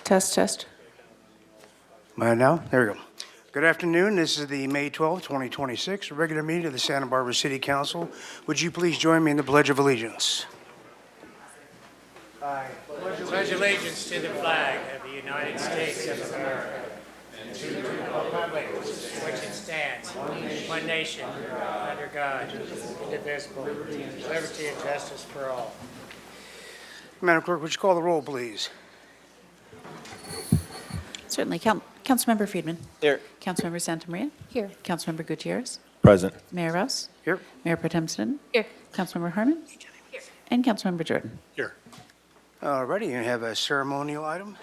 Test, test. Am I now? There we go. Good afternoon. This is the May 12, 2026 regular meeting of the Santa Barbara City Council. Would you please join me in the Pledge of Allegiance? I pledge allegiance to the flag of the United States of America and to the republic for which it stands, one nation, under God, indivisible, with liberty and justice for all. Madam Clerk, would you call the roll, please? Certainly. Councilmember Friedman. Here. Councilmember Santamaria. Here. Councilmember Gutierrez. Present. Mayor Rouse. Here. Mayor Pro Tem Sneddon. Here. Councilmember Harmon. Here. And Councilmember Jordan. Here. All righty, you have a ceremonial item.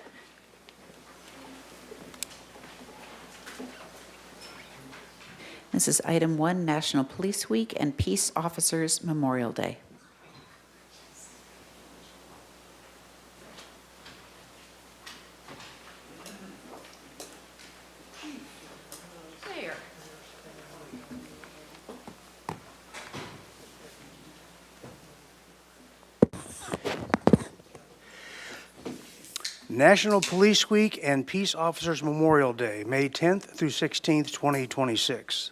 This is item 1, National Police Week and Peace Officers Memorial Day. National Police Week and Peace Officers Memorial Day, May 10th through 16th, 2026.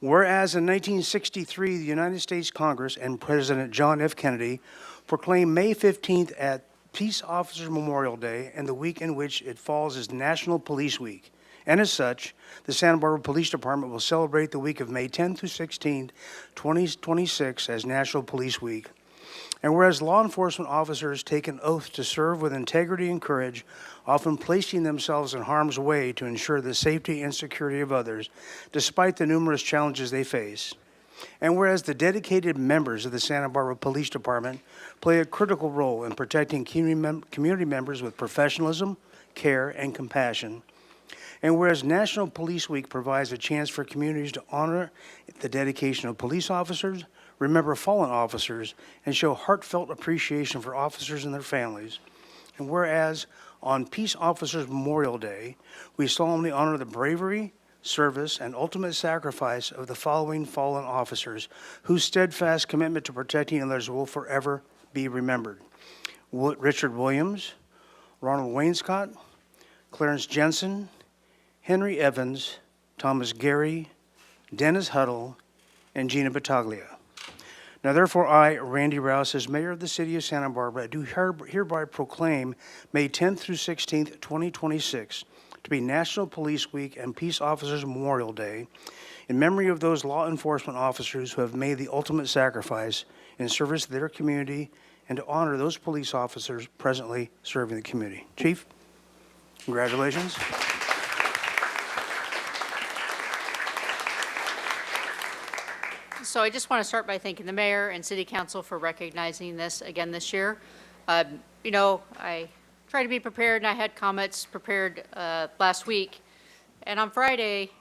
Whereas in 1963, the United States Congress and President John F. Kennedy proclaimed May 15th at Peace Officers Memorial Day, and the week in which it falls is National Police Week. And as such, the Santa Barbara Police Department will celebrate the week of May 10th through 16th, 2026 as National Police Week. And whereas law enforcement officers take an oath to serve with integrity and courage, often placing themselves in harm's way to ensure the safety and security of others, despite the numerous challenges they face. And whereas the dedicated members of the Santa Barbara Police Department play a critical role in protecting community members with professionalism, care, and compassion. And whereas National Police Week provides a chance for communities to honor the dedication of police officers, remember fallen officers, and show heartfelt appreciation for officers and their families. And whereas on Peace Officers Memorial Day, we solemnly honor the bravery, service, and ultimate sacrifice of the following fallen officers, whose steadfast commitment to protecting others will forever be remembered: Richard Williams, Ronald Wainscott, Clarence Jensen, Henry Evans, Thomas Gary, Dennis Huddle, and Gina Battaglia. Now, therefore, I, Randy Rouse, as mayor of the city of Santa Barbara, do hereby proclaim May 10th through 16th, 2026, to be National Police Week and Peace Officers Memorial Day, in memory of those law enforcement officers who have made the ultimate sacrifice in service to their community, and to honor those police officers presently serving the community. Chief, congratulations. So I just want to start by thanking the mayor and city council for recognizing this again this year. I try to be prepared, and I had comments prepared last week. And on Friday,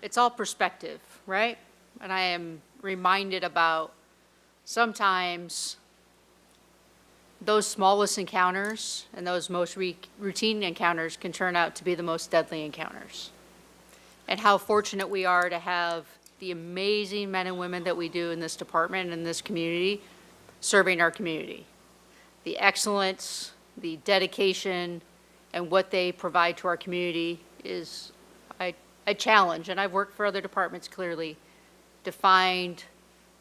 it's all perspective, right? And I am reminded about sometimes those smallest encounters and those most routine encounters can turn out to be the most deadly encounters. And how fortunate we are to have the amazing men and women that we do in this department and in this community serving our community. The excellence, the dedication, and what they provide to our community is a challenge. And I've worked for other departments, clearly, to find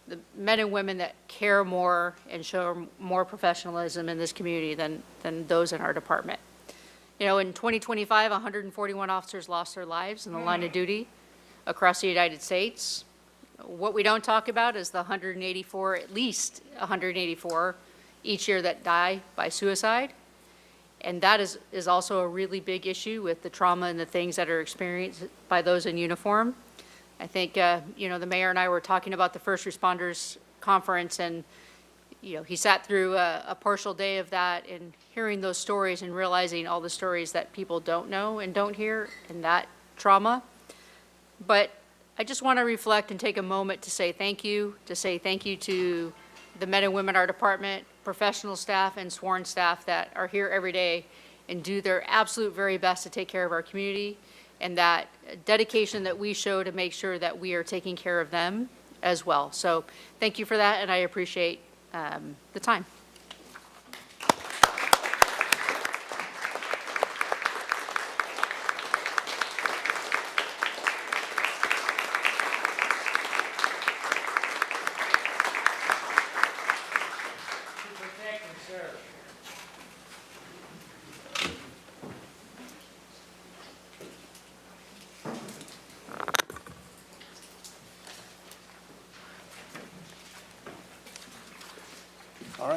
the men and women that care more and show more professionalism in this community than those in our department. You know, in 2025, 141 officers lost their lives in the line of duty across the United States. What we don't talk about is the 184, at least 184 each year that die by suicide. And that is also a really big issue with the trauma and the things that are experienced by those in uniform. I think, the mayor and I were talking about the first responders conference, and, he sat through a partial day of that, and hearing those stories and realizing all the stories that people don't know and don't hear, and that trauma. But I just want to reflect and take a moment to say thank you to the men and women in our department, professional staff and sworn staff that are here every day and do their absolute very best to take care of our community, and that dedication that we show to make sure that we are taking care of them as well. So thank you for that, and I appreciate the time.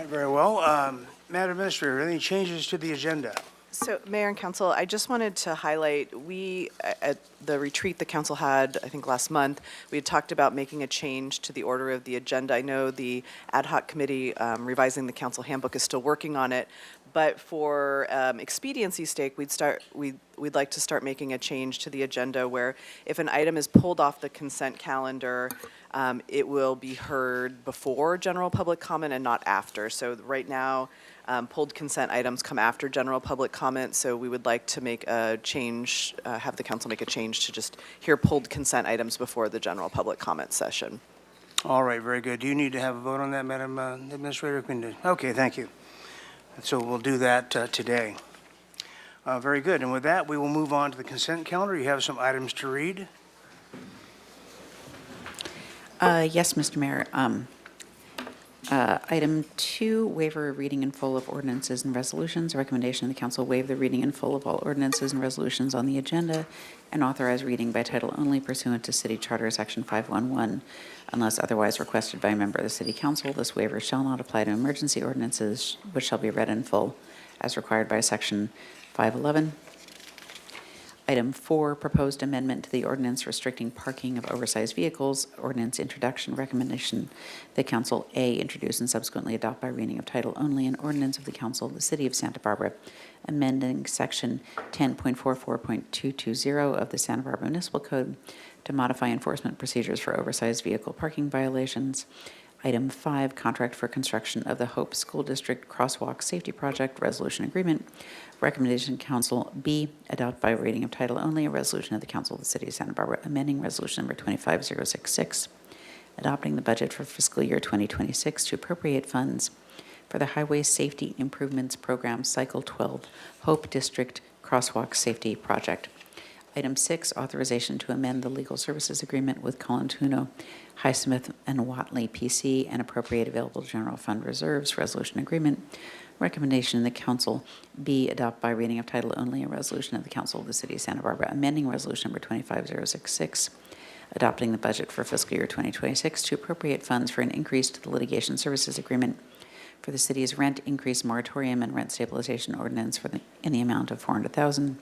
right, very well. Madam Administrator, any changes to the agenda? So, Mayor and Council, I just wanted to highlight, at the retreat the council had, I think last month, we had talked about making a change to the order of the agenda. I know the ad hoc committee revising the council handbook is still working on it, but for expediency's sake, we'd like to start making a change to the agenda where if an item is pulled off the consent calendar, it will be heard before general public comment and not after. So right now, pulled consent items come after general public comment, so we would like to make a change, have the council make a change to just hear pulled consent items before the general public comment session. All right, very good. Do you need to have a vote on that, Madam Administrator? Okay, thank you. So we'll do that today. Very good. And with that, we will move on to the consent calendar. You have some items to read. Yes, Mr. Mayor. Item 2, waiver of reading in full of ordinances and resolutions. Recommendation of the council waive the reading in full of all ordinances and resolutions on the agenda and authorize reading by title only pursuant to City Charter Section 511. Unless otherwise requested by a member of the City Council, this waiver shall not apply to emergency ordinances, which shall be read in full as required by Section 511. Item 4, proposed amendment to the ordinance restricting parking of oversized vehicles. Ordinance introduction. Recommendation the council A, introduce and subsequently adopt by reading of title only an ordinance of the council of the city of Santa Barbara amending section 10.44.220 of the Santa Barbara Municipal Code to modify enforcement procedures for oversized vehicle parking violations. Item 5, contract for construction of the Hope School District Crosswalk Safety Project Resolution Agreement. Recommendation Council B, adopt by reading of title only a resolution of the Council of the City of Santa Barbara amending Resolution Number 25066, adopting the budget for fiscal year 2026 to appropriate funds for the Highway Safety Improvements Program Cycle 12 Hope District Crosswalk Safety Project. Item 6, authorization to amend the legal services agreement with Colantuno, Highsmith, and Watley PC and appropriate available general fund reserves. Resolution agreement. Recommendation in the council B, adopt by reading of title only a resolution of the Council of the City of Santa Barbara amending Resolution Number 25066, adopting the budget for fiscal year 2026 to appropriate funds for an increase to the litigation services agreement for the city's rent increase moratorium and rent stabilization ordinance in the amount of $400,000.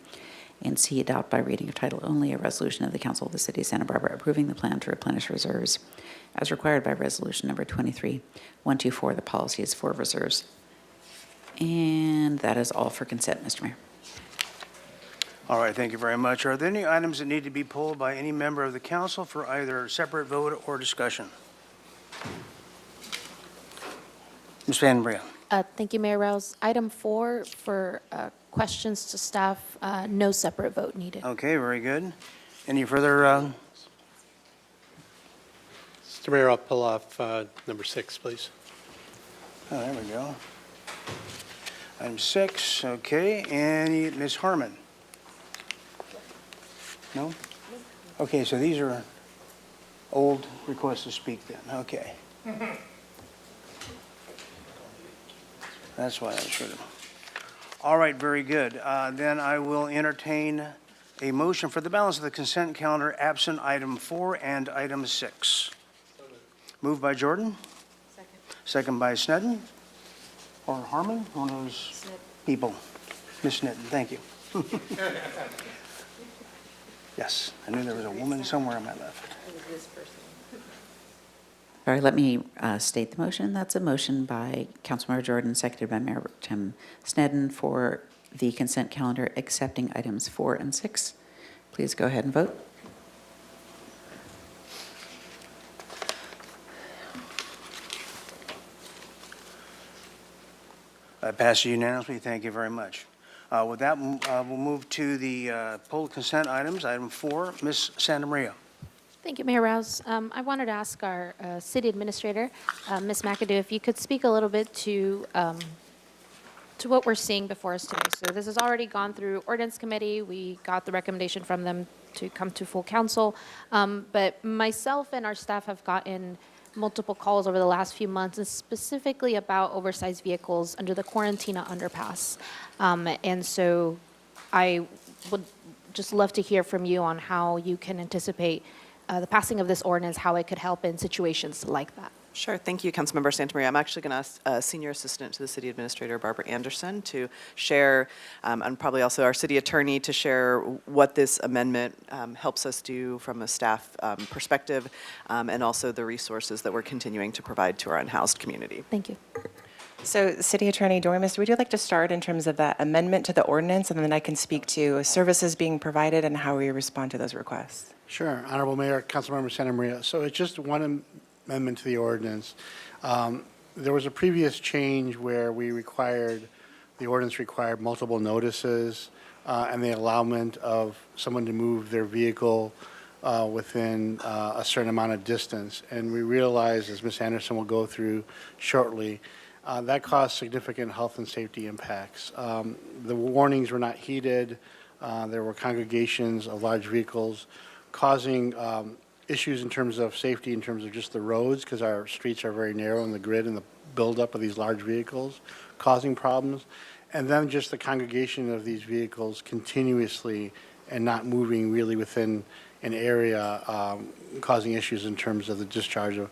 And C, adopt by reading of title only a resolution of the Council of the City of Santa Barbara approving the plan to replenish reserves as required by Resolution Number 23124, the policies for reserves. And that is all for consent, Mr. Mayor. All right, thank you very much. Are there any items that need to be pulled by any member of the council for either separate vote or discussion? Ms. Van Brea. Thank you, Mayor Rouse. Item 4 for questions to staff, no separate vote needed. Okay, very good. Any further? Mr. Mayor, I'll pull off number 6, please. Oh, there we go. Item 6, okay. And Ms. Harmon? No? Okay, so these are old requests to speak then. Okay. That's why I should have. All right, very good. Then I will entertain a motion for the balance of the consent calendar absent item 4 and item 6. Moved by Jordan. Second. Second by Snedden. Or Harmon, one of those people. Ms. Snedden, thank you. Yes, I knew there was a woman somewhere on my left. All right, let me state the motion. That's a motion by Councilmember Jordan, seconded by Mayor Tim Snedden for the consent calendar accepting items 4 and 6. Please go ahead and vote. Passes unanimously. Thank you very much. With that, we'll move to the pulled consent items. Item 4, Ms. Santa Maria. Thank you, Mayor Rouse. I wanted to ask our city administrator, Ms. McAdoo, if you could speak a little bit to what we're seeing before us today. So this has already gone through ordinance committee. We got the recommendation from them to come to full council. But myself and our staff have gotten multiple calls over the last few months, and specifically about oversized vehicles under the Quarantina underpass. And so I would just love to hear from you on how you can anticipate the passing of this ordinance, how it could help in situations like that. Sure. Thank you, Councilmember Santamaria. I'm actually going to ask Senior Assistant to the City Administrator, Barbara Anderson, to share, and probably also our City Attorney to share what this amendment helps us do from a staff perspective, and also the resources that we're continuing to provide to our unhoused community. Thank you. So, City Attorney Dormis, would you like to start in terms of the amendment to the ordinance, and then I can speak to services being provided and how we respond to those requests? Sure. Honorable Mayor, Councilmember Santamaria. So it's just one amendment to the ordinance. There was a previous change where the ordinance required multiple notices and the allowance of someone to move their vehicle within a certain amount of distance. And we realized, as Ms. Anderson will go through shortly, that caused significant health and safety impacts. The warnings were not heeded. There were congregations of large vehicles causing issues in terms of safety, in terms of just the roads, because our streets are very narrow in the grid and the buildup of these large vehicles causing problems. And then just the congregation of these vehicles continuously and not moving really within an area, causing issues in terms of the discharge of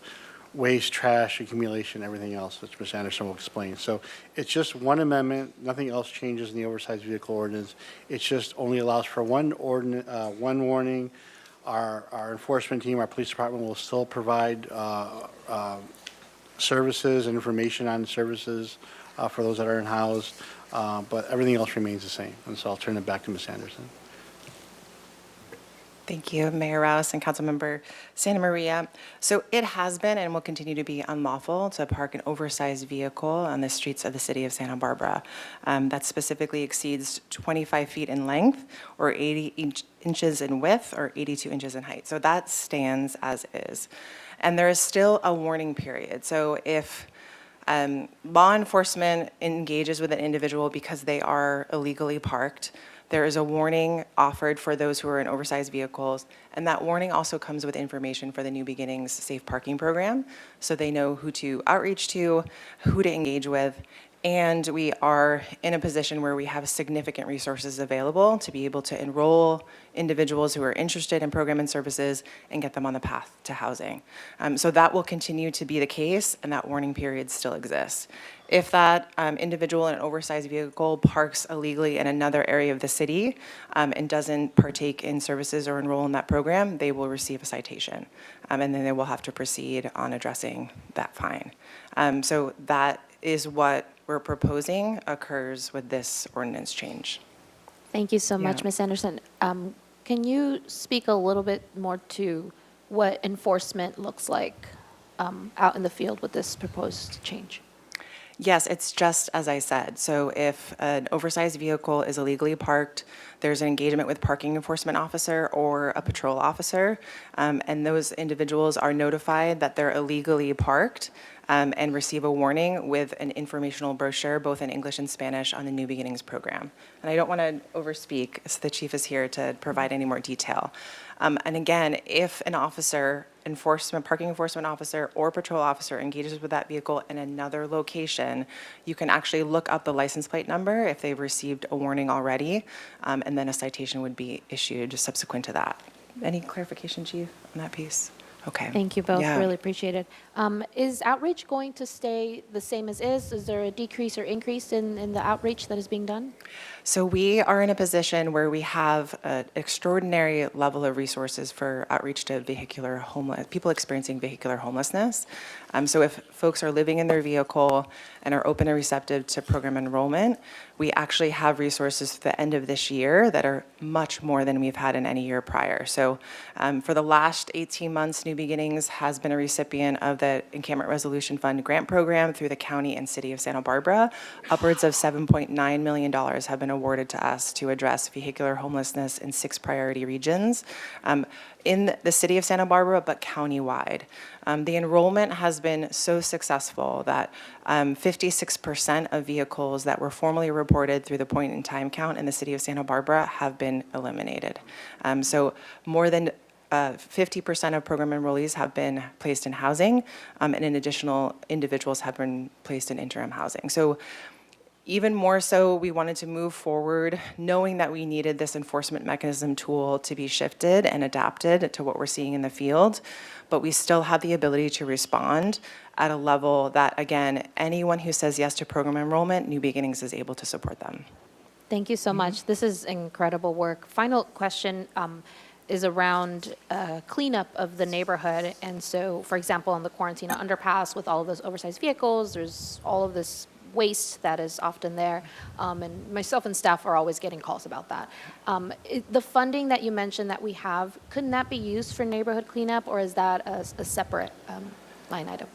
waste, trash, accumulation, everything else, which Ms. Anderson will explain. So it's just one amendment. Nothing else changes in the oversized vehicle ordinance. It just only allows for one warning. Our enforcement team, our police department will still provide services and information on services for those that are in-house, but everything else remains the same. And so I'll turn it back to Ms. Anderson. Thank you, Mayor Rouse and Councilmember Santamaria. So it has been and will continue to be unlawful to park an oversized vehicle on the streets of the city of Santa Barbara. That specifically exceeds 25 feet in length or 80 inches in width or 82 inches in height. So that stands as is. And there is still a warning period. So if law enforcement engages with an individual because they are illegally parked, there is a warning offered for those who are in oversized vehicles, and that warning also comes with information for the New Beginnings Safe Parking Program, so they know who to outreach to, who to engage with, and we are in a position where we have significant resources available to be able to enroll individuals who are interested in program and services and get them on the path to housing. So that will continue to be the case, and that warning period still exists. If that individual in an oversized vehicle parks illegally in another area of the city and doesn't partake in services or enroll in that program, they will receive a citation. And then they will have to proceed on addressing that fine. So that is what we're proposing occurs with this ordinance change. Thank you so much, Yeah. Ms. Anderson. Can you speak a little bit more to what enforcement looks like out in the field with this proposed change? Yes, it's just as I said. So if an oversized vehicle is illegally parked, there's an engagement with parking enforcement officer or a patrol officer, and those individuals are notified that they're illegally parked and receive a warning with an informational brochure, both in English and Spanish, on the New Beginnings program. And I don't want to overspeak, so the chief is here to provide any more detail. And again, if an officer, parking enforcement officer or patrol officer engages with that vehicle in another location, you can actually look up the license plate number if they've received a warning already, and then a citation would be issued subsequent to that. Any clarification, Chief, on that piece? Okay. Thank you both, Yeah. really appreciate it. Is outreach going to stay the same as is? Is there a decrease or increase in the outreach that is being done? So we are in a position where we have an extraordinary level of resources for outreach to people experiencing vehicular homelessness. So if folks are living in their vehicle and are open and receptive to program enrollment, we actually have resources for the end of this year that are much more than we've had in any year prior. So for the last 18 months, New Beginnings has been a recipient of the Encampment Resolution Fund grant program through the county and city of Santa Barbara. Upwards of $7.9 million have been awarded to us to address vehicular homelessness in 6 priority regions in the city of Santa Barbara, but countywide. The enrollment has been so successful that 56% of vehicles that were formerly reported through the point-in-time count in the city of Santa Barbara have been eliminated. So more than 50% of program enrollees have been placed in housing, and an additional individuals have been placed in interim housing. So Even more so, we wanted to move forward knowing that we needed this enforcement mechanism tool to be shifted and adapted to what we're seeing in the field, but we still have the ability to respond at a level that, again, anyone who says yes to program enrollment, New Beginnings is able to support them. Thank you so much. This is incredible work. Final question is around cleanup of the neighborhood. And so, for example, on the Quarantina underpass with all of those oversized vehicles, there's all of this waste that is often there. And myself and staff are always getting calls about that. The funding that you mentioned that we have, couldn't that be used for neighborhood cleanup, or is that a separate line item?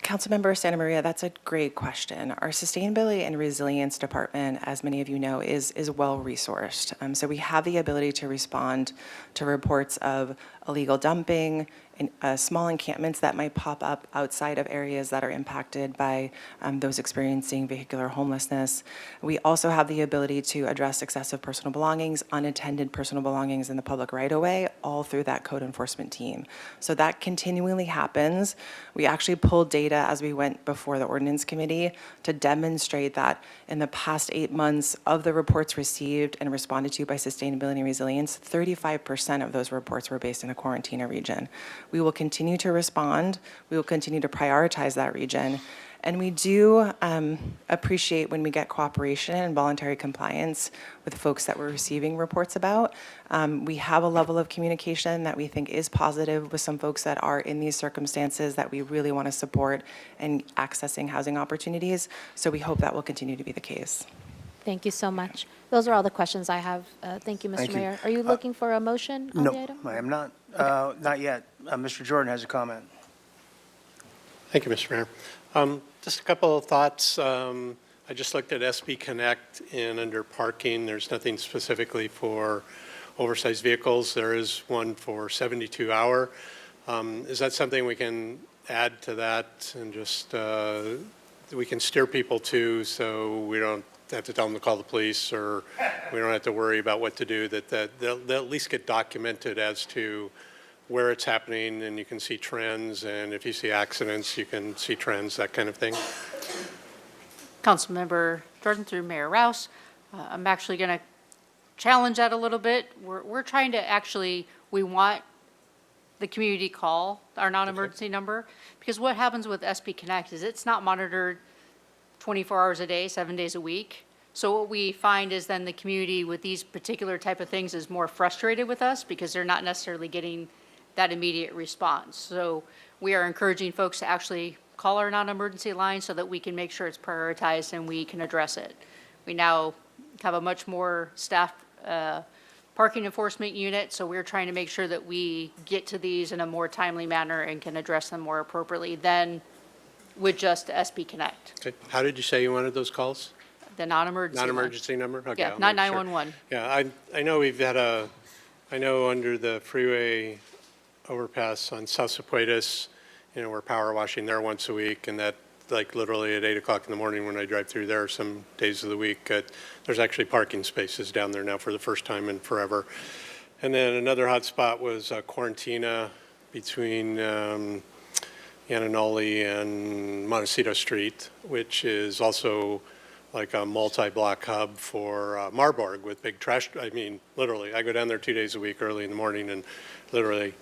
Councilmember Santa Maria, that's a great question. Our Sustainability and Resilience Department, as many of you know, is well-resourced. So we have the ability to respond to reports of illegal dumping, small encampments that might pop up outside of areas that are impacted by those experiencing vehicular homelessness. We also have the ability to address excessive personal belongings, unattended personal belongings in the public right-of-way, all through that code enforcement team. So that continually happens. We actually pulled data as we went before the ordinance committee to demonstrate that in the past 8 months of the reports received and responded to by Sustainability and Resilience, 35% of those reports were based in the Quarantina region. We will continue to respond. We will continue to prioritize that region. And we do appreciate when we get cooperation and voluntary compliance with folks that we're receiving reports about. We have a level of communication that we think is positive with some folks that are in these circumstances that we really want to support in accessing housing opportunities. So we hope that will continue to be the case. Thank you so much. Those are all the questions I have. Thank you, Mr. Thank you. Mayor. Are you looking for a motion on the item? No, I am not. Not yet. Mr. Jordan has a comment. Thank you, Mr. Mayor. Just a couple of thoughts. I just looked at SB Connect, and under parking, there's nothing specifically for oversized vehicles. There is one for 72-hour. Is that something we can add to that and just we can steer people to, so we don't have to tell them to call the police, or we don't have to worry about what to do, that they'll at least get documented as to where it's happening, and you can see trends, and if you see accidents, you can see trends, that kind of thing. Councilmember Jordan through Mayor Rouse. I'm actually going to challenge that a little bit. We're trying to actually, we want the community call, our non-emergency number, because what happens with SB Connect is it's not monitored 24 hours a day, 7 days a week. So what we find is then the community with these particular type of things is more frustrated with us because they're not necessarily getting that immediate response. So we are encouraging folks to actually call our non-emergency line so that we can make sure it's prioritized and we can address it. We now have a much more staffed parking enforcement unit, so we're trying to make sure that we get to these in a more timely manner and can address them more appropriately than with just SB Connect, Okay. How did you say you wanted those calls? the non-emergency line. Non-emergency number? Okay, Yeah, I'll not make sure. 911. Yeah, I know we've had I know under the freeway overpass on South Sepuedas, we're power washing there once a week, and that, like, literally at 8 o'clock in the morning when I drive through there some days of the week, there's actually parking spaces down there now for the first time in forever. And then another hot spot was Quarantina between Yananoli and Montecito Street, which is also like a multi-block hub for Marburg with big trash. I mean, literally, I go down there 2 days a week early in the morning, and literally,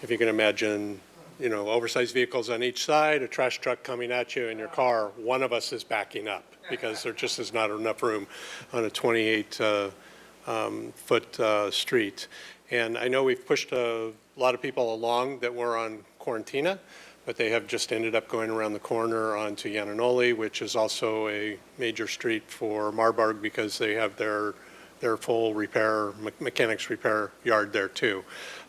if you can imagine, oversized vehicles on each side, a trash truck coming at you in your car, one of us is backing up because there just is not enough room on a 28-foot street. And I know we've pushed a lot of people along that were on Quarantina, but they have just ended up going around the corner onto Yananoli, which is also a major street for Marburg because they have their full repair, mechanics repair yard there too.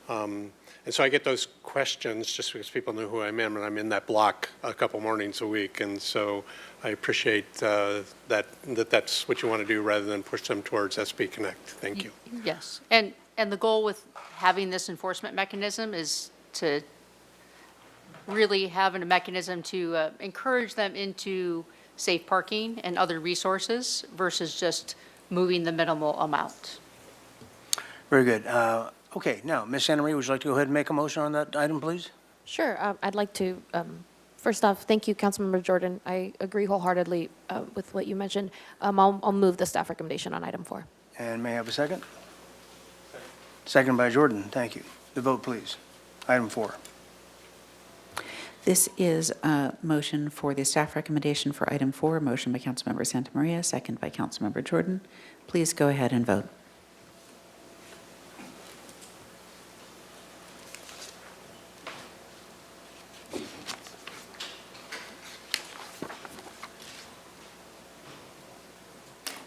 And so I get those questions just because people know who I am, and I'm in that block a couple mornings a week. And so I appreciate that's what you want to do rather than push them towards SB Connect. Thank you. Yes, and the goal with having this enforcement mechanism is to really have a mechanism to encourage them into safe parking and other resources versus just moving the minimal amount. Very good. Okay, now, Ms. Santa Maria, would you like to go ahead and make a motion on that item, please? Sure. I'd like to First off, thank you, Councilmember Jordan. I agree wholeheartedly with what you mentioned. I'll move the staff recommendation on item 4. And may I have a second? Second by Jordan. Thank you. The vote, please. Item 4. This is a motion for the staff recommendation for item 4, motion by Councilmember Santa Maria, second by Councilmember Jordan. Please go ahead and vote.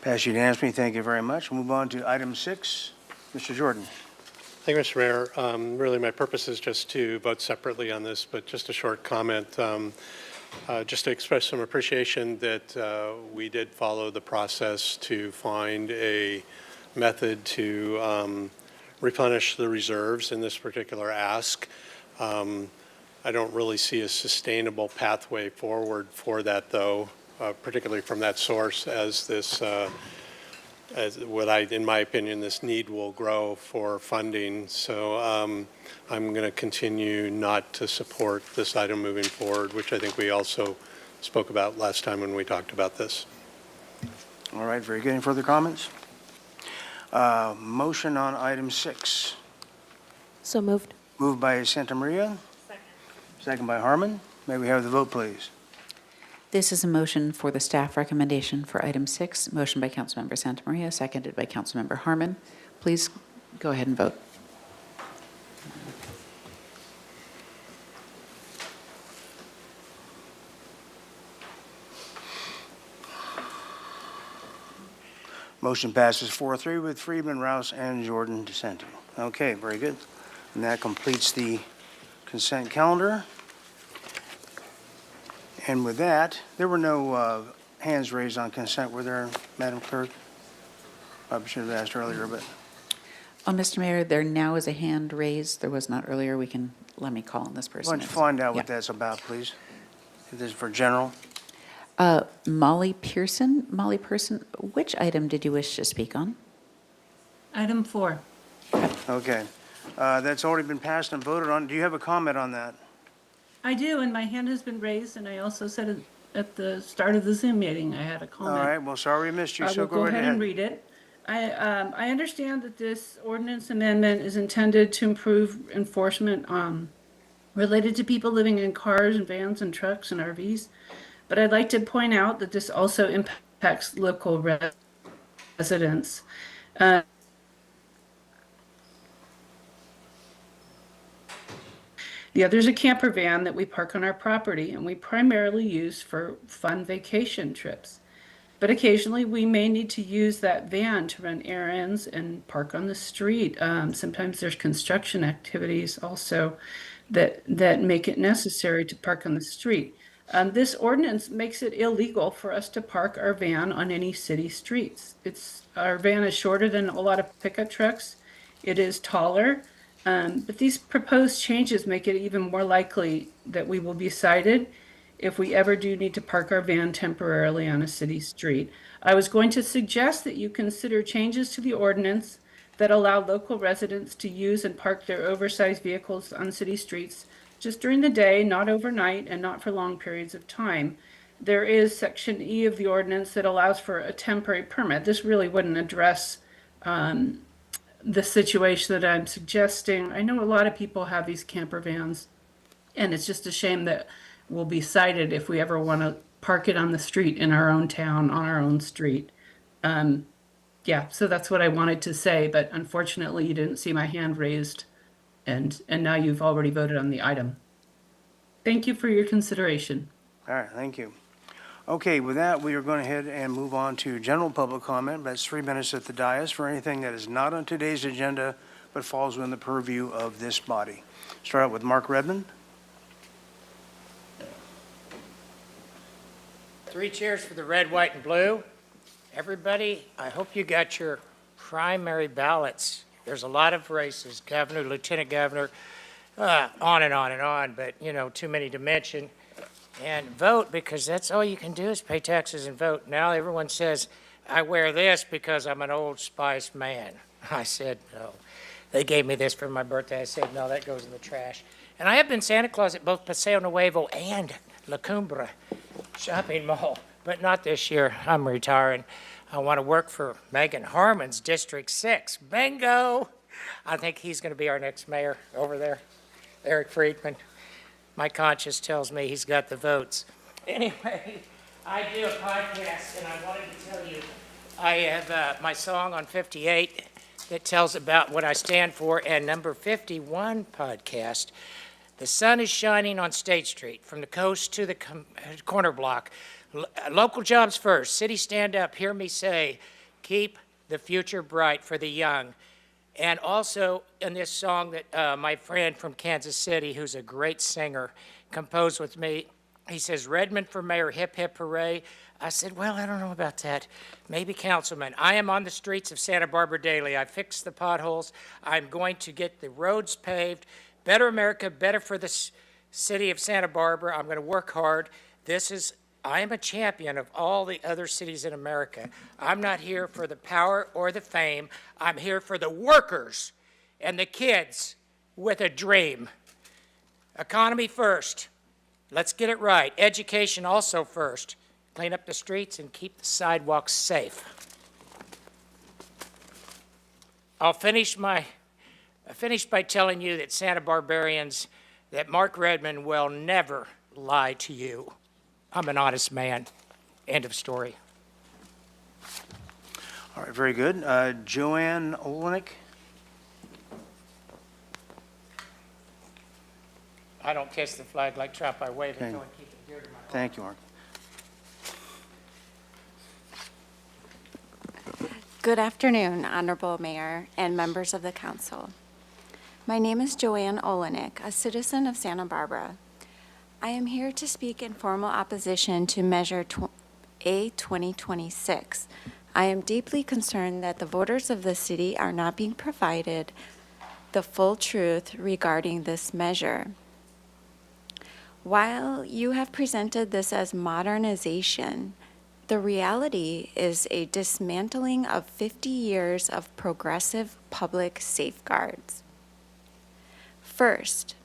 Pass unanimously. Thank you very much. We'll move on to item 6. Mr. Jordan. Thank you, Mr. Mayor. Really, my purpose is just to vote separately on this, but just a short comment. Just to express some appreciation that we did follow the process to find a method to replenish the reserves in this particular ask. I don't really see a sustainable pathway forward for that, though, particularly from that source, as this, in my opinion, this need will grow for funding. So I'm going to continue not to support this item moving forward, which I think we also spoke about last time when we talked about this. All right, very good. Any further comments? Motion on item 6. So moved. Moved by Santa Maria. Second by Harmon. May we have the vote, please? This is a motion for the staff recommendation for item 6, motion by Councilmember Santa Maria, seconded by Councilmember Harmon. Please go ahead and vote. Motion passes 4-3 with Friedman, Rouse, and Jordan dissenting. Okay, very good. And that completes the consent calendar. And with that, there were no hands raised on consent, were there, Madam Clerk? Probably should have asked earlier, but Oh, Mr. Mayor, there now is a hand raised. There was not earlier. Let me call on this person. why don't you find out what Yeah. that's about, please? If this is for general. Molly Pearson, which item did you wish to speak on? Item 4. Okay. That's already been passed and voted on. Do you have a comment on that? I do, and my hand has been raised, and I also said it at the start of the Zoom meeting, I had a All comment. right, well, sorry we missed you, I so will go go right ahead and read it. I understand that this ordinance amendment is intended to improve enforcement related to people living in cars and vans and trucks and RVs. But I'd like to point out that this also impacts local residents. The other is a camper van that we park on our property and we primarily use for fun vacation trips. But occasionally we may need to use that van to run errands and park on the street. Sometimes there's construction activities also that make it necessary to park on the street. This ordinance makes it illegal for us to park our van on any city streets. Our van is shorter than a lot of pickup trucks. It is taller. But these proposed changes make it even more likely that we will be cited if we ever do need to park our van temporarily on a city street. I was going to suggest that you consider changes to the ordinance that allow local residents to use and park their oversized vehicles on city streets just during the day, not overnight, and not for long periods of time. There is Section E of the ordinance that allows for a temporary permit. This really wouldn't address the situation that I'm suggesting. I know a lot of people have these camper vans, and it's just a shame that we'll be cited if we ever want to park it on the street in our own town, on our own street. Yeah, so that's what I wanted to say, but unfortunately you didn't see my hand raised, and now you've already voted on the item. Thank you for your consideration. All right, thank you. Okay, with that, we are going ahead and move on to general public comment. That's 3 minutes at the dais for anything that is not on today's agenda but falls within the purview of this body. Start out with Mark Redmond. 3 cheers for the red, white, and blue. Everybody, I hope you got your primary ballots. There's a lot of races, governor, lieutenant governor, on and on and on, but, too many to mention. And vote, because that's all you can do is pay taxes and vote. Now everyone says, I wear this because I'm an Old Spice man. I said, no. They gave me this for my birthday. I said, no, that goes in the trash. And I have been Santa Claus at both Paseo Nuevo and La Cumbre shopping mall, but not this year. I'm retiring. I want to work for Megan Harmon's District 6. Bingo! I think he's going to be our next mayor over there, Eric Friedman. My conscience tells me he's got the votes. Anyway, I do a podcast, and I wanted to tell you, I have my song on 58 that tells about what I stand for, and number 51 podcast, The Sun is Shining on State Street, from the coast to the corner block. Local jobs first, city stand up, hear me say, keep the future bright for the young. And also in this song that my friend from Kansas City, who's a great singer, composed with me, he says, Redmond for mayor, hip hip hooray. I said, well, I don't know about that. Maybe councilman. I am on the streets of Santa Barbara daily. I fix the potholes. I'm going to get the roads paved. Better America, better for the city of Santa Barbara. I'm going to work hard. I am a champion of all the other cities in America. I'm not here for the power or the fame. I'm here for the workers and the kids with a dream. Economy first. Let's get it right. Education also first. Clean up the streets and keep the sidewalks safe. I'll finish by telling you that Santa Barbarians, that Mark Redmond will never lie to you. I'm an honest man. End of story. All right, very good. Joanne Olenek. I don't kiss the flag like Trump. I wave it Okay. till I keep it dear to my heart. Thank you, Mark. Good afternoon, Honorable Mayor and members of the council. My name is Joanne Olenek, a citizen of Santa Barbara. I am here to speak in formal opposition to Measure A 2026. I am deeply concerned that the voters of the city are not being provided the full truth regarding this measure. While you have presented this as modernization, the reality is a dismantling of 50 years of progressive public safeguards. First,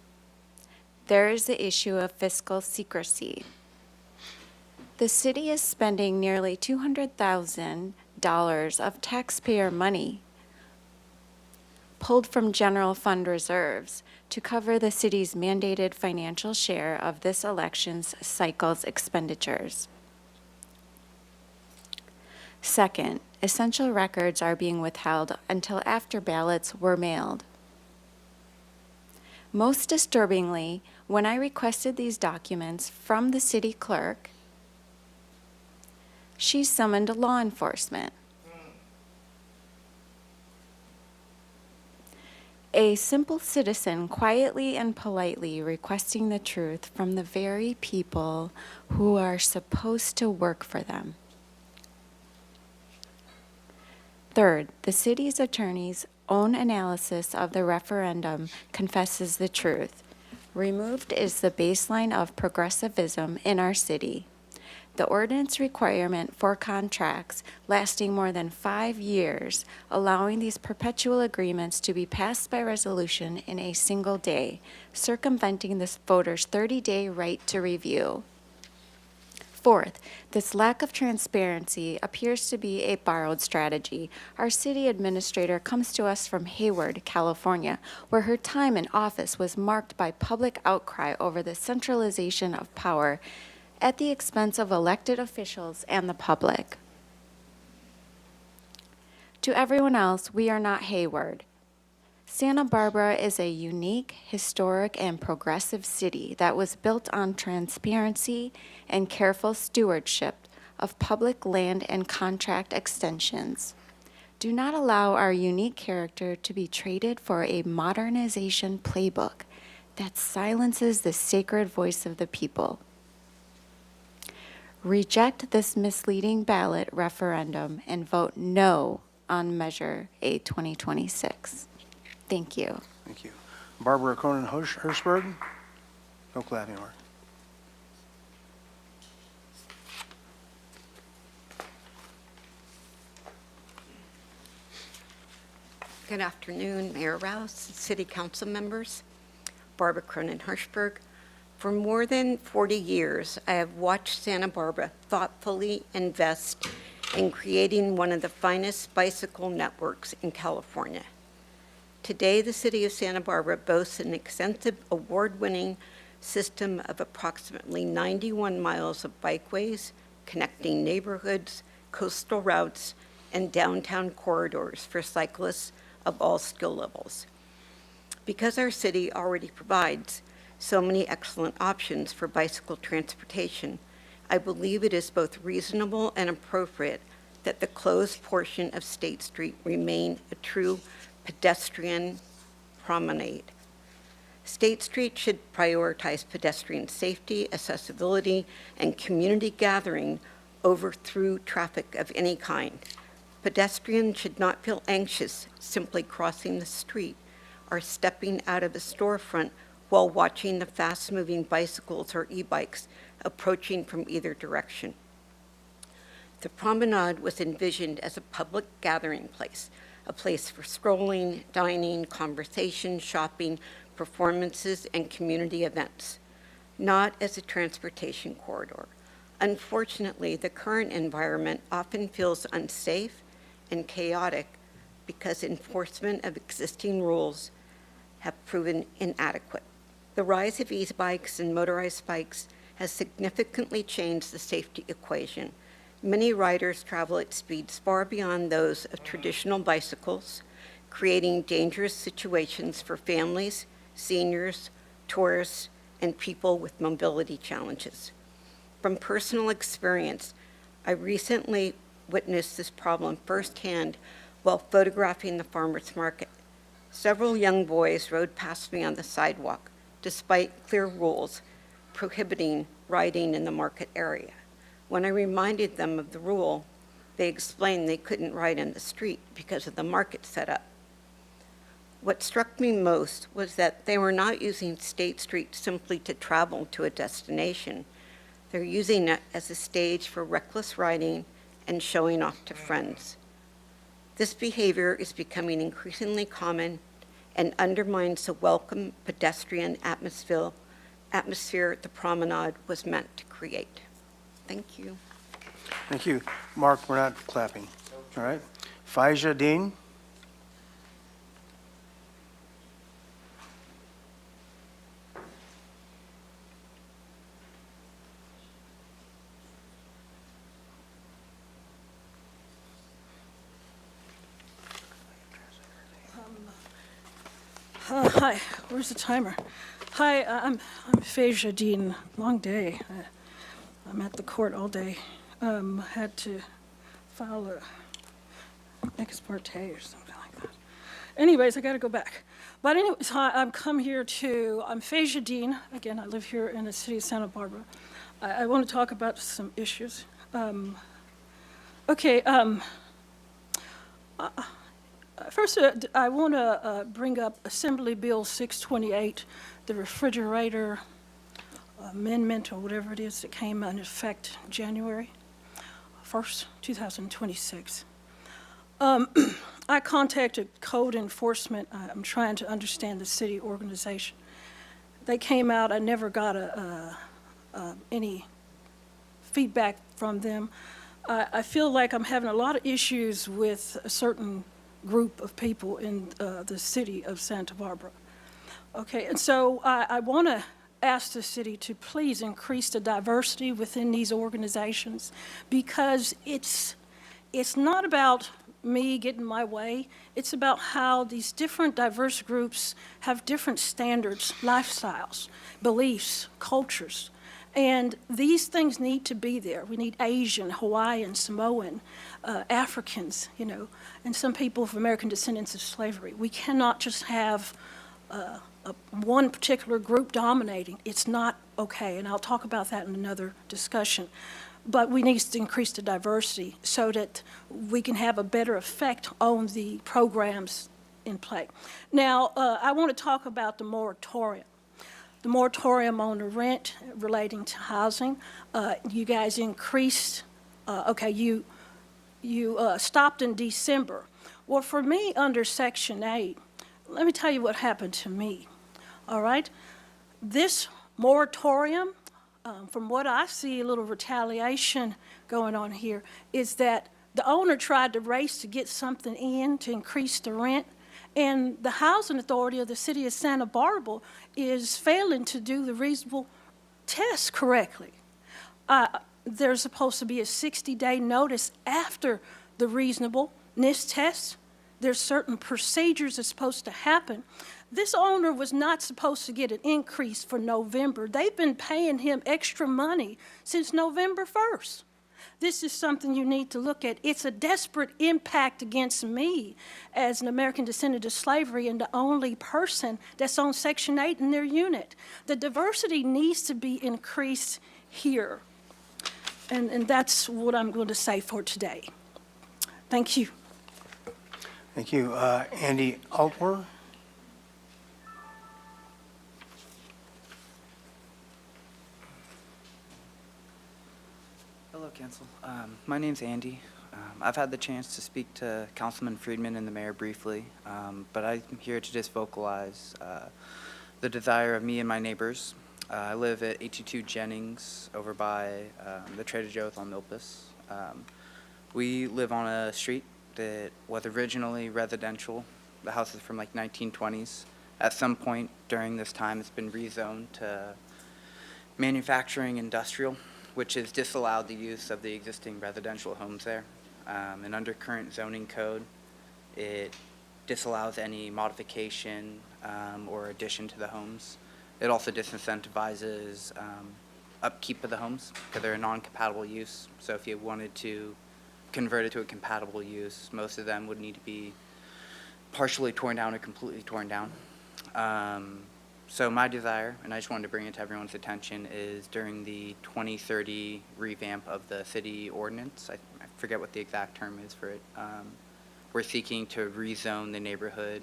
there is the issue of fiscal secrecy. The city is spending nearly $200,000 of taxpayer money pulled from general fund reserves to cover the city's mandated financial share of this election's cycle's expenditures. Second, essential records are being withheld until after ballots were mailed. Most disturbingly, when I requested these documents from the city clerk, she summoned law enforcement. A simple citizen quietly and politely requesting the truth from the very people who are supposed to work for them. Third, the city's attorney's own analysis of the referendum confesses the truth. Removed is the baseline of progressivism in our city. The ordinance requirement for contracts lasting more than 5 years, allowing these perpetual agreements to be passed by resolution in a single day, circumventing this voter's 30-day right to review. Fourth, this lack of transparency appears to be a borrowed strategy. Our city administrator comes to us from Hayward, California, where her time in office was marked by public outcry over the centralization of power at the expense of elected officials and the public. To everyone else, we are not Hayward. Santa Barbara is a unique, historic, and progressive city that was built on transparency and careful stewardship of public land and contract extensions. Do not allow our unique character to be traded for a modernization playbook that silences the sacred voice of the people. Reject this misleading ballot referendum and vote no on Measure A 2026. Thank you. Thank you. Barbara Cronin-Hirschberg. No clapping, Mark. Good afternoon, Mayor Rouse, City Council members, Barbara Cronin-Hirschberg. For more than 40 years, I have watched Santa Barbara thoughtfully invest in creating one of the finest bicycle networks in California. Today, the city of Santa Barbara boasts an extensive award-winning system of approximately 91 miles of bikeways connecting neighborhoods, coastal routes, and downtown corridors for cyclists of all skill levels. Because our city already provides so many excellent options for bicycle transportation, I believe it is both reasonable and appropriate that the closed portion of State Street remain a true pedestrian promenade. State Street should prioritize pedestrian safety, accessibility, and community gathering over through traffic of any kind. Pedestrians should not feel anxious simply crossing the street or stepping out of a storefront while watching the fast-moving bicycles or e-bikes approaching from either direction. The promenade was envisioned as a public gathering place, a place for strolling, dining, conversation, shopping, performances, and community events, not as a transportation corridor. Unfortunately, the current environment often feels unsafe and chaotic because enforcement of existing rules have proven inadequate. The rise of e-bikes and motorized bikes has significantly changed the safety equation. Many riders travel at speeds far beyond those of traditional bicycles, creating dangerous situations for families, seniors, tourists, and people with mobility challenges. From personal experience, I recently witnessed this problem firsthand while photographing the farmers market. Several young boys rode past me on the sidewalk, despite clear rules prohibiting riding in the market area. When I reminded them of the rule, they explained they couldn't ride in the street because of the market setup. What struck me most was that they were not using State Street simply to travel to a destination. They're using it as a stage for reckless riding and showing off to friends. This behavior is becoming increasingly common and undermines the welcome pedestrian atmosphere the promenade was meant to create. Thank you. Thank you. Mark, we're not clapping. All right. Faija Dean. Hi, where's the timer? Hi, I'm Faija Dean. Long day. I'm at the court all day. Had to file a ex parte or something like that. Anyways, I got to go back. But anyways, hi, I'm Faija Dean. Again, I live here in the city of Santa Barbara. I want to talk about some issues. First, I want to bring up Assembly Bill 628, the refrigerator amendment or whatever it is that came into effect January 1st, 2026. I contacted code enforcement. I'm trying to understand the city organization. They came out. I never got any feedback from them. I feel like I'm having a lot of issues with a certain group of people in the city of Santa Barbara. Okay, and so I want to ask the city to please increase the diversity within these organizations, because it's not about me getting my way. It's about how these different diverse groups have different standards, lifestyles, beliefs, cultures. And these things need to be there. We need Asian, Hawaiian, Samoan, Africans, and some people of American descendants of slavery. We cannot just have one particular group dominating. It's not okay, and I'll talk about that in another discussion. But we need to increase the diversity so that we can have a better effect on the programs in play. Now, I want to talk about the moratorium. The moratorium on the rent relating to housing. You guys increased, you stopped in December. Well, for me, under Section 8, let me tell you what happened to me, all right? This moratorium, from what I see, a little retaliation going on here, is that the owner tried to race to get something in to increase the rent, and the housing authority of the city of Santa Barbara is failing to do the reasonable test correctly. There's supposed to be a 60-day notice after the reasonableness test. There's certain procedures that's supposed to happen. This owner was not supposed to get an increase for November. They've been paying him extra money since November 1st. This is something you need to look at. It's a desperate impact against me as an American descendant of slavery and the only person that's on Section 8 in their unit. The diversity needs to be increased here. And that's what I'm going to say for today. Thank you. Thank you. Andy Altmer? Hello, Council. My name's Andy. I've had the chance to speak to Councilman Friedman and the mayor briefly, but I'm here to just vocalize the desire of me and my neighbors. I live at 822 Jennings over by the Trader Joe's on Milpas. We live on a street that was originally residential. The house is from like 1920s. At some point during this time, it's been rezoned to manufacturing industrial, which has disallowed the use of the existing residential homes there. And under current zoning code, it disallows any modification or addition to the homes. It also disincentivizes upkeep of the homes because they're a non-compatible use. So if you wanted to convert it to a compatible use, most of them would need to be partially torn down or completely torn down. So my desire, and I just wanted to bring it to everyone's attention, is during the 2030 revamp of the city ordinance, I forget what the exact term is for it, we're seeking to rezone the neighborhood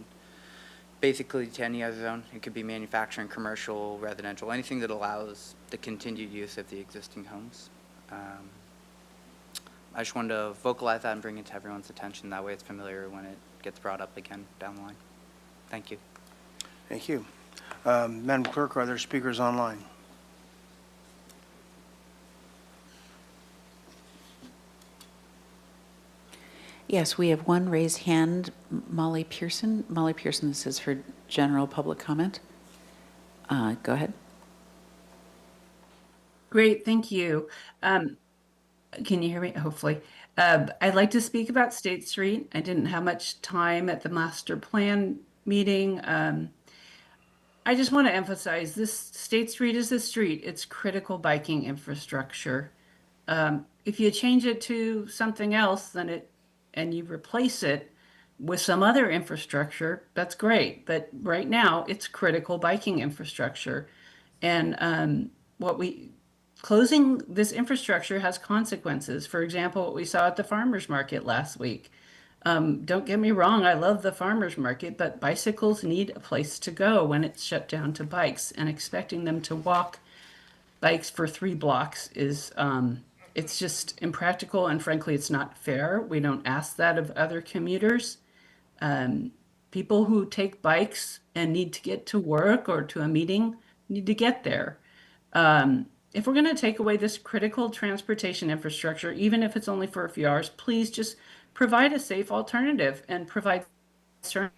basically to any other zone. It could be manufacturing, commercial, residential, anything that allows the continued use of the existing homes. I just wanted to vocalize that and bring it to everyone's attention. That way it's familiar when it gets brought up again down the line. Thank you. Thank you. Madam Clerk, are there speakers online? Yes, we have one raised hand, Molly Pearson. Molly Pearson, this is for general public comment. Go ahead. Great, thank you. Can you hear me? Hopefully. I'd like to speak about State Street. I didn't have much time at the master plan meeting. I just want to emphasize this State Street is a street. It's critical biking infrastructure. If you change it to something else, and you replace it with some other infrastructure, that's great. But right now, it's critical biking infrastructure. And closing this infrastructure has consequences. For example, what we saw at the farmers market last week. Don't get me wrong, I love the farmers market, but bicycles need a place to go when it's shut down to bikes, and expecting them to walk bikes for 3 blocks is, it's just impractical, and frankly, it's not fair. We don't ask that of other commuters. People who take bikes and need to get to work or to a meeting need to get there. If we're going to take away this critical transportation infrastructure, even if it's only for a few hours, please just provide a safe alternative and provide signage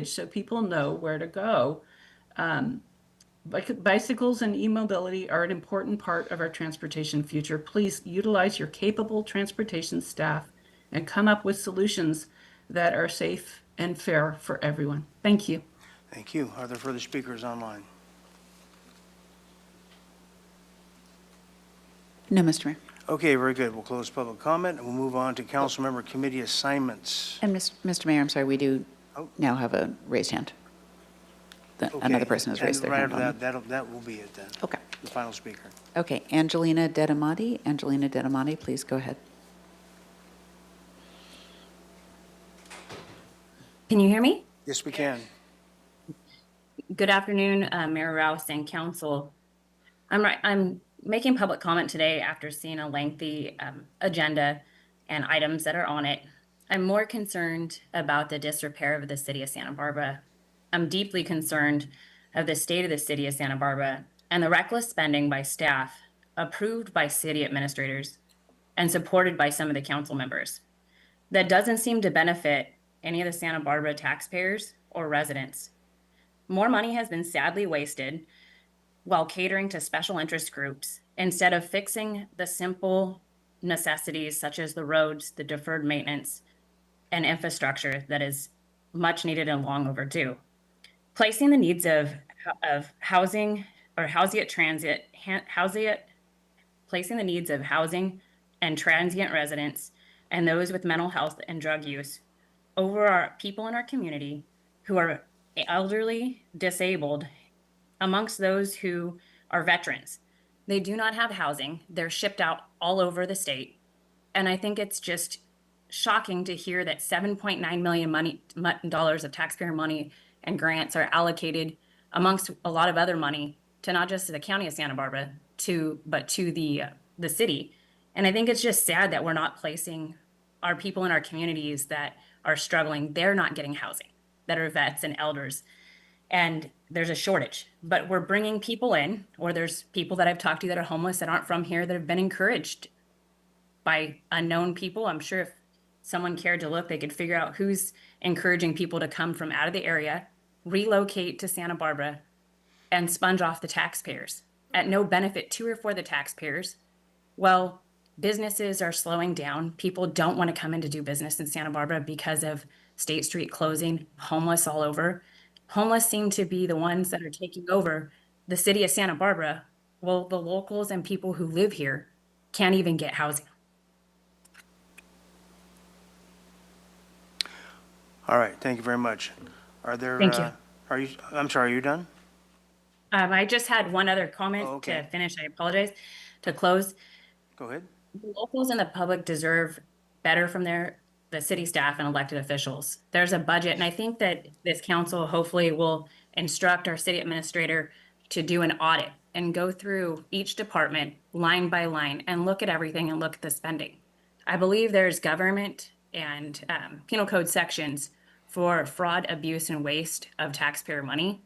so people know where to go. Bicycles and e-mobility are an important part of our transportation future. Please utilize your capable transportation staff and come up with solutions that are safe and fair for everyone. Thank you. Thank you. Are there further speakers online? No, Mr. Mayor. Okay, very good. We'll close public comment, and we'll move on to council member committee assignments. And Mr. Mayor, I'm sorry, we do now have a raised hand. Another person has raised their hand. Right after that will be it then. Okay. The final speaker. Okay, Angelina Dedamati. Angelina Dedamati, please go ahead. Can you hear me? Yes, we can. Good afternoon, Mayor Rouse and Council. I'm making public comment today after seeing a lengthy agenda and items that are on it. I'm more concerned about the disrepair of the city of Santa Barbara. I'm deeply concerned of the state of the city of Santa Barbara and the reckless spending by staff approved by city administrators and supported by some of the council members that doesn't seem to benefit any of the Santa Barbara taxpayers or residents. More money has been sadly wasted while catering to special interest groups instead of fixing the simple necessities such as the roads, the deferred maintenance, and infrastructure that is much needed and long overdue. Placing the needs of housing or placing the needs of housing and transient residents and those with mental health and drug use over our people in our community who are elderly, disabled, amongst those who are veterans. They do not have housing. They're shipped out all over the state. And I think it's just shocking to hear that $7.9 million dollars of taxpayer money and grants are allocated amongst a lot of other money to not just the county of Santa Barbara, but to the city. And I think it's just sad that we're not placing our people in our communities that are struggling. They're not getting housing, that are vets and elders. And there's a shortage, but we're bringing people in, or there's people that I've talked to that are homeless that aren't from here that have been encouraged by unknown people. I'm sure if someone cared to look, they could figure out who's encouraging people to come from out of the area, relocate to Santa Barbara, and sponge off the taxpayers at no benefit to or for the taxpayers. Well, businesses are slowing down. People don't want to come in to do business in Santa Barbara because of State Street closing, homeless all over. Homeless seem to be the ones that are taking over the city of Santa Barbara. Well, the locals and people who live here can't even get housing. All right, thank you very much. Are there? Thank you. I'm sorry, are you done? I just had one other comment okay. to finish. I apologize. To close, Go ahead. the locals and the public deserve better from the city staff and elected officials. There's a budget, and I think that this council hopefully will instruct our city administrator to do an audit and go through each department line by line and look at everything and look at the spending. I believe there's government and penal code sections for fraud, abuse, and waste of taxpayer money.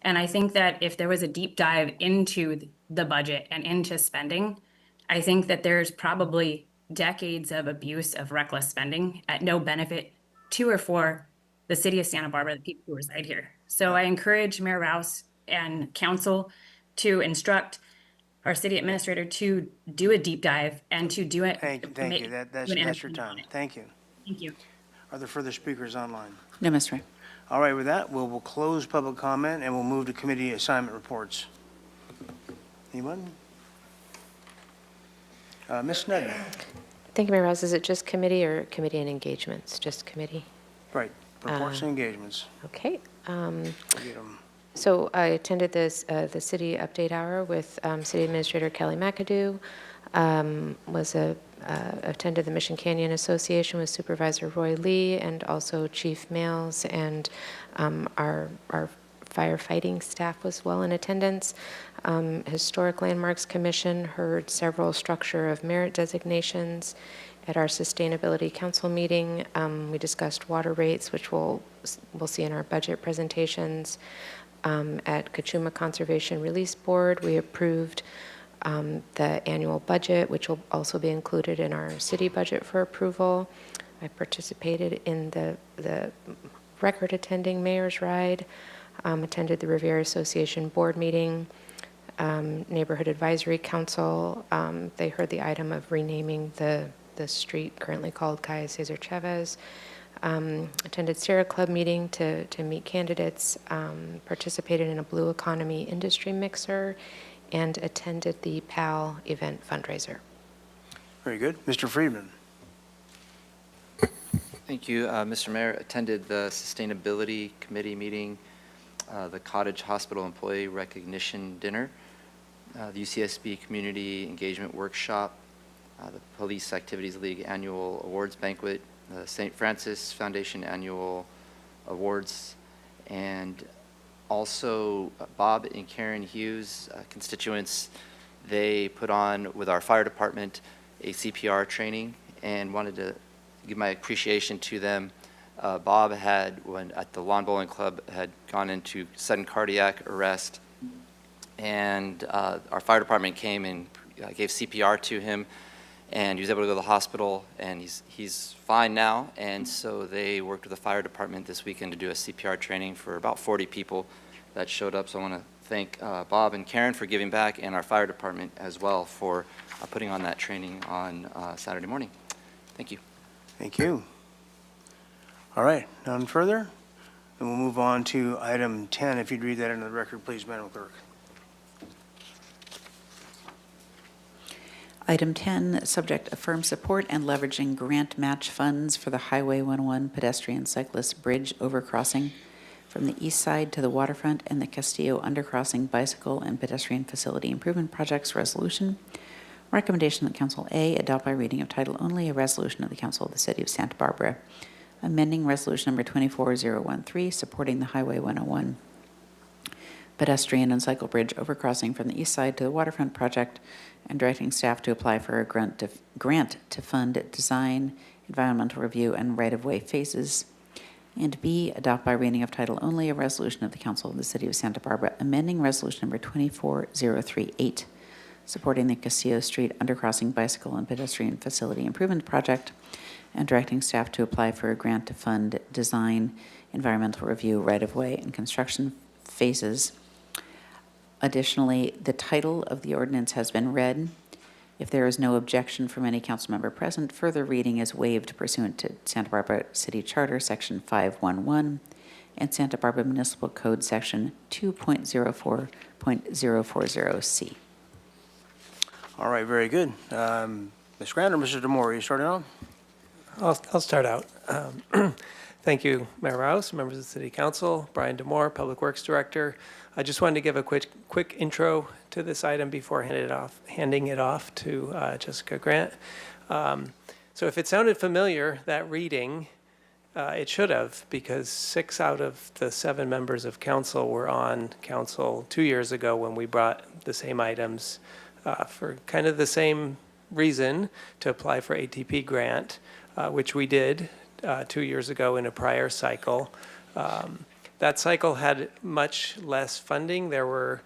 And I think that if there was a deep dive into the budget and into spending, I think that there's probably decades of abuse of reckless spending at no benefit to or for the city of Santa Barbara, the people who reside here. So I encourage Mayor Rouse and council to instruct our city administrator to do a deep dive and to do it. Thank you. That's your time. Thank you. Thank you. Are there further speakers online? No, Mr. Mayor. All right, with that, we'll close public comment and we'll move to committee assignment reports. Anyone? Ms. Sneddon. Thank you, Mayor Rouse. Is it just committee or committee and engagements? Just committee? Right, reports and engagements. Okay. We'll get 'em. So I attended the city update hour with City Administrator Kelly McAdoo. Attended the Mission Canyon Association with Supervisor Roy Lee and also Chief Males, and our firefighting staff was well in attendance. Historic Landmarks Commission heard several structure of merit designations. At our Sustainability Council meeting, we discussed water rates, which we'll see in our budget presentations. At Kachuma Conservation Release Board, we approved the annual budget, which will also be included in our city budget for approval. I participated in the record attending mayor's ride, attended the Riviera Association board meeting, Neighborhood Advisory Council. They heard the item of renaming the street currently called Calle Cesar Chavez. Attended Sierra Club meeting to meet candidates, participated in a Blue Economy industry mixer, and attended the PAL event fundraiser. Very good. Mr. Friedman. Thank you, Mr. Mayor. Attended the Sustainability Committee meeting, the Cottage Hospital Employee Recognition Dinner, the UCSB Community Engagement Workshop, the Police Activities League Annual Awards Banquet, the St. Francis Foundation Annual Awards, and also Bob and Karen Hughes, constituents, they put on with our fire department a CPR training, and wanted to give my appreciation to them Bob had, when at the lawn bowling club, had gone into sudden cardiac arrest, and our fire department came and gave CPR to him, and he was able to go to the hospital, and he's fine now. And so they worked with the fire department this weekend to do a CPR training for about 40 people that showed up. So I want to thank Bob and Karen for giving back, and our fire department as well for putting on that training on Saturday morning. Thank you. Thank you. All right, none further? Then we'll move on to item 10. If you'd read that into the record, please, Madam Clerk. Item 10, subject affirm support and leveraging grant match funds for the Highway 101 pedestrian cyclist bridge overcrossing from the east side to the waterfront and the Castillo undercrossing bicycle and pedestrian facility improvement projects resolution. Recommendation that Council A adopt by reading of title only a resolution of the Council of the City of Santa Barbara amending resolution number 24013 supporting the Highway 101 pedestrian and cycle bridge overcrossing from the east side to the waterfront project and directing staff to apply for a grant to fund design, environmental review, and right-of-way phases. And B, adopt by reading of title only a resolution of the Council of the City of Santa Barbara amending resolution number 24038 supporting the Castillo Street undercrossing bicycle and pedestrian facility improvement project and directing staff to apply for a grant to fund design, environmental review, right-of-way, and construction phases. Additionally, the title of the ordinance has been read. If there is no objection from any council member present, further reading is waived pursuant to Santa Barbara City Charter, Section 511, and Santa Barbara Municipal Code, Section 2.04.040C. All right, very good. Ms. Grant or Mr. Demore, are you starting on? I'll start out. Thank you, Mayor Rouse, members of the City Council, Brian Demore, Public Works Director. I just wanted to give a quick intro to this item before handing it off to Jessica Grant. So if it sounded familiar, that reading, it should have, because 6 out of the 7 members of council were on council 2 years ago when we brought the same items for kind of the same reason to apply for ATP grant, which we did 2 years ago in a prior cycle. That cycle had much less funding. There were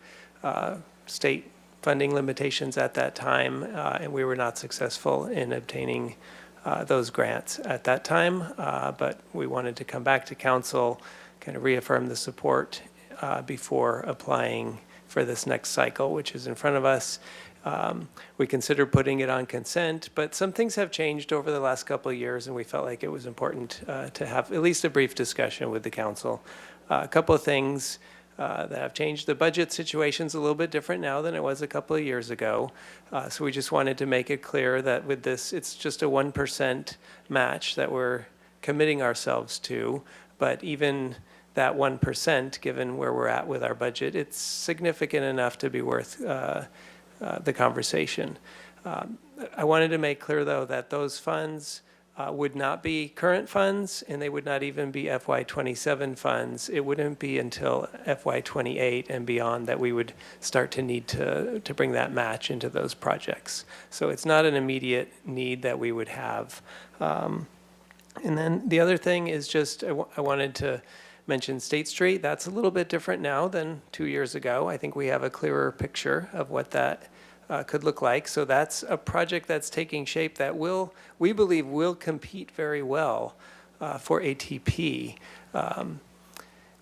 state funding limitations at that time, and we were not successful in obtaining those grants at that time. But we wanted to come back to council, kind of reaffirm the support before applying for this next cycle, which is in front of us. We considered putting it on consent, but some things have changed over the last couple of years, and we felt like it was important to have at least a brief discussion with the council. A couple of things that have changed. The budget situation's a little bit different now than it was a couple of years ago. So we just wanted to make it clear that with this, it's just a 1% match that we're committing ourselves to. But even that 1%, given where we're at with our budget, it's significant enough to be worth the conversation. I wanted to make clear, though, that those funds would not be current funds, and they would not even be FY27 funds. It wouldn't be until FY28 and beyond that we would start to need to bring that match into those projects. So it's not an immediate need that we would have. And then the other thing is just I wanted to mention State Street. That's a little bit different now than 2 years ago. I think we have a clearer picture of what that could look like. So that's a project that's taking shape that we believe will compete very well for ATP.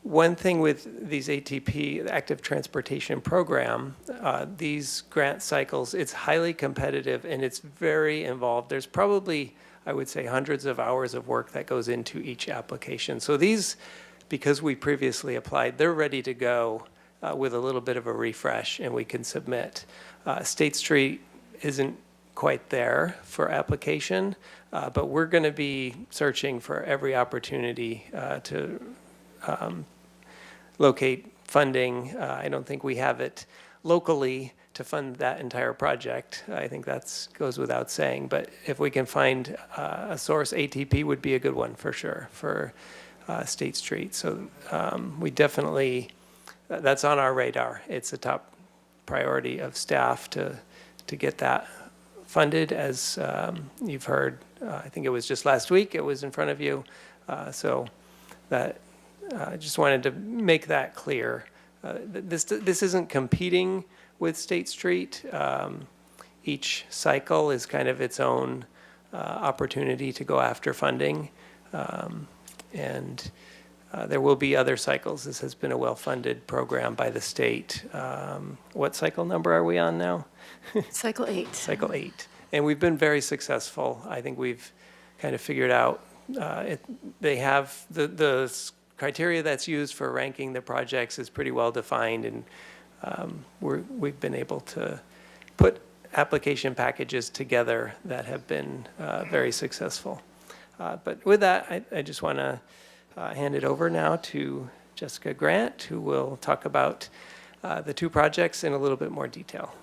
One thing with these ATP, the Active Transportation Program, these grant cycles, it's highly competitive and it's very involved. There's probably, I would say, hundreds of hours of work that goes into each application. So these, because we previously applied, they're ready to go with a little bit of a refresh and we can submit. State Street isn't quite there for application, but we're going to be searching for every opportunity to locate funding. I don't think we have it locally to fund that entire project. I think that goes without saying, but if we can find a source, ATP would be a good one for sure for State Street. So we definitely, that's on our radar. It's a top priority of staff to get that funded. As you've heard, I think it was just last week, it was in front of you. So that, I just wanted to make that clear. This isn't competing with State Street. Each cycle is kind of its own opportunity to go after funding. And there will be other cycles. This has been a well-funded program by the state. What cycle number are we on now? Cycle 8. Cycle 8. And we've been very successful. I think we've kind of figured out, they have the criteria that's used for ranking the projects is pretty well defined, and we've been able to put application packages together that have been very successful. But with that, I just want to hand it over now to Jessica Grant, who will talk about the two projects in a little bit more detail.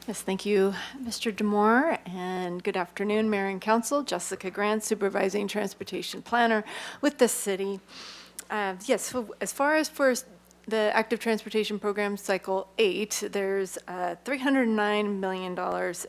Yes, thank you, Mr. Demore, and good afternoon, Mayor and Council. Jessica Grant, Supervising Transportation Planner with the city. Yes, so as far as for the Active Transportation Program Cycle 8, there's $309 million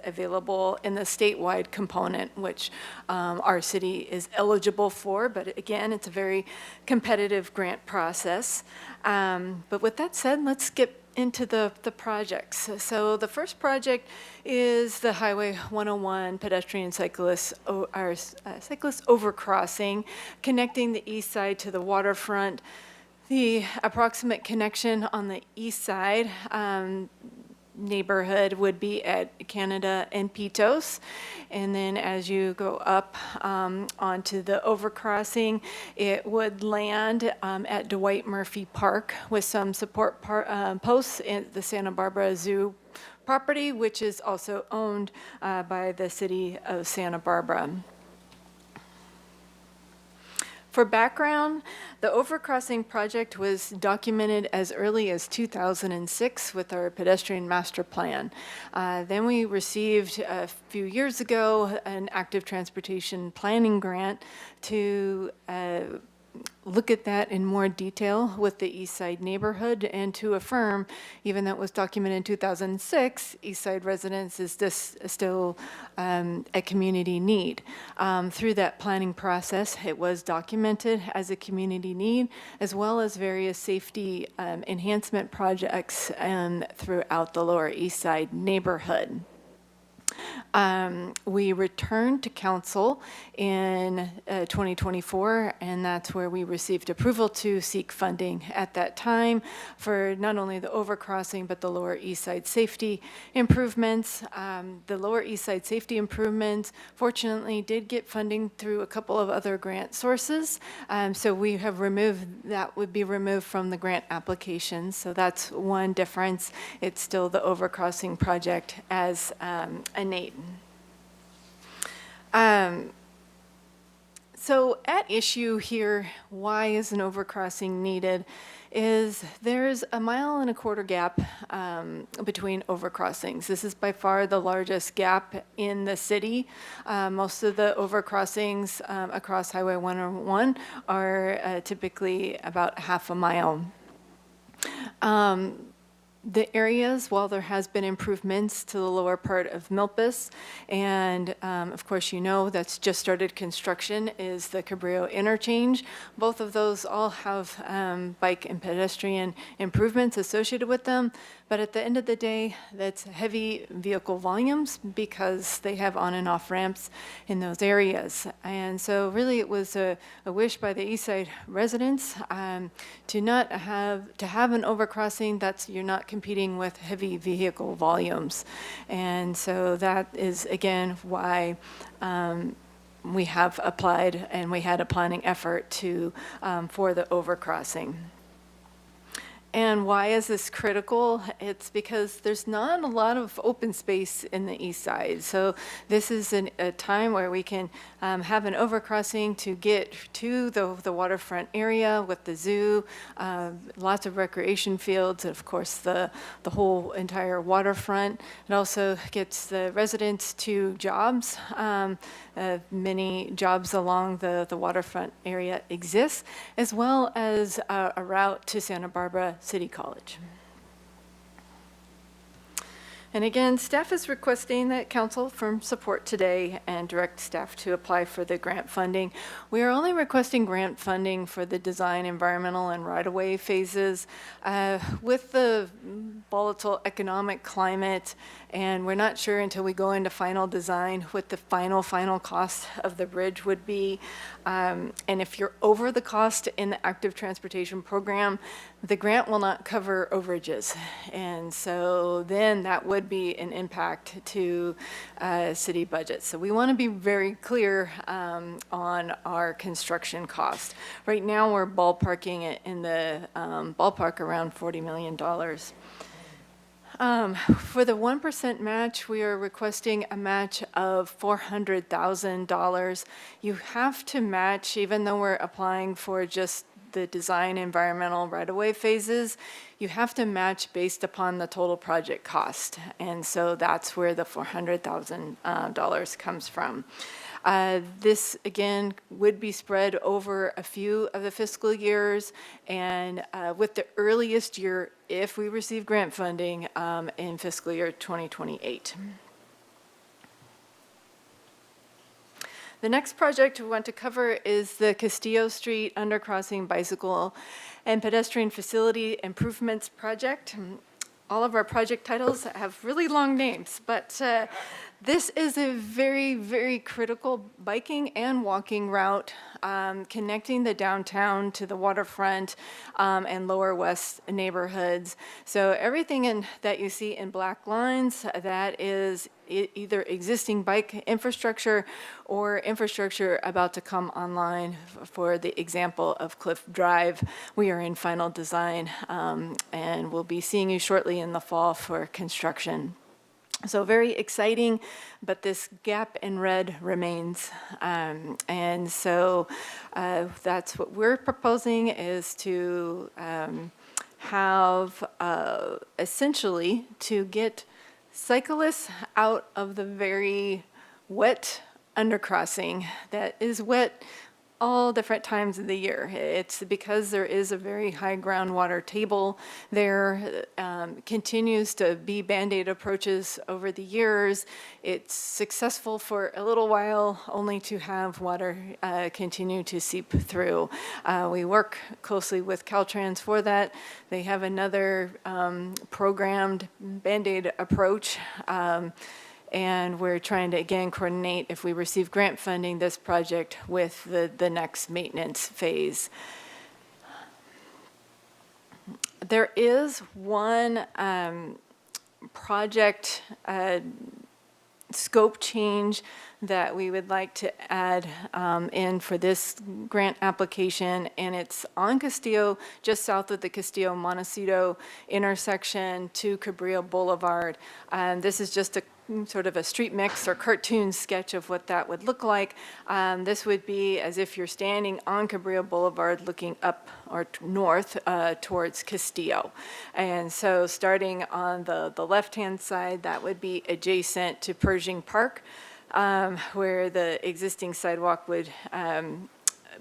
available in the statewide component, which our city is eligible for, but again, it's a very competitive grant process. But with that said, let's get into the projects. So the first project is the Highway 101 pedestrian cyclist overcrossing, connecting the east side to the waterfront. The approximate connection on the east side neighborhood would be at Canada and Pitos. And then as you go up onto the overcrossing, it would land at Dwight Murphy Park with some support posts in the Santa Barbara Zoo property, which is also owned by the city of Santa Barbara. For background, the overcrossing project was documented as early as 2006 with our pedestrian master plan. Then we received a few years ago an active transportation planning grant to look at that in more detail with the East Side neighborhood and to affirm, even though it was documented in 2006, East Side residents is still a community need. Through that planning process, it was documented as a community need, as well as various safety enhancement projects throughout the Lower East Side neighborhood. We returned to council in 2024, and that's where we received approval to seek funding at that time for not only the overcrossing, but the Lower East Side safety improvements. The Lower East Side safety improvements, fortunately, did get funding through a couple of other grant sources. So we have removed, that would be removed from the grant applications. So that's one difference. It's still the overcrossing project as innate. So at issue here, why is an overcrossing needed, is there's a 1.25 mile gap between overcrossings. This is by far the largest gap in the city. Most of the overcrossings across Highway 101 are typically about 1/2 mile. The areas, while there has been improvements to the lower part of Milpas, and of course you know that's just started construction, is the Cabrillo interchange. Both of those all have bike and pedestrian improvements associated with them, but at the end of the day, that's heavy vehicle volumes because they have on and off ramps in those areas. And so really it was a wish by the East Side residents to have an overcrossing that's, you're not competing with heavy vehicle volumes. And so that is, again, why we have applied and we had a planning effort to for the overcrossing. And why is this critical? It's because there's not a lot of open space in the east side. So this is a time where we can have an overcrossing to get to the waterfront area with the zoo, lots of recreation fields, and of course the whole entire waterfront. It also gets the residents to jobs. Many jobs along the waterfront area exist, as well as a route to Santa Barbara City College. And again, staff is requesting that council firm support today and direct staff to apply for the grant funding. We are only requesting grant funding for the design, environmental, and right-of-way phases. With the volatile economic climate, and we're not sure until we go into final design what the final cost of the bridge would be. And if you're over the cost in the active transportation program, the grant will not cover overages. And so then that would be an impact to city budget. So we want to be very clear on our construction cost. Right now, we're ballparking it in the ballpark around $40 million. For the 1% match, we are requesting a match of $400,000. You have to match, even though we're applying for just the design, environmental, right-of-way phases, you have to match based upon the total project cost. And so that's where the $400,000 comes from. This, again, would be spread over a few of the fiscal years, and with the earliest year, if we receive grant funding, in fiscal year 2028. The next project we want to cover is the Castillo Street Undercrossing Bicycle and Pedestrian Facility Improvements Project. All of our project titles have really long names, but this is a very, very critical biking and walking route connecting the downtown to the waterfront and lower west neighborhoods. So everything that you see in black lines, that is either existing bike infrastructure or infrastructure about to come online. For the example of Cliff Drive, we are in final design and we'll be seeing you shortly in the fall for construction. So very exciting, but this gap in red remains. And so that's what we're proposing, is to have essentially to get cyclists out of the very wet undercrossing that is wet all different times of the year. It's because there is a very high groundwater table there, continues to be Band-Aid approaches over the years. It's successful for a little while, only to have water continue to seep through. We work closely with Caltrans for that. They have another programmed Band-Aid approach. And we're trying to, again, coordinate, if we receive grant funding, this project with the next maintenance phase. There is one project scope change that we would like to add in for this grant application, and it's on Castillo, just south of the Castillo-Montecito intersection to Cabrillo Boulevard. This is just a sort of a street mix or cartoon sketch of what that would look like. This would be as if you're standing on Cabrillo Boulevard looking up or north towards Castillo. And so starting on the left-hand side, that would be adjacent to Pershing Park, where the existing sidewalk would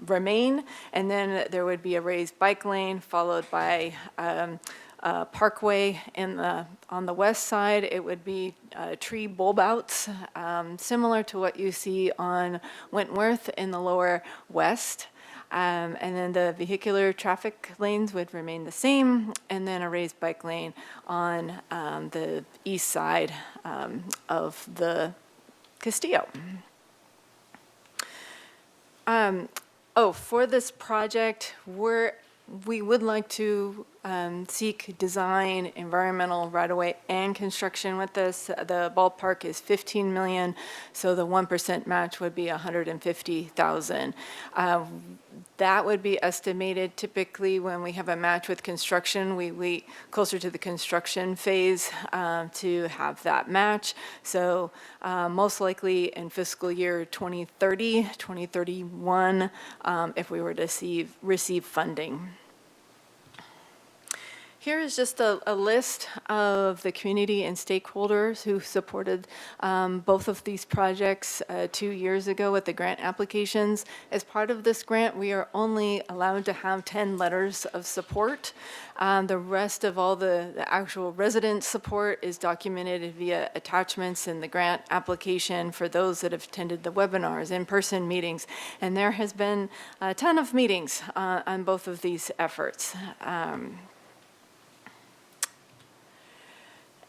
remain. And then there would be a raised bike lane followed by parkway on the west side. It would be tree bulb outs, similar to what you see on Wentworth in the lower west. And then the vehicular traffic lanes would remain the same, and then a raised bike lane on the east side of the Castillo. For this project, we would like to seek design, environmental, right-of-way, and construction with this. The ballpark is $15 million, so the 1% match would be $150,000. That would be estimated typically when we have a match with construction. We wait closer to the construction phase to have that match. So most likely in fiscal year 2030, 2031, if we were to receive funding. Here is just a list of the community and stakeholders who supported both of these projects 2 years ago with the grant applications. As part of this grant, we are only allowed to have 10 letters of support. The rest of all the actual resident support is documented via attachments in the grant application for those that have attended the webinars, in-person meetings. And there has been a ton of meetings on both of these efforts.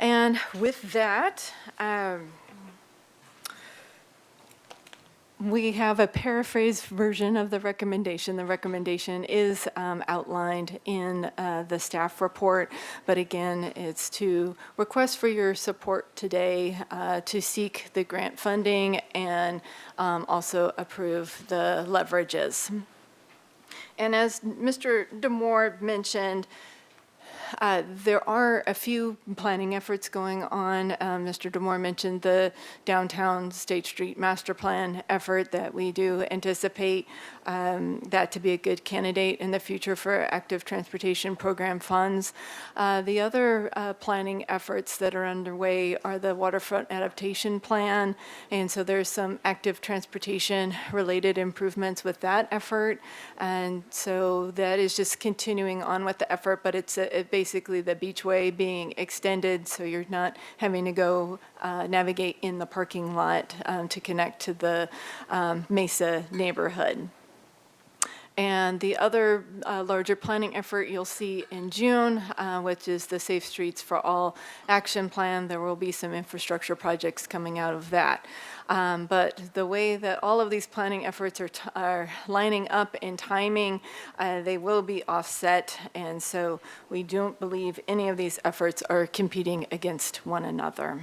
And with that, we have a paraphrased version of the recommendation. The recommendation is outlined in the staff report, but again, it's to request for your support today to seek the grant funding and also approve the leverages. And as Mr. Demore mentioned, there are a few planning efforts going on. Mr. Demore mentioned the downtown State Street master plan effort that we do anticipate that to be a good candidate in the future for active transportation program funds. The other planning efforts that are underway are the waterfront adaptation plan, and so there's some active transportation related improvements with that effort, and so that is just continuing on with the effort, but it's basically the beachway being extended, so you're not having to go navigate in the parking lot to connect to the Mesa neighborhood. And the other larger planning effort you'll see in June, which is the Safe Streets for All action plan. There will be some infrastructure projects coming out of that. But the way that all of these planning efforts are lining up in timing, they will be offset. And so we don't believe any of these efforts are competing against one another.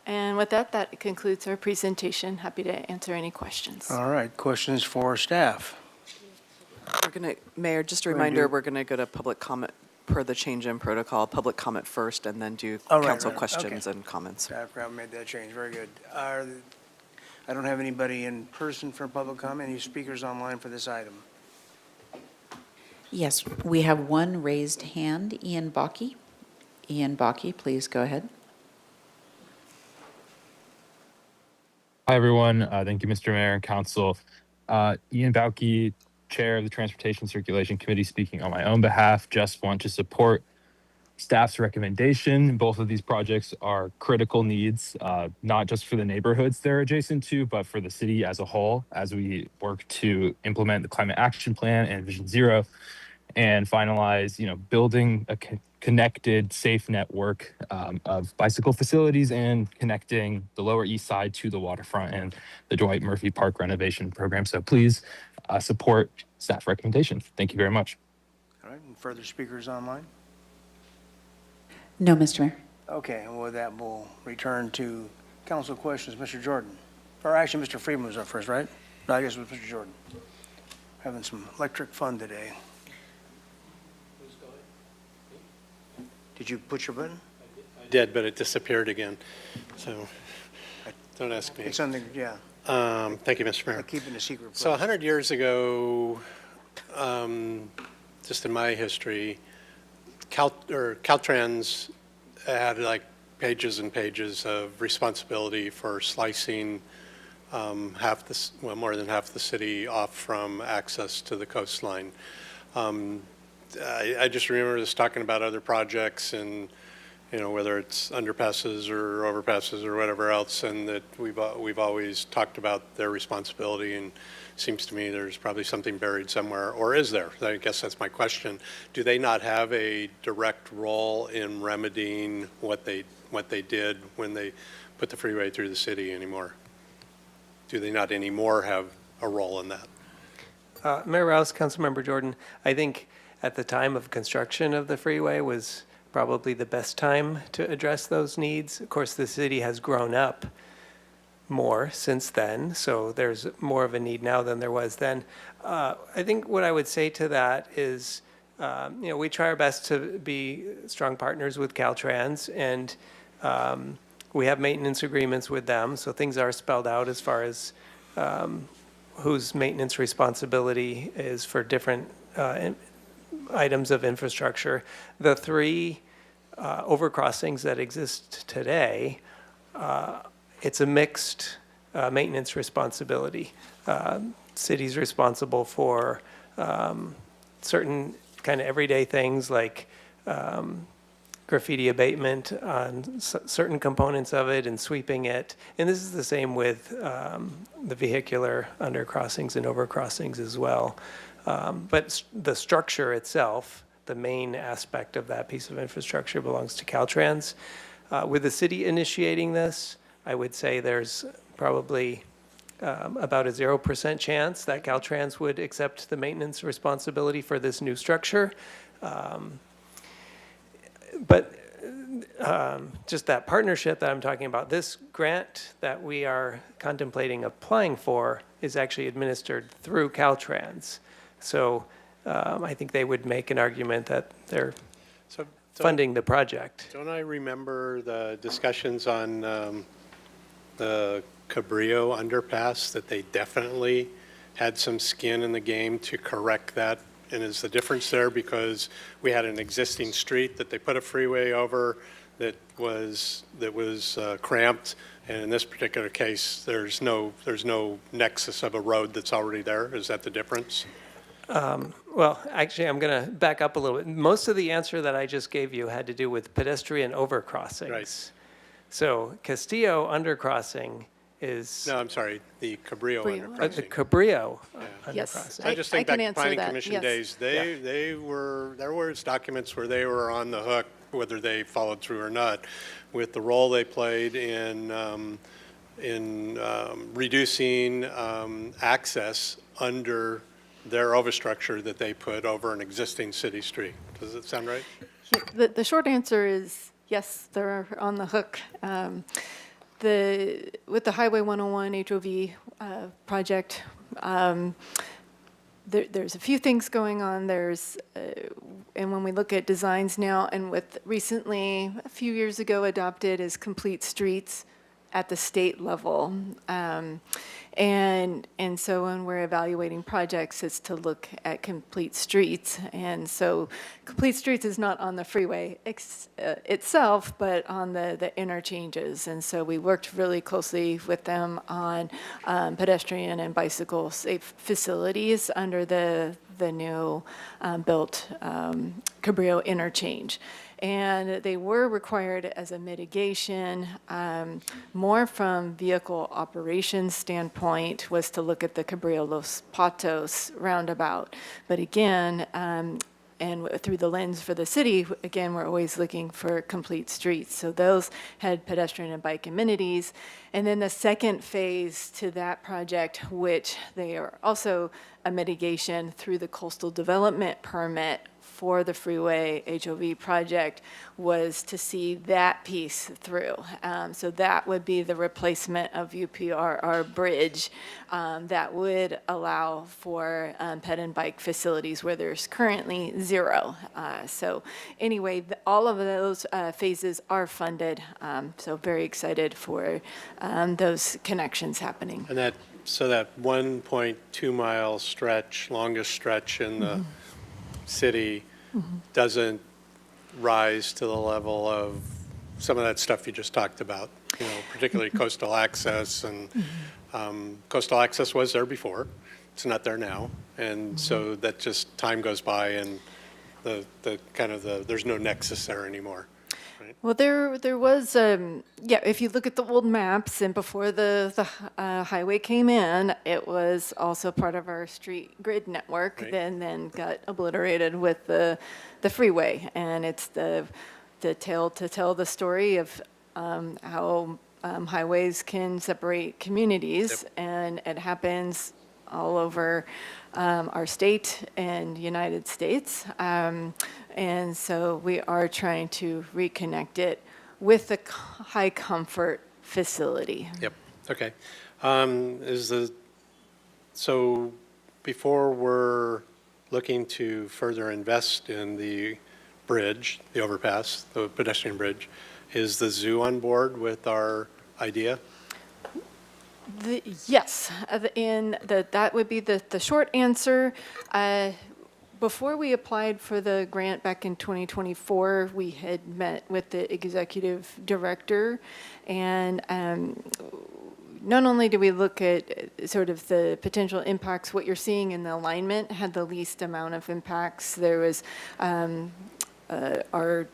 And with that, that concludes our presentation. Happy to answer any questions. All right, questions for staff? We're going to, Mayor, just a reminder, we're going to go to public comment per the change in protocol, public comment first, and then do council questions and comments. Staff made that change, very good. I don't have anybody in person for public comment. Any speakers online for this item? Yes, we have one raised hand, Ian Bakke. Ian Bakke, please go ahead. Hi, everyone. Thank you, Mr. Mayor and Council. Ian Bakke, Chair of the Transportation Circulation Committee, speaking on my own behalf. Just want to support staff's recommendation. Both of these projects are critical needs, not just for the neighborhoods they're adjacent to, but for the city as a whole, as we work to implement the Climate Action Plan and Vision Zero and finalize, building a connected, safe network of bicycle facilities and connecting the Lower East Side to the waterfront and the Dwight Murphy Park renovation program. So please support staff recommendation. Thank you very much. All right, and further speakers online? No, Mr. Mayor. Okay, and with that, we'll return to council questions. Mr. Jordan, or actually, Mr. Freeman was up first, right? No, I guess it was Mr. Jordan. Having some electric fun today. Did you push your button? I did, but it disappeared again. So don't ask me. It's something, yeah. Thank you, Mr. Mayor. Keeping a secret. So 100 years ago, just in my history, Caltrans had like pages and pages of responsibility for slicing more than half the city off from access to the coastline. I just remember us talking about other projects and, whether it's underpasses or overpasses or whatever else, and that we've always talked about their responsibility, and it seems to me there's probably something buried somewhere, or is there? I guess that's my question. Do they not have a direct role in remedying what they did when they put the freeway through the city anymore? Do they not anymore have a role in that? Mayor Rouse, Councilmember Jordan, I think at the time of construction of the freeway was probably the best time to address those needs. Of course, the city has grown up more since then, so there's more of a need now than there was then. I think what I would say to that is, we try our best to be strong partners with Caltrans, and we have maintenance agreements with them, so things are spelled out as far as whose maintenance responsibility is for different items of infrastructure. The three overcrossings that exist today, it's a mixed maintenance responsibility. City's responsible for certain kind of everyday things like graffiti abatement on certain components of it and sweeping it. And this is the same with the vehicular undercrossings and overcrossings as well. But the structure itself, the main aspect of that piece of infrastructure, belongs to Caltrans. With the city initiating this, I would say there's probably about a 0% chance that Caltrans would accept the maintenance responsibility for this new structure. But just that partnership that I'm talking about, this grant that we are contemplating applying for is actually administered through Caltrans. So I think they would make an argument that they're funding the project. Don't I remember the discussions on the Cabrillo underpass, that they definitely had some skin in the game to correct that? And is the difference there because we had an existing street that they put a freeway over that was cramped, and in this particular case, there's no nexus of a road that's already there? Is that the difference? Well, actually, I'm going to back up a little bit. Most of the answer that I just gave you had to do with pedestrian overcrossings. Right. So Castillo undercrossing is... No, I'm sorry, the Cabrillo undercrossing. The Cabrillo undercrossing. Yes, I just think I can back to answer planning that, commission yes. days, there was documents where they were on the hook, whether they followed through or not, with the role they played in reducing access under their overstructure that they put over an existing city street. Does it sound right? Yeah, the short answer is yes, they're on the hook. With the Highway 101 HOV project, there's a few things going on. And when we look at designs now, and with recently, a few years ago, adopted as complete streets at the state level. And so when we're evaluating projects, it's to look at complete streets. And so complete streets is not on the freeway itself, but on the interchanges. And so we worked really closely with them on pedestrian and bicycle safe facilities under the new built Cabrillo interchange. And they were required as a mitigation, more from vehicle operations standpoint, was to look at the Cabrillo Los Patos roundabout. But again, and through the lens for the city, again, we're always looking for complete streets. So those had pedestrian and bike amenities. And then the second phase to that project, which they are also a mitigation through the coastal development permit for the freeway HOV project, was to see that piece through. So that would be the replacement of UPRR bridge that would allow for ped and bike facilities where there's currently zero. So anyway, all of those phases are funded. So very excited for those connections happening. And so that 1.2 mile stretch, longest stretch in the city, doesn't rise to the level of some of that stuff you just talked about, particularly coastal access. And coastal access was there before. It's not there now. And so that just time goes by and there's no nexus there anymore. Well, there was, if you look at the old maps and before the highway came in, it was also part of our street grid network, Right. then got obliterated with the freeway. And it's the tale to tell the story of how highways can separate communities. Yep. And it happens all over our state and United States. And so we are trying to reconnect it with the high comfort facility. Yep, okay. So before we're looking to further invest in the bridge, the overpass, the pedestrian bridge, is the zoo on board with our idea? Yes, and that would be the short answer. before we applied for the grant back in 2024, we had met with the executive director, and not only do we look at sort of the potential impacts, what you're seeing in the alignment had the least amount of impacts. There was our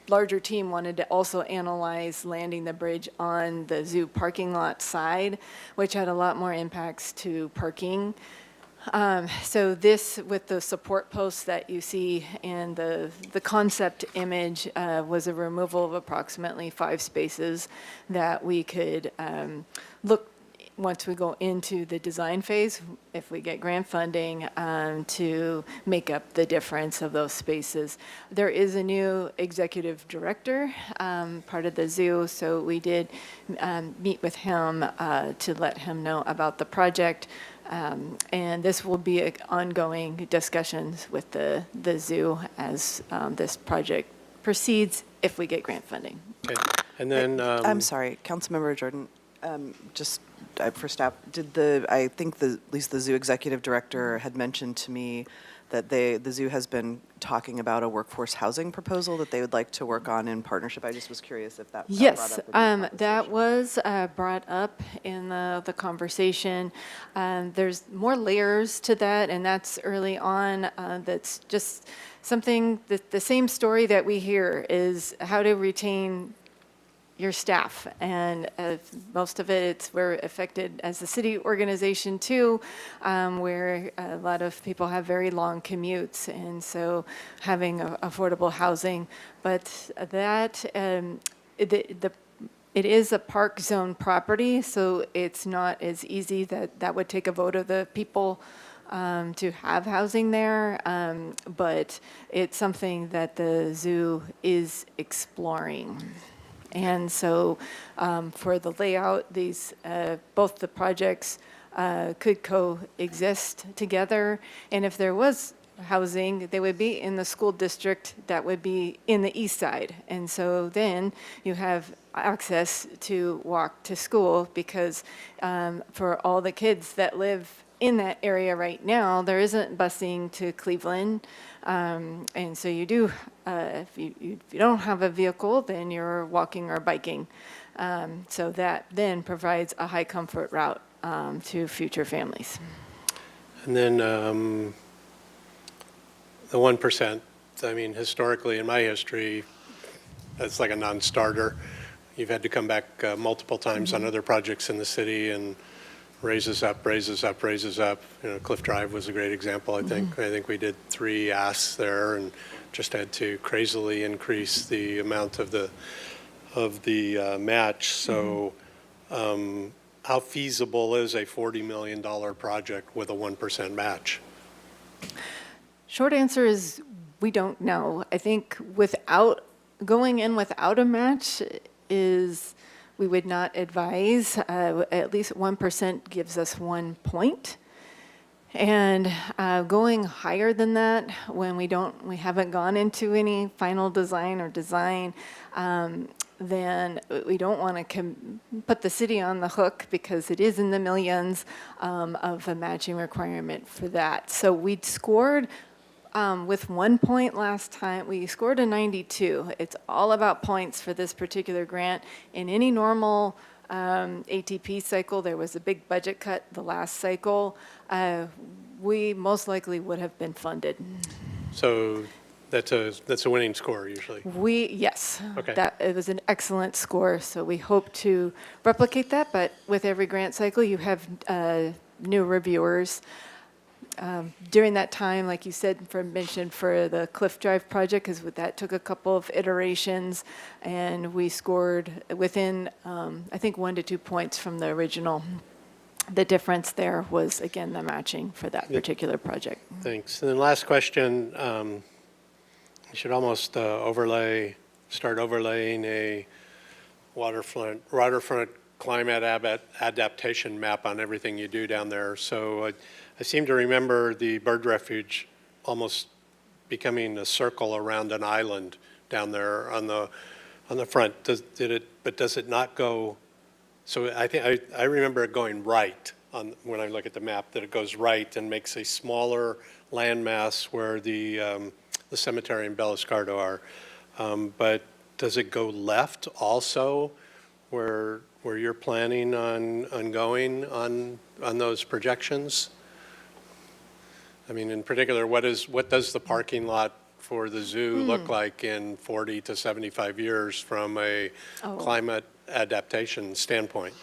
larger team wanted to also analyze landing the bridge on the zoo parking lot side, which had a lot more impacts to parking. So this, with the support posts that you see and the concept image, was a removal of approximately 5 spaces that we could look once we go into the design phase, if we get grant funding, to make up the difference of those spaces. There is a new executive director, part of the zoo, so we did meet with him to let him know about the project. And this will be ongoing discussions with the zoo as this project proceeds if we get grant funding. Okay. And then I'm sorry, Councilmember Jordan. Just for staff, I think at least the zoo executive director had mentioned to me that the zoo has been talking about a workforce housing proposal that they would like to work on in partnership. I just was curious if that Yes, brought up in your that was brought up in the conversation. There's more layers to that, and that's early on. That's just something that the same story that we hear is how to retain your staff, and most of we're affected as a city organization too, where a lot of people have very long commutes, and so having affordable housing. But that it is a park zone property, so it's not as easy that would take a vote of the people to have housing there, but it's something that the zoo is exploring. And so for the layout, both the projects could coexist together. And if there was housing, they would be in the school district that would be in the east side. And so then you have access to walk to school, because for all the kids that live in that area right now, there isn't busing to Cleveland. And so you do, if you don't have a vehicle, then you're walking or biking. So that then provides a high comfort route to future families. And then the 1%, I mean, historically, in my history, that's like a non-starter. You've had to come back multiple times on other projects in the city, and raises up, raises up, raises up. You know, Cliff Drive was a great example, I think. I think we did 3 asks there and just had to crazily increase the amount of the match. So how feasible is a $40 million project with a 1% match? Short answer is we don't know. I think going in without a match we would not advise. At least 1% gives us 1 point. And going higher than that, when we haven't gone into any final design or design, then we don't want to put the city on the hook, because it is in the millions of a matching requirement for that. So we'd scored with 1 point last time. We scored a 92. It's all about points for this particular grant. In any normal ATP cycle, there was a big budget cut the last cycle. We most likely would have been funded. So that's a winning score usually. Yes. Okay. It was an excellent score. So we hope to replicate that. But with every grant cycle, you have new reviewers. During that time, like you said, mentioned for the Cliff Drive project, because that took a couple of iterations, and we scored within, I think, 1 to 2 points from the original. The difference there was, again, the matching for that particular project. Thanks. And then last question, you should almost start overlaying a waterfront climate adaptation map on everything you do down there. So I seem to remember the bird refuge almost becoming a circle around an island down there on the front. But does it not go? So I remember it going right when I look at the map, that it goes right and makes a smaller landmass where the cemetery and Bel Escardo are. But does it go left also where you're planning on going on those projections? I mean, in particular, what does the parking lot for the zoo look like in 40 to 75 years from a climate adaptation standpoint?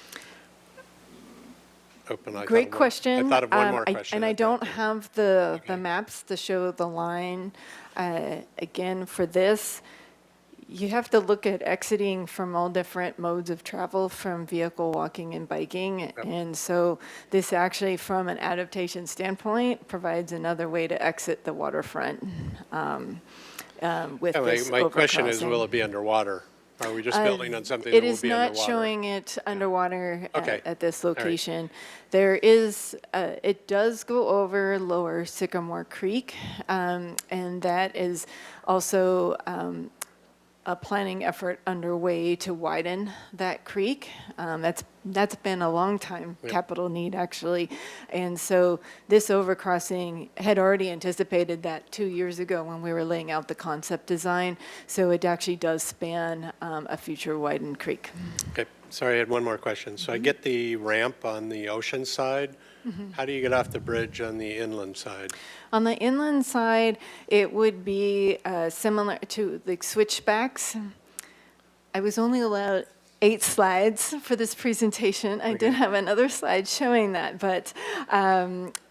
Great question. I thought of one more question. And I don't have the maps to show the line. Again, for this, you have to look at exiting from all different modes of travel, from vehicle, walking, and biking. And so this actually, from an adaptation standpoint, provides another way to exit the waterfront with this My question is, overcrossing. will it be underwater? Are we just building on something that will be underwater? It is not showing it underwater Okay. at this All right. location. There is, it does go over Lower Sycamore Creek, and that is also a planning effort underway to widen that creek. That's been a long time capital need, actually. And so this overcrossing had already anticipated that 2 years ago when we were laying out the concept design. So it actually does span a future widened creek. Okay, sorry, I had one more question. So I get the ramp on the ocean side. How do you get off the bridge on the inland side? On the inland side, it would be similar to the switchbacks. I was only allowed 8 slides for this presentation. I did have another slide showing that, but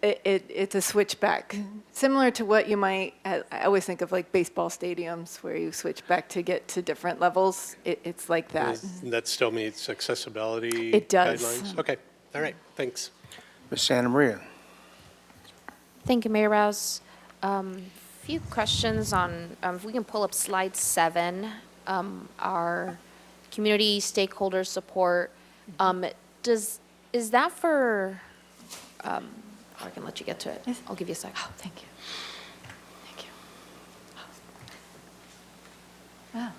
it's a switchback. Similar to what you might, I always think of like baseball stadiums where you switch back to get to different levels. It's like that. That still meets accessibility It does. guidelines? Okay, all right, thanks. Ms. Santa Maria. Thank you, Mayor Rouse. Few questions on, if we can pull up slide 7, our community stakeholder support. Is that for, I can let you get to it. I'll give you a second. Oh, thank you. Thank you. Oh.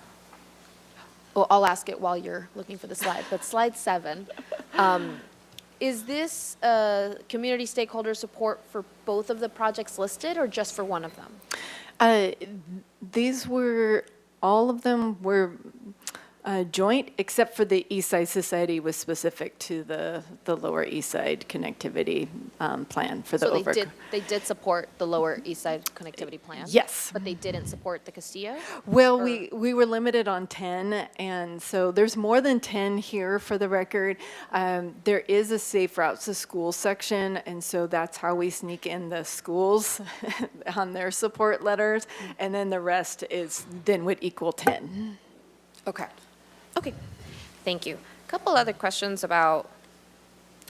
Well, I'll ask it while you're looking for the slide, but slide 7. Is this community stakeholder support for both of the projects listed or just for one of them? These were, all of them were joint, except for the East Side Society was specific to the Lower East Side connectivity plan for the So they did support the Lower East Side connectivity plan? Yes. But they didn't support the Castillo? Well, we were limited on 10, and so there's more than 10 here for the record. There is a safe routes to school section, and so that's how we sneak in the schools on their support letters, and then the rest would equal 10. Okay. Okay, thank you. A couple other questions about,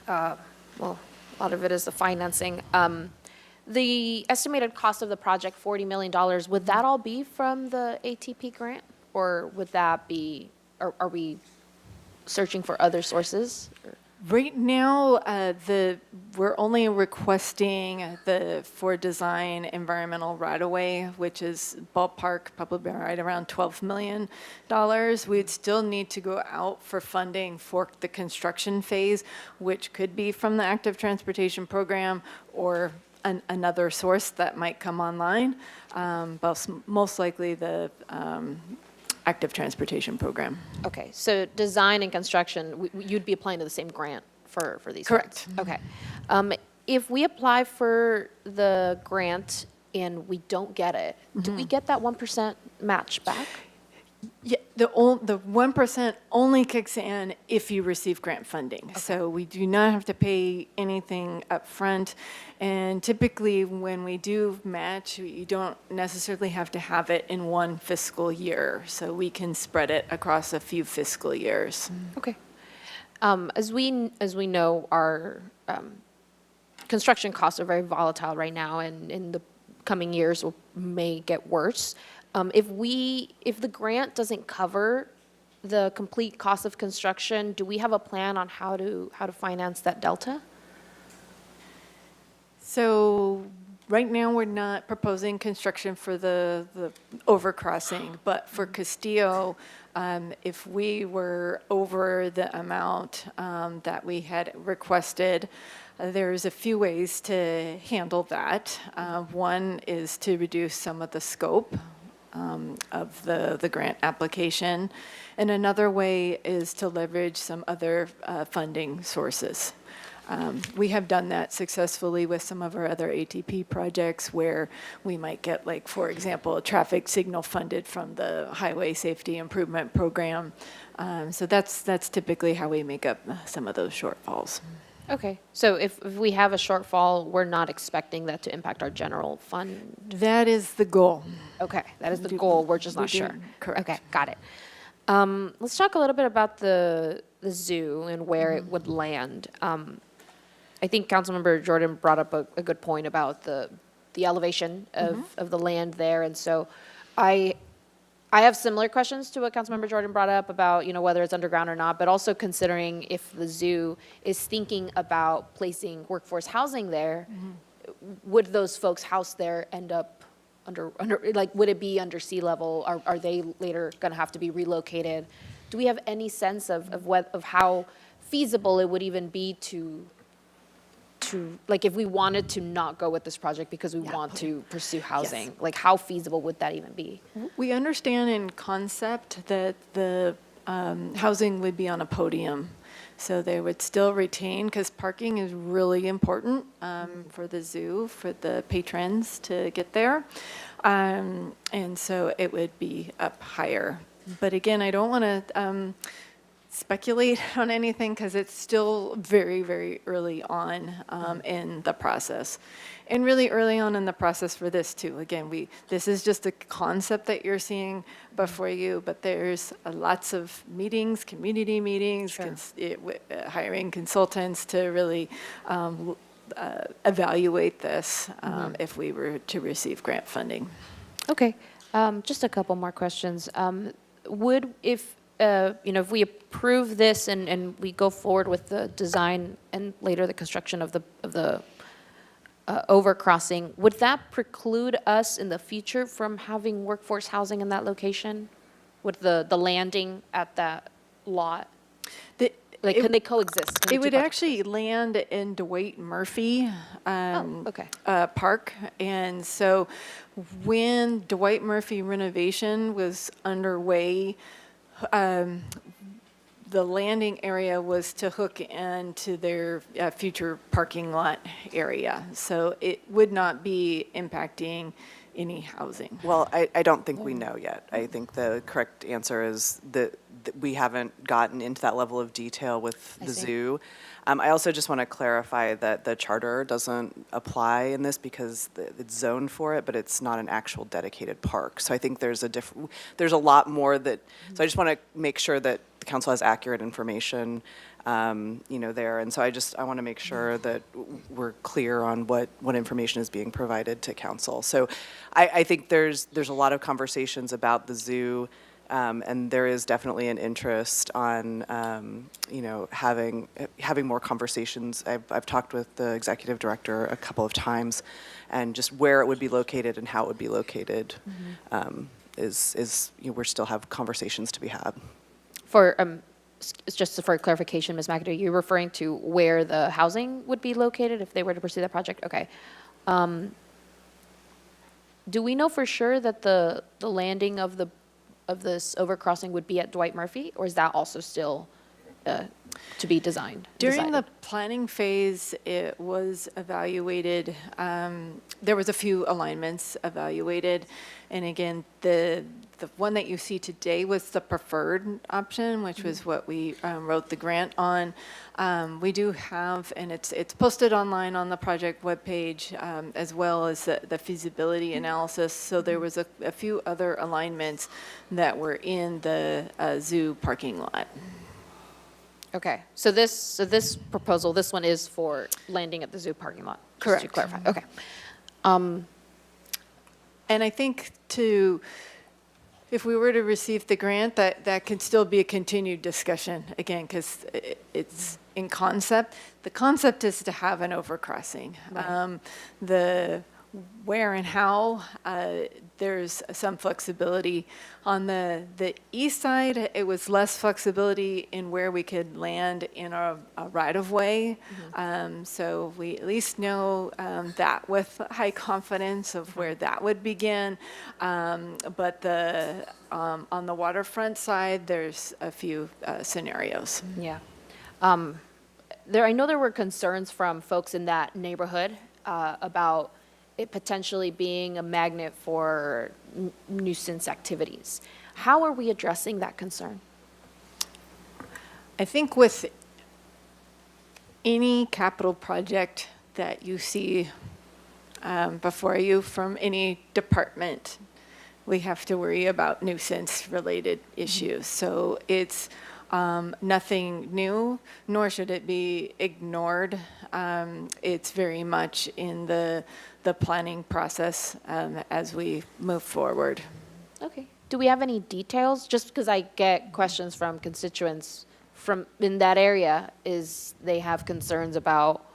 well, a lot of it is the financing. The estimated cost of the project, $40 million, would that all be from the ATP grant? Or would that be, are we searching for other sources? Right now, we're only requesting for design environmental right-of-way, which is ballpark, probably right around $12 million. We'd still need to go out for funding for the construction phase, which could be from the active transportation program or another source that might come online, but most likely the active transportation program. Okay, so design and construction, you'd be applying to the same grant for these? Correct. Grants. Okay. If we apply for the grant and we don't get it, do we get that 1% match back? Yeah, the 1% only kicks in if you receive grant funding. Okay. So we do not have to pay anything up front. And typically when we do match, you don't necessarily have to have it in one fiscal year. So we can spread it across a few fiscal years. Okay. As we know, our construction costs are very volatile right now, and in the coming years may get worse. If the grant doesn't cover the complete cost of construction, do we have a plan on how to finance that delta? So right now, we're not proposing construction for the overcrossing, but for Castillo, if we were over the amount that we had requested, There's a few ways to handle that. One is to reduce some of the scope of the grant application. And another way is to leverage some other funding sources. We have done that successfully with some of our other ATP projects where we might get, like, for example, a traffic signal funded from the Highway Safety Improvement Program. So that's typically how we make up some of those shortfalls. Okay, so if we have a shortfall, we're not expecting that to impact our general fund? That is the goal. Okay, that is the goal, we're just not sure. Correct. Okay, got it. Let's talk a little bit about the zoo and where it would land. I think Councilmember Jordan brought up a good point about the elevation of the land there, and so I have similar questions to what Councilmember Jordan brought up about, whether it's underground or not, but also considering if the zoo is thinking about placing workforce housing there, would those folks housed there end up under like, would it be under sea level? Are they later going to have to be relocated? Do we have any sense of how feasible it would even be to like, if we wanted to not go with this project because we want to pursue housing, like, how feasible would that even be? We understand in concept that the housing would be on a podium. So they would still retain, because parking is really important for the zoo, for the patrons to get there. And so it would be up higher. But again, I don't want to speculate on anything because it's still very, very early on in the process. And really early on in the process for this too. Again, this is just a concept that you're seeing before you, but there's lots of meetings, community meetings, hiring consultants to really evaluate this if we were to receive grant funding. Okay, just a couple more questions. If we approve this and we go forward with the design and later the construction of the overcrossing, would that preclude us in the future from having workforce housing in that location with the landing at that lot? Could they coexist? It would actually land in Dwight Murphy Park. And so when Dwight Murphy renovation was underway, the landing area was to hook into their future parking lot area. So it would not be impacting any housing. Well, I don't think we know yet. I think the correct answer is that we haven't gotten into that level of detail with the zoo. I also just want to clarify that the charter doesn't apply in this because it's zoned for it, but it's not an actual dedicated park. So I think there's a lot more that, so I just want to make sure that the council has accurate information, there. And so I want to make sure that we're clear on what information is being provided to council. So I think there's a lot of conversations about the zoo. And there is definitely an interest on, having more conversations. I've talked with the executive director a couple of times, and just where it would be located and how it would be located we still have conversations to be had. Just for clarification, Ms. McAdoo, you're referring to where the housing would be located if they were to pursue that project? Okay. Do we know for sure that the landing of this overcrossing would be at Dwight Murphy, or is that also still to be designed? During the planning phase, it was evaluated. There was a few alignments evaluated, and again, the one that you see today was the preferred option, which was what we wrote the grant on. We do have, and it's posted online on the project webpage, as well as the feasibility analysis. So there was a few other alignments that were in the zoo parking lot. Okay, so this proposal, this one is for landing at the zoo parking lot? Correct. Just to clarify, okay. And I think if we were to receive the grant, that could still be a continued discussion, again, because it's in concept. The concept is to have an overcrossing. Right. where and how, there's some flexibility. On the east side, it was less flexibility in where we could land in a right-of-way. So we at least know that with high confidence of where that would begin. But on the waterfront side, there's a few scenarios. Yeah. I know there were concerns from folks in that neighborhood about it potentially being a magnet for nuisance activities. How are we addressing that concern? I think with any capital project that you see before you from any department, we have to worry about nuisance-related issues. So it's nothing new, nor should it be ignored. It's very much in the planning process as we move forward. Okay. Do we have any details? Just because I get questions from constituents from in that area, is they have concerns about,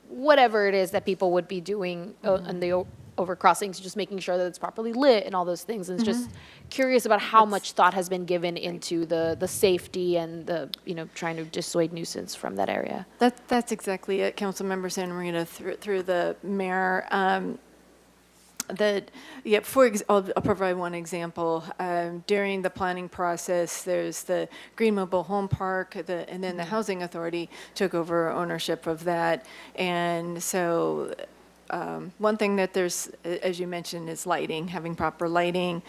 whatever it is that people would be doing on the overcrossings, just making sure that it's properly lit and all those things. And it's just curious about how much thought has been given into the safety and the, trying to dissuade nuisance from that area. That's exactly it, Councilmember Santa Marina, through the mayor. I'll provide one example. During the planning process, there's the Green Mobile Home Park, and then the Housing Authority took over ownership of that. And so one thing that there's, as you mentioned, is lighting, having proper lighting.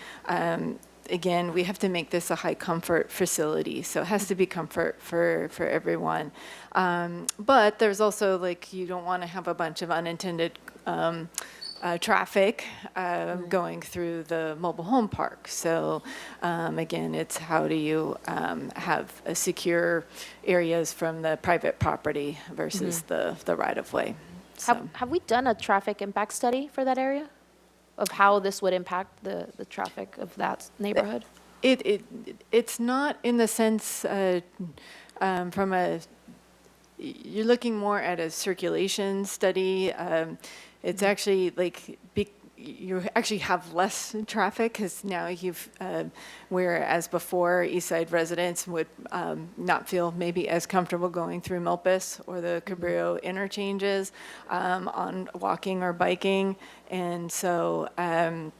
Again, we have to make this a high comfort facility, so it has to be comfort for everyone. But there's also, you don't want to have a bunch of unintended traffic going through the mobile home park. So again, it's how do you have a secure areas from the private property versus the right-of-way. So. Have we done a traffic impact study for that area of how this would impact the traffic of that neighborhood? It's not in the sense from you're looking more at a circulation study. It's actually you actually have less traffic because now whereas before East Side residents would not feel maybe as comfortable going through Milpas or the Cabrillo interchanges on walking or biking. And so, and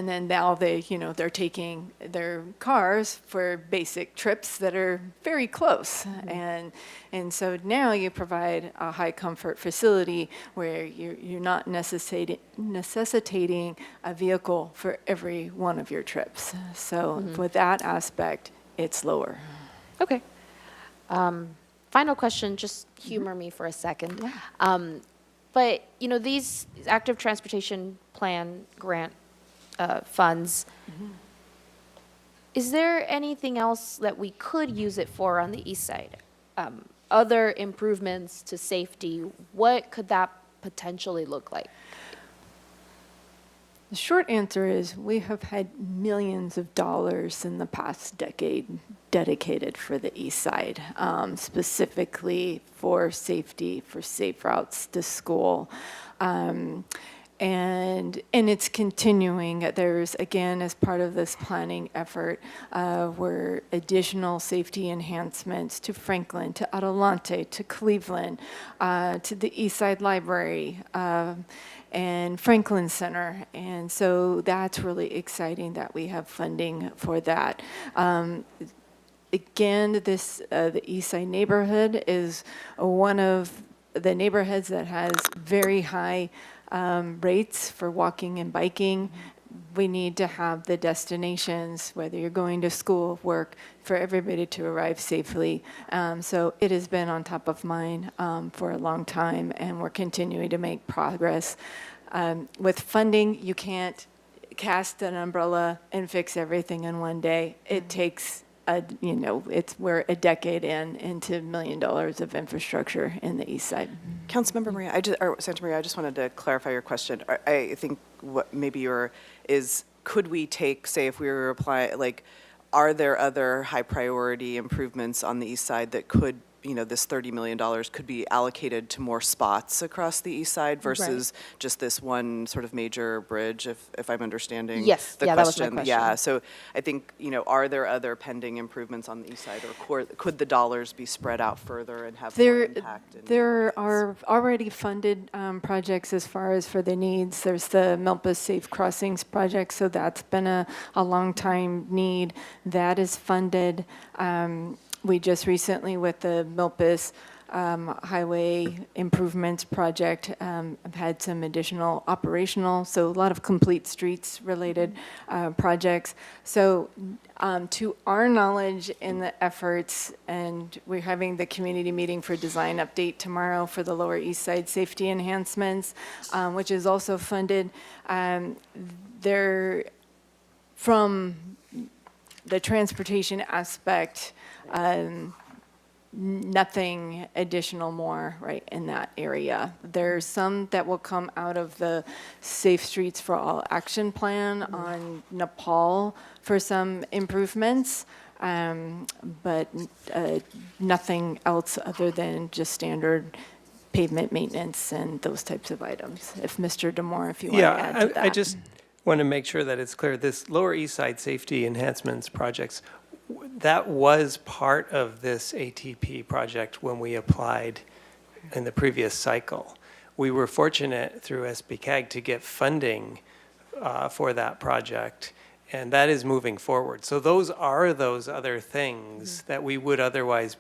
then now they're taking their cars for basic trips that are very close. And so now you provide a high comfort facility where you're not necessitating a vehicle for every one of your trips. So with that aspect, it's lower. Okay. Final question, just humor me for a second. But, these active transportation plan grant funds, is there anything else that we could use it for on the east side? Other improvements to safety, what could that potentially look like? The short answer is we have had millions of dollars in the past decade dedicated for the east side, specifically for safety, for safe routes to school. And it's continuing. There's, again, as part of this planning effort, were additional safety enhancements to Franklin, to Adelante, to Cleveland, to the East Side Library, and Franklin Center. And so that's really exciting that we have funding for that. Again, the East Side neighborhood is one of the neighborhoods that has very high rates for walking and biking. We need to have the destinations, whether you're going to school, work, for everybody to arrive safely. So it has been on top of mind for a long time, and we're continuing to make progress. With funding, you can't cast an umbrella and fix everything in one day. It takes we're a decade into $1 million of infrastructure in the east side. Councilmember Maria, Santa Maria, I just wanted to clarify your question. I think what maybe could we take, say, if we were applying, are there other high priority improvements on the east side that could this $30 million could be allocated to more spots across the east side versus just this one sort of major bridge, if I'm understanding Yes, the yeah, that was my question. question. Yeah, so I think, are there other pending improvements on the east side, or could the dollars be spread out further and have more impact? There are already funded projects as far as for the needs. There's the Milpas Safe Crossings project, so that's been a long time need. That is funded. We just recently, with the Milpas Highway Improvements Project, have had some additional operational, so a lot of complete streets related projects. So to our knowledge in the efforts, and we're having the community meeting for design update tomorrow for the Lower East Side safety enhancements, which is also funded. There, from the transportation aspect, nothing additional more right in that area. There's some that will come out of the Safe Streets for All action plan on Nepal for some improvements, but nothing else other than just standard pavement maintenance and those types of items. If Mr. Demore, if you want to add to that. I just want to make sure that it's clear, this Lower East Side safety enhancements projects, that was part of this ATP project when we applied in the previous cycle. We were fortunate through SBCAG to get funding for that project, and that is moving forward. So those are those other things that we would otherwise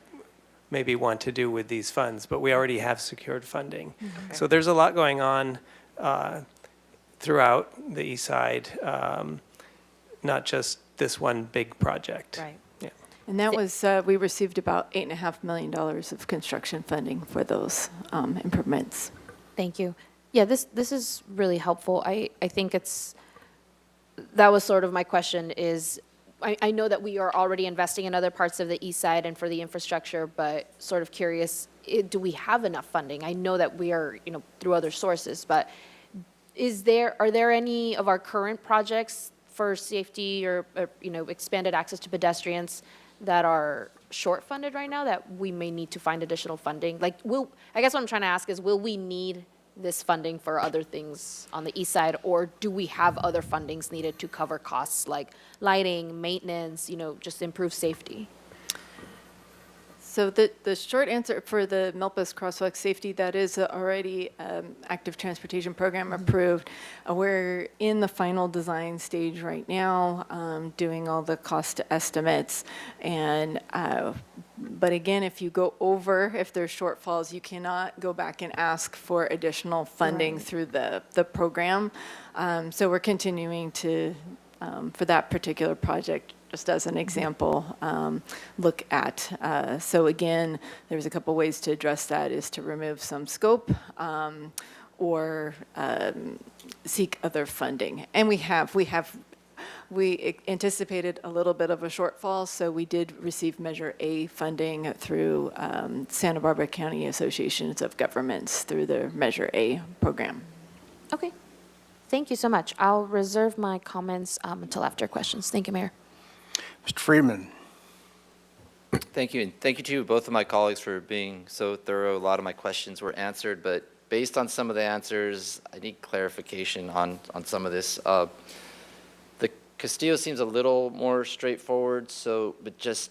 maybe want to do with these funds, but we already have secured funding. So there's a lot going on throughout the east side, not just this one big project. Right. Yeah. And that was, we received about $8.5 million of construction funding for those improvements. Thank you. Yeah, this is really helpful. I think that was sort of my question is, I know that we are already investing in other parts of the east side and for the infrastructure, but sort of curious, do we have enough funding? I know that we are, through other sources, but are there any of our current projects for safety or expanded access to pedestrians that are short funded right now that we may need to find additional funding? I guess what I'm trying to ask is, will we need this funding for other things on the east side, or do we have other fundings needed to cover costs like lighting, maintenance, just improve safety? So the short answer for the Milpas Crosswalk safety, that is already active transportation program approved. We're in the final design stage right now, doing all the cost estimates. And but again, if you go over, if there's shortfalls, you cannot go back and ask for additional funding through the program. So we're continuing to, for that particular project, just as an example, look at. So again, there's a couple ways to address that, is to remove some scope or seek other funding. And we anticipated a little bit of a shortfall, so we did receive Measure A funding through Santa Barbara County Associations of Governments through the Measure A program. Okay. Thank you so much. I'll reserve my comments until after questions. Thank you, Mayor. Mr. Friedman. Thank you, and thank you to both of my colleagues for being so thorough. A lot of my questions were answered, but based on some of the answers, I need clarification on some of this. The Castillo seems a little more straightforward, but just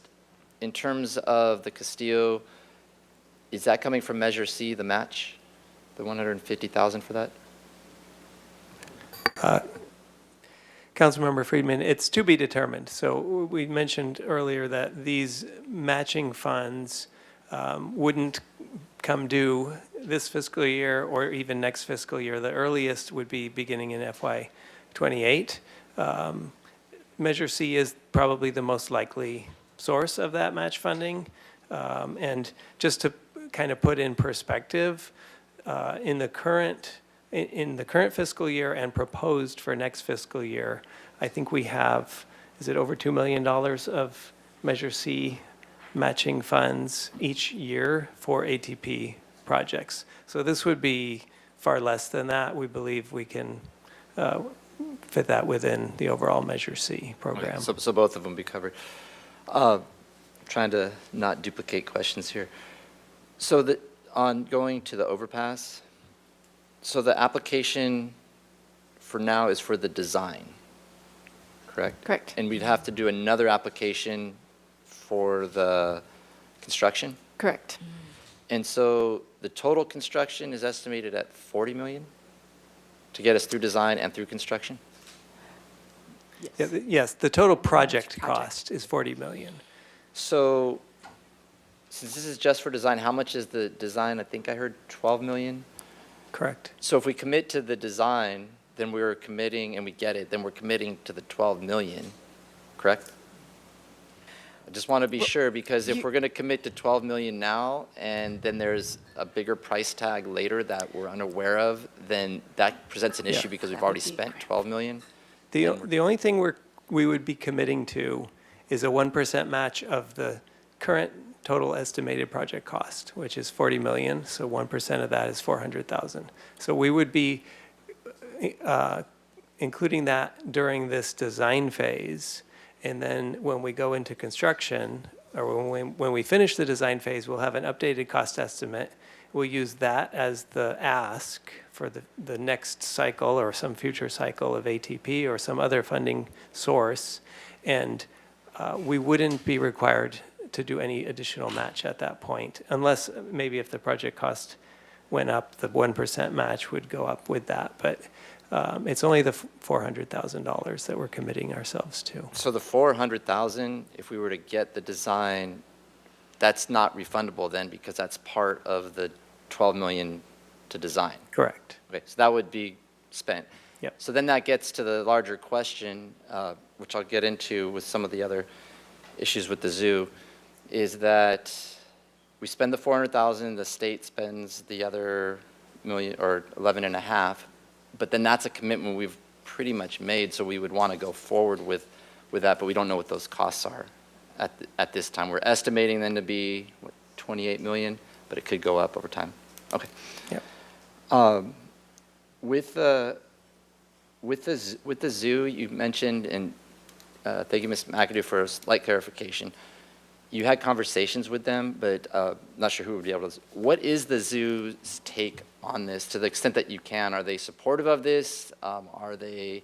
in terms of the Castillo, is that coming from Measure C, the match, the $150,000 for that? Councilmember Friedman, it's to be determined. So we mentioned earlier that these matching funds wouldn't come due this fiscal year or even next fiscal year. The earliest would be beginning in FY '28. Measure C is probably the most likely source of that match funding. And just to kind of put in perspective, in the current fiscal year and proposed for next fiscal year, I think we have, is it over $2 million of Measure C matching funds each year for ATP projects. So this would be far less than that. We believe we can fit that within the overall Measure C program. Okay, so both of them be covered. Trying to not duplicate questions here. So on going to the overpass, so the application for now is for the design, correct? Correct. And we'd have to do another application for the construction? Correct. And so the total construction is estimated at 40 million to get us through design and through construction? Yes, the total project cost is 40 million. So since this is just for design, how much is the design? I think I heard 12 million? Correct. So if we commit to the design, then we're committing, and we get it, then we're committing to the 12 million, correct? I just want to be sure, because if we're going to commit to 12 million now, and then there's a bigger price tag later that we're unaware of, then that presents an issue because we've already spent 12 million. The only thing we would be committing to is a 1% match of the current total estimated project cost, which is 40 million, so 1% of that is 400,000. So we would be including that during this design phase, and then when we go into construction, or when we finish the design phase, we'll have an updated cost estimate. We'll use that as the ask for the next cycle or some future cycle of ATP or some other funding source, and we wouldn't be required to do any additional match at that point, unless maybe if the project cost went up, the 1% match would go up with that. But it's only the $400,000 that we're committing ourselves to. So the 400,000, if we were to get the design, that's not refundable then, because that's part of the 12 million to design. Correct. Okay, so that would be spent. Yep. So then that gets to the larger question, which I'll get into with some of the other issues with the zoo, is that we spend the 400,000, the state spends the other million or 11.5, but then that's a commitment we've pretty much made, so we would want to go forward with that, but we don't know what those costs are at this time. We're estimating them to be, what, 28 million, but it could go up over time. Okay. Yep. With the zoo, you mentioned, and thank you, Ms. McAdoo, for a slight clarification. You had conversations with them, but not sure who would be able to. What is the zoo's take on this, to the extent that you can? Are they supportive of this? Are they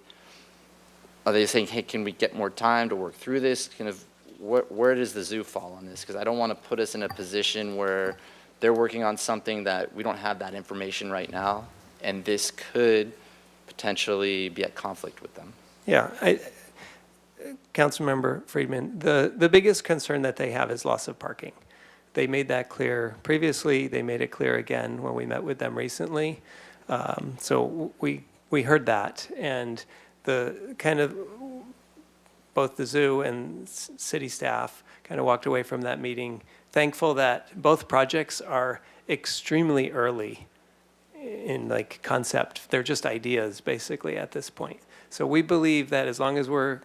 saying, hey, can we get more time to work through this? Kind of, where does the zoo fall on this? Because I don't want to put us in a position where they're working on something that we don't have that information right now, and this could potentially be at conflict with them. Yeah. Councilmember Friedman, the biggest concern that they have is loss of parking. They made that clear previously. They made it clear again when we met with them recently. So we heard that, and the kind of both the zoo and city staff kind of walked away from that meeting thankful that both projects are extremely early in like concept. They're just ideas basically at this point. So we believe that as long as we're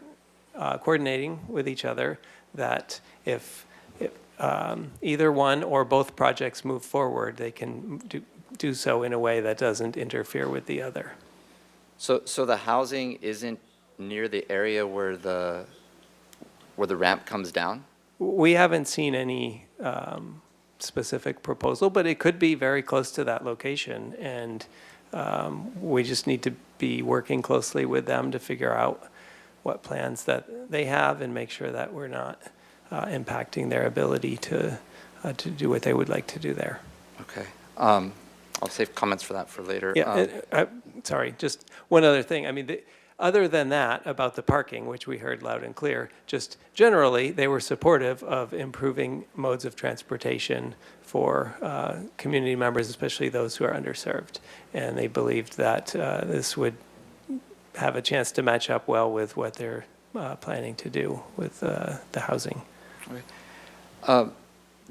coordinating with each other, that if either one or both projects move forward, they can do so in a way that doesn't interfere with the other. So the housing isn't near the area where the ramp comes down? We haven't seen any specific proposal, but it could be very close to that location, and we just need to be working closely with them to figure out what plans that they have and make sure that we're not impacting their ability to do what they would like to do there. Okay. I'll save comments for that for later. Yeah, sorry, just one other thing. I mean, other than that, about the parking, which we heard loud and clear, just generally, they were supportive of improving modes of transportation for community members, especially those who are underserved. And they believed that this would have a chance to match up well with what they're planning to do with the housing. Okay.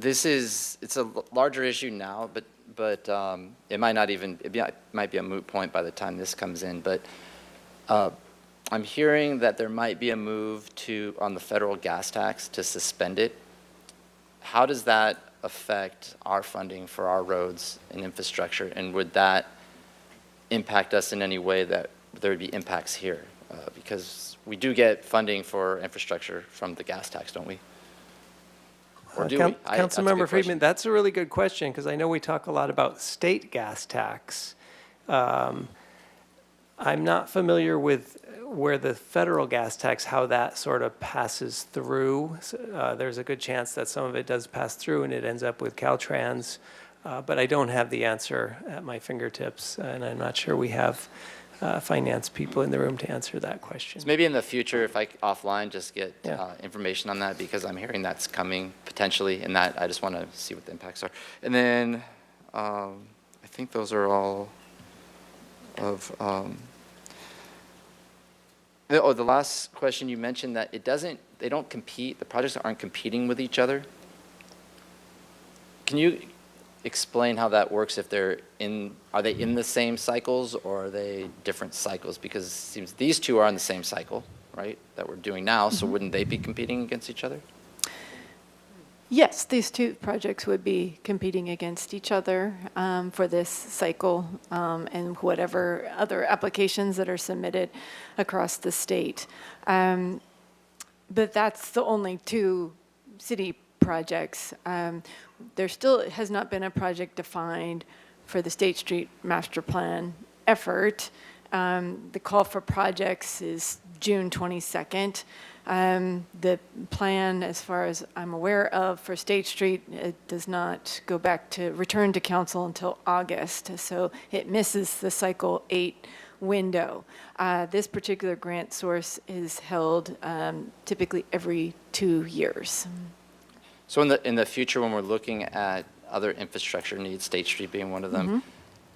It's a larger issue now, but it might not even, it might be a moot point by the time this comes in, but I'm hearing that there might be a move on the federal gas tax to suspend it. How does that affect our funding for our roads and infrastructure, and would that impact us in any way that there would be impacts here? Because we do get funding for infrastructure from the gas tax, don't we? Or do we? That's a good Councilmember question. Friedman, that's a really good question, because I know we talk a lot about state gas tax. I'm not familiar with where the federal gas tax, how that sort of passes through. There's a good chance that some of it does pass through and it ends up with Caltrans, but I don't have the answer at my fingertips, and I'm not sure we have finance people in the room to answer that question. So maybe in the future, if I offline just get Yeah. information on that, because I'm hearing that's coming potentially, and that I just want to see what the impacts are. And then I think those are all of. The last question you mentioned that they don't compete. The projects aren't competing with each other. Can you explain how that works? If are they in the same cycles, or are they different cycles? Because it seems these two are on the same cycle, right, that we're doing now, so wouldn't they be competing against each other? Yes, these two projects would be competing against each other for this cycle and whatever other applications that are submitted across the state. But that's the only two city projects. There still has not been a project defined for the State Street Master Plan effort. The call for projects is June 22nd. The plan, as far as I'm aware of, for State Street, it does not return to council until August, so it misses the cycle 8 window. This particular grant source is held typically every 2 years. So in the future, when we're looking at other infrastructure needs, State Street being one of them,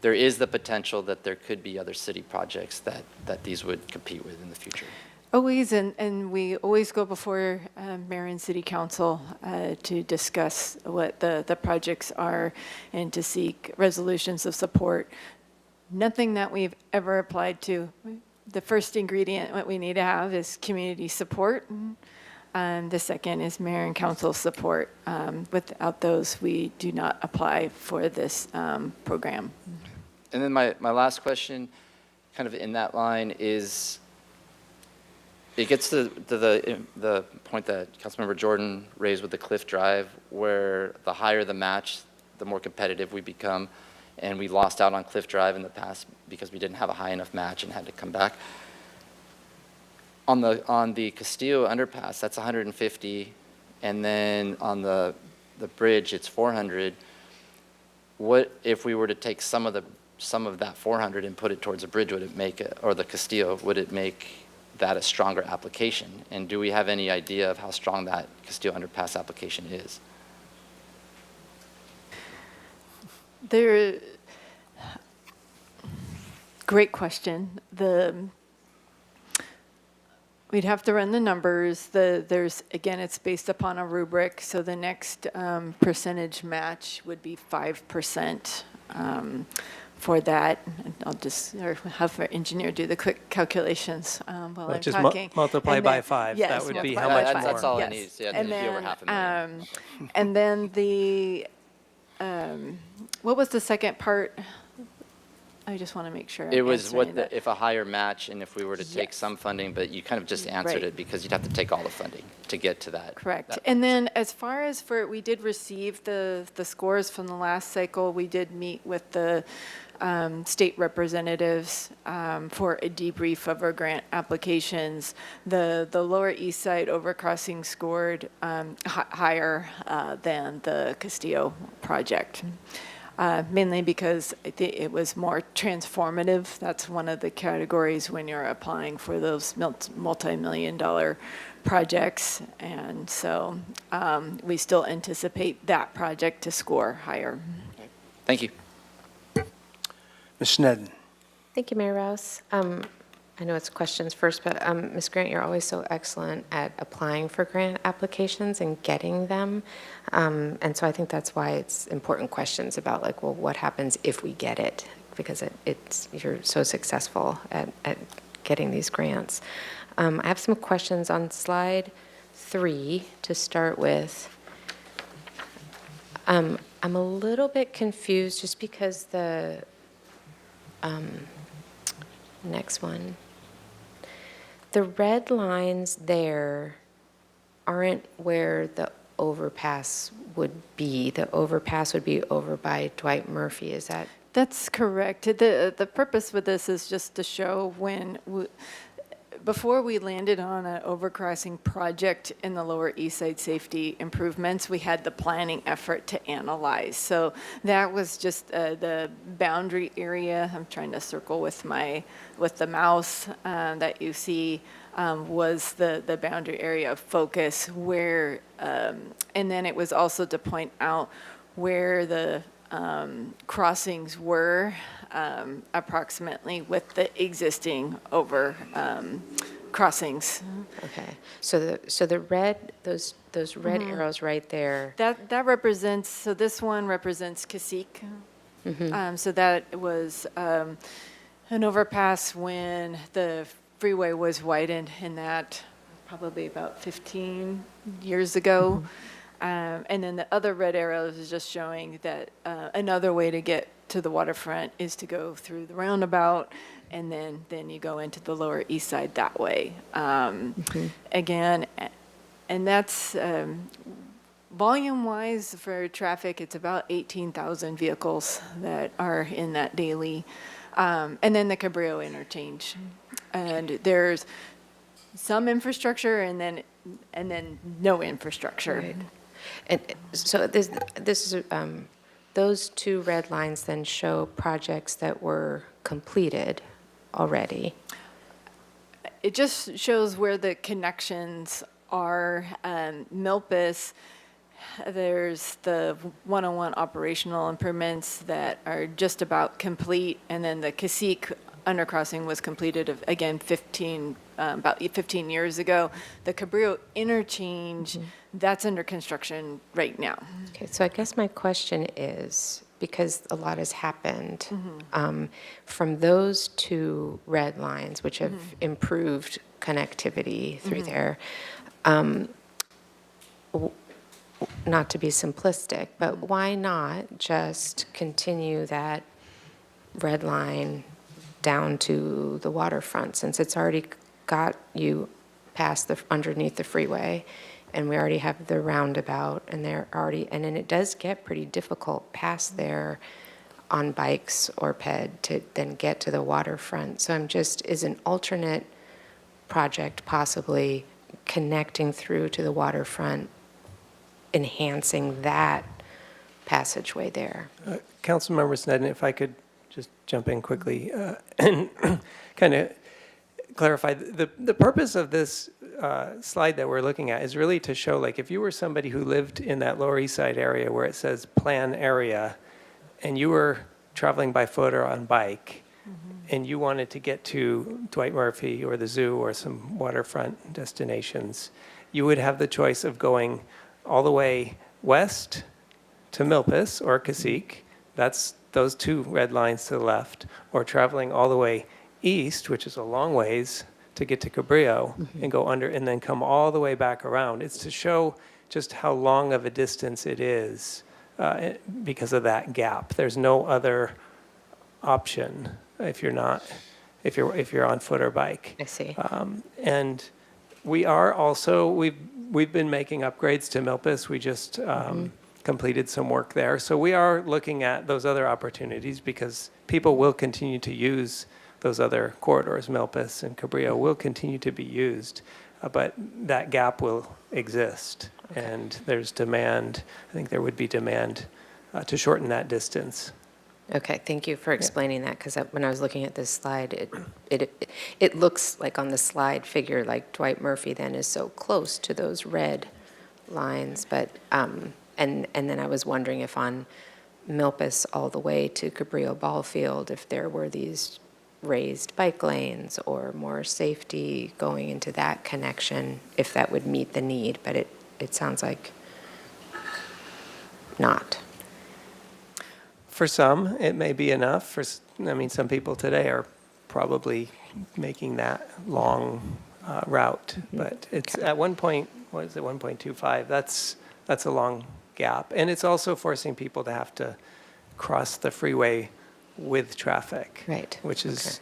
there is the potential that there could be other city projects that these would compete with in the future. Always, and we always go before mayor and city council to discuss what the projects are and to seek resolutions of support. Nothing that we've ever applied to. The first ingredient, what we need to have, is community support. The second is mayor and council support. Without those, we do not apply for this program. And then my last question, kind of in that line, is it gets to the point that Councilmember Jordan raised with the Cliff Drive, where the higher the match, the more competitive we become. And we lost out on Cliff Drive in the past because we didn't have a high enough match and had to come back. On the Castillo underpass, that's 150, and then on the bridge, it's 400. What if we were to take some of that 400 and put it towards a bridge? Would it make it, or the Castillo, would it make that a stronger application? And do we have any idea of how strong that Castillo underpass application is? Great question. We'd have to run the numbers. Again, it's based upon a rubric, so the next percentage match would be 5% for that. I'll just have our engineer do the quick calculations while I'm Just talking. multiply And by then- 5. Yes, That would be multiply how by much five. more? That's all Yes. it needs. Yeah, And it'd be over then, $500,000. and then what was the second part? I just want to make sure. It I'm was answering that. if a higher match, and if we were to take Yes. some funding, but you kind of just answered Right. it, because you'd have to take all the funding to get to that. Correct. And then as far as we did receive the scores from the last cycle. We did meet with the state representatives for a debrief of our grant applications. The Lower East Side overcrossing scored higher than the Castillo project. Mainly because I think it was more transformative. That's one of the categories when you're applying for those multi-million-dollar projects. And so we still anticipate that project to score higher. Thank you. Ms. Sneddon. Thank you, Mayor Rouse. I know it's questions first, but Ms. Grant, you're always so excellent at applying for grant applications and getting them. And so I think that's why it's important questions about, like, well, what happens if we get it? Because you're so successful at getting these grants. I have some questions on slide 3 to start with. I'm a little bit confused just because the next one. The red lines there aren't where the overpass would be. The overpass would be over by Dwight Murphy, is that? That's correct. The purpose with this is just to show before we landed on an overcrossing project in the Lower East Side safety improvements, we had the planning effort to analyze. So that was just the boundary area. I'm trying to circle with the mouse that you see was the boundary area of focus where, and then it was also to point out where the crossings were approximately with the existing crossings. Okay, so the red, those red arrows right there. That represents, so this one represents Cacique. So that was an overpass when the freeway was widened, and that probably about 15 years ago. And then the other red arrows is just showing that another way to get to the waterfront is to go through the roundabout, and then you go into the Lower East Side that way. Again, and that's volume-wise for traffic, it's about 18,000 vehicles that are in that daily. And then the Cabrillo interchange. And there's some infrastructure and then no infrastructure. Right. And so this is, those two red lines then show projects that were completed already. It just shows where the connections are. Milpas, there's the 101 operational improvements that are just about complete, and then the Cacique undercrossing was completed, again, about 15 years ago. The Cabrillo interchange, that's under construction right now. Okay, so I guess my question is, because a lot has happened, from those two red lines, which have improved connectivity through there, not to be simplistic, but why not just continue that red line down to the waterfront, since it's already got you past underneath the freeway, and we already have the roundabout, and then it does get pretty difficult past there on bikes or ped to then get to the waterfront. So is an alternate project possibly connecting through to the waterfront, enhancing that passageway there? Councilmember Sneddon, if I could just jump in quickly and kind of clarify. The purpose of this slide that we're looking at is really to show, like, if you were somebody who lived in that Lower East Side area where it says plan area, and you were traveling by foot or on bike, and you wanted to get to Dwight Murphy or the zoo or some waterfront destinations, you would have the choice of going all the way west to Milpas or Cacique. That's those two red lines to the left, or traveling all the way east, which is a long ways, to get to Cabrillo and go under and then come all the way back around. It's to show just how long of a distance it is because of that gap. There's no other option if you're on foot or bike. I see. And we are also, we've been making upgrades to Milpas. We just completed some work there. So we are looking at those other opportunities because people will continue to use those other corridors. Milpas and Cabrillo will continue to be used, but that gap will exist. Okay. And there's demand, I think there would be demand to shorten that distance. Okay, thank you for explaining that, because when I was looking at this slide, it looks like on the slide figure like Dwight Murphy then is so close to those red lines, but and then I was wondering if on Milpas all the way to Cabrillo Ball Field, if there were these raised bike lanes or more safety going into that connection, if that would meet the need, but it sounds like not. For some, it may be enough. Some people today are probably making that long route, but it's at one point, what is it, 1.25? That's a long gap, and it's also forcing people to have to cross the freeway with traffic, right? Which is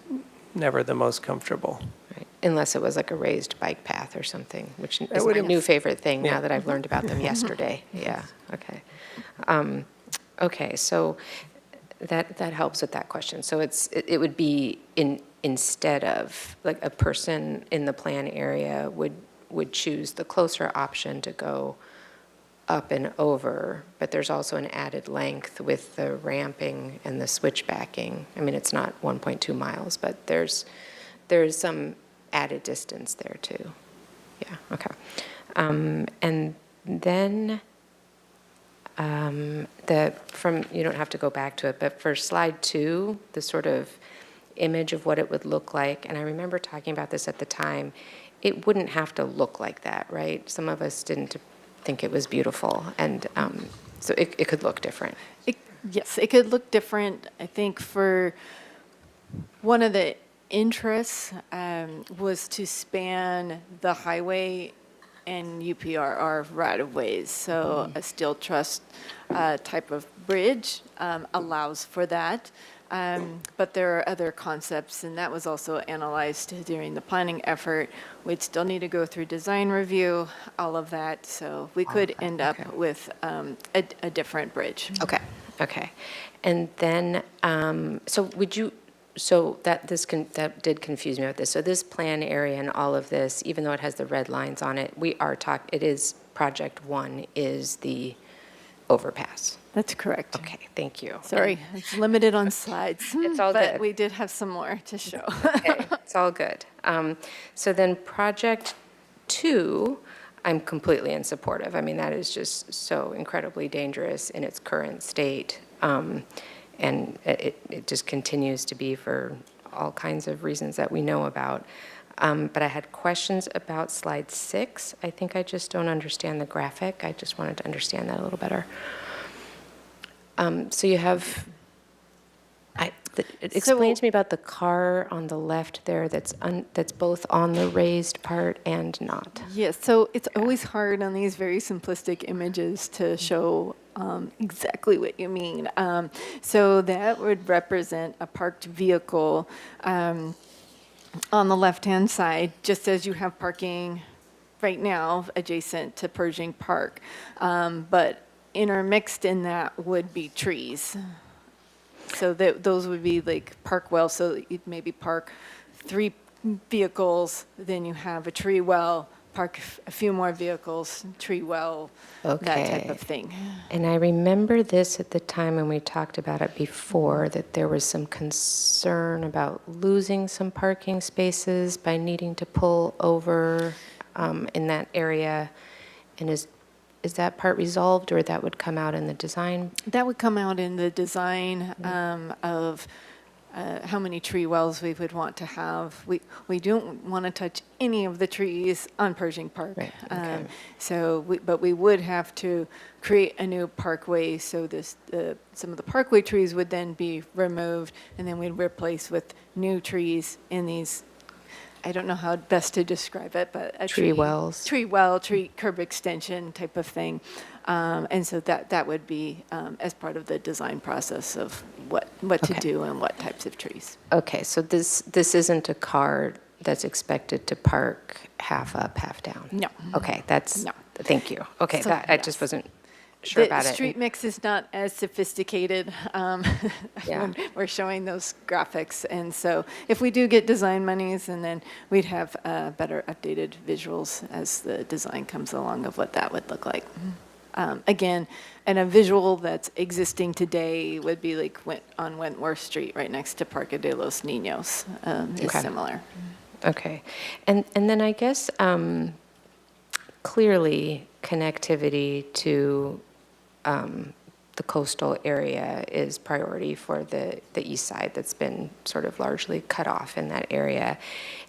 never the most comfortable. Right. Unless it was like a raised bike path or something, which is my would've- new favorite thing Yeah. now that I've learned about them yesterday. Yeah, okay. Okay, so that helps with that question. So it would be instead of, like, a person in the plan area would choose the closer option to go up and over, but there's also an added length with the ramping and the switchbacking. I mean, it's not 1.2 miles, but there's some added distance there too. Yeah, okay. And then you don't have to go back to it, but for slide 2, the sort of image of what it would look like, and I remember talking about this at the time, it wouldn't have to look like that, right? Some of us didn't think it was beautiful, and so it could look different. Yes, it could look different. I think for one of the interests was to span the highway and UPRR right-of-ways. So a steel truss type of bridge allows for that. But there are other concepts, and that was also analyzed during the planning effort. We'd still need to go through design review, all of that, so we could end up with a different bridge. Okay. And then, that did confuse me with this. So this plan area and all of this, even though it has the red lines on it, it is project 1 is the overpass. That's correct. Okay, thank you. Sorry, it's limited on slides. It's all but good. we did have some more to show. Okay, it's all good. So then project 2, I'm completely in support of. I mean, that is just so incredibly dangerous in its current state. And it just continues to be for all kinds of reasons that we know about. But I had questions about slide 6. I think I just don't understand the graphic. I just wanted to understand that a little better. So you have, explain to me about the car on the left there that's both on the raised part and not. Yes, so it's always hard on these very simplistic images to show exactly what you mean. So that would represent a parked vehicle on the left-hand side, just as you have parking right now adjacent to Pershing Park. But intermixed in that would be trees. So those would be like park wells, so you'd maybe park 3 vehicles, then you have a tree well, park a few more vehicles, tree well, that type of thing. And I remember this at the time when we talked about it before, that there was some concern about losing some parking spaces by needing to pull over in that area. And is that part resolved, or that would come out in the design? That would come out in the design of how many tree wells we would want to have. We don't want to touch any of the trees on Pershing Park. Right, okay. But we would have to create a new parkway, so some of the parkway trees would then be removed, and then we'd replace with new trees in these, I don't know how best to describe it, but a Tree wells. Tree well, tree curb extension type of thing. And so that would be as part of the design process of what to do and what types of trees. Okay, so this isn't a car that's expected to park half up, half down? No. Okay, No. thank you. Okay, So, I just wasn't sure about it. The street mix is not as sophisticated Yeah. when we're showing those graphics. And so if we do get design monies, and then we'd have better updated visuals as the design comes along of what that would look like. Again, and a visual that's existing today would be like on Wentworth Street, right next to Parque de los Niños, is Okay. similar. Okay. And then I guess clearly connectivity to the coastal area is priority for the east side that's been sort of largely cut off in that area.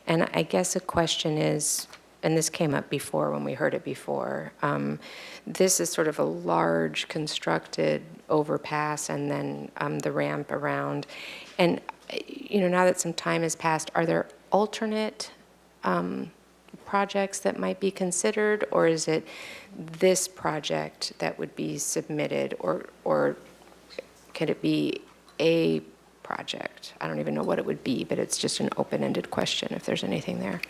And I guess a question is, and this came up before when we heard it before, this is sort of a large constructed overpass and then the ramp around. And, now that some time has passed, are there alternate projects that might be considered, or is it this project that would be submitted, or could it be a project? I don't even know what it would be, but it's just an open-ended question if there's anything there.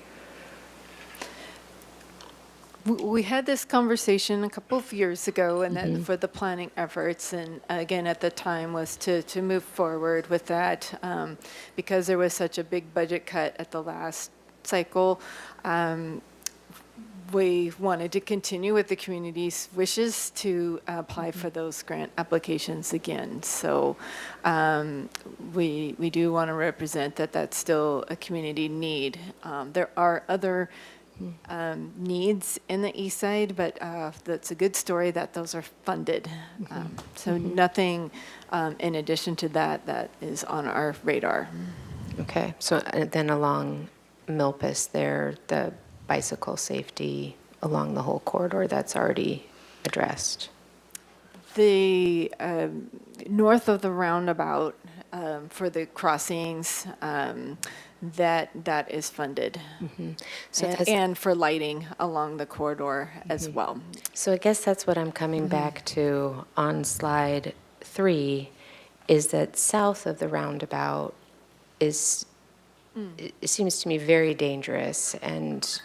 We had this conversation a couple of years ago, and then for the planning efforts, and again, at the time was to move forward with that, because there was such a big budget cut at the last cycle. We wanted to continue with the community's wishes to apply for those grant applications again. So we do want to represent that that's still a community need. There are other needs in the east side, but that's a good story that those are funded. So nothing in addition to that that is on our radar. Okay, so then along Milpas there, the bicycle safety along the whole corridor, that's already addressed? The north of the roundabout for the crossings, that is funded. So And for lighting along the corridor as well. So I guess that's what I'm coming back to on slide 3, is that south of the roundabout is, it seems to me very dangerous and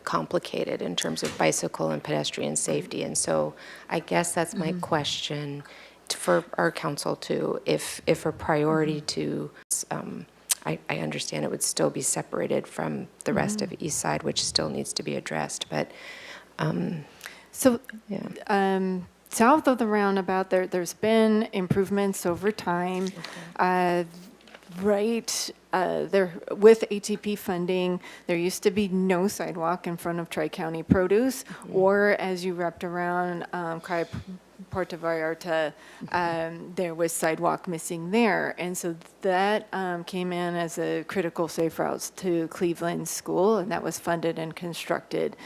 complicated in terms of bicycle and pedestrian safety. And so I guess that's my question for our council too, if a priority to, I understand it would still be separated from the rest of East Side, which still needs to be addressed, but So, yeah. South of the roundabout, there's been improvements over time. Right there, with ATP funding, there used to be no sidewalk in front of Tri-County Produce, or as you wrapped around Puerto Vallarta, there was sidewalk missing there. And so that came in as a critical safe routes to Cleveland School, and that was funded and constructed.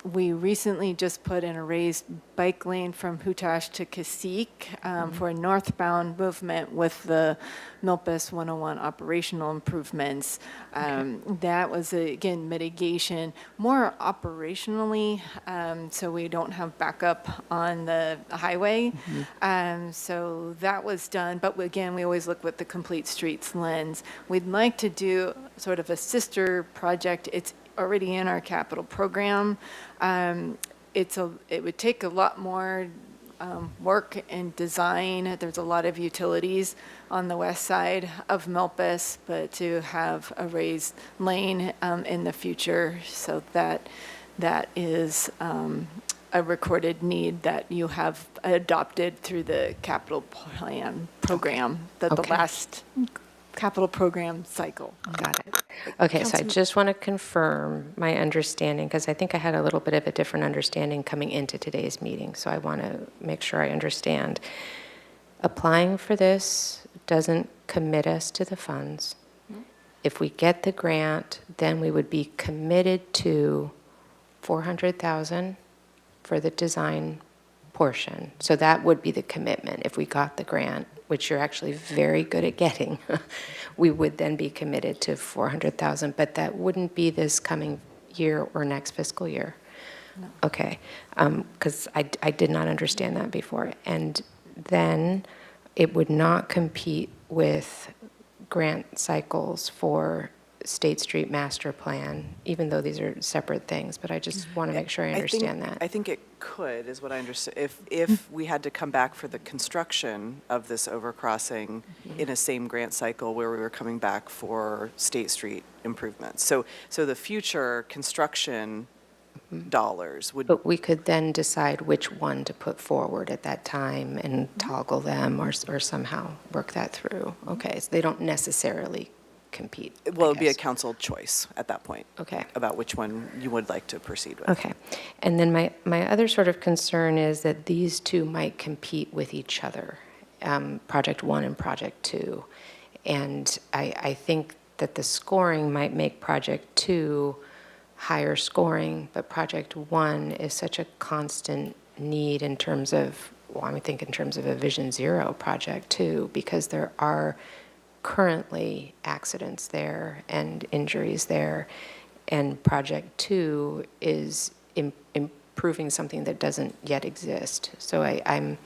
We recently just put in a raised bike lane from Hutash to Cacique for a northbound movement with the Milpas 101 operational improvements. That was, again, mitigation, more operationally, so we don't have backup on the highway. So that was done, but again, we always look with the complete streets lens. We'd like to do sort of a sister project. It's already in our capital program. It would take a lot more work and design. There's a lot of utilities on the west side of Milpas, but to have a raised lane in the future, so that is a recorded need that you have adopted through the capital plan program, the last capital program cycle. Got it. Okay, so I just want to confirm my understanding, because I think I had a little bit of a different understanding coming into today's meeting, so I want to make sure I understand. Applying for this doesn't commit us to the funds. If we get the grant, then we would be committed to $400,000 for the design portion. So that would be the commitment. If we got the grant, which you're actually very good at getting, we would then be committed to $400,000, but that wouldn't be this coming year or next fiscal year. No. Okay, because I did not understand that before. And then it would not compete with grant cycles for State Street Master Plan, even though these are separate things, but I just want to make sure I understand that. I think it could, is what I understood. If we had to come back for the construction of this overcrossing in a same grant cycle where we were coming back for State Street improvements. So the future construction dollars would... But we could then decide which one to put forward at that time and toggle them or somehow work that through. Okay, so they don't necessarily compete. Well, it would be a council choice at that point. Okay. About which one you would like to proceed with. Okay. And then my other sort of concern is that these two might compete with each other, Project 1 and Project 2. And I think that the scoring might make Project 2 higher scoring, but Project 1 is such a constant need in terms of, well, I think in terms of a Vision Zero project too, because there are currently accidents there and injuries there, and Project 2 is improving something that doesn't yet exist. So I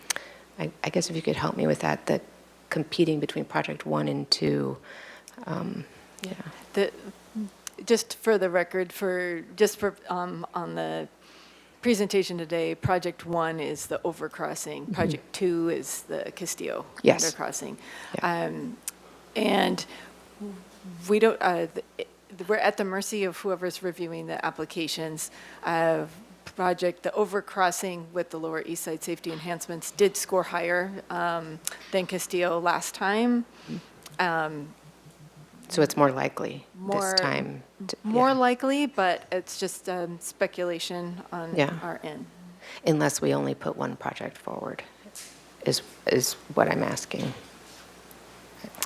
guess if you could help me with that competing between Project 1 and 2, Just for the record, on the presentation today, Project 1 is the overcrossing. Project 2 is the Castillo Yes. undercrossing. And we don't, we're at the mercy of whoever's reviewing the applications. The overcrossing with the Lower East Side safety enhancements did score higher than Castillo last time. So it's more likely this time. More likely, but it's just speculation on our end. Unless we only put one project forward, is what I'm asking.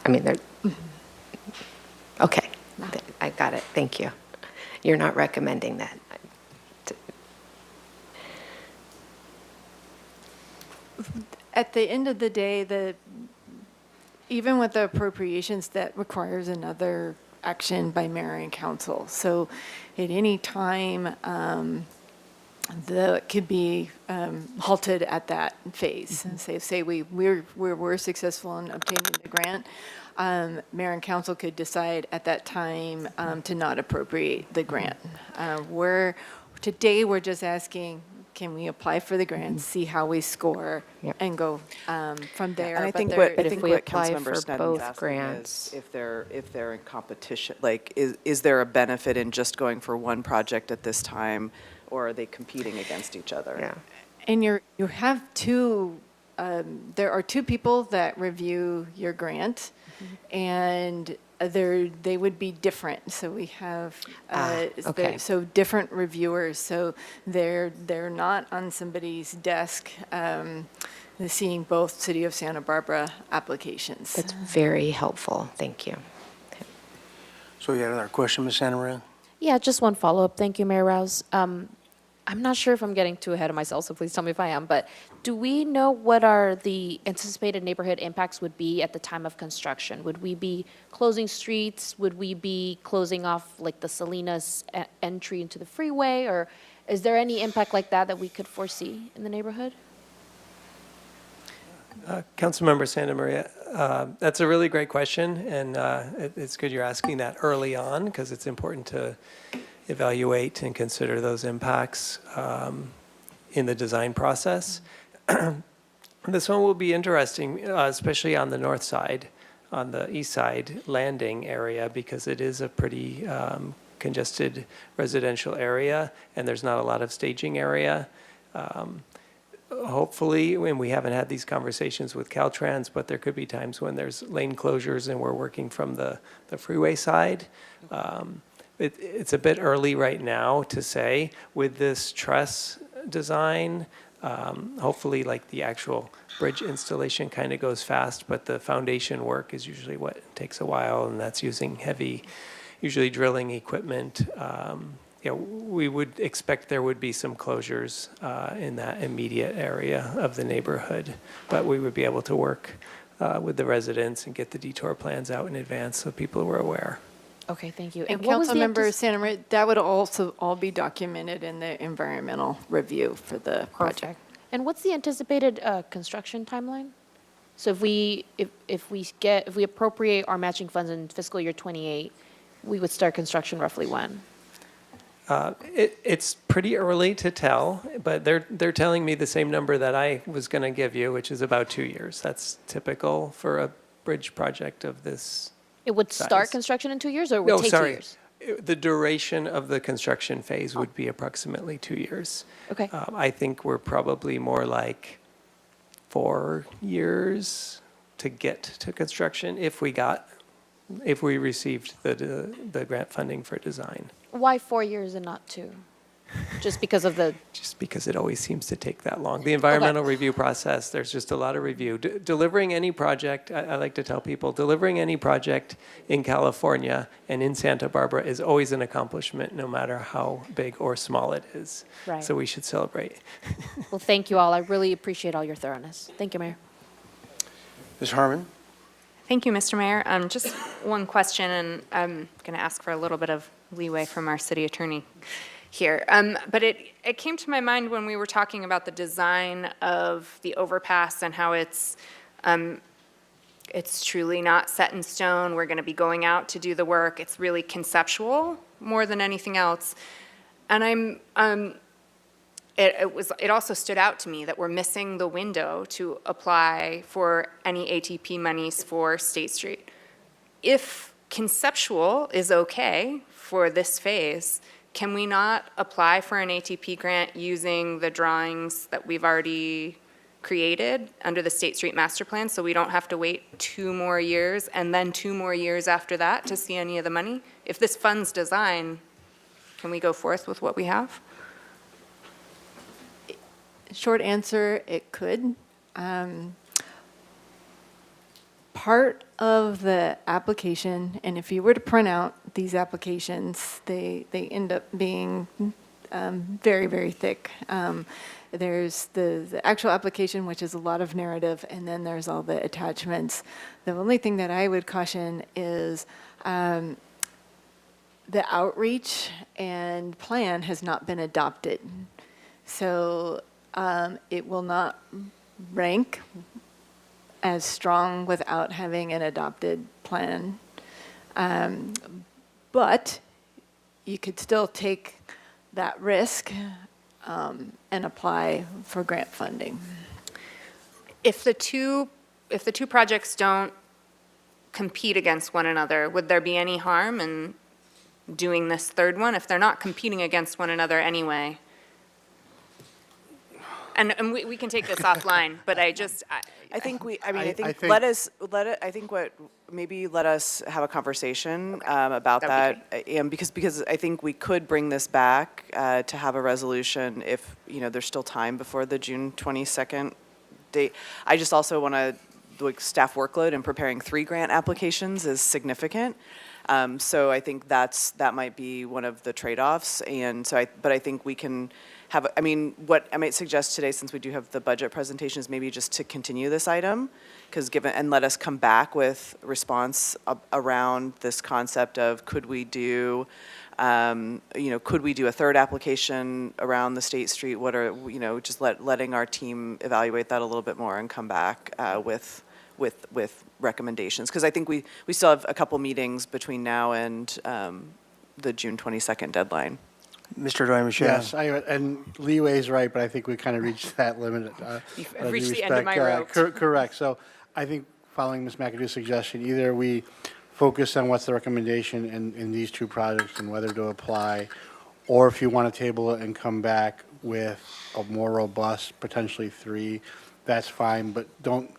I mean, okay, I got it, thank you. You're not recommending that. At the end of the day, even with the appropriations, that requires another action by mayor and council. So at any time, that could be halted at that phase. And say we're successful in obtaining the grant, mayor and council could decide at that time to not appropriate the grant. Today, we're just asking, can we apply for the grant, see how we score, and go from there? And I think But what Councilmember Sneddon is asking is if they're in competition, like, is there a benefit in just going for one project at this time, or are they competing against each other? Yeah. And you have two, there are two people that review your grant, and they would be different. So we have, okay. so different reviewers. So they're not on somebody's desk seeing both City of Santa Barbara applications. That's very helpful, thank you. So you had another question, Ms. Santa Maria? Yeah, just one follow-up. Thank you, Mayor Rouse. I'm not sure if I'm getting too ahead of myself, so please tell me if I am, but do we know what the anticipated neighborhood impacts would be at the time of construction? Would we be closing streets? Would we be closing off like the Salinas entry into the freeway? Or is there any impact like that we could foresee in the neighborhood? Councilmember Santa Maria, that's a really great question, and it's good you're asking that early on, because it's important to evaluate and consider those impacts in the design process. This one will be interesting, especially on the north side, on the east side landing area, because it is a pretty congested residential area, and there's not a lot of staging area. Hopefully, and we haven't had these conversations with Caltrans, but there could be times when there's lane closures and we're working from the freeway side. It's a bit early right now to say. With this truss design, hopefully like the actual bridge installation kind of goes fast, but the foundation work is usually what takes a while, and that's using heavy, usually drilling equipment. We would expect there would be some closures in that immediate area of the neighborhood, but we would be able to work with the residents and get the detour plans out in advance so people were aware. Okay, thank you. And what was the Councilmember Santa Maria, that would also all be documented in the environmental review for the project. And what's the anticipated construction timeline? So if we appropriate our matching funds in fiscal year 28, we would start construction roughly when? It's pretty early to tell, but they're telling me the same number that I was going to give you, which is about 2 years. That's typical for a bridge project of this. It would start size. construction in 2 years, or it would take 2 years? The duration of the construction phase would be approximately 2 years. Okay. I think we're probably more like 4 years to get to construction if we received the grant funding for design. Why 4 years and not 2? Just because of the... Just because it always seems to take that long. The environmental review process, there's just a lot of review. Delivering any project, I like to tell people, delivering any project in California and in Santa Barbara is always an accomplishment, no matter how big or small it is. Right. So we should celebrate. Well, thank you all. I really appreciate all your thoroughness. Thank you, Mayor. Ms. Harmon? Thank you, Mr. Mayor. Just one question, and I'm going to ask for a little bit of leeway from our city attorney here. But it came to my mind when we were talking about the design of the overpass and how it's truly not set in stone. We're going to be going out to do the work. It's really conceptual more than anything else. And it also stood out to me that we're missing the window to apply for any ATP monies for State Street. If conceptual is okay for this phase, can we not apply for an ATP grant using the drawings that we've already created under the State Street Master Plan, so we don't have to wait 2 more years and then 2 more years after that to see any of the money? If this fund's design, can we go forth with what we have? Short answer, it could. Part of the application, and if you were to print out these applications, they end up being very, very thick. There's the actual application, which is a lot of narrative, and then there's all the attachments. The only thing that I would caution is the outreach and plan has not been adopted. So it will not rank as strong without having an adopted plan. But you could still take that risk and apply for grant funding. If the two projects don't compete against one another, would there be any harm in doing this third one? If they're not competing against one another anyway? And we can take this offline, but I think what, maybe let us have a conversation about that. Because I think we could bring this back to have a resolution if, there's still time before the June 22nd date. I just also want to, staff workload and preparing 3 grant applications is significant. So I think that might be one of the trade-offs. And so but I think we can have, what I might suggest today, since we do have the budget presentation, is maybe just to continue this item, and let us come back with response around this concept of could we do a third application around the State Street? What are, just letting our team evaluate that a little bit more and come back with recommendations. Because I think we still have a couple meetings between now and the June 22nd deadline. Mr. Doyle-Michel. Yes, and leeway is right, but I think we kind of reached that limit. You've reached the end of my rope. Correct. So I think following Ms. McAdoo's suggestion, either we focus on what's the recommendation in these 2 projects and whether to apply, or if you want to table it and come back with a more robust, potentially 3, that's fine, but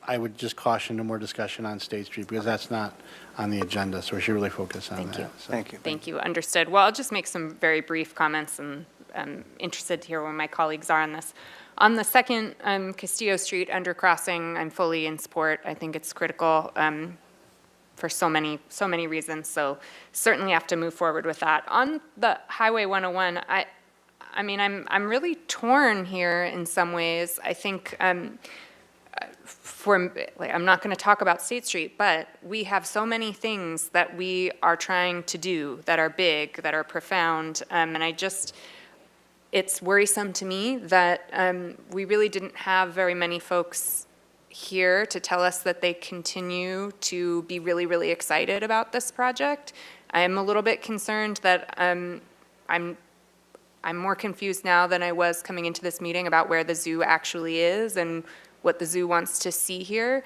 I would just caution no more discussion on State Street because that's not on the agenda, so we should really focus on that. Thank you. Thank you, understood. Well, I'll just make some very brief comments, and I'm interested to hear where my colleagues are on this. On the second Castillo Street undercrossing, I'm fully in support. I think it's critical for so many reasons, so certainly have to move forward with that. On the Highway 101, I'm really torn here in some ways. I think I'm not going to talk about State Street, but we have so many things that we are trying to do that are big, that are profound, and it's worrisome to me that we really didn't have very many folks here to tell us that they continue to be really, really excited about this project. I am a little bit concerned that I'm more confused now than I was coming into this meeting about where the zoo actually is and what the zoo wants to see here.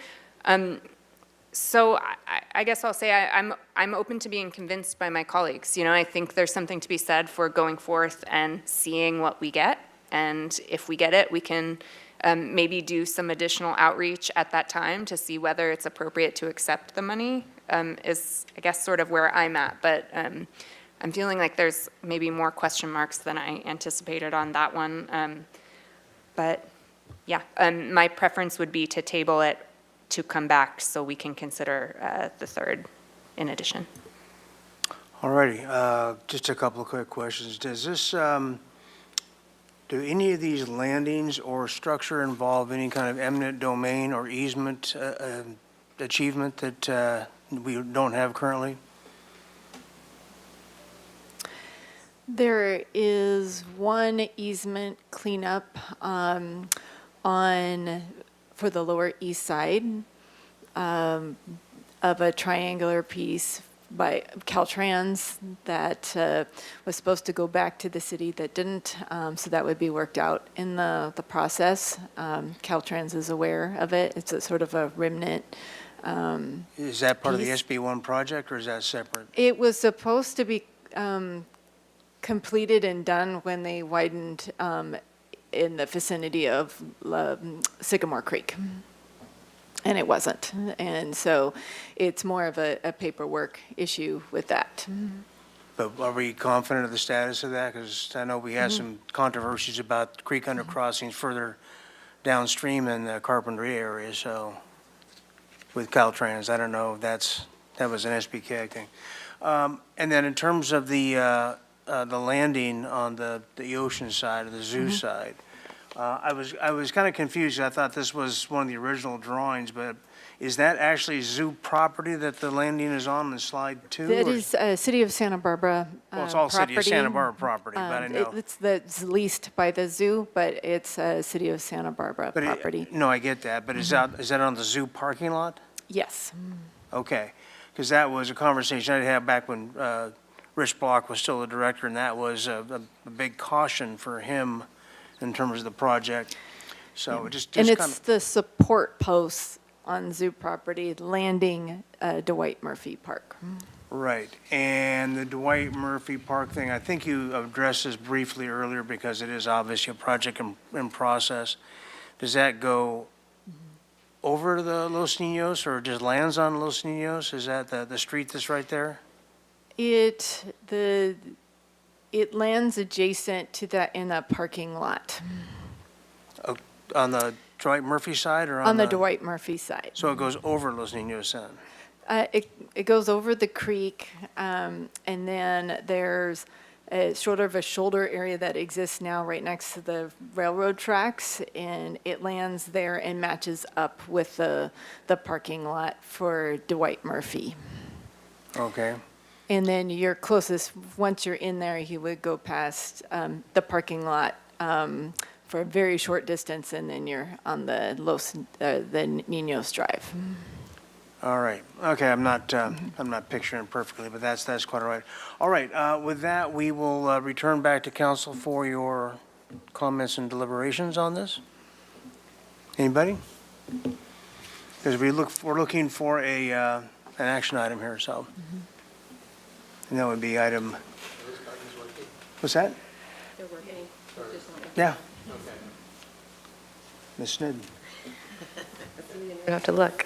So I guess I'll say I'm open to being convinced by my colleagues. I think there's something to be said for going forth and seeing what we get. And if we get it, we can maybe do some additional outreach at that time to see whether it's appropriate to accept the money, is, I guess, sort of where I'm at. But I'm feeling like there's maybe more question marks than I anticipated on that one. But yeah, my preference would be to table it to come back so we can consider the third in addition. All righty. Just a couple of quick questions. Does this, do any of these landings or structure involve any kind of eminent domain or easement achievement that we don't have currently? There is one easement cleanup for the Lower East Side of a triangular piece by Caltrans that was supposed to go back to the city that didn't, so that would be worked out in the process. Caltrans is aware of it. It's a sort of a remnant. Is that part of the piece. SB1 project, or is that separate? It was supposed to be completed and done when they widened in the vicinity of Sycamore Creek. And it wasn't. And so it's more of a paperwork issue with that. But are we confident of the status of that? Because I know we had Mm-hmm. some controversies about creek undercrossings further downstream in the Carpentry area, so with Caltrans, I don't know if that was an SBK thing. And then in terms of the landing on the ocean side or the zoo side, I was kind of confused. I thought this was one of the original drawings, but is that actually zoo property that the landing is on slide 2? That or- is City of Santa Barbara Well, it's all City of Santa property. Barbara property, but I know. That's leased by the zoo, but it's City of Santa Barbara But property. no, I get that, but is that on the zoo parking lot? Yes. Okay, because that was a conversation I had back when Rich Block was still the director, and that was a big caution for him in terms of the project. So it just And kind it's of, the support posts on zoo property landing Dwight Murphy Park. right. And the Dwight Murphy Park thing, I think you addressed this briefly earlier because it is obviously a project in process. Does that go over the Los Niños or just lands on Los Niños? Is that the street that's right there? It lands adjacent to that in that parking lot On the Dwight Murphy side or on the Dwight Murphy side. So it goes over Los Niños then? It goes over the creek, and then there's sort of a shoulder area that exists now right next to the railroad tracks, and it lands there and matches up with the parking lot for Dwight Murphy. Okay. And then your closest, once you're in there, you would go past the parking lot for a very short distance, and then you're on the the Niños Drive. All right. Okay, I'm not picturing it perfectly, but that's quite all right. All right, with that, we will return back to council for your comments and deliberations on this. Anybody? Because we're looking for an action item here, so. And that would be item, what's that? They're working. Yeah. Ms. Snedden. You don't have to look.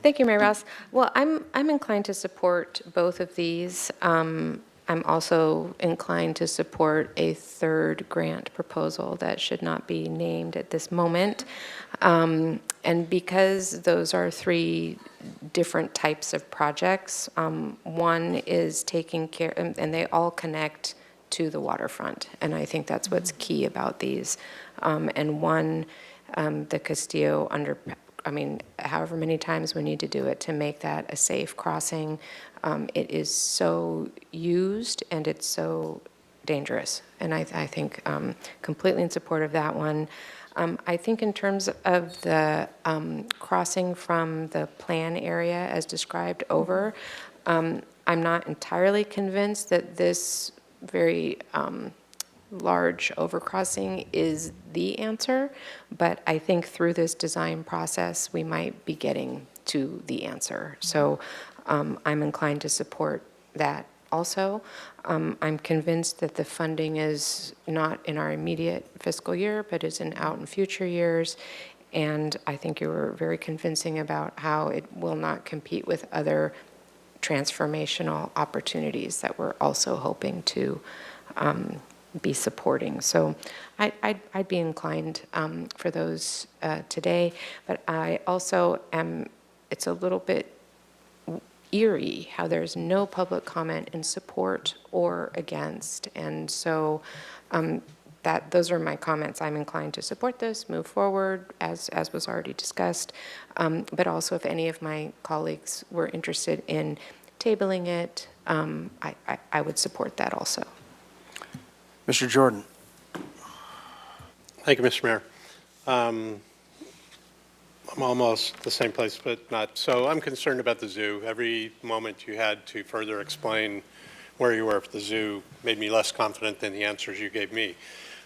Thank you, Mayor Rouse. Well, I'm inclined to support both of these. I'm also inclined to support a third grant proposal that should not be named at this moment. And because those are three different types of projects, one is taking care, and they all connect to the waterfront. And I think that's what's key about these. And one, the Castillo however many times we need to do it to make that a safe crossing. It is so used and it's so dangerous. And I think completely in support of that one. I think in terms of the crossing from the plan area as described over, I'm not entirely convinced that this very large overcrossing is the answer, but I think through this design process, we might be getting to the answer. So I'm inclined to support that also. I'm convinced that the funding is not in our immediate fiscal year, but is out in future years. And I think you were very convincing about how it will not compete with other transformational opportunities that we're also hoping to be supporting. So I'd be inclined for those today, but I also am, it's a little bit eerie how there's no public comment in support or against. And so those are my comments. I'm inclined to support this, move forward, as was already discussed. But also if any of my colleagues were interested in tabling it, I would support that also. Mr. Jordan. Thank you, Mr. Mayor. I'm almost the same place, but not. So I'm concerned about the zoo. Every moment you had to further explain where you were at the zoo made me less confident than the answers you gave me.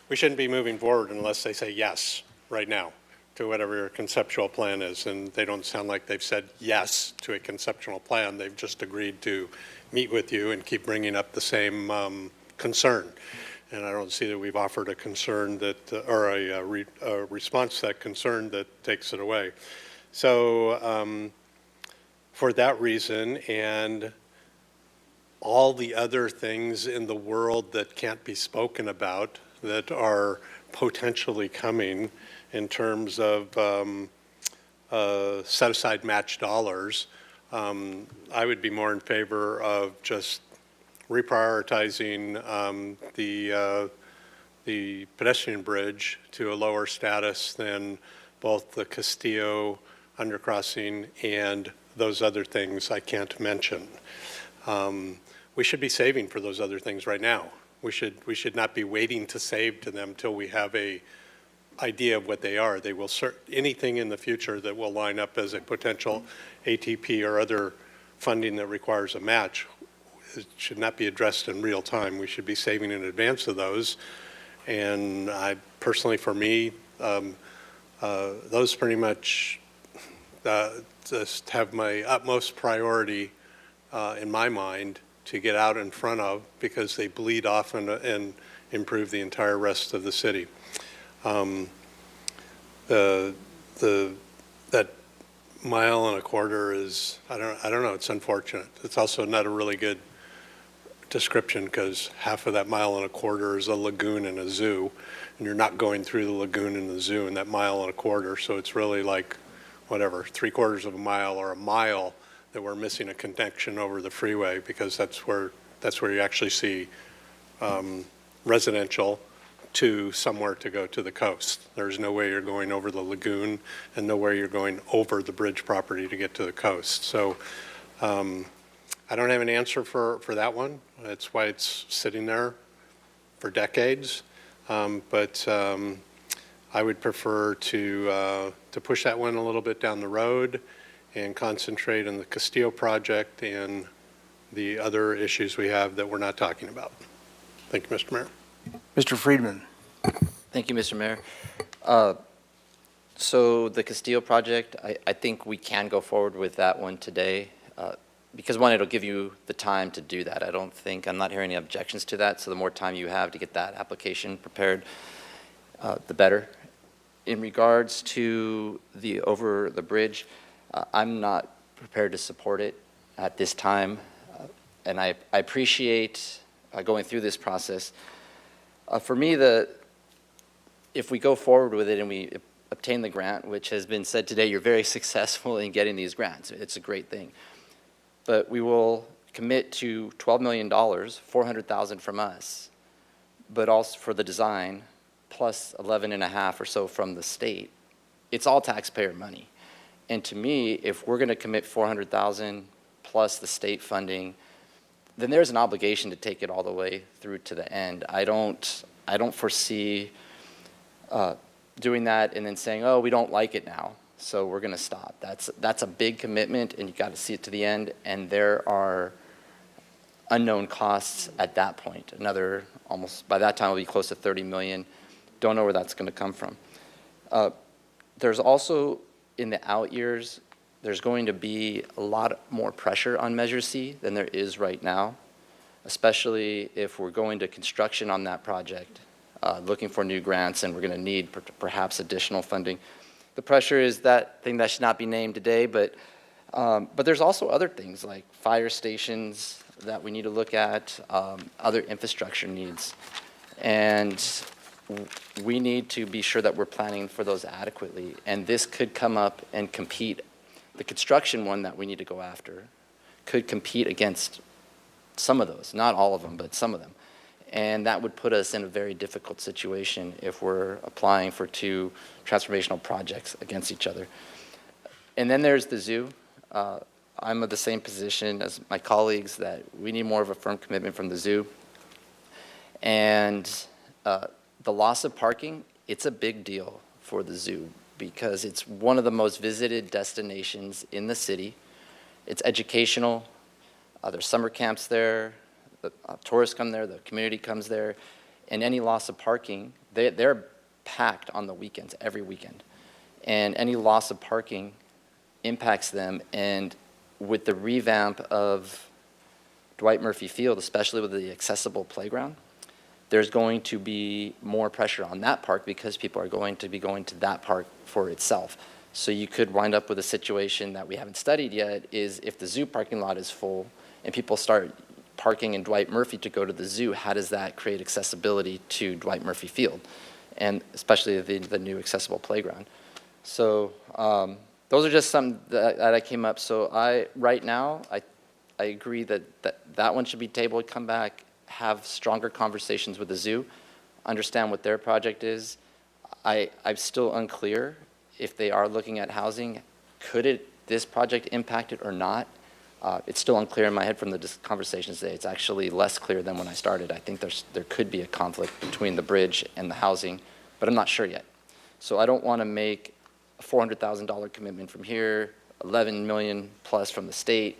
We shouldn't be moving forward unless they say yes right now to whatever your conceptual plan is. And they don't sound like they've said yes to a conceptual plan. They've just agreed to meet with you and keep bringing up the same concern. And I don't see that we've offered a concern that, or a response to that concern that takes it away. So for that reason, and all the other things in the world that can't be spoken about that are potentially coming in terms of set-aside match dollars, I would be more in favor of just reprioritizing the pedestrian bridge to a lower status than both the Castillo undercrossing and those other things I can't mention. We should be saving for those other things right now. We should not be waiting to save to them till we have a idea of what they are. They will anything in the future that will line up as a potential ATP or other funding that requires a match. It should not be addressed in real time. We should be saving in advance of those. And I personally, for me, those pretty much just have my utmost priority in my mind to get out in front of, because they bleed off and improve the entire rest of the city. That mile and a quarter is, I don't know, it's unfortunate. It's also not a really good description, because half of that mile and a quarter is a lagoon and a zoo, and you're not going through the lagoon and the zoo in that mile and a quarter, so it's really like, whatever, 3/4 of a mile or a mile that we're missing a connection over the freeway, because that's where you actually see residential to somewhere to go to the coast. There's no way you're going over the lagoon and no way you're going over the bridge property to get to the coast. So I don't have an answer for that one. That's why it's sitting there for decades. But I would prefer to push that one a little bit down the road and concentrate on the Castillo project and the other issues we have that we're not talking about. Thank you, Mr. Mayor. Mr. Friedman. Thank you, Mr. Mayor. So the Castillo project, I think we can go forward with that one today. Because one, it'll give you the time to do that. I'm not hearing any objections to that, so the more time you have to get that application prepared, the better. In regards to over the bridge, I'm not prepared to support it at this time, and I appreciate going through this process. For me, if we go forward with it and we obtain the grant, which has been said today, you're very successful in getting these grants. It's a great thing. But we will commit to $12 million, $400,000 from us, but also for the design, plus 11.5 or so from the state. It's all taxpayer money. And to me, if we're going to commit $400,000 plus the state funding, then there's an obligation to take it all the way through to the end. I don't foresee doing that and then saying, oh, we don't like it now, so we're going to stop. That's a big commitment, and you've got to see it to the end, and there are unknown costs at that point. Another almost, by that time, it'll be close to $30 million. Don't know where that's going to come from. There's also, in the out years, there's going to be a lot more pressure on Measure C than there is right now, especially if we're going to construction on that project, looking for new grants, and we're going to need perhaps additional funding. The pressure is that thing that should not be named today, but there's also other things like fire stations that we need to look at, other infrastructure needs. And we need to be sure that we're planning for those adequately. And this could come up and compete. The construction one that we need to go after could compete against some of those, not all of them, but some of them. And that would put us in a very difficult situation if we're applying for two transformational projects against each other. And then there's the zoo. I'm of the same position as my colleagues that we need more of a firm commitment from the zoo. And the loss of parking, it's a big deal for the zoo. because it's one of the most visited destinations in the city. It's educational. There's summer camps there. The tourists come there. The community comes there. And any loss of parking, they're packed on the weekends, every weekend. And any loss of parking impacts them. And with the revamp of Dwight Murphy Field, especially with the accessible playground, there's going to be more pressure on that park because people are going to be going to that park for itself. So you could wind up with a situation that we haven't studied yet, is if the zoo parking lot is full and people start parking in Dwight Murphy to go to the zoo, how does that create accessibility to Dwight Murphy Field? And especially the new accessible playground. So those are just some that I came up. So right now, I agree that one should be tabled, come back, have stronger conversations with the zoo, understand what their project is. I'm still unclear if they are looking at housing. Could this project impact it or not? It's still unclear in my head from the conversations today. It's actually less clear than when I started. I think there could be a conflict between the bridge and the housing, but I'm not sure yet. So I don't want to make a $400,000 commitment from here, 11 million plus from the state,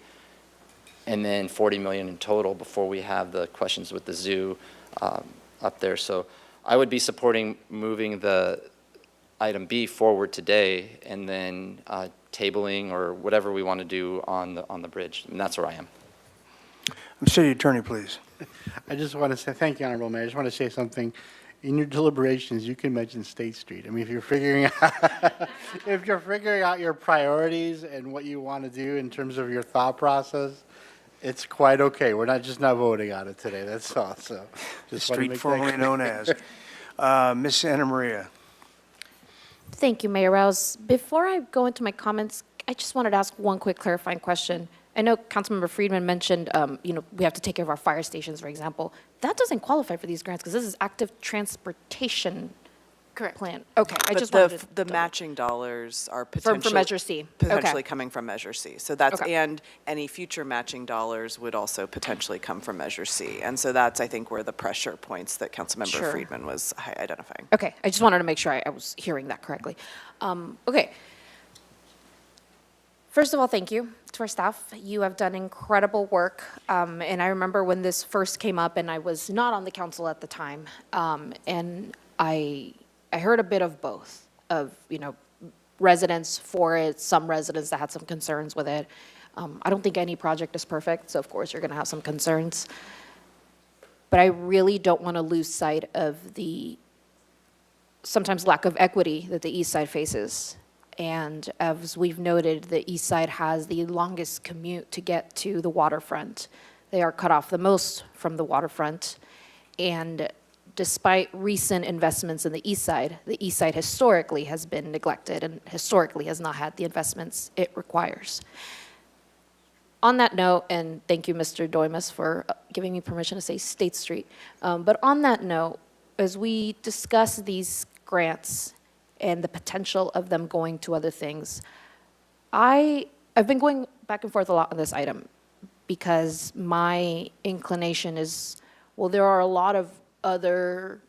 and then 40 million in total before we have the questions with the zoo up there. So I would be supporting moving the item B forward today, and then tabling or whatever we want to do on the bridge. And that's where I am. City Attorney, please. I just want to say, thank you, Honorable Mayor. I just want to say something. In your deliberations, you can mention State Street. I mean, if you're figuring out your priorities and what you want to do in terms of your thought process, it's quite okay. We're not voting on it today. That's all. So, just want to Street make formerly that known as. Ms. Santa Maria. Thank you, Mayor Rouse. Before I go into my comments, I just wanted to ask one quick clarifying question. I know Councilmember Friedman mentioned, we have to take care of our fire stations, for example. That doesn't qualify for these grants because this is active transportation plan. Okay, I But just wanted to the matching dollars are From potentially. Measure C. Potentially Okay. coming from Measure C. So that's, Okay. and any future matching dollars would also potentially come from Measure C. And so that's, I think, where the pressure points that Councilmember Sure. Friedman was identifying. Okay, I just wanted to make sure I was hearing that correctly. Okay. First of all, thank you to our staff. You have done incredible work. And I remember when this first came up, and I was not on the council at the time, and I heard a bit of both, of, residents for it, some residents that had some concerns with it. I don't think any project is perfect, so of course you're going to have some concerns. But I really don't want to lose sight of the sometimes lack of equity that the east side faces. And as we've noted, the east side has the longest commute to get to the waterfront. They are cut off the most from the waterfront. And despite recent investments in the east side historically has been neglected and historically has not had the investments it requires. On that note, and thank you, Mr. Doimus, for giving me permission to say State Street. But on that note, as we discuss these grants and the potential of them going to other things, I've been going back and forth a lot on this item because my inclination is, well, there are a lot of other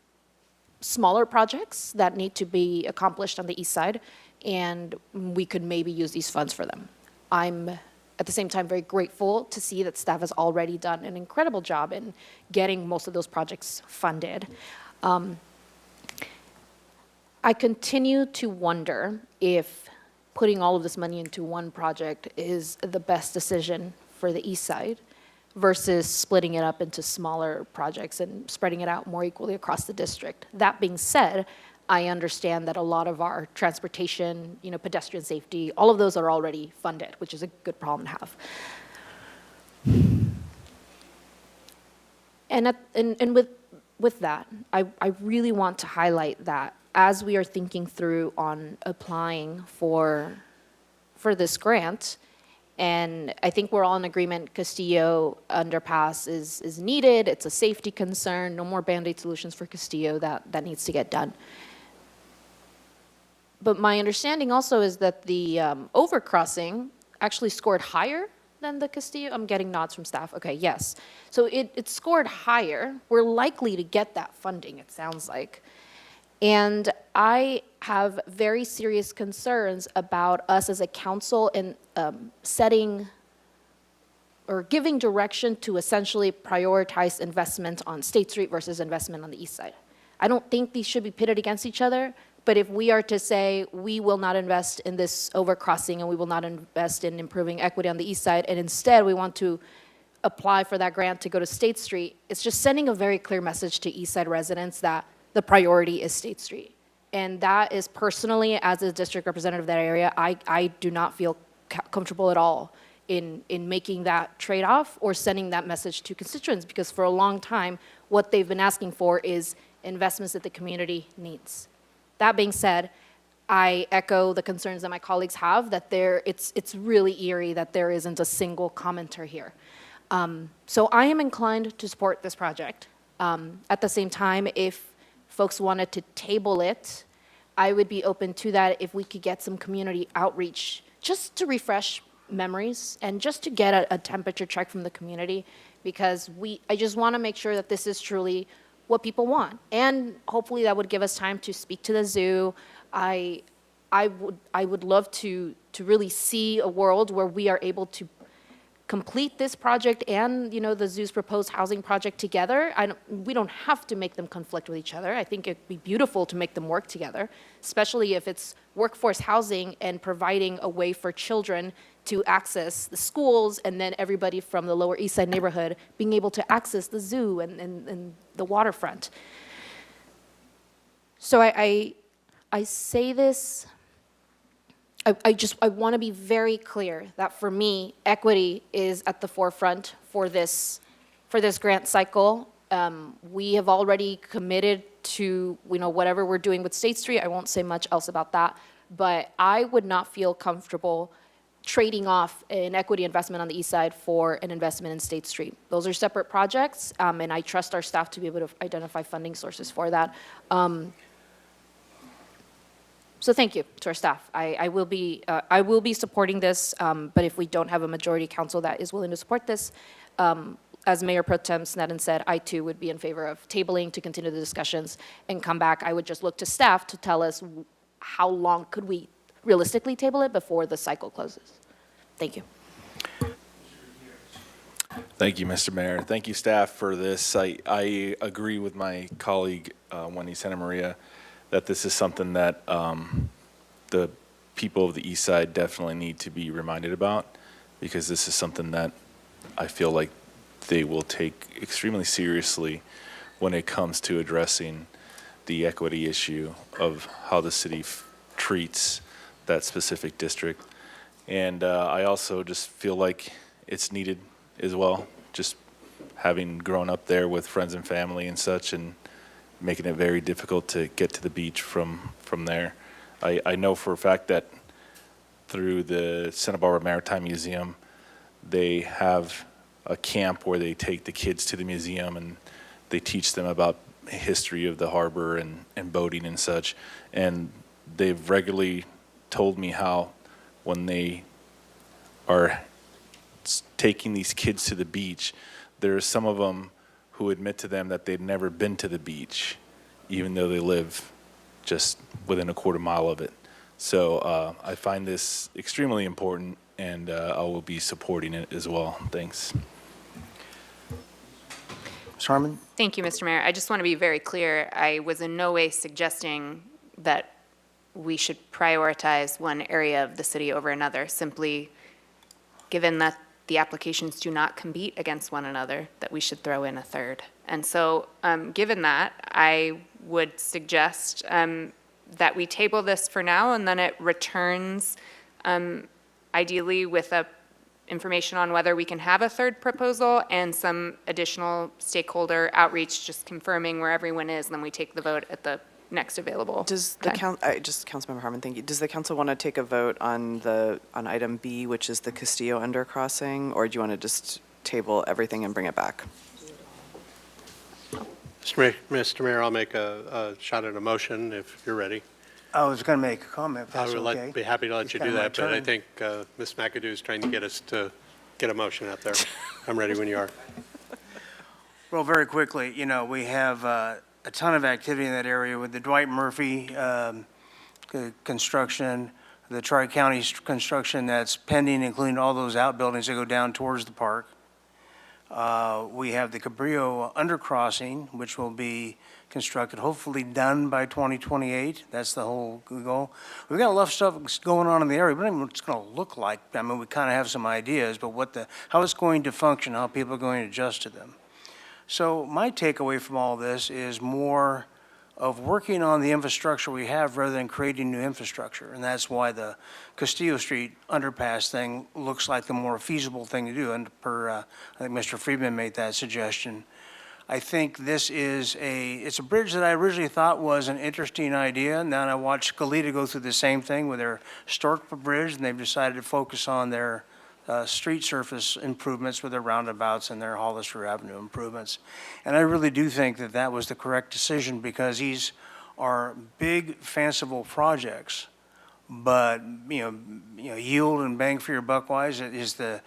smaller projects that need to be accomplished on the east side, and we could maybe use these funds for them. I'm at the same time very grateful to see that staff has already done an incredible job in getting most of those projects funded. I continue to wonder if putting all of this money into one project is the best decision for the east side versus splitting it up into smaller projects and spreading it out more equally across the district. That being said, I understand that a lot of our transportation, pedestrian safety, all of those are already funded, which is a good problem to have. And with that, I really want to highlight that as we are thinking through on applying for this grant, and I think we're all in agreement, Castillo underpass is needed. It's a safety concern. No more Band-Aid solutions for Castillo. That needs to get done. But my understanding also is that the overcrossing actually scored higher than the Castillo. I'm getting nods from staff. Okay, yes. So it scored higher. We're likely to get that funding, it sounds like. And I have very serious concerns about us as a council in setting or giving direction to essentially prioritize investment on State Street versus investment on the east side. I don't think these should be pitted against each other, but if we are to say we will not invest in this overcrossing and we will not invest in improving equity on the east side, and instead we want to apply for that grant to go to State Street, it's just sending a very clear message to east side residents that the priority is State Street. And that is personally, as a district representative of that area, I do not feel comfortable at all in making that trade-off or sending that message to constituents, because for a long time, what they've been asking for is investments that the community needs. That being said, I echo the concerns that my colleagues have, that it's really eerie that there isn't a single commenter here. So I am inclined to support this project. At the same time, if folks wanted to table it, I would be open to that if we could get some community outreach just to refresh memories and just to get a temperature check from the community, because I just want to make sure that this is truly what people want. And hopefully that would give us time to speak to the zoo. I would love to really see a world where we are able to complete this project and, the zoo's proposed housing project together. We don't have to make them conflict with each other. I think it'd be beautiful to make them work together, especially if it's workforce housing and providing a way for children to access the schools, and then everybody from the Lower East Side neighborhood being able to access the zoo and the waterfront. So I say this, I want to be very clear that for me, equity is at the forefront for this grant cycle. We have already committed to, whatever we're doing with State Street. I won't say much else about that, but I would not feel comfortable trading off an equity investment on the east side for an investment in State Street. Those are separate projects, and I trust our staff to be able to identify funding sources for that. So thank you to our staff. I will be supporting this, but if we don't have a majority council that is willing to support this, as Mayor Pro Tem Sneddon said, I too would be in favor of tabling to continue the discussions and come back. I would just look to staff to tell us how long could we realistically table it before the cycle closes. Thank you. Thank you, Mr. Mayor. Thank you, staff, for this. I agree with my colleague, Wendy Santa Maria, that this is something that the people of the east side definitely need to be reminded about, because this is something that I feel like they will take extremely seriously when it comes to addressing the equity issue of how the city treats that specific district. And I also just feel like it's needed as well, just having grown up there with friends and family and such, and making it very difficult to get to the beach from there. I know for a fact that through the Santa Barbara Maritime Museum, they have a camp where they take the kids to the museum and they teach them about history of the harbor and boating and such. And they've regularly told me how when they are taking these kids to the beach, there are some of them who admit to them that they've never been to the beach, even though they live just within a quarter mile of it. So I find this extremely important, and I will be supporting it as well. Thanks. Ms. Harmon? Thank you, Mr. Mayor. I just want to be very clear. I was in no way suggesting that we should prioritize one area of the city over another, simply given that the applications do not compete against one another, that we should throw in a third. And so given that, I would suggest that we table this for now, and then it returns ideally with information on whether we can have a third proposal and some additional stakeholder outreach, just confirming where everyone is, and then we take the vote at the next available. Does the Councilmember Harmon, thank you. Does the council want to take a vote on item B, which is the Castillo undercrossing, or do you want to just table everything and bring it back? Mr. Mayor, I'll make a shot at a motion if you're ready. I was going to make a comment, if I that's would okay. be happy to let It's you do kinda my that, but I turn. think Ms. McAdoo is trying to get us to get a motion out there. I'm ready when you are. Well, very quickly, we have a ton of activity in that area with the Dwight Murphy construction, the Tri-County construction that's pending, including all those outbuildings that go down towards the park. We have the Cabrillo undercrossing, which will be constructed, hopefully done by 2028. That's the whole goal. We've got a lot of stuff going on in the area. We don't know what it's going to look like. I mean, we kind of have some ideas, but how it's going to function, how people are going to adjust to them. So my takeaway from all this is more of working on the infrastructure we have rather than creating new infrastructure. And that's why the Castillo Street underpass thing looks like the more feasible thing to do. And I think Mr. Friedman made that suggestion. I think this is it's a bridge that I originally thought was an interesting idea. Now I watched Goleta go through the same thing with their Stork Bridge, and they've decided to focus on their street surface improvements with their roundabouts and their Hollister Avenue improvements. And I really do think that that was the correct decision because these are big, fanciful projects. But, yield and bang for your buck wise, is the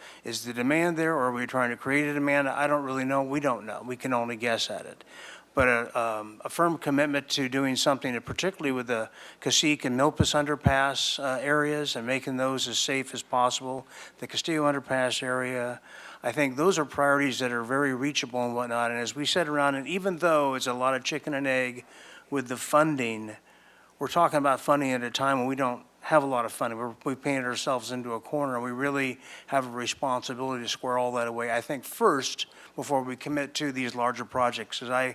demand there, or are we trying to create a demand? I don't really know. We don't know. We can only guess at it. But a firm commitment to doing something, particularly with the Cacique and Milpas underpass areas and making those as safe as possible, the Castillo underpass area, I think those are priorities that are very reachable and whatnot. And as we said around, and even though it's a lot of chicken and egg with the funding, we're talking about funding at a time when we don't have a lot of funding. We painted ourselves into a corner, and we really have a responsibility to square all that away, I think, first, before we commit to these larger projects. As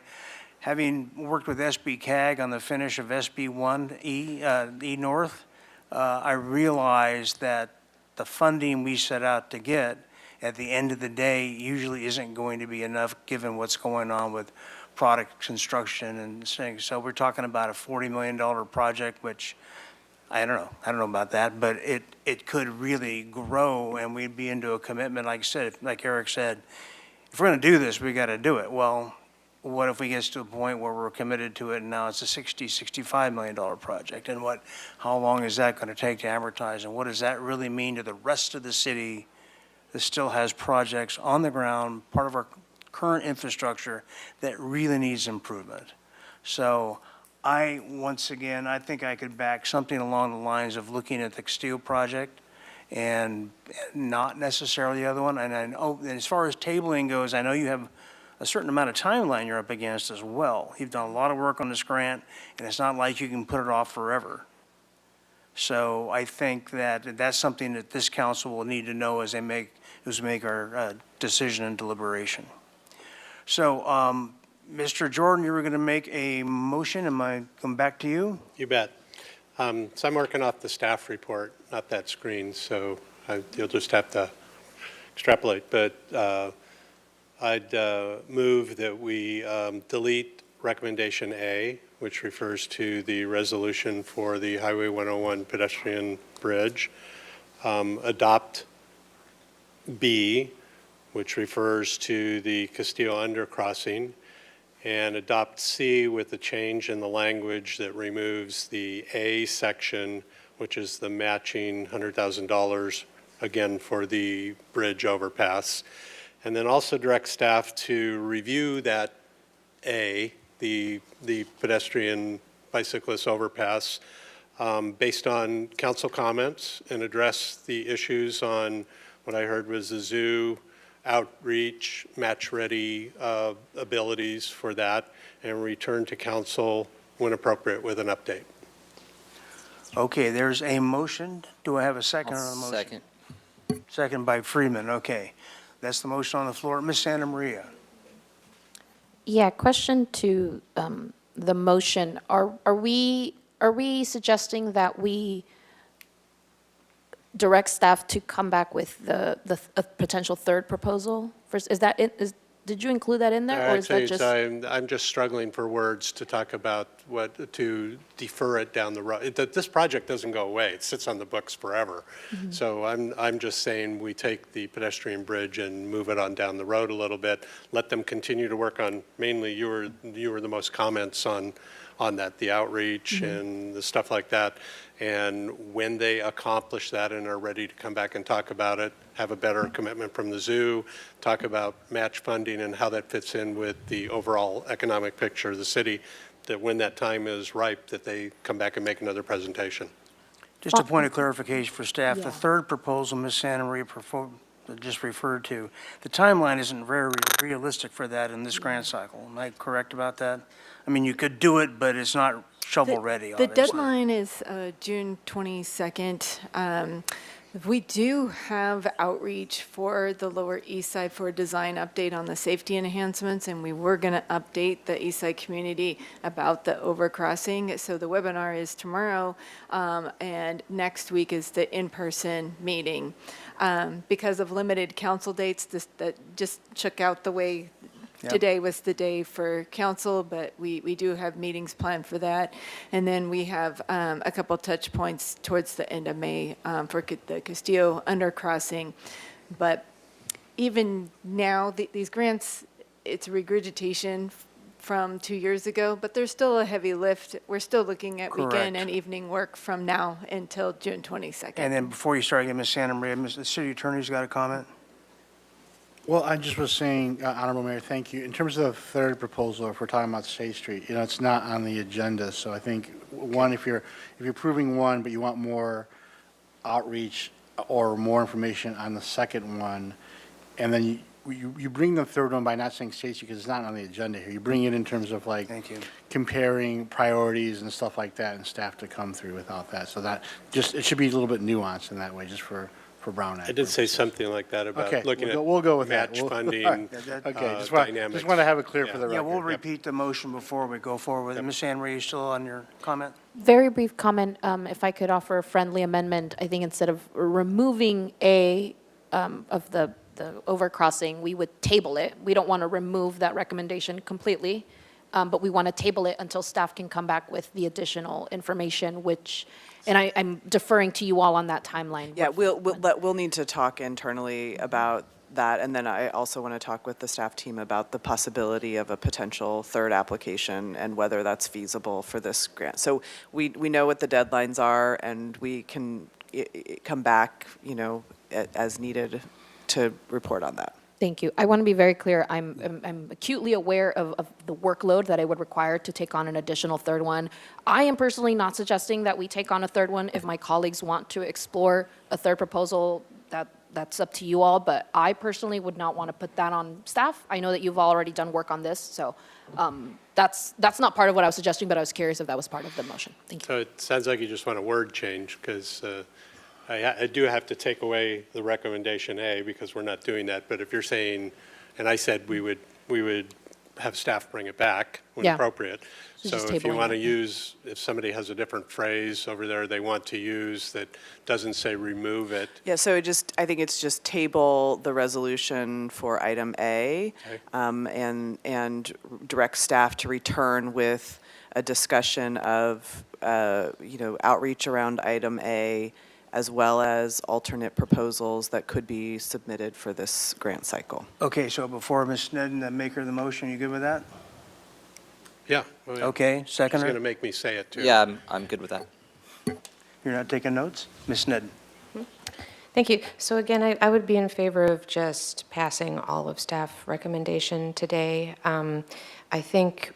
having worked with SB CAG on the finish of SB 1E, E North, I realized that the funding we set out to get at the end of the day usually isn't going to be enough given what's going on with product construction and things. So we're talking about a $40 million project, which I don't know about that, but it could really grow, and we'd be into a commitment. Like Eric said, if we're going to do this, we got to do it. Well, what if we get to a point where we're committed to it and now it's a $65 million project? And how long is that going to take to amortize? And what does that really mean to the rest of the city that still has projects on the ground, part of our current infrastructure that really needs improvement? So once again, I think I could back something along the lines of looking at the Castillo project and not necessarily the other one. And as far as tabling goes, I know you have a certain amount of timeline you're up against as well. You've done a lot of work on this grant, and it's not like you can put it off forever. So I think that that's something that this council will need to know as we make our decision and deliberation. So, Mr. Jordan, you were going to make a motion. Am I coming back to you? You bet. So I'm working off the staff report, not that screen, so you'll just have to extrapolate. But I'd move that we delete recommendation A, which refers to the resolution for the Highway 101 pedestrian bridge, adopt B, which refers to the Castillo undercrossing, and adopt C with the change in the language that removes the A section, which is the matching $100,000, again, for the bridge overpass. And then also direct staff to review that A, the pedestrian bicyclist overpass, based on council comments, and address the issues on what I heard was the zoo outreach, match-ready abilities for that, and return to council when appropriate with an update. Okay, there's a motion. Do I have a second on the motion? Second. Second by Freeman. Okay. That's the motion on the floor. Ms. Santa Maria. Yeah, question to the motion. Are we suggesting that we direct staff to come back with a potential third proposal? Did you include that in there, or is that just? I'm just struggling for words to talk about to defer it down the road. This project doesn't go away. It sits on the books forever. Mm-hmm. So I'm just saying we take the pedestrian bridge and move it on down the road a little bit. Let them continue to work on, mainly you were the most comments on on that, the outreach and the stuff like that. And when they accomplish that and are ready to come back and talk about it, have a better commitment from the zoo, talk about match funding and how that fits in with the overall economic picture of the city, that when that time is ripe, that they come back and make another presentation. Just a point of clarification for staff, Yeah. the third proposal Ms. Santa Maria just referred to, the timeline isn't very realistic for that in this grant cycle. Am I correct about that? I mean, you could do it, but it's not shovel-ready, The obviously. deadline is June 22nd. We do have outreach for the Lower East Side for a design update on the safety enhancements, and we were going to update the East Side community about the overcrossing. So the webinar is tomorrow, and next week is the in-person meeting. Because of limited council dates, that just shook out the way. Yep. Today was the day for council, but we do have meetings planned for that. And then we have a couple touch points towards the end of May for the Castillo undercrossing. But even now, these grants, it's regurgitation from 2 years ago, but there's still a heavy lift. We're still looking at Correct. weekend and evening work from now until June 22nd. And then before you start again, Ms. Santa Maria, the city attorney's got a comment? Well, I just was saying, Honorable Mayor, thank you. In terms of the third proposal, if we're talking about State Street, it's not on the agenda. So I think, one, if you're approving one, but you want more outreach or more information on the second one, and then you bring the third one by not saying State Street because it's not on the agenda here. You bring it in terms of like Thank you. comparing priorities and stuff like that, and staff to come through without that. So that just, it should be a little bit nuanced in that way, just for Brown Act. I did say something like that about Okay, looking at we'll go with that. match We'll- funding, Okay, just dynamics. want to have it clear for Yeah. the record. Yeah, we'll Yep. repeat the motion before we go forward with it. Ms. Santa Maria, you still on your comment? Very brief comment, if I could offer a friendly amendment. I think instead of removing A of the overcrossing, we would table it. We don't want to remove that recommendation completely, but we want to table it until staff can come back with the additional information, which, and I'm deferring to you all on that timeline. Yeah, we'll need to talk internally about that, and then I also want to talk with the staff team about the possibility of a potential third application and whether that's feasible for this grant. So we know what the deadlines are, and we can come back, as needed to report on that. Thank you. I want to be very clear. I'm acutely aware of the workload that I would require to take on an additional third one. I am personally not suggesting that we take on a third one. If my colleagues want to explore a third proposal, that's up to you all, but I personally would not want to put that on staff. I know that you've already done work on this, so that's not part of what I was suggesting, but I was curious if that was part of the motion. Thank you. So it sounds like you just want a word change, because I do have to take away the recommendation A, because we're not doing that. But if you're saying, and I said we would have staff bring it back when Yeah. appropriate. So So just if you tabling want to it. use, if somebody has a different phrase over there they want to use that doesn't say remove it, Yeah, so I think it's just table the resolution for item A, Okay. and direct staff to return with a discussion of, outreach around item A, as well as alternate proposals that could be submitted for this grant cycle. Okay, so before Ms. Sneddon, the maker of the motion, you good with that? yeah. well, Okay, She's seconder? going to make me say it too. Yeah, I'm good with that. You're not taking notes? Ms. Sneddon? Thank you. So again, I would be in favor of just passing all of staff recommendation today. I think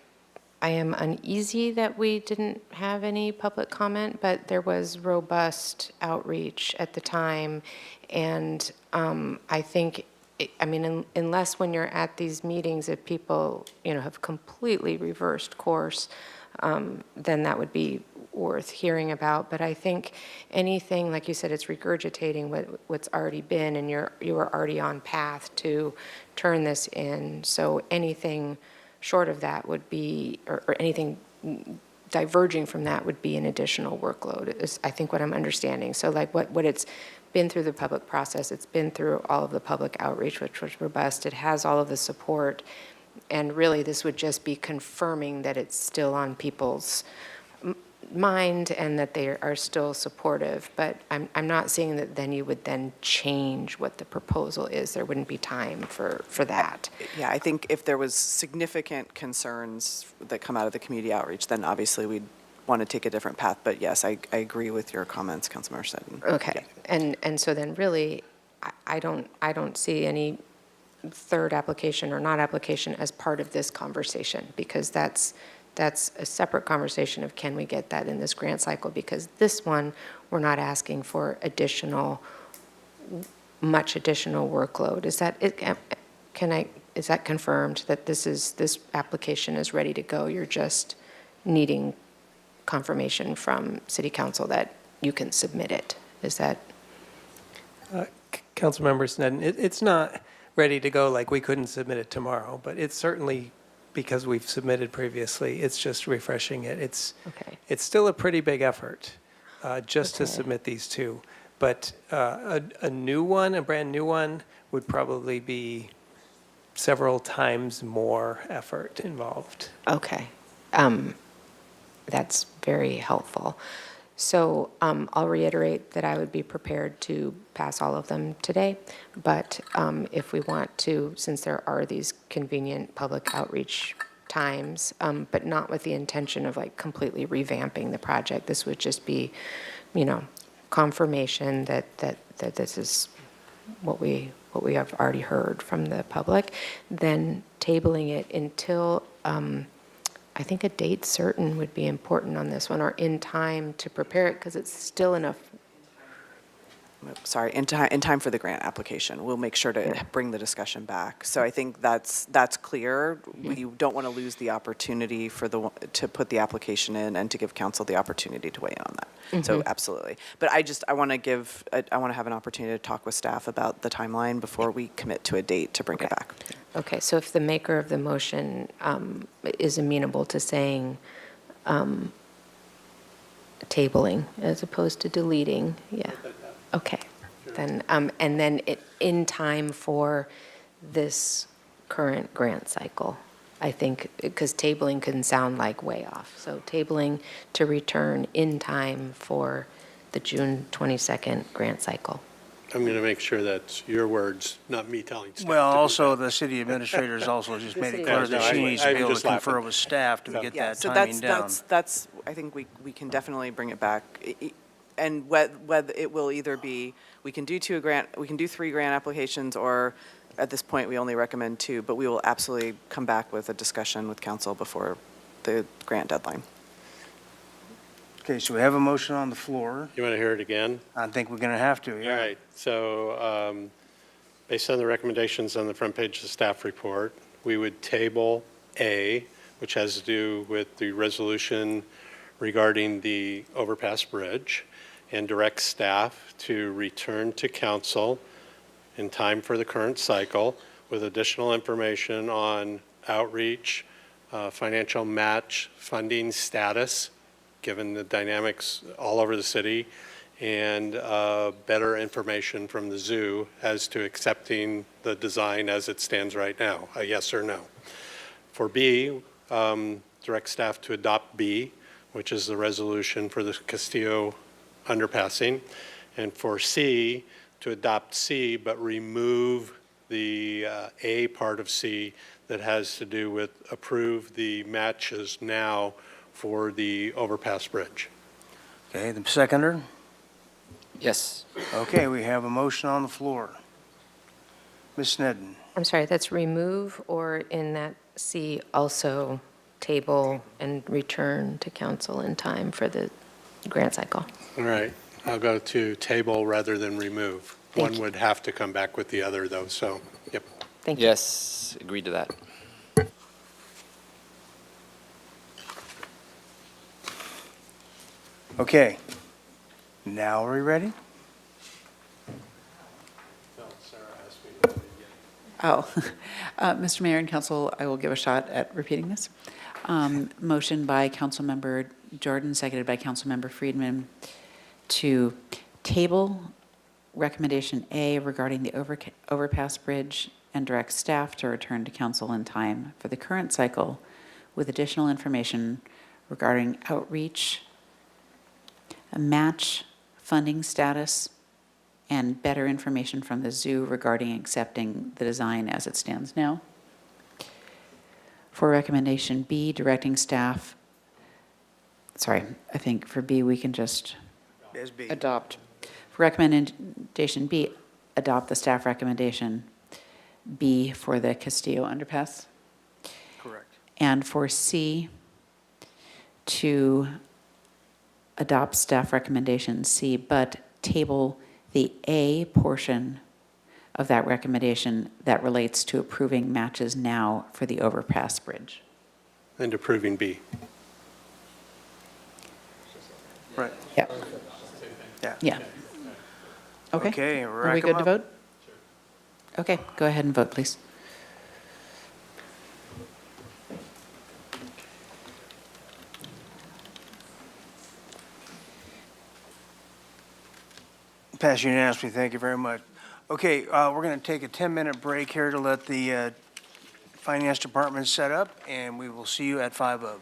I am uneasy that we didn't have any public comment, but there was robust outreach at the time. And I think, unless when you're at these meetings, if people, have completely reversed course, then that would be worth hearing about. But I think anything, like you said, it's regurgitating what's already been, and you are already on path to turn this in. So anything short of that would be, or anything diverging from that would be an additional workload, is I think what I'm understanding. So like what it's been through the public process, it's been through all of the public outreach, which was robust. It has all of the support. And really, this would just be confirming that it's still on people's mind and that they are still supportive, but I'm not seeing that then you would then change what the proposal is. There wouldn't be time for that. Yeah, I think if there was significant concerns that come out of the community outreach, then obviously we'd want to take a different path. But yes, I agree with your comments, Councilmember Sutton. Okay, and so then really, I don't see any third application or not application as part of this conversation, because that's a separate conversation of can we get that in this grant cycle, because this one, we're not asking for much additional workload. Is that, is that confirmed that this application is ready to go? You're just needing confirmation from City Council that you can submit it? Is that? Councilmember Sneddon, it's not ready to go like we couldn't submit it tomorrow, but it's certainly, because we've submitted previously, it's just refreshing it. It's still a pretty big effort just to submit these two. But a new one, a brand new one, would probably be several times more effort involved. Okay. That's very helpful. So I'll reiterate that I would be prepared to pass all of them today, but if we want to, since there are these convenient public outreach times, but not with the intention of like completely revamping the project, this would just be, confirmation that this is what we have already heard from the public, then tabling it until I think a date certain would be important on this one, or in time to prepare it, because it's still enough. Sorry, in time for the grant application. We'll make sure to bring the discussion back. So I think that's clear. We don't want to lose the opportunity to put the application in and to give council the opportunity to weigh in on that. So absolutely. But I want to have an opportunity to talk with staff about the timeline before we commit to a date to bring it back. Okay, so if the maker of the motion is amenable to saying tabling as opposed to deleting, yeah. Okay, then, and then in time for this current grant cycle, I think, because tabling can sound like way off. So tabling to return in time for the June 22nd grant cycle. I'm going to make sure that's your words, not me telling staff. Well, to do also, that. the city administrator has also just made it city clear that she needs to be able to just laughing. confer with staff to get that timing down. That's I think we can definitely bring it back. And whether it will either be, we can do 3 grant applications, or at this point, we only recommend 2, but we will absolutely come back with a discussion with council before the grant deadline. Okay, so we have a motion on the floor. You want to hear it again? I think we're going to have to, yeah. All right, so based on the recommendations on the front page of the staff report, we would table A, which has to do with the resolution regarding the overpass bridge, and direct staff to return to council in time for the current cycle with additional information on outreach, financial match, funding status, given the dynamics all over the city, and better information from the zoo as to accepting the design as it stands right now, a yes or no. For B, direct staff to adopt B, which is the resolution for the Castillo underpassing, and for C, to adopt C, but remove the A part of C that has to do with approve the matches now for the overpass bridge. Okay, the seconder? Yes. Okay, we have a motion on the floor. Ms. Sneddon? I'm sorry, that's remove, or in that C also table and return to council in time for the grant cycle? All right, I'll go to table rather than remove. One would have to come back with the other, though, so, yep. Thank you. Yes, agreed to that. Okay, now are we ready? Oh, Mr. Mayor and Council, I will give a shot at repeating this. Motion by Councilmember Jordan, seconded by Councilmember Friedman, to table recommendation A regarding the overpass bridge and direct staff to return to council in time for the current cycle with additional information regarding outreach, a match funding status, and better information from the zoo regarding accepting the design as it stands now. For recommendation B, directing staff, sorry, I think for B, we can just As B. adopt. For recommendation B, adopt the staff recommendation B for the Castillo underpass. Correct. And for C, to adopt staff recommendation C, but table the A portion of that recommendation that relates to approving matches now for the overpass bridge. And approving B. Right. Yeah. Yeah. Yeah. Okay. Okay, Are rack we 'em good to up. vote? Okay, go ahead and vote, please. Pass unanimously, thank you very much. Okay, we're going to take a 10-minute break here to let the finance department set up, and we will see you at 5:00.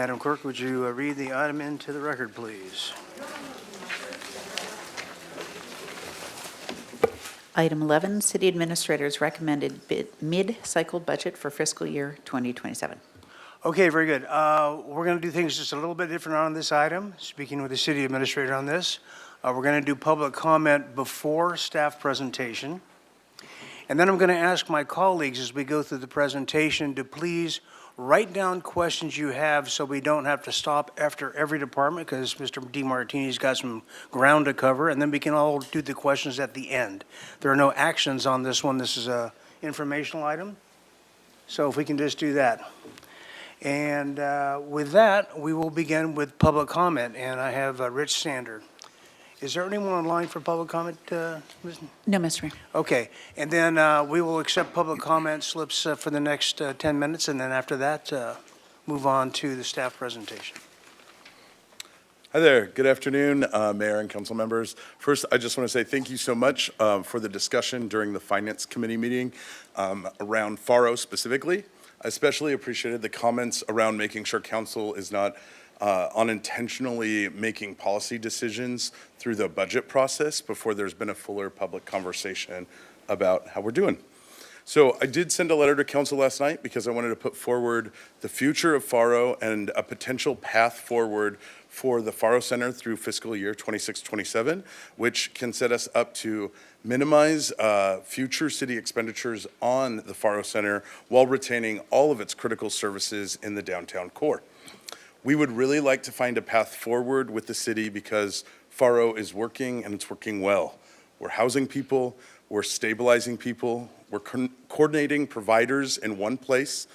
Madam Clerk, would you read the item into the record, please? Item 11, City Administrator's recommended mid-cycle budget for fiscal year 2027. Okay, very good. We're going to do things just a little bit different on this item, speaking with the city administrator on this. We're going to do public comment before staff presentation. And then I'm going to ask my colleagues as we go through the presentation to please write down questions you have so we don't have to stop after every department, because Mr. DeMartini's got some ground to cover, and then we can all do the questions at the end. There are no actions on this one. This is a informational item. So if we can just do that. And with that, we will begin with public comment, and I have Rich Sander. Is there anyone online for public comment? Ms. No, Mr. Mayor. Okay, and then we will accept public comment slips for the next 10 minutes, and then after that, move on to the staff presentation. Hi there. Good afternoon, Mayor and council members. First, I just want to say thank you so much for the discussion during the Finance Committee meeting around FARO specifically. I especially appreciated the comments around making sure council is not unintentionally making policy decisions through the budget process before there's been a fuller public conversation about how we're doing. So I did send a letter to council last night because I wanted to put forward the future of FARO and a potential path forward for the FARO Center through fiscal year 26-27, which can set us up to minimize future city expenditures on the FARO Center while retaining all of its critical services in the downtown core. We would really like to find a path forward with the city because FARO is working and it's working well. We're housing people, we're stabilizing people, we're coordinating providers in one place.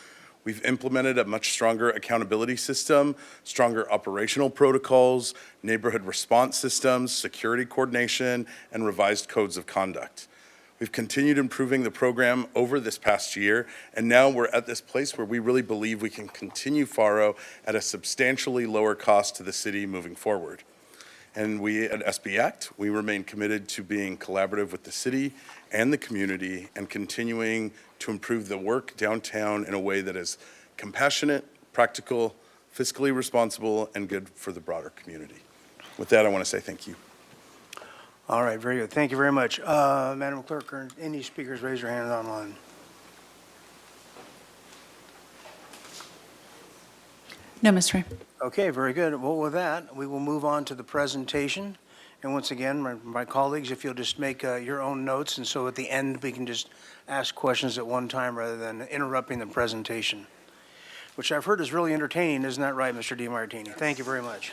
We've implemented a much stronger accountability system, stronger operational protocols, neighborhood response systems, security coordination, and revised codes of conduct. We've continued improving the program over this past year, and now we're at this place where we really believe we can continue FARO at a substantially lower cost to the city moving forward. And we at SB Act, we remain committed to being collaborative with the city and the community and continuing to improve the work downtown in a way that is compassionate, practical, fiscally responsible, and good for the broader community. With that, I want to say thank you. All right, very good. Thank you very much. Madam Clerk, are any speakers raise your hand online? No, Mr. Mayor. Okay, very good. Well, with that, we will move on to the presentation. And once again, my colleagues, if you'll just make your own notes, and so at the end, we can just ask questions at one time rather than interrupting the presentation, which I've heard is really entertaining. Isn't that right, Mr. DeMartini? Thank you very much.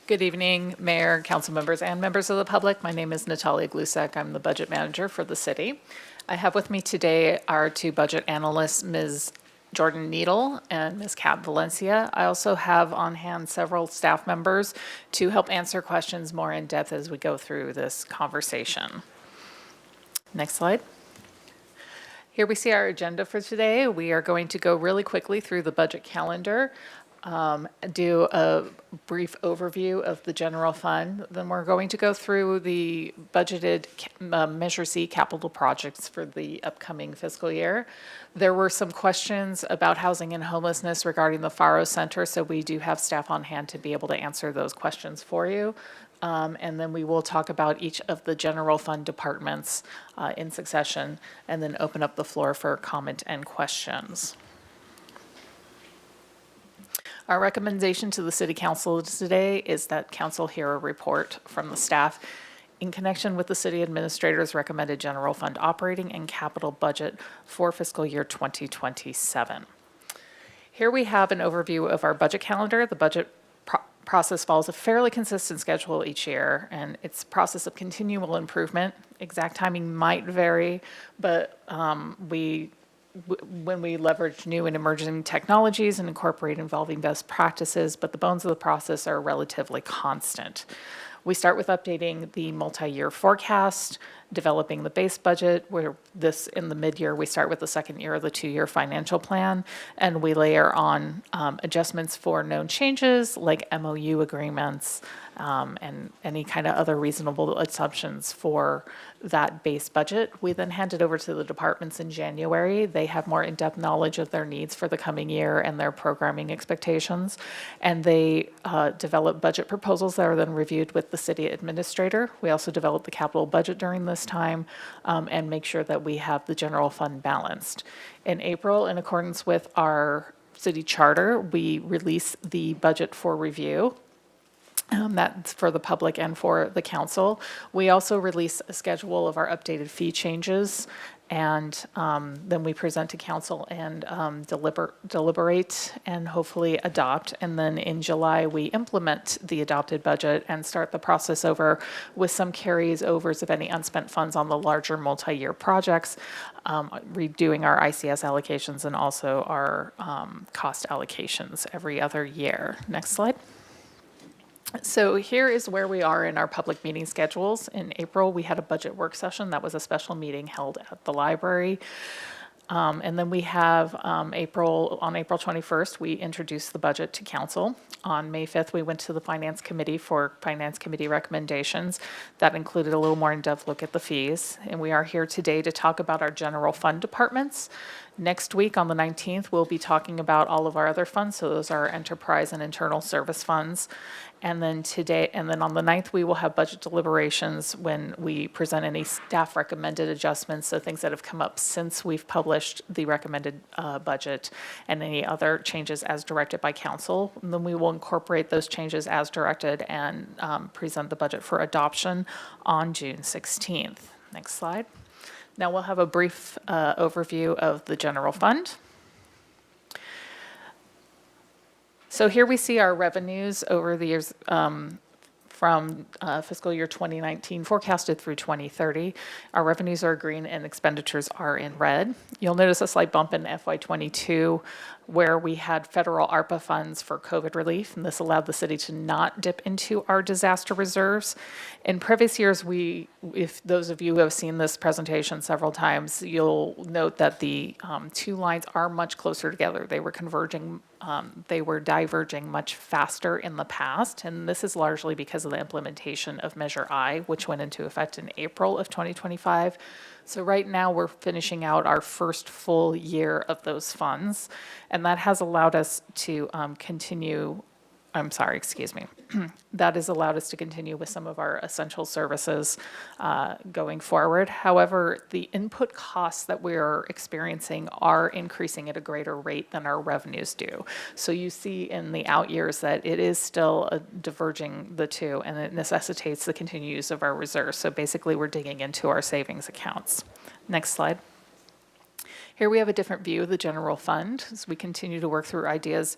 Good evening, Mayor, council members, and members of the public. My name is Natalia Glusek. I'm the budget manager for the city. I have with me today our two budget analysts, Ms. Jordan Needle and Ms. Kat Valencia. I also have on hand several staff members to help answer questions more in depth as we go through this conversation. Next slide. Here we see our agenda for today. We are going to go really quickly through the budget calendar, do a brief overview of the general fund. Then we're going to go through the budgeted Measure C capital projects for the upcoming fiscal year. There were some questions about housing and homelessness regarding the FARO Center, so we do have staff on hand to be able to answer those questions for you. And then we will talk about each of the general fund departments in succession, and then open up the floor for comment and questions. Our recommendation to the City Council today is that Council hear a report from the staff in connection with the City Administrator's recommended general fund operating and capital budget for fiscal year 2027. Here we have an overview of our budget calendar. The budget process follows a fairly consistent schedule each year, and it's a process of continual improvement. Exact timing might vary, but when we leverage new and emerging technologies and incorporate involving best practices, but the bones of the process are relatively constant. We start with updating the multi-year forecast developing the base budget, where in the mid-year, we start with the second year of the 2-year financial plan, and we layer on adjustments for known changes like MOU agreements and any kind of other reasonable assumptions for that base budget. We then hand it over to the departments in January. They have more in-depth knowledge of their needs for the coming year and their programming expectations, and they develop budget proposals that are then reviewed with the city administrator. We also develop the capital budget during this time and make sure that we have the general fund balanced. In April, in accordance with our city charter, we release the budget for review. That's for the public and for the council. We also release a schedule of our updated fee changes, and then we present to council and deliberate and hopefully adopt. And then in July, we implement the adopted budget and start the process over with some carries overs of any unspent funds on the larger multi-year projects, redoing our ICS allocations and also our cost allocations every other year. Next slide. So here is where we are in our public meeting schedules. In April, we had a budget work session. That was a special meeting held at the library. And then we have on April 21st, we introduced the budget to council. On May 5th, we went to the Finance Committee for Finance Committee recommendations. That included a little more in-depth look at the fees. And we are here today to talk about our general fund departments. Next week, on the 19th, we'll be talking about all of our other funds. So those are enterprise and internal service funds. And then on the 9th, we will have budget deliberations when we present any staff recommended adjustments, so things that have come up since we've published the recommended budget, and any other changes as directed by council. And then we will incorporate those changes as directed and present the budget for adoption on June 16th. Next slide. Now we'll have a brief overview of the general fund. So here we see our revenues over the years from fiscal year 2019 forecasted through 2030. Our revenues are green and expenditures are in red. You'll notice a slight bump in FY22 where we had federal ARPA funds for COVID relief, and this allowed the city to not dip into our disaster reserves. In previous years, if those of you who have seen this presentation several times, you'll note that the two lines are much closer together. They were diverging much faster in the past, and this is largely because of the implementation of Measure I, which went into effect in April of 2025. So right now, we're finishing out our first full year of those funds, and that has allowed us to that has allowed us to continue with some of our essential services going forward. However, the input costs that we're experiencing are increasing at a greater rate than our revenues do. So you see in the out years that it is still diverging the two, and it necessitates the continued use of our reserves. So basically, we're digging into our savings accounts. Next slide. Here we have a different view of the general fund as we continue to work through ideas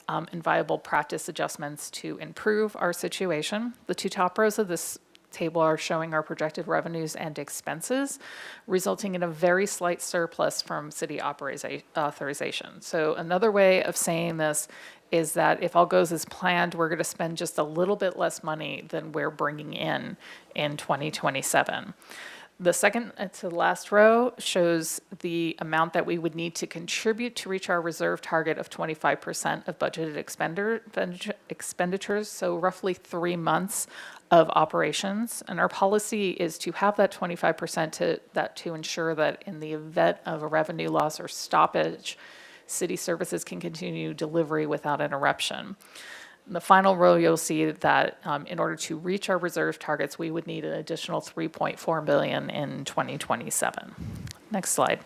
and viable practice adjustments to improve our situation. The two top rows of this table are showing our projected revenues and expenses, resulting in a very slight surplus from city authorization. So another way of saying this is that if all goes as planned, we're going to spend just a little bit less money than we're bringing in 2027. The second to the last row shows the amount that we would need to contribute to reach our reserve target of 25% of budgeted expenditures, so roughly 3 months of operations. And our policy is to have that 25% to ensure that in the event of a revenue loss or stoppage, city services can continue delivery without interruption. In the final row, you'll see that in order to reach our reserve targets, we would need an additional $3.4 billion in 2027. Next slide.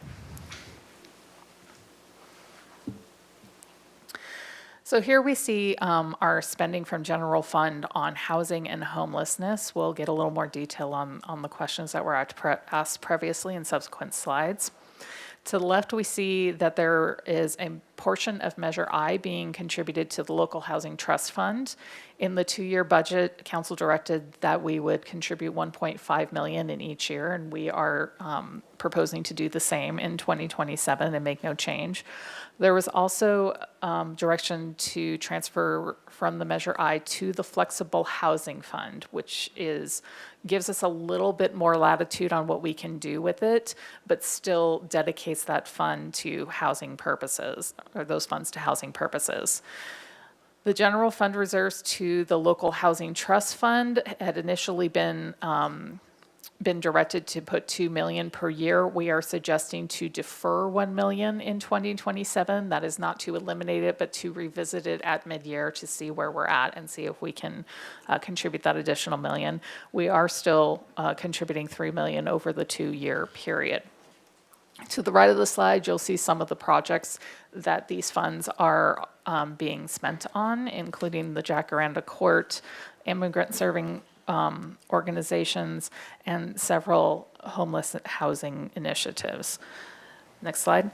So here we see our spending from general fund on housing and homelessness. We'll get a little more detail on the questions that were asked previously in subsequent slides. To the left, we see that there is a portion of Measure I being contributed to the Local Housing Trust Fund. In the two-year budget, council directed that we would contribute 1.5 million in each year, and we are proposing to do the same in 2027 and make no change. There was also direction to transfer from the Measure I to the Flexible Housing Fund, which gives us a little bit more latitude on what we can do with it, but still dedicates that fund to housing purposes, or those funds to housing purposes. The general fund reserves to the Local Housing Trust Fund had initially been directed to put 2 million per year. We are suggesting to defer 1 million in 2027. That is not to eliminate it, but to revisit it at mid-year to see where we're at and see if we can contribute that additional million. We are still contributing 3 million over the 2-year period. To the right of the slide, you'll see some of the projects that these funds are being spent on, including the Jacaranda Court, immigrant serving organizations, and several homeless housing initiatives. Next slide.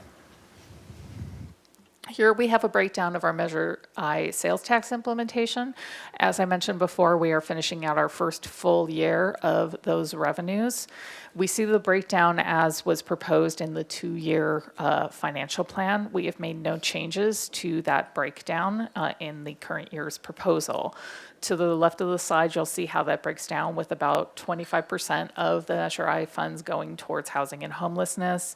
Here we have a breakdown of our Measure I sales tax implementation. As I mentioned before, we are finishing out our first full year of those revenues. We see the breakdown as was proposed in the 2-year financial plan. We have made no changes to that breakdown in the current year's proposal. To the left of the slide, you'll see how that breaks down, with about 25% of the Measure I funds going towards housing and homelessness,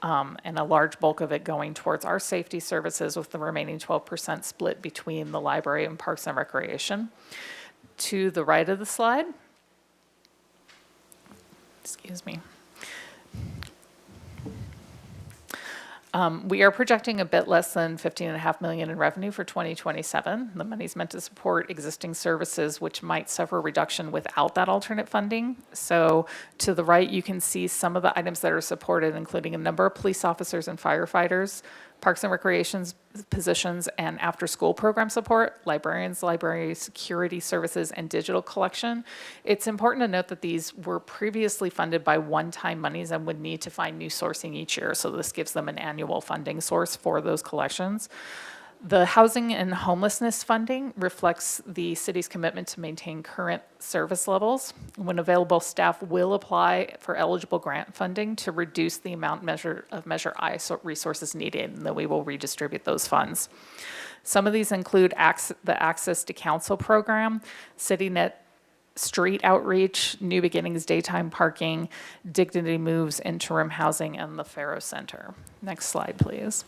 and a large bulk of it going towards our safety services, with the remaining 12% split between the library and parks and recreation. To the right of the slide, excuse me. We are projecting a bit less than $15.5 million in revenue for 2027. The money is meant to support existing services which might suffer reduction without that alternate funding. So to the right, you can see some of the items that are supported, including a number of police officers and firefighters, parks and recreation positions and after-school program support, librarians, library security services, and digital collection. It's important to note that these were previously funded by one-time monies and would need to find new sourcing each year, so this gives them an annual funding source for those collections. The housing and homelessness funding reflects the city's commitment to maintain current service levels. When available, staff will apply for eligible grant funding to reduce the amount of Measure I resources needed, and then we will redistribute those funds. Some of these include the Access to Council program, CityNet street outreach, New Beginnings daytime parking, Dignity Moves interim housing, and the Faro Center. Next slide, please.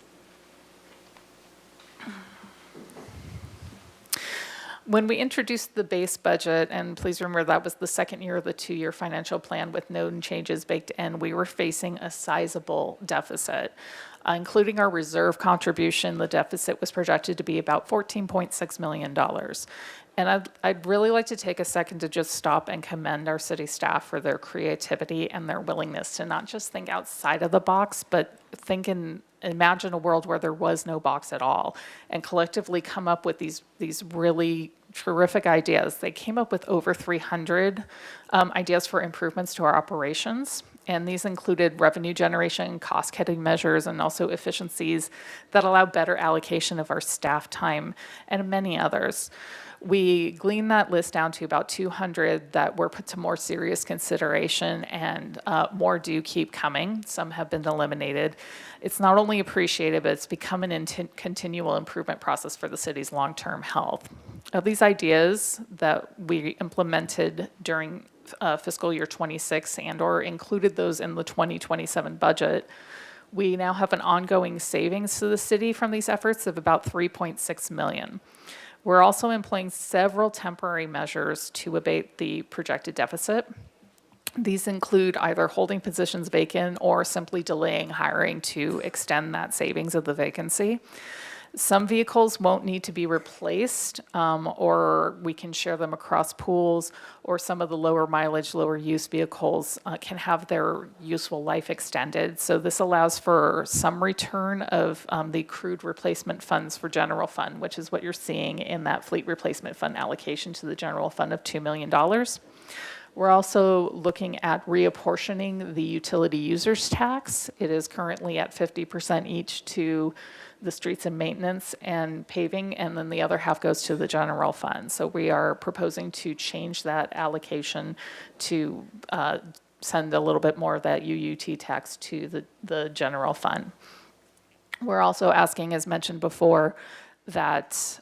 When we introduced the base budget, and please remember that was the second year of the 2-year financial plan with no changes baked in, we were facing a sizable deficit. Including our reserve contribution, the deficit was projected to be about $14.6 million. And I'd really like to take a second to just stop and commend our city staff for their creativity and their willingness to not just think outside of the box, but imagine a world where there was no box at all, and collectively come up with these really terrific ideas. They came up with over 300 ideas for improvements to our operations, and these included revenue generation, cost-cutting measures, and also efficiencies that allow better allocation of our staff time, and many others. We gleaned that list down to about 200 that were put to more serious consideration, and more do keep coming. Some have been eliminated. It's not only appreciated, but it's become an continual improvement process for the city's long-term health. Of these ideas that we implemented during fiscal year 26 and/or included those in the 2027 budget, we now have an ongoing savings to the city from these efforts of about $3.6 million. We're also employing several temporary measures to abate the projected deficit. These include either holding positions vacant or simply delaying hiring to extend that savings of the vacancy. Some vehicles won't need to be replaced, or we can share them across pools, or some of the lower mileage, lower use vehicles can have their useful life extended. So this allows for some return of the accrued replacement funds for general fund, which is what you're seeing in that fleet replacement fund allocation to the general fund of $2 million. We're also looking at reapportioning the utility users tax. It is currently at 50% each to the streets and maintenance and paving, and then the other half goes to the general fund. So we are proposing to change that allocation to send a little bit more of that UUT tax to the general fund. We're also asking, as mentioned before, that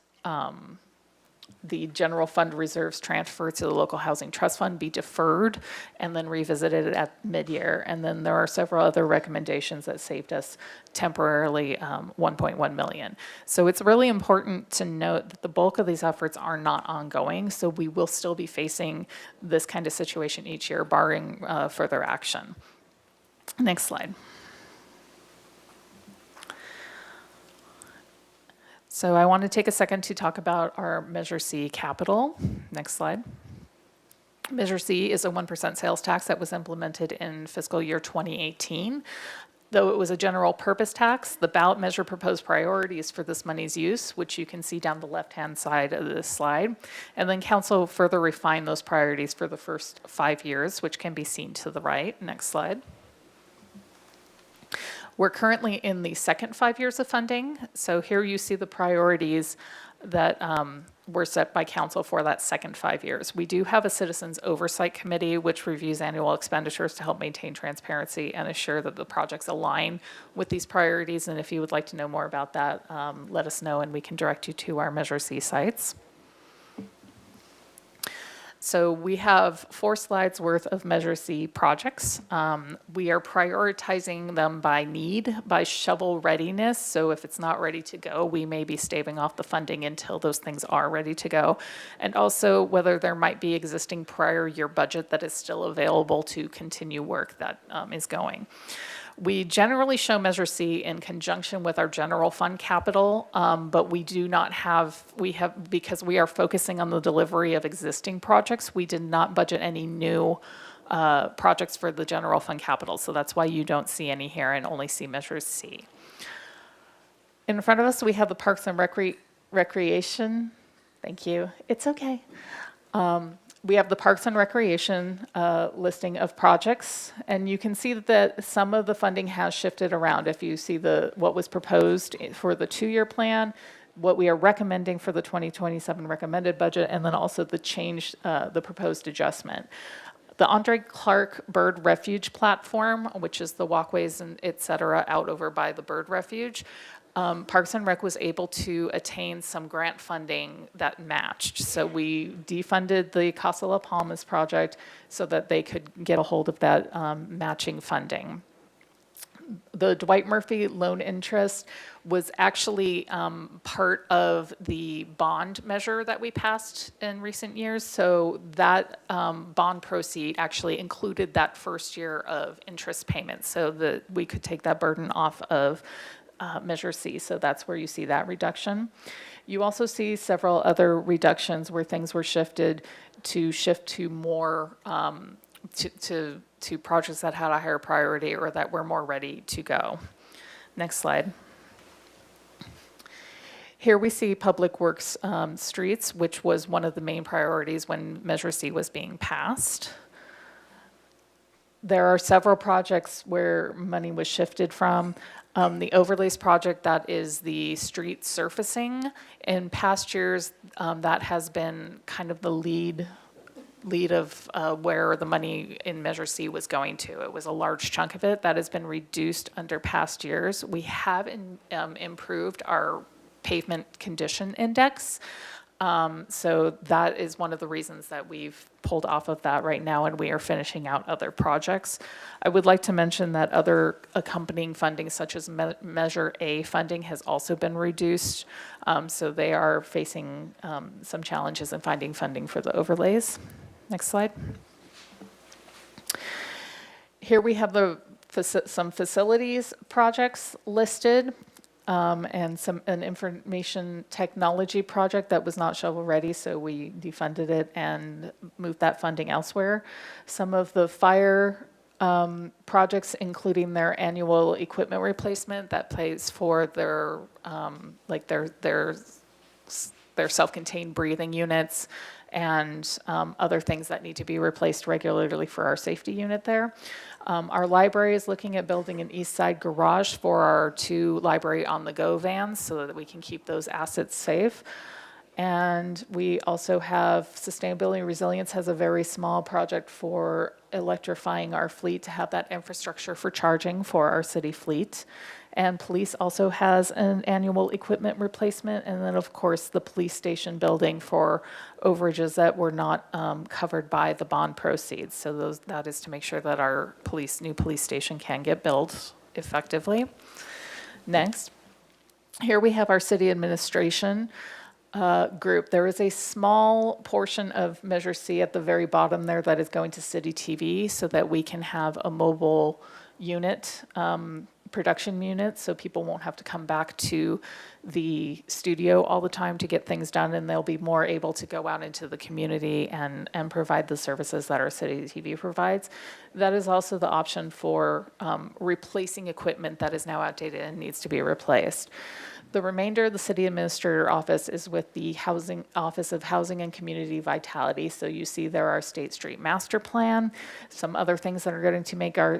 the general fund reserves transfer to the local housing trust fund be deferred and then revisited at mid-year. And then there are several other recommendations that saved us temporarily $1.1 million. So it's really important to note that the bulk of these efforts are not ongoing, so we will still be facing this kind of situation each year, barring further action. Next slide. So I want to take a second to talk about our Measure C capital. Next slide. Measure C is a 1% sales tax that was implemented in fiscal year 2018. Though it was a general purpose tax, the ballot measure proposed priorities for this money's use, which you can see down the left-hand side of this slide. And then council further refined those priorities for the first 5 years, which can be seen to the right. Next slide. We're currently in the second 5 years of funding. So here you see the priorities that were set by council for that second 5 years. We do have a citizens oversight committee which reviews annual expenditures to help maintain transparency and assure that the projects align with these priorities. And if you would like to know more about that, let us know and we can direct you to our Measure C sites. So we have 4 slides worth of Measure C projects. We are prioritizing them by need, by shovel readiness. So if it's not ready to go, we may be staving off the funding until those things are ready to go. And also whether there might be existing prior year budget that is still available to continue work that is going. We generally show Measure C in conjunction with our general fund capital, but we do not have, because we are focusing on the delivery of existing projects, we did not budget any new projects for the general fund capital. So that's why you don't see any here and only see Measure C. In front of us, we have the Parks and Recreation. Thank you. It's okay. We have the Parks and Recreation listing of projects, and you can see that some of the funding has shifted around. If you see what was proposed for the 2-year plan, what we are recommending for the 2027 recommended budget, and then also the change, the proposed adjustment. The Andre Clark Bird Refuge platform, which is the walkways and et cetera out over by the bird refuge, Parks and Rec was able to attain some grant funding that matched. So we defunded the Casa La Palmas project so that they could get a hold of that matching funding. The Dwight Murphy loan interest was actually part of the bond measure that we passed in recent years. So that bond proceed actually included that first year of interest payments so that we could take that burden off of Measure C, so that's where you see that reduction. You also see several other reductions where things were shifted to more to projects that had a higher priority or that were more ready to go. Next slide. Here we see Public Works streets, which was one of the main priorities when Measure C was being passed. There are several projects where money was shifted from. The overlays project, that is the street surfacing. In past years, that has been kind of the lead of where the money in Measure C was going to. It was a large chunk of it that has been reduced under past years. We have improved our pavement condition index. So that is one of the reasons that we've pulled off of that right now, and we are finishing out other projects. I would like to mention that other accompanying funding, such as Measure A funding, has also been reduced. So they are facing some challenges in finding funding for the overlays. Next slide. Here we have some facilities projects listed. And an information technology project that was not shovel ready, so we defunded it and moved that funding elsewhere. Some of the fire projects, including their annual equipment replacement that pays for their self-contained breathing units and other things that need to be replaced regularly for our safety unit there. Our library is looking at building an east side garage for our 2 library on-the-go vans so that we can keep those assets safe. And we also have Sustainability and Resilience has a very small project for electrifying our fleet to have that infrastructure for charging for our city fleet. And police also has an annual equipment replacement. And then, of course, the police station building for overages that were not covered by the bond proceeds. So that is to make sure that our new police station can get built effectively. Next, here we have our city administration group. There is a small portion of Measure C at the very bottom there that is going to City TV so that we can have a mobile unit, production unit, so people won't have to come back to the studio all the time to get things done, and they'll be more able to go out into the community and provide the services that our City TV provides. That is also the option for replacing equipment that is now outdated and needs to be replaced. The remainder of the city administrator office is with the Office of Housing and Community Vitality. So you see there our State Street Master Plan, some other things that are going to make our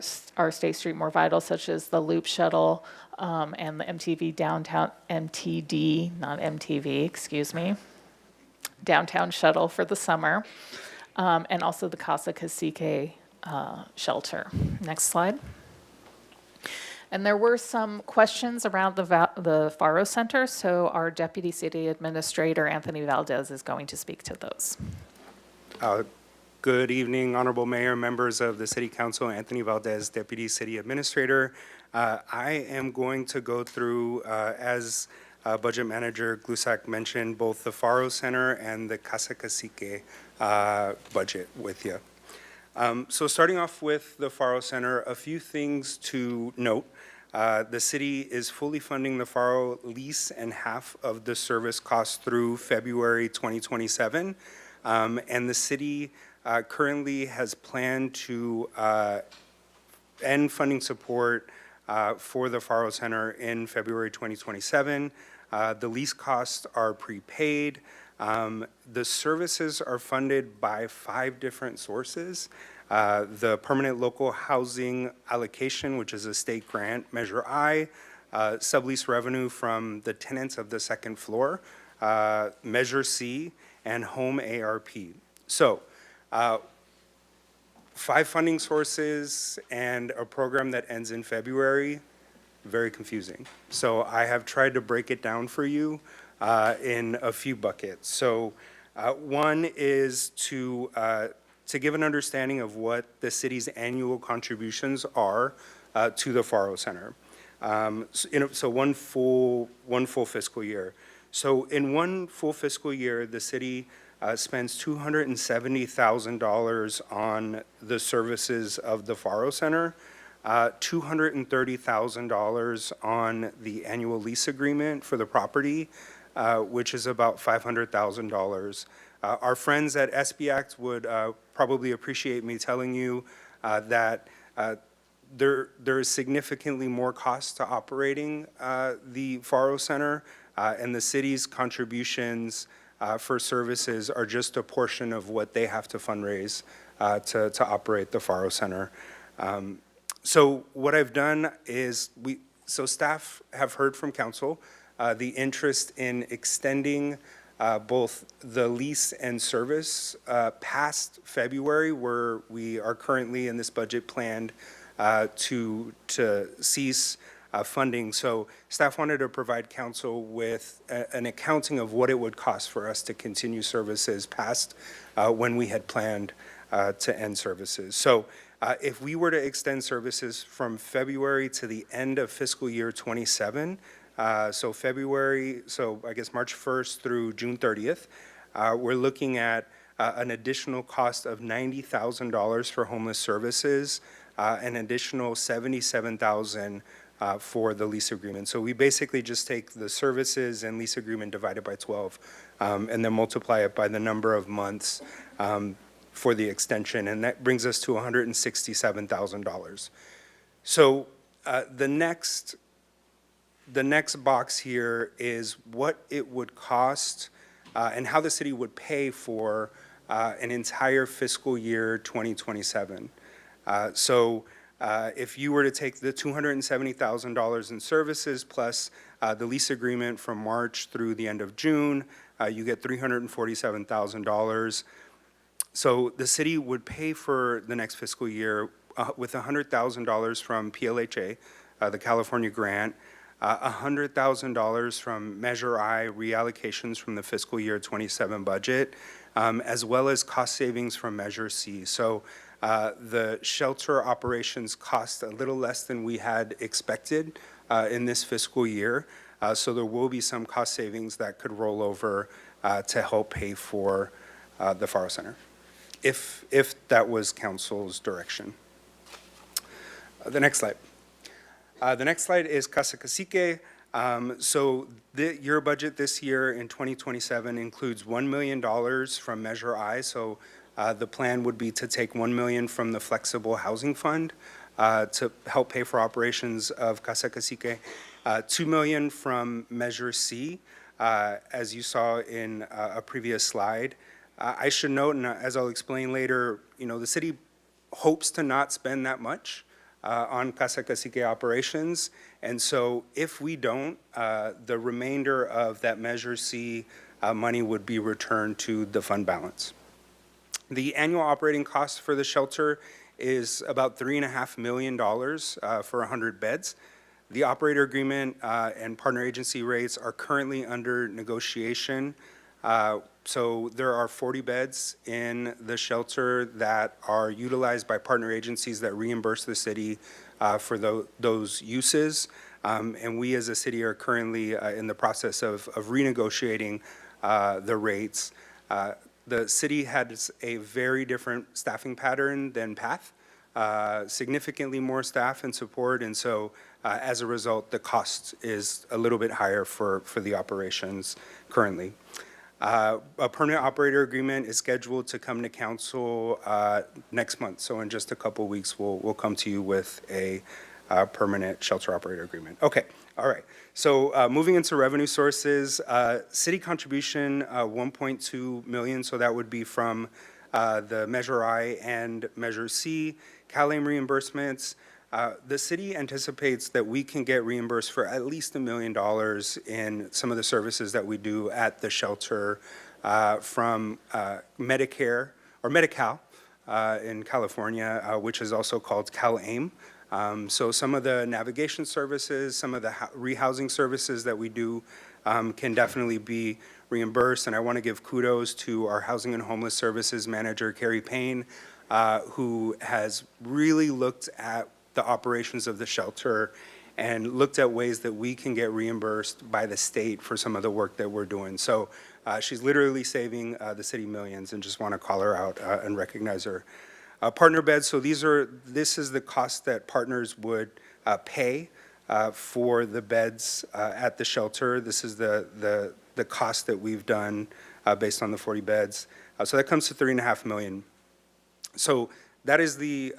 State Street more vital, such as the Loop Shuttle and the MTD, not MTV, excuse me, Downtown Shuttle for the summer, and also the Casa Cacique shelter. Next slide. And there were some questions around the Faro Center, so our Deputy City Administrator, Anthony Valdez, is going to speak to those. Good evening, Honorable Mayor, members of the City Council. Anthony Valdez, Deputy City Administrator. I am going to go through, as Budget Manager Glusak mentioned, both the Faro Center and the Casa Cacique budget with you. So starting off with the Faro Center, a few things to note. The city is fully funding the Faro lease and half of the service cost through February 2027. And the city currently has planned to end funding support for the Faro Center in February 2027. The lease costs are prepaid. The services are funded by 5 different sources. The permanent local housing allocation, which is a state grant, Measure I, sublease revenue from the tenants of the second floor, Measure C, and home ARP. So 5 funding sources and a program that ends in February, very confusing. So I have tried to break it down for you in a few buckets. So one is to give an understanding of what the city's annual contributions are to the Faro Center. So one full fiscal year. So in one full fiscal year, the city spends $270,000 on the services of the Faro Center, $230,000 on the annual lease agreement for the property, which is about $500,000. Our friends at SBACT would probably appreciate me telling you that there is significantly more cost to operating the Faro Center, and the city's contributions for services are just a portion of what they have to fundraise to operate the Faro Center. So what I've done is staff have heard from council the interest in extending both the lease and service past February, where we are currently in this budget planned to cease funding. So staff wanted to provide council with an accounting of what it would cost for us to continue services past when we had planned to end services. So if we were to extend services from February to the end of fiscal year 27, so I guess March 1st through June 30th, we're looking at an additional cost of $90,000 for homeless services, an additional $77,000 for the lease agreement. So we basically just take the services and lease agreement divided by 12 and then multiply it by the number of months for the extension, and that brings us to $167,000. So the next box here is what it would cost and how the city would pay for an entire fiscal year 2027. If you were to take the $270,000 in services plus the lease agreement from March through the end of June, you get $347,000. So the city would pay for the next fiscal year with $100,000 from PLHA, the California grant, $100,000 from Measure I reallocations from the fiscal year 27 budget, as well as cost savings from Measure C. So the shelter operations cost a little less than we had expected in this fiscal year. So there will be some cost savings that could roll over to help pay for the Faro Center, if that was council's direction. The next slide. The next slide is Casa Cacique. Your budget this year in 2027 includes $1 million from Measure I. So the plan would be to take $1 million from the Flexible Housing Fund to help pay for operations of Casa Cacique, $2 million from Measure C, as you saw in a previous slide. I should note, and as I'll explain later, the city hopes to not spend that much on Casa Cacique operations. And so if we don't, the remainder of that Measure C money would be returned to the fund balance. The annual operating cost for the shelter is about $3.5 million for 100 beds. The operator agreement and partner agency rates are currently under negotiation. So there are 40 beds in the shelter that are utilized by partner agencies that reimburse the city for those uses. And we as a city are currently in the process of renegotiating the rates. The city has a very different staffing pattern than PATH, significantly more staff and support. And so as a result, the cost is a little bit higher for the operations currently. A permanent operator agreement is scheduled to come to council next month. So in just a couple weeks, we'll come to you with a permanent shelter operator agreement. Okay, all right. So moving into revenue sources, city contribution, 1.2 million. So that would be from the Measure I and Measure C, CalAIM reimbursements. The city anticipates that we can get reimbursed for at least $1 million in some of the services that we do at the shelter from Medicare or Medi-Cal in California, which is also called CalAIM. So some of the navigation services, some of the rehousing services that we do can definitely be reimbursed. And I want to give kudos to our Housing and Homeless Services Manager, Carrie Payne, who has really looked at the operations of the shelter and looked at ways that we can get reimbursed by the state for some of the work that we're doing. So she's literally saving the city millions, and just want to call her out and recognize her. Partner beds, so this is the cost that partners would pay for the beds at the shelter. This is the cost that we've done based on the 40 beds. So that comes to $3.5 million. So that is the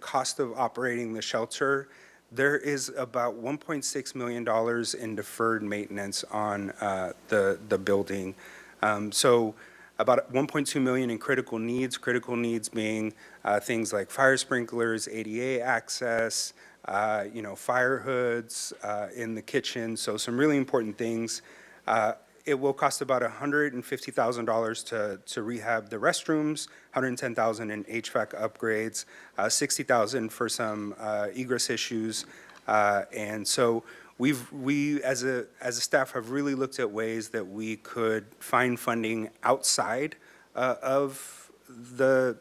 cost of operating the shelter. There is about $1.6 million in deferred maintenance on the building. So about $1.2 million in critical needs being things like fire sprinklers, ADA access, fire hoods in the kitchen. So some really important things. It will cost about $150,000 to rehab the restrooms, $110,000 in HVAC upgrades, $60,000 for some egress issues, and so we as a staff have really looked at ways that we could find funding outside of the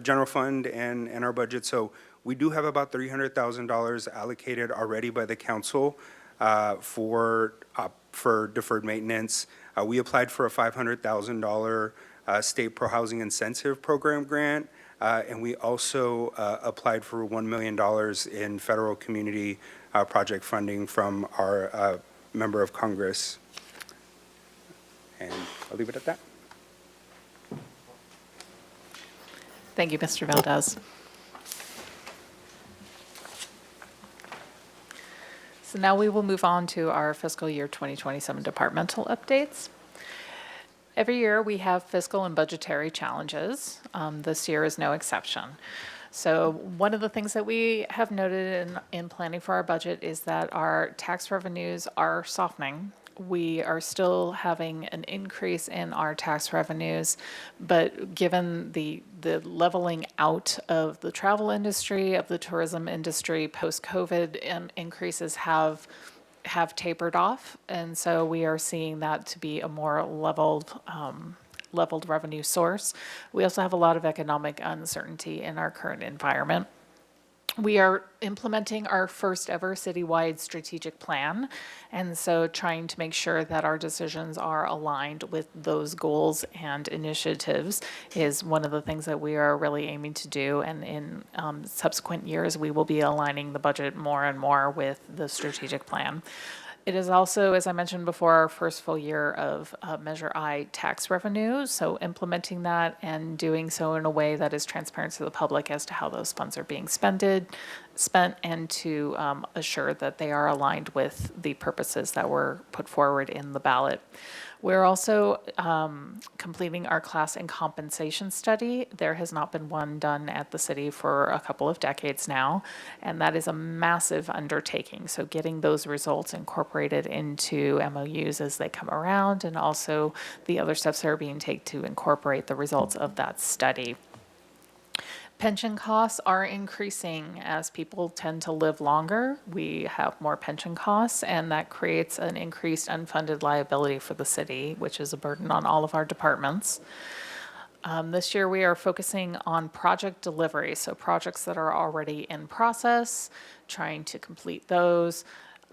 general fund and our budget. So we do have about $300,000 allocated already by the council for deferred maintenance. We applied for a $500,000 state pro-housing incentive program grant, and we also applied for $1 million in federal community project funding from our member of Congress. And I'll leave it at that. Thank you, Mr. Valdez. So now we will move on to our fiscal year 2027 departmental updates. Every year, we have fiscal and budgetary challenges. This year is no exception. So one of the things that we have noted in planning for our budget is that our tax revenues are softening. We are still having an increase in our tax revenues, but given the leveling out of the travel industry, of the tourism industry post-COVID, increases have tapered off. And so we are seeing that to be a more leveled revenue source. We also have a lot of economic uncertainty in our current environment. We are implementing our first ever citywide strategic plan, and so trying to make sure that our decisions are aligned with those goals and initiatives is one of the things that we are really aiming to do. And in subsequent years, we will be aligning the budget more and more with the strategic plan. It is also, as I mentioned before, our first full year of Measure I tax revenue, so implementing that and doing so in a way that is transparent to the public as to how those funds are being spent, and to assure that they are aligned with the purposes that were put forward in the ballot. We're also completing our class and compensation study. There has not been one done at the city for a couple of decades now, and that is a massive undertaking. So getting those results incorporated into MOUs as they come around, and also the other steps that are being taken to incorporate the results of that study. Pension costs are increasing as people tend to live longer. We have more pension costs, and that creates an increased unfunded liability for the city, which is a burden on all of our departments. This year, we are focusing on project delivery, so projects that are already in process, trying to complete those,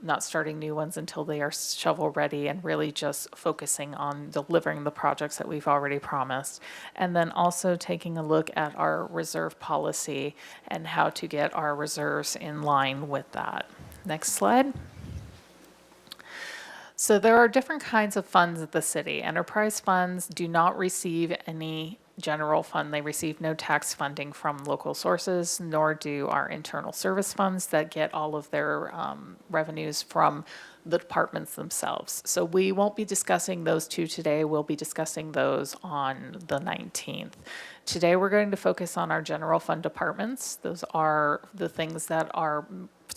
not starting new ones until they are shovel ready, and really just focusing on delivering the projects that we've already promised. And then also taking a look at our reserve policy and how to get our reserves in line with that. Next slide. So there are different kinds of funds at the city. Enterprise funds do not receive any general fund. They receive no tax funding from local sources, nor do our internal service funds that get all of their revenues from the departments themselves. So we won't be discussing those two today. We'll be discussing those on the 19th. Today, we're going to focus on our general fund departments. Those are the things that are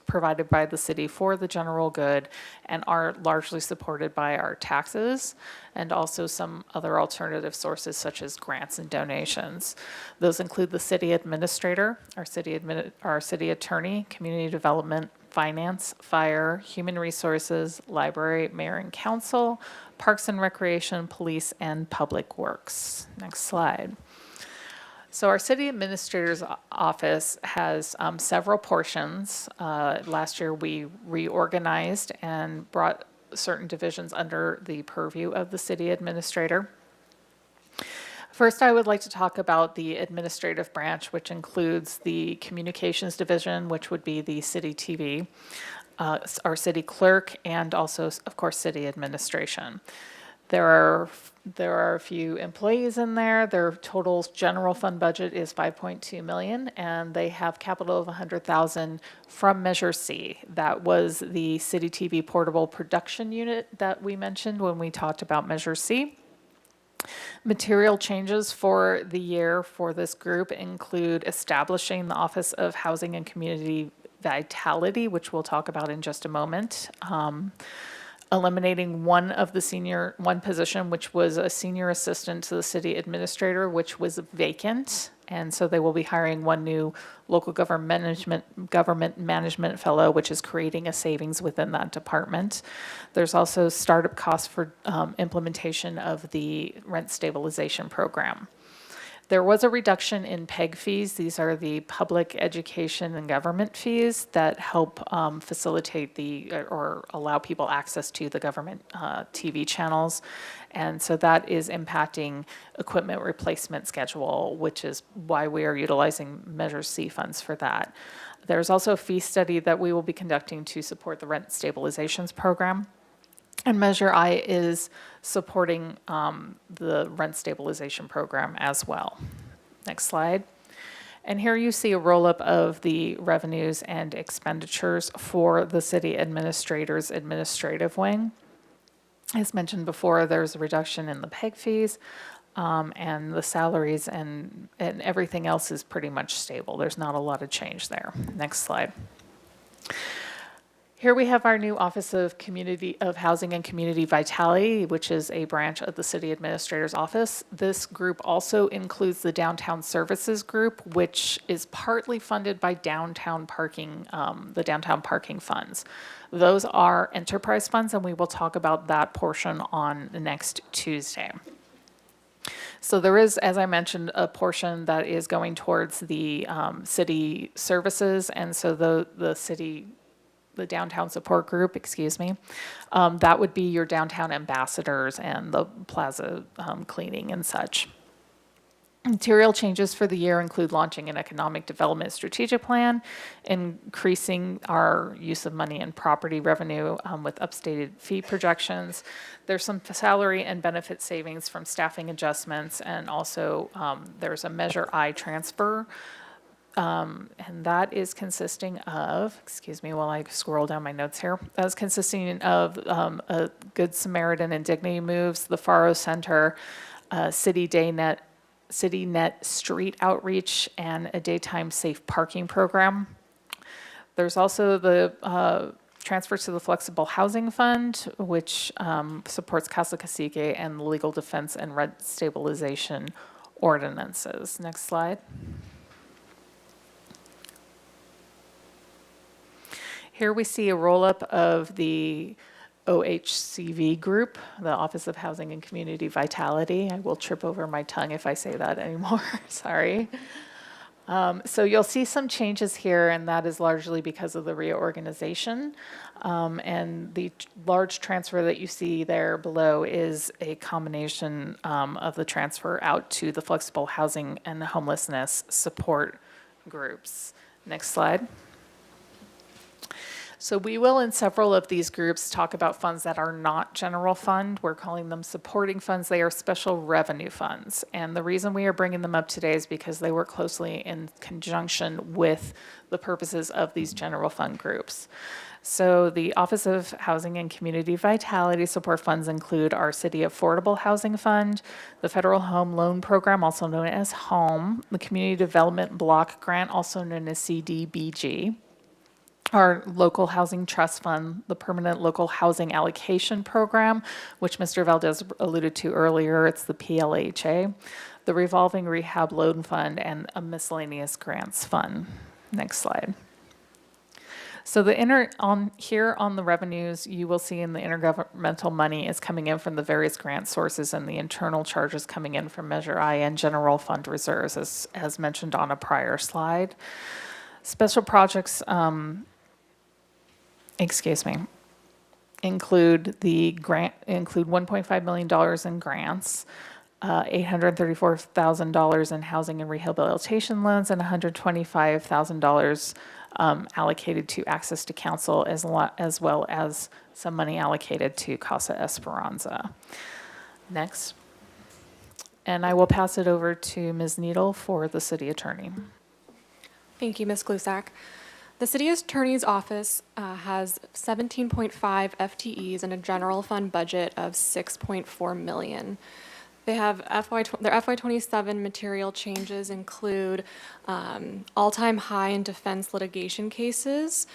provided by the city for the general good and are largely supported by our taxes and also some other alternative sources such as grants and donations. Those include the city administrator, our city attorney, community development, finance, fire, human resources, library, mayor and council, parks and recreation, police, and public works. Next slide. So our city administrator's office has several portions. Last year, we reorganized and brought certain divisions under the purview of the city administrator. First, I would like to talk about the administrative branch, which includes the communications division, which would be the city TV, our city clerk, and also, of course, city administration. There are a few employees in there. Their total general fund budget is $5.2 million, and they have capital of $100,000 from Measure C. That was the City TV portable production unit that we mentioned when we talked about Measure C. Material changes for the year for this group include establishing the Office of Housing and Community Vitality, which we'll talk about in just a moment. Eliminating one position, which was a senior assistant to the city administrator, which was vacant. And so they will be hiring one new local government management fellow, which is creating a savings within that department. There's also startup costs for implementation of the rent stabilization program. There was a reduction in PEG fees. These are the public education and government fees that help facilitate or allow people access to the government TV channels. And so that is impacting equipment replacement schedule, which is why we are utilizing Measure C funds for that. There's also a fee study that we will be conducting to support the rent stabilizations program. And Measure I is supporting the rent stabilization program as well. Next slide. And here you see a roll-up of the revenues and expenditures for the city administrator's administrative wing. As mentioned before, there's a reduction in the PEG fees, and the salaries and everything else is pretty much stable. There's not a lot of change there. Next slide. Here we have our new Office of Housing and Community Vitality, which is a branch of the City Administrator's Office. This group also includes the Downtown Services Group, which is partly funded by downtown parking, the downtown parking funds. Those are enterprise funds, and we will talk about that portion on next Tuesday. So there is, as I mentioned, a portion that is going towards the city services, and so the downtown support group, excuse me, that would be your downtown ambassadors and the plaza cleaning and such. Material changes for the year include launching an economic development strategic plan, increasing our use of money and property revenue with updated fee projections. There's some salary and benefit savings from staffing adjustments, and also there's a Measure I transfer. And that is consisting of, excuse me while I scroll down my notes here, that is consisting of a Good Samaritan and Dignity Moves, the Faro Center, CityNet street outreach, and a daytime safe parking program. There's also the transfer to the Flexible Housing Fund, which supports Casa Cacique and the legal defense and rent stabilization ordinances. Next slide. Here we see a roll-up of the OHCV group, the Office of Housing and Community Vitality. I will trip over my tongue if I say that anymore, sorry. So you'll see some changes here, and that is largely because of the reorganization. And the large transfer that you see there below is a combination of the transfer out to the flexible housing and homelessness support groups. Next slide. So we will, in several of these groups, talk about funds that are not general fund. We're calling them supporting funds. They are special revenue funds. And the reason we are bringing them up today is because they work closely in conjunction with the purposes of these general fund groups. So the Office of Housing and Community Vitality support funds include our City Affordable Housing Fund, the Federal Home Loan Program, also known as HOME, the Community Development Block Grant, also known as CDBG, our Local Housing Trust Fund, the Permanent Local Housing Allocation Program, which Mr. Valdez alluded to earlier, it's the PLHA, the Revolving Rehab Loan Fund, and a Miscellaneous Grants Fund. Next slide. So here on the revenues, you will see in the intergovernmental money is coming in from the various grant sources, and the internal charges coming in from Measure I and general fund reserves, as mentioned on a prior slide. Special projects, include $1.5 million in grants, $834,000 in housing and rehabilitation loans, and $125,000 allocated to access to council, as well as some money allocated to Casa Esperanza. Next. And I will pass it over to Ms. Needle for the city attorney. Thank you, Ms. Glusak. The City Attorney's Office has 17.5 FTEs and a general fund budget of $6.4 million. They have their FY27 material changes include all-time high in defense litigation cases.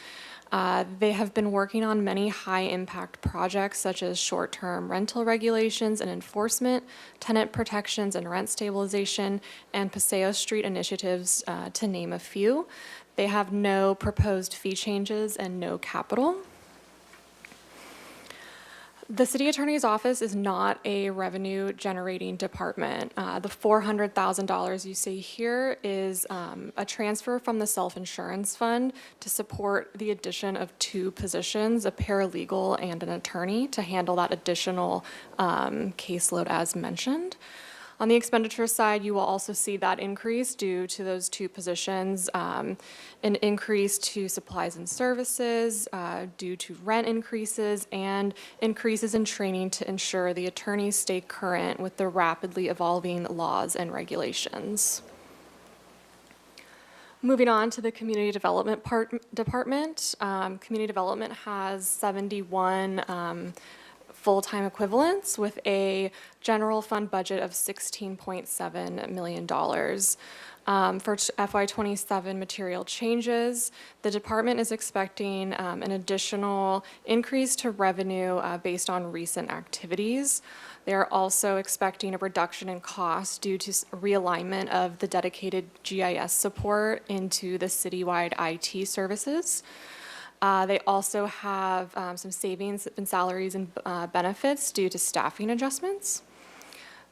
They have been working on many high-impact projects such as short-term rental regulations and enforcement, tenant protections and rent stabilization, and Paseo Street initiatives, to name a few. They have no proposed fee changes and no capital. The City Attorney's Office is not a revenue-generating department. The $400,000 you see here is a transfer from the self-insurance fund to support the addition of 2 positions, a paralegal and an attorney, to handle that additional caseload as mentioned. On the expenditure side, you will also see that increase due to those 2 positions, an increase to supplies and services due to rent increases, and increases in training to ensure the attorneys stay current with the rapidly evolving laws and regulations. Moving on to the Community Development Department. Community Development has 71 full-time equivalents with a general fund budget of $16.7 million. For FY27 material changes, the department is expecting an additional increase to revenue based on recent activities. They are also expecting a reduction in cost due to realignment of the dedicated GIS support into the citywide IT services. They also have some savings in salaries and benefits due to staffing adjustments.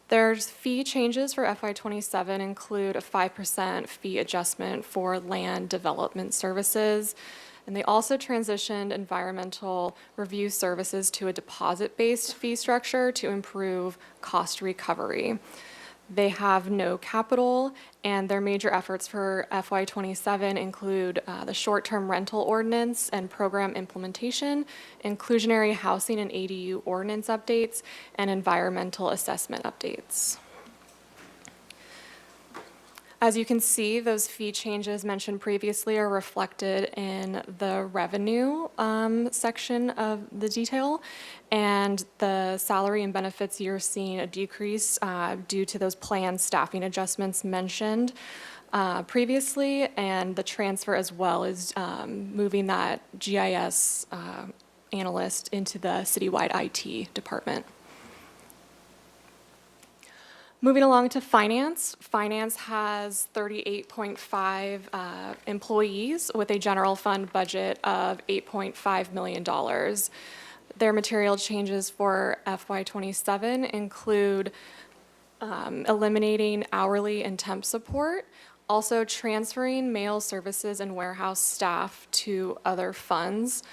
There's fee changes for FY27 include a 5% fee adjustment for land development services. And they also transitioned environmental review services to a deposit-based fee structure to improve cost recovery. They have no capital, and their major efforts for FY27 include the short-term rental ordinance and program implementation, inclusionary housing and ADU ordinance updates, and environmental assessment updates. As you can see, those fee changes mentioned previously are reflected in the revenue section of the detail, and the salary and benefits, you're seeing a decrease due to those planned staffing adjustments mentioned previously, and the transfer as well is moving that GIS analyst into the citywide IT department. Moving along to finance. Finance has 38.5 employees with a general fund budget of $8.5 million. Their material changes for FY27 include eliminating hourly and temp support, also transferring mail services and warehouse staff to other funds.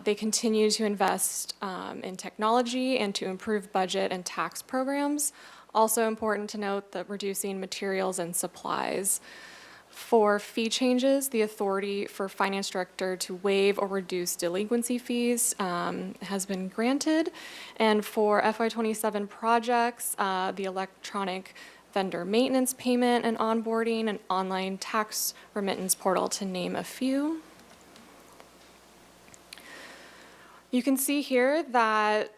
They continue to invest in technology and to improve budget and tax programs. Also important to note that reducing materials and supplies. For fee changes, the authority for finance director to waive or reduce delinquency fees has been granted. And for FY27 projects, the electronic vendor maintenance payment and onboarding, and online tax remittance portal, to name a few. You can see here that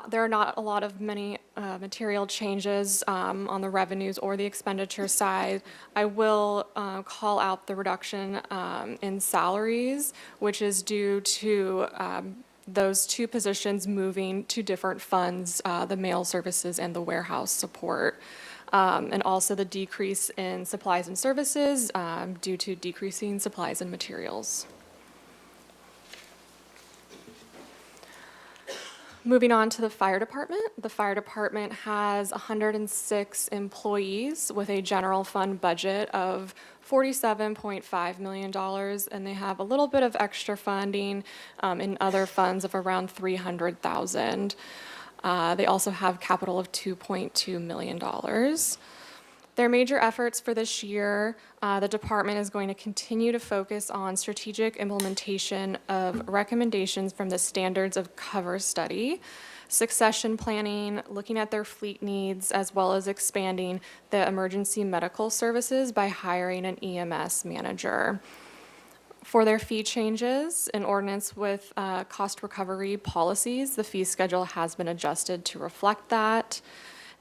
there are not a lot of many material changes on the revenues or the expenditure side. I will call out the reduction in salaries, which is due to those two positions moving to different funds, the mail services and the warehouse support. And also the decrease in supplies and services due to decreasing supplies and materials. Moving on to the fire department. The fire department has 106 employees with a general fund budget of $47.5 million, and they have a little bit of extra funding in other funds of around $300,000. They also have capital of $2.2 million. Their major efforts for this year, the department is going to continue to focus on strategic implementation of recommendations from the Standards of Cover study, succession planning, looking at their fleet needs, as well as expanding the emergency medical services by hiring an EMS manager. For their fee changes, in ordinance with cost recovery policies, the fee schedule has been adjusted to reflect that.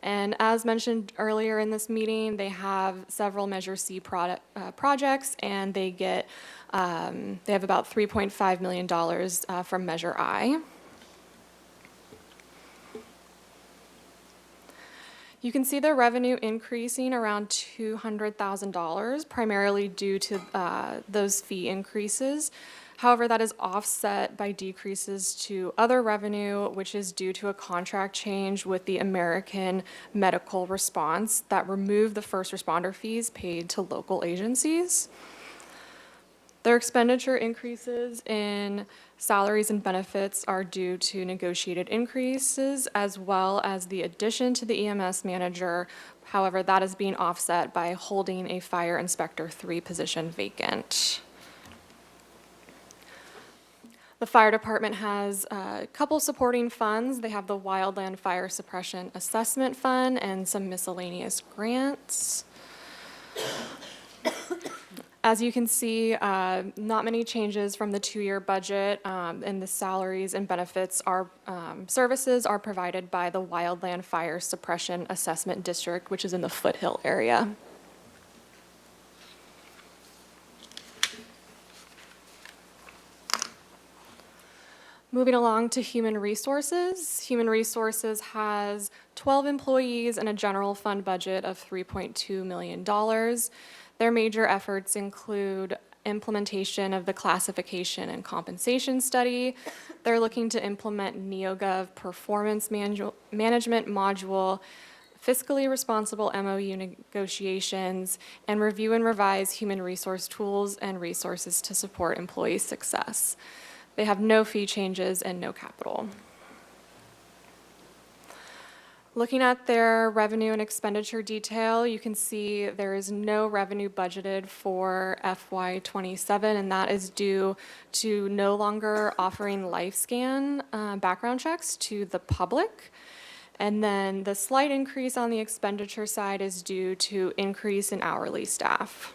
And as mentioned earlier in this meeting, they have several Measure C projects, and they have about $3.5 million from Measure I. You can see the revenue increasing around $200,000, primarily due to those fee increases. However, that is offset by decreases to other revenue, which is due to a contract change with the American Medical Response that removed the first responder fees paid to local agencies. Their expenditure increases in salaries and benefits are due to negotiated increases, as well as the addition to the EMS manager. However, that is being offset by holding a Fire Inspector 3 position vacant. The fire department has a couple supporting funds. They have the Wildland Fire Suppression Assessment Fund and some miscellaneous grants. As you can see, not many changes from the two-year budget, and the salaries and benefits services are provided by the Wildland Fire Suppression Assessment District, which is in the Foothill area. Moving along to human resources. Human resources has 12 employees and a general fund budget of $3.2 million. Their major efforts include implementation of the classification and compensation study. They're looking to implement NeoGov performance management module, fiscally responsible MOU negotiations, and review and revise human resource tools and resources to support employee success. They have no fee changes and no capital. Looking at their revenue and expenditure detail, you can see there is no revenue budgeted for FY27, and that is due to no longer offering LifeScan background checks to the public. And then the slight increase on the expenditure side is due to increase in hourly staff.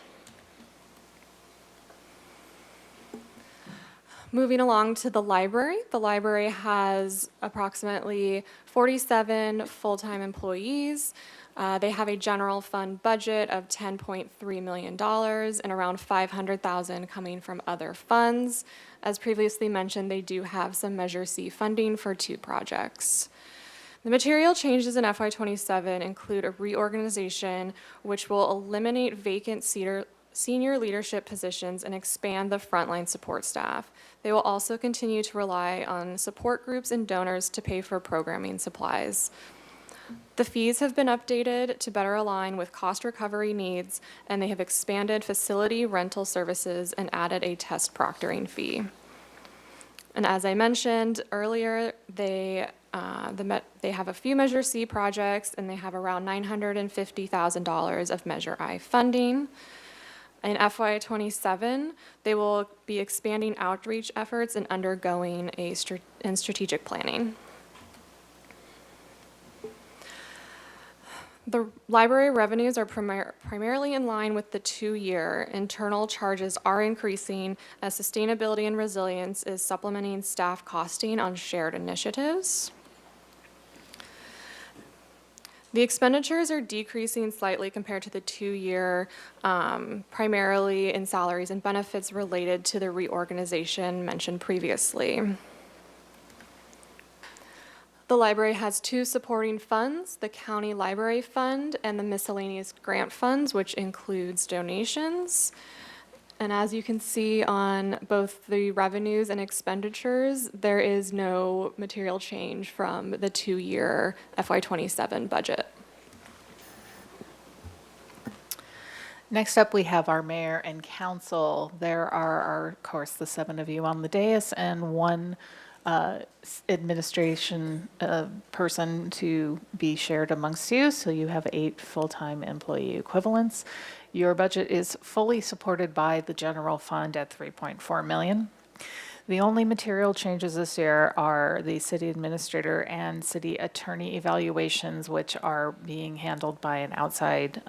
Moving along to the library has approximately 47 full-time employees. They have a general fund budget of $10.3 million and around $500,000 coming from other funds. As previously mentioned, they do have some Measure C funding for 2 projects. The material changes in FY27 include a reorganization which will eliminate vacant senior leadership positions and expand the frontline support staff. They will also continue to rely on support groups and donors to pay for programming supplies. The fees have been updated to better align with cost recovery needs, and they have expanded facility rental services and added a test proctoring fee. And as I mentioned earlier, they have a few Measure C projects, and they have around $950,000 of Measure I funding. In FY27, they will be expanding outreach efforts and undergoing strategic planning. The library revenues are primarily in line with the 2-year. Internal charges are increasing as sustainability and resilience is supplementing staff costing on shared initiatives. The expenditures are decreasing slightly compared to the 2-year, primarily in salaries and benefits related to the reorganization mentioned previously. The library has 2 supporting funds, the County Library Fund and the Miscellaneous Grant Funds, which includes donations. And as you can see on both the revenues and expenditures, there is no material change from the 2-year FY27 budget. Next up, we have our mayor and council. There are, of course, the 7 of you on the dais and 1 administration person to be shared amongst you. So you have 8 full-time employee equivalents. Your budget is fully supported by the general fund at $3.4 million. The only material changes this year are the city administrator and city attorney evaluations, which are being handled by an outside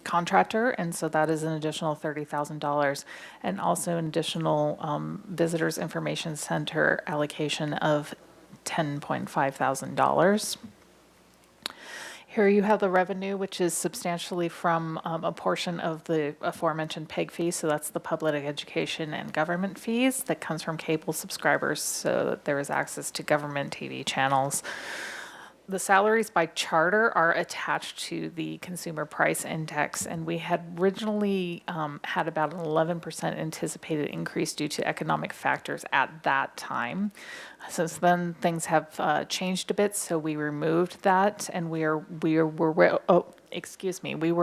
contractor, and so that is an additional $30,000, and also an additional visitors information center allocation of $10,500. Here you have the revenue, which is substantially from a portion of the aforementioned PEG fee, so that's the public education and government fees that comes from cable subscribers, so that there is access to government TV channels. The salaries by charter are attached to the consumer price index, and we had originally had about an 11% anticipated increase due to economic factors at that time. Since then, things have changed a bit, so we removed that, and we were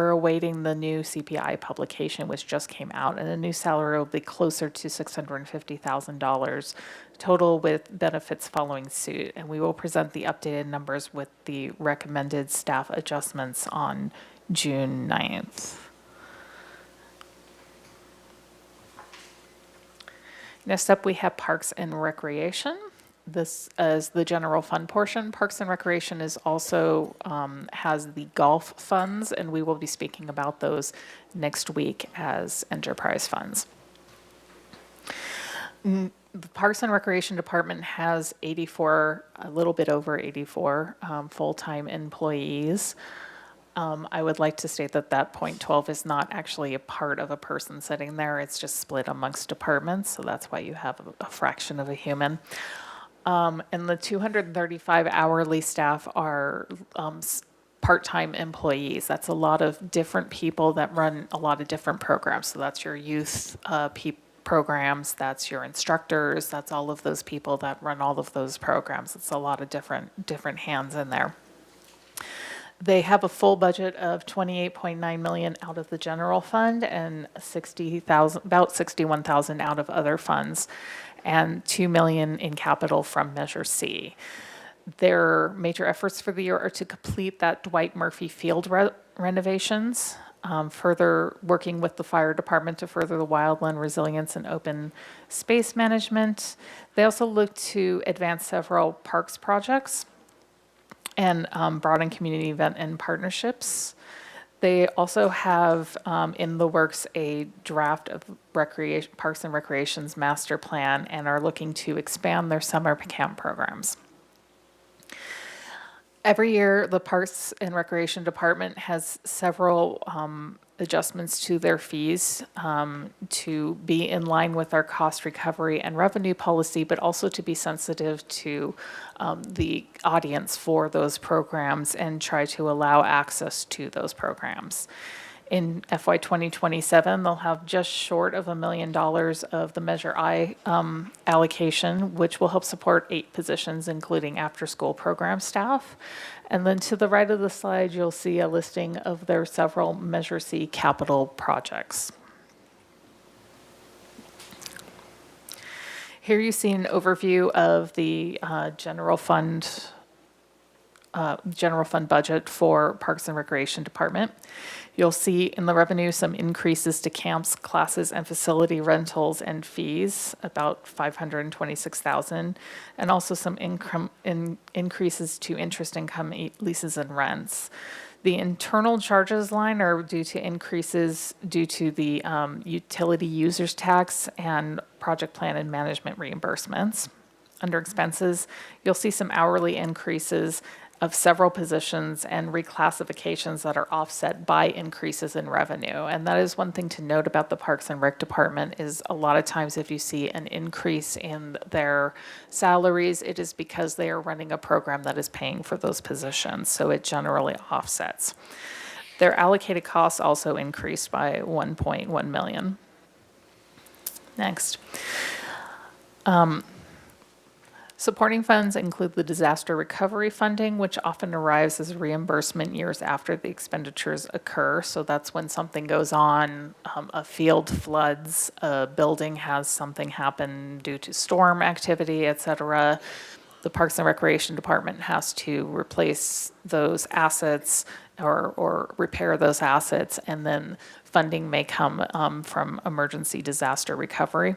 awaiting the new CPI publication, which just came out, and the new salary will be closer to $650,000 total, with benefits following suit. And we will present the updated numbers with the recommended staff adjustments on June 9th. Next up, we have Parks and Recreation. this as the general fund portion. Parks and Recreation is also has the golf funds, and we will be speaking about those next week as enterprise funds. The Parks and Recreation Department has 84, a little bit over 84 full-time employees. I would like to state that that .12 is not actually a part of a person sitting there. It's just split amongst departments, so that's why you have a fraction of a human. And the 235 hourly staff are part-time employees. That's a lot of different people that run a lot of different programs. So that's your youth programs, that's your instructors, that's all of those people that run all of those programs. It's a lot of different hands in there. They have a full budget of $28.9 million out of the general fund and about $61,000 out of other funds, and $2 million in capital from Measure C. Their major efforts for the year are to complete that Dwight Murphy Field renovations, further working with the fire department to further the wildland resilience and open space management. They also look to advance several parks projects and broaden community event and partnerships. They also have in the works a draft of Parks and Recreation's master plan and are looking to expand their summer camp programs. Every year, the Parks and Recreation Department has several adjustments to their fees to be in line with our cost recovery and revenue policy, but also to be sensitive to the audience for those programs and try to allow access to those programs. In FY 2027, they'll have just short of $1 million of the Measure I allocation, which will help support 8 positions, including after-school program staff. And then to the right of the slide, you'll see a listing of their several Measure C capital projects. Here you see an overview of the general fund budget for Parks and Recreation Department. You'll see in the revenue some increases to camps, classes, and facility rentals and fees, about $526,000, and also some increases to interest income, leases, and rents. The internal charges line are due to increases due to the utility users tax and project plan and management reimbursements. Under expenses, you'll see some hourly increases of several positions and reclassifications that are offset by increases in revenue. And that is one thing to note about the Parks and Rec Department is a lot of times if you see an increase in their salaries, it is because they are running a program that is paying for those positions. So it generally offsets. Their allocated costs also increased by $1.1 million. Next. Supporting funds include the disaster recovery funding, which often arrives as reimbursement years after the expenditures occur. So that's when something goes on, a field floods, a building has something happen due to storm activity, et cetera. The Parks and Recreation Department has to replace those assets or repair those assets, and then funding may come from emergency disaster recovery.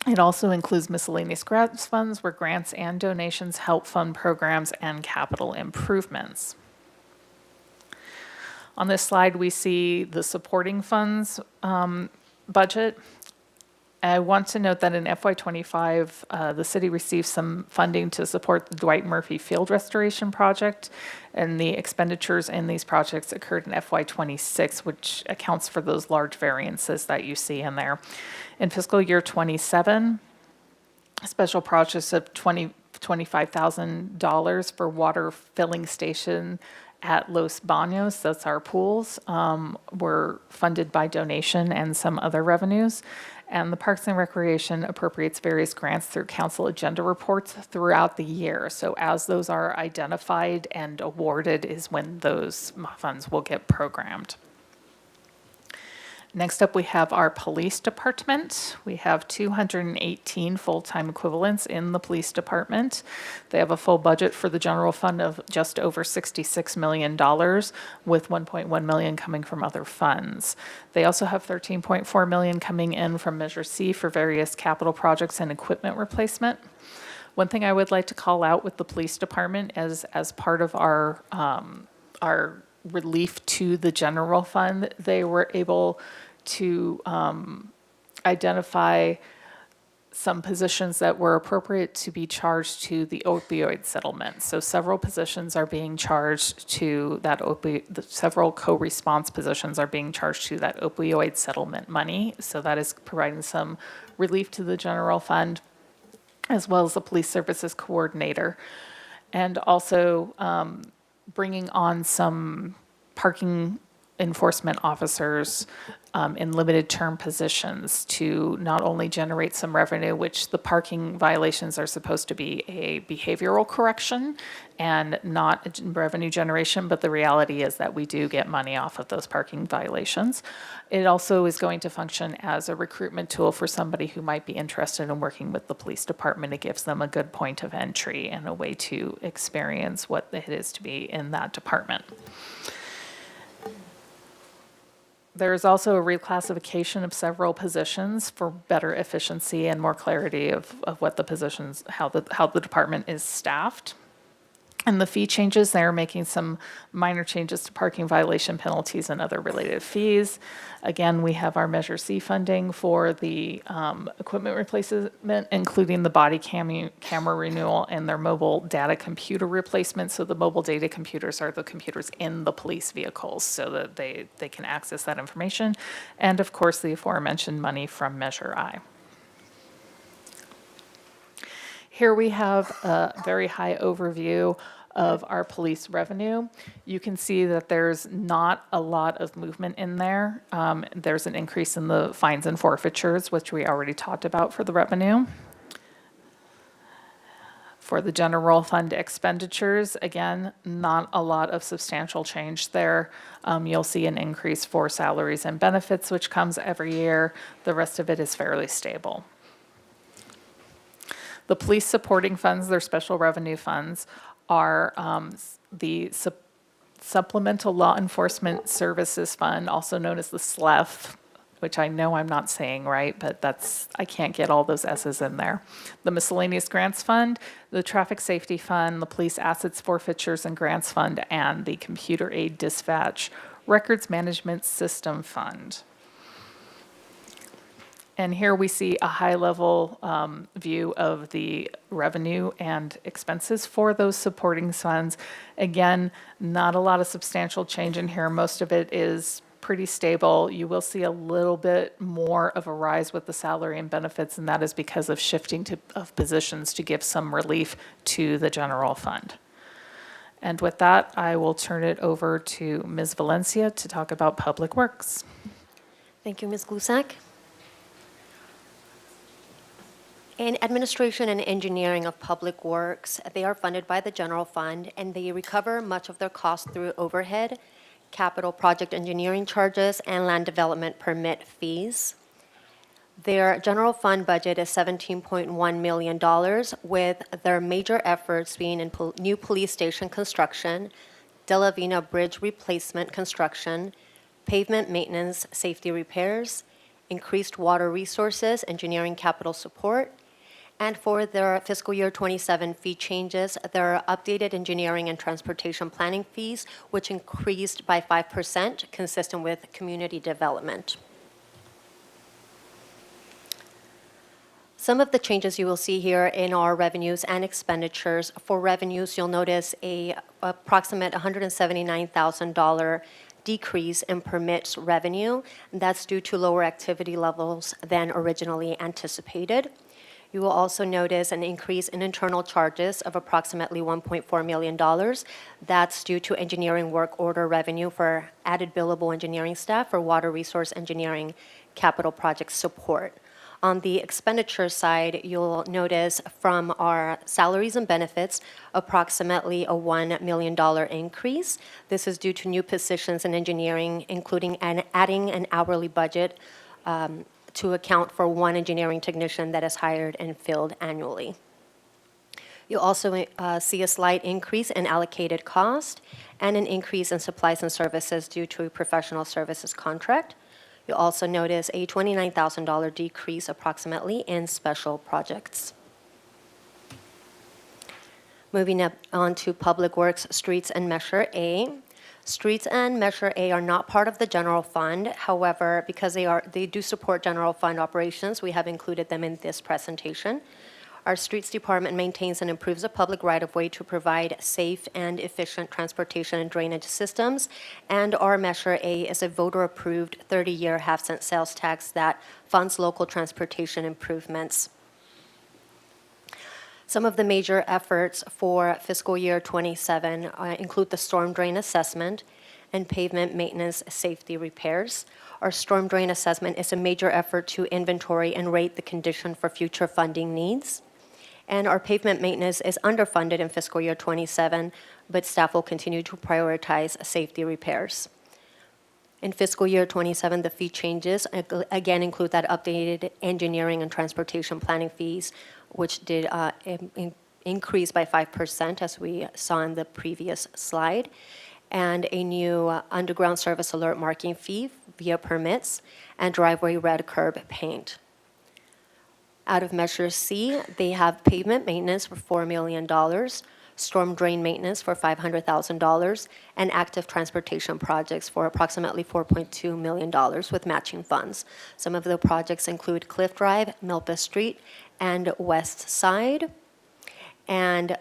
It also includes miscellaneous grants funds where grants and donations help fund programs and capital improvements. On this slide, we see the supporting funds budget. I want to note that in FY25, the city received some funding to support the Dwight Murphy Field Restoration Project, and the expenditures in these projects occurred in FY26, which accounts for those large variances that you see in there. In fiscal year 27, special projects of $25,000 for water filling station at Los Baños, that's our pools, were funded by donation and some other revenues. And the Parks and Recreation appropriates various grants through council agenda reports throughout the year. So as those are identified and awarded is when those funds will get programmed. Next up, we have our police department. We have 218 full-time equivalents in the police department. They have a full budget for the general fund of just over $66 million, with $1.1 million coming from other funds. They also have $13.4 million coming in from Measure C for various capital projects and equipment replacement. One thing I would like to call out with the police department as part of our relief to the general fund, they were able to identify some positions that were appropriate to be charged to the opioid settlement. So several positions are being charged to that several co-response positions are being charged to that opioid settlement money. So that is providing some relief to the general fund, as well as the police services coordinator. And also bringing on some parking enforcement officers in limited term positions to not only generate some revenue, which the parking violations are supposed to be a behavioral correction and not a revenue generation, but the reality is that we do get money off of those parking violations. It also is going to function as a recruitment tool for somebody who might be interested in working with the police department. It gives them a good point of entry and a way to experience what it is to be in that department. There is also a reclassification of several positions for better efficiency and more clarity of what the positions, how the department is staffed. And the fee changes, they're making some minor changes to parking violation penalties and other related fees. Again, we have our Measure C funding for the equipment replacement, including the body camera renewal and their mobile data computer replacement. So the mobile data computers are the computers in the police vehicles so that they can access that information. And of course, the aforementioned money from Measure I. Here we have a very high overview of our police revenue. You can see that there's not a lot of movement in there. There's an increase in the fines and forfeitures, which we already talked about for the revenue. For the general fund expenditures, again, not a lot of substantial change there. You'll see an increase for salaries and benefits, which comes every year. The rest of it is fairly stable. The police supporting funds, their special revenue funds, are the Supplemental Law Enforcement Services Fund, also known as the SLEF, which I know I'm not saying right, but I can't get all those S's in there. The Miscellaneous Grants Fund, the Traffic Safety Fund, the Police Assets Forfeitures and Grants Fund, and the Computer Aid Dispatch Records Management System Fund. And here we see a high-level view of the revenue and expenses for those supporting funds. Again, not a lot of substantial change in here. Most of it is pretty stable. You will see a little bit more of a rise with the salary and benefits, and that is because of shifting of positions to give some relief to the general fund. And with that, I will turn it over to Ms. Valencia to talk about Public Works. Thank you, Ms. Glusak. In administration and engineering of public works, they are funded by the general fund, and they recover much of their costs through overhead, capital project engineering charges, and land development permit fees. Their general fund budget is $17.1 million, with their major efforts being in new police station construction, De La Vina Bridge replacement construction, pavement maintenance, safety repairs, increased water resources, engineering capital support, and for their fiscal year 27 fee changes, there are updated engineering and transportation planning fees, which increased by 5%, consistent with community development. Some of the changes you will see here in our revenues and expenditures. For revenues, you'll notice a approximate $179,000 decrease in permits revenue. That's due to lower activity levels than originally anticipated. You will also notice an increase in internal charges of approximately $1.4 million. That's due to engineering work order revenue for added billable engineering staff for water resource engineering capital project support. On the expenditure side, you'll notice from our salaries and benefits, approximately a $1 million increase. This is due to new positions in engineering, including adding an hourly budget to account for one engineering technician that is hired and filled annually. You'll also see a slight increase in allocated cost and an increase in supplies and services due to a professional services contract. You'll also notice a $29,000 decrease approximately in special projects. Moving up on to Public Works, Streets, and Measure A. Streets and Measure A are not part of the general fund. However, because they do support general fund operations, we have included them in this presentation. Our Streets Department maintains and improves a public right-of-way to provide safe and efficient transportation and drainage systems. And our Measure A is a voter-approved 30-year half-cent sales tax that funds local transportation improvements. Some of the major efforts for fiscal year 27 include the storm drain assessment and pavement maintenance safety repairs. Our storm drain assessment is a major effort to inventory and rate the condition for future funding needs. And our pavement maintenance is underfunded in fiscal year 27, but staff will continue to prioritize safety repairs. In fiscal year 27, the fee changes again include that updated engineering and transportation planning fees, which did increase by 5%, as we saw in the previous slide, and a new underground service alert marking fee via permits and driveway red curb paint. Out of Measure C, they have pavement maintenance for $4 million, storm drain maintenance for $500,000, and active transportation projects for approximately $4.2 million with matching funds. Some of the projects include Cliff Drive, Milpas Street, and West Side. And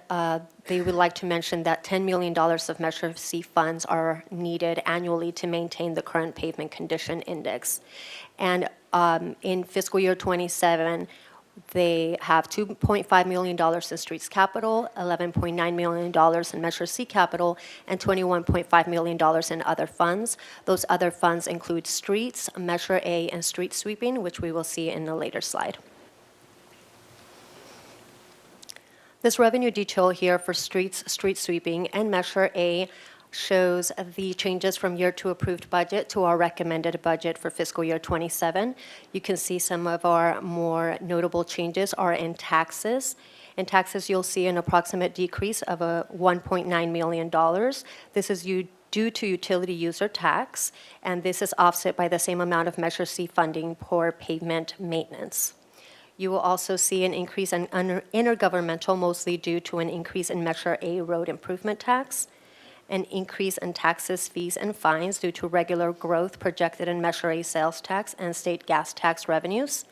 they would like to mention that $10 million of Measure C funds are needed annually to maintain the current pavement condition index. And in fiscal year 27, they have $2.5 million in streets capital, $11.9 million in Measure C capital, and $21.5 million in other funds. Those other funds include streets, Measure A, and street sweeping, which we will see in a later slide. This revenue detail here for streets, street sweeping, and Measure A shows the changes from year two approved budget to our recommended budget for fiscal year 27. You can see some of our more notable changes are in taxes. In taxes, you'll see an approximate decrease of $1.9 million. This is due to utility user tax, and this is offset by the same amount of Measure C funding for pavement maintenance. You will also see an increase in intergovernmental, mostly due to an increase in Measure A road improvement tax, an increase in taxes, fees, and fines due to regular growth projected in Measure A sales tax and state gas tax revenues.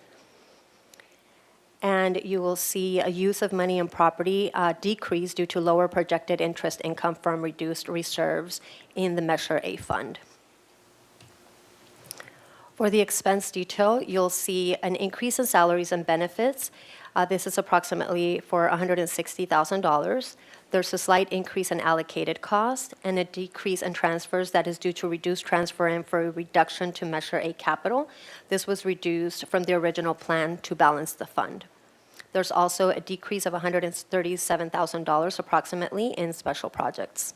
And you will see a use of money and property decrease due to lower projected interest income from reduced reserves in the Measure A fund. For the expense detail, you'll see an increase in salaries and benefits. This is approximately for $160,000. There's a slight increase in allocated cost and a decrease in transfers that is due to reduced transfer and for a reduction to Measure A capital. This was reduced from the original plan to balance the fund. There's also a decrease of $137,000 approximately in special projects.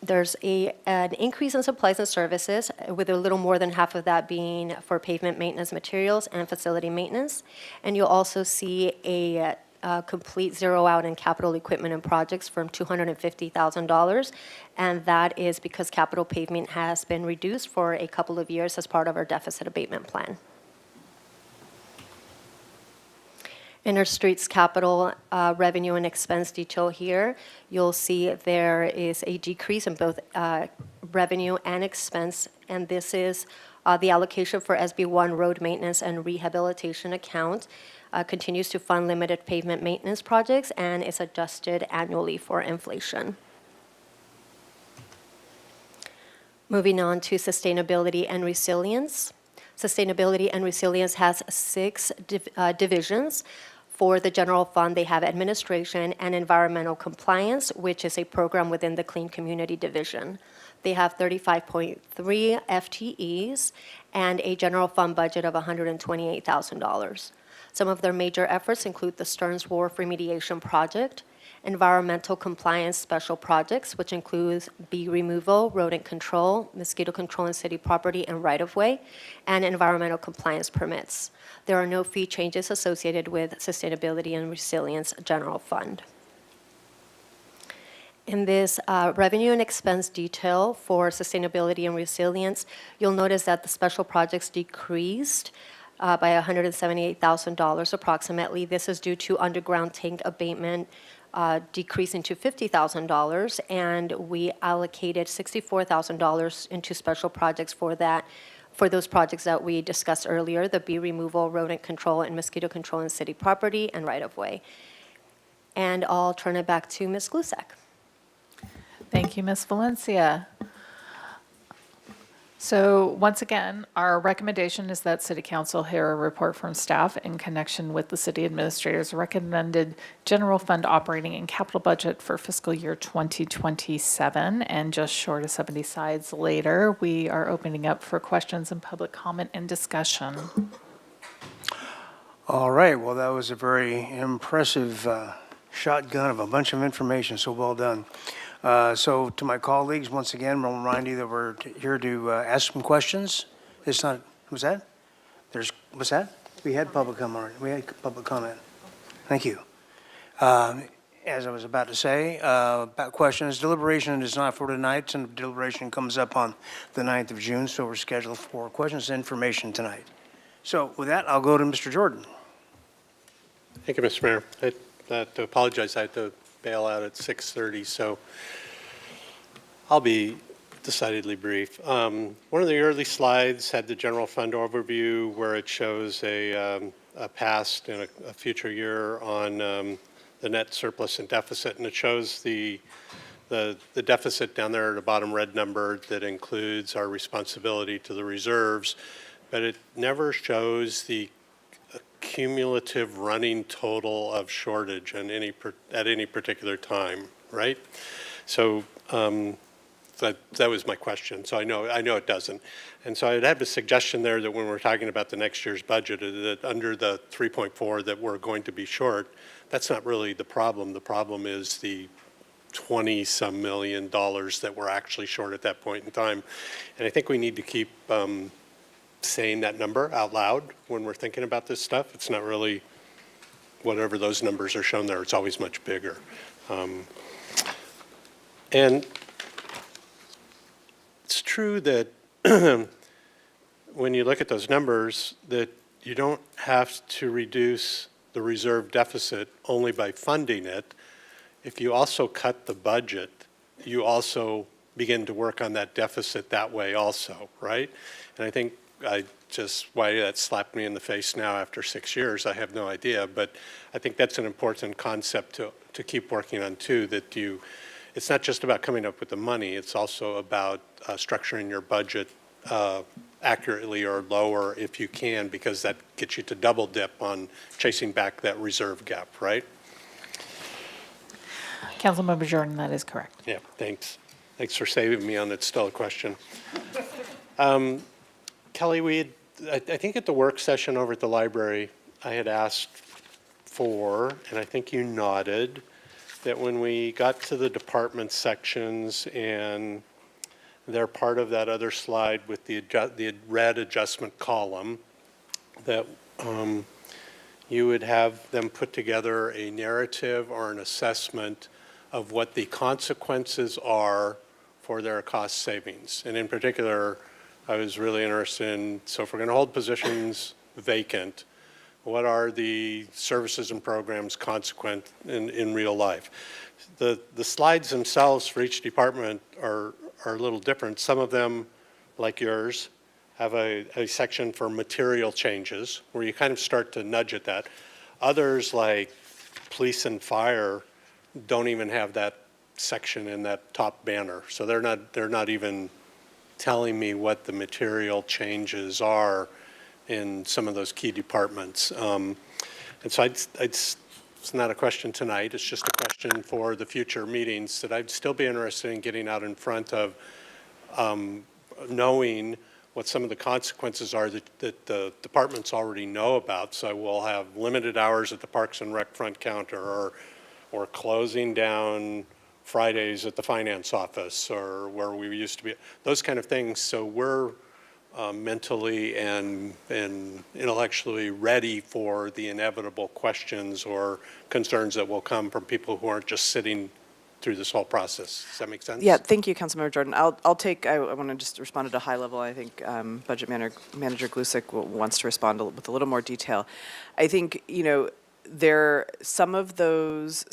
There's an increase in supplies and services, with a little more than half of that being for pavement maintenance materials and facility maintenance. And you'll also see a complete zero out in capital equipment and projects from $250,000. And that is because capital pavement has been reduced for a couple of years as part of our deficit abatement plan. In our streets capital revenue and expense detail here, you'll see there is a decrease in both revenue and expense, and this is the allocation for SB1 road maintenance and rehabilitation account continues to fund limited pavement maintenance projects and is adjusted annually for inflation. Moving on to sustainability and resilience. Sustainability and resilience has 6 divisions. For the general fund, they have administration and environmental compliance, which is a program within the Clean Community Division. They have 35.3 FTEs and a general fund budget of $128,000. Some of their major efforts include the Stearns Wharf Remediation Project, environmental compliance special projects, which includes bee removal, rodent control, mosquito control in city property and right-of-way, and environmental compliance permits. There are no fee changes associated with Sustainability and Resilience General Fund. In this revenue and expense detail for Sustainability and Resilience, you'll notice that the special projects decreased by $178,000 approximately. This is due to underground tank abatement decreasing to $50,000, and we allocated $64,000 into special projects for that, for those projects that we discussed earlier, the bee removal, rodent control, and mosquito control in city property and right-of-way. And I'll turn it back to Ms. Glusak. Thank you, Ms. Valencia. So once again, our recommendation is that City Council hear a report from staff in connection with the City Administrator's recommended general fund operating and capital budget for fiscal year 2027. And just short of 70 slides later, we are opening up for questions and public comment and discussion. All right, well, that was a very impressive shotgun of a bunch of information, so well done. So to my colleagues, once again, I'll remind you that we're here to ask some questions. It's not, what's that? What's that? We had public comment. We had public comment. Thank you. As I was about to say, about questions, deliberation is not for tonight, and deliberation comes up on the 9th of June, so we're scheduled for questions and information tonight. So with that, I'll go to Mr. Jordan. Thank you, Mr. Mayor. I have to apologize. I had to bail out at 6:30, so I'll be decidedly brief. One of the early slides had the general fund overview where it shows a past and a future year on the net surplus and deficit, and it shows the deficit down there at the bottom red number that includes our responsibility to the reserves, but it never shows the cumulative running total of shortage at any particular time, right? So that was my question. So I know it doesn't. And so I'd have a suggestion there that when we're talking about the next year's budget, that under the 3.4 that we're going to be short, that's not really the problem. The problem is the 20-some million dollars that we're actually short at that point in time. And I think we need to keep saying that number out loud when we're thinking about this stuff. It's not really whatever those numbers are shown there. It's always much bigger. And it's true that when you look at those numbers, that you don't have to reduce the reserve deficit only by funding it. If you also cut the budget, you also begin to work on that deficit that way also, right? And I think why that slapped me in the face now after 6 years, I have no idea, but I think that's an important concept to keep working on too, that it's not just about coming up with the money, it's also about structuring your budget accurately or lower if you can, because that gets you to double dip on chasing back that reserve gap, right? Councilmember Jordan, that is correct. Yeah, thanks. Thanks for saving me on it's still a question. Kelly, I think at the work session over at the library, I had asked for, and I think you nodded, that when we got to the department sections and they're part of that other slide with the red adjustment column, that you would have them put together a narrative or an assessment of what the consequences are for their cost savings. And in particular, I was really interested in, so if we're going to hold positions vacant, what are the services and programs consequent in real life? The slides themselves for each department are a little different. Some of them, like yours, have a section for material changes where you kind of start to nudge at that. Others, like police and fire, don't even have that section in that top banner. So they're not even telling me what the material changes are in some of those key departments. And so it's not a question tonight, it's just a question for the future meetings that I'd still be interested in getting out in front of, knowing what some of the consequences are that the departments already know about. So we'll have limited hours at the Parks and Rec front counter, or closing down Fridays at the finance office, or where we used to be, those kind of things. So we're mentally and intellectually ready for the inevitable questions or concerns that will come from people who aren't just sitting through this whole process. Does that make sense? Yeah, thank you, Councilmember Jordan. I want to just respond at a high level. I think Budget Manager Glusak wants to respond with a little more detail. I think, some of those,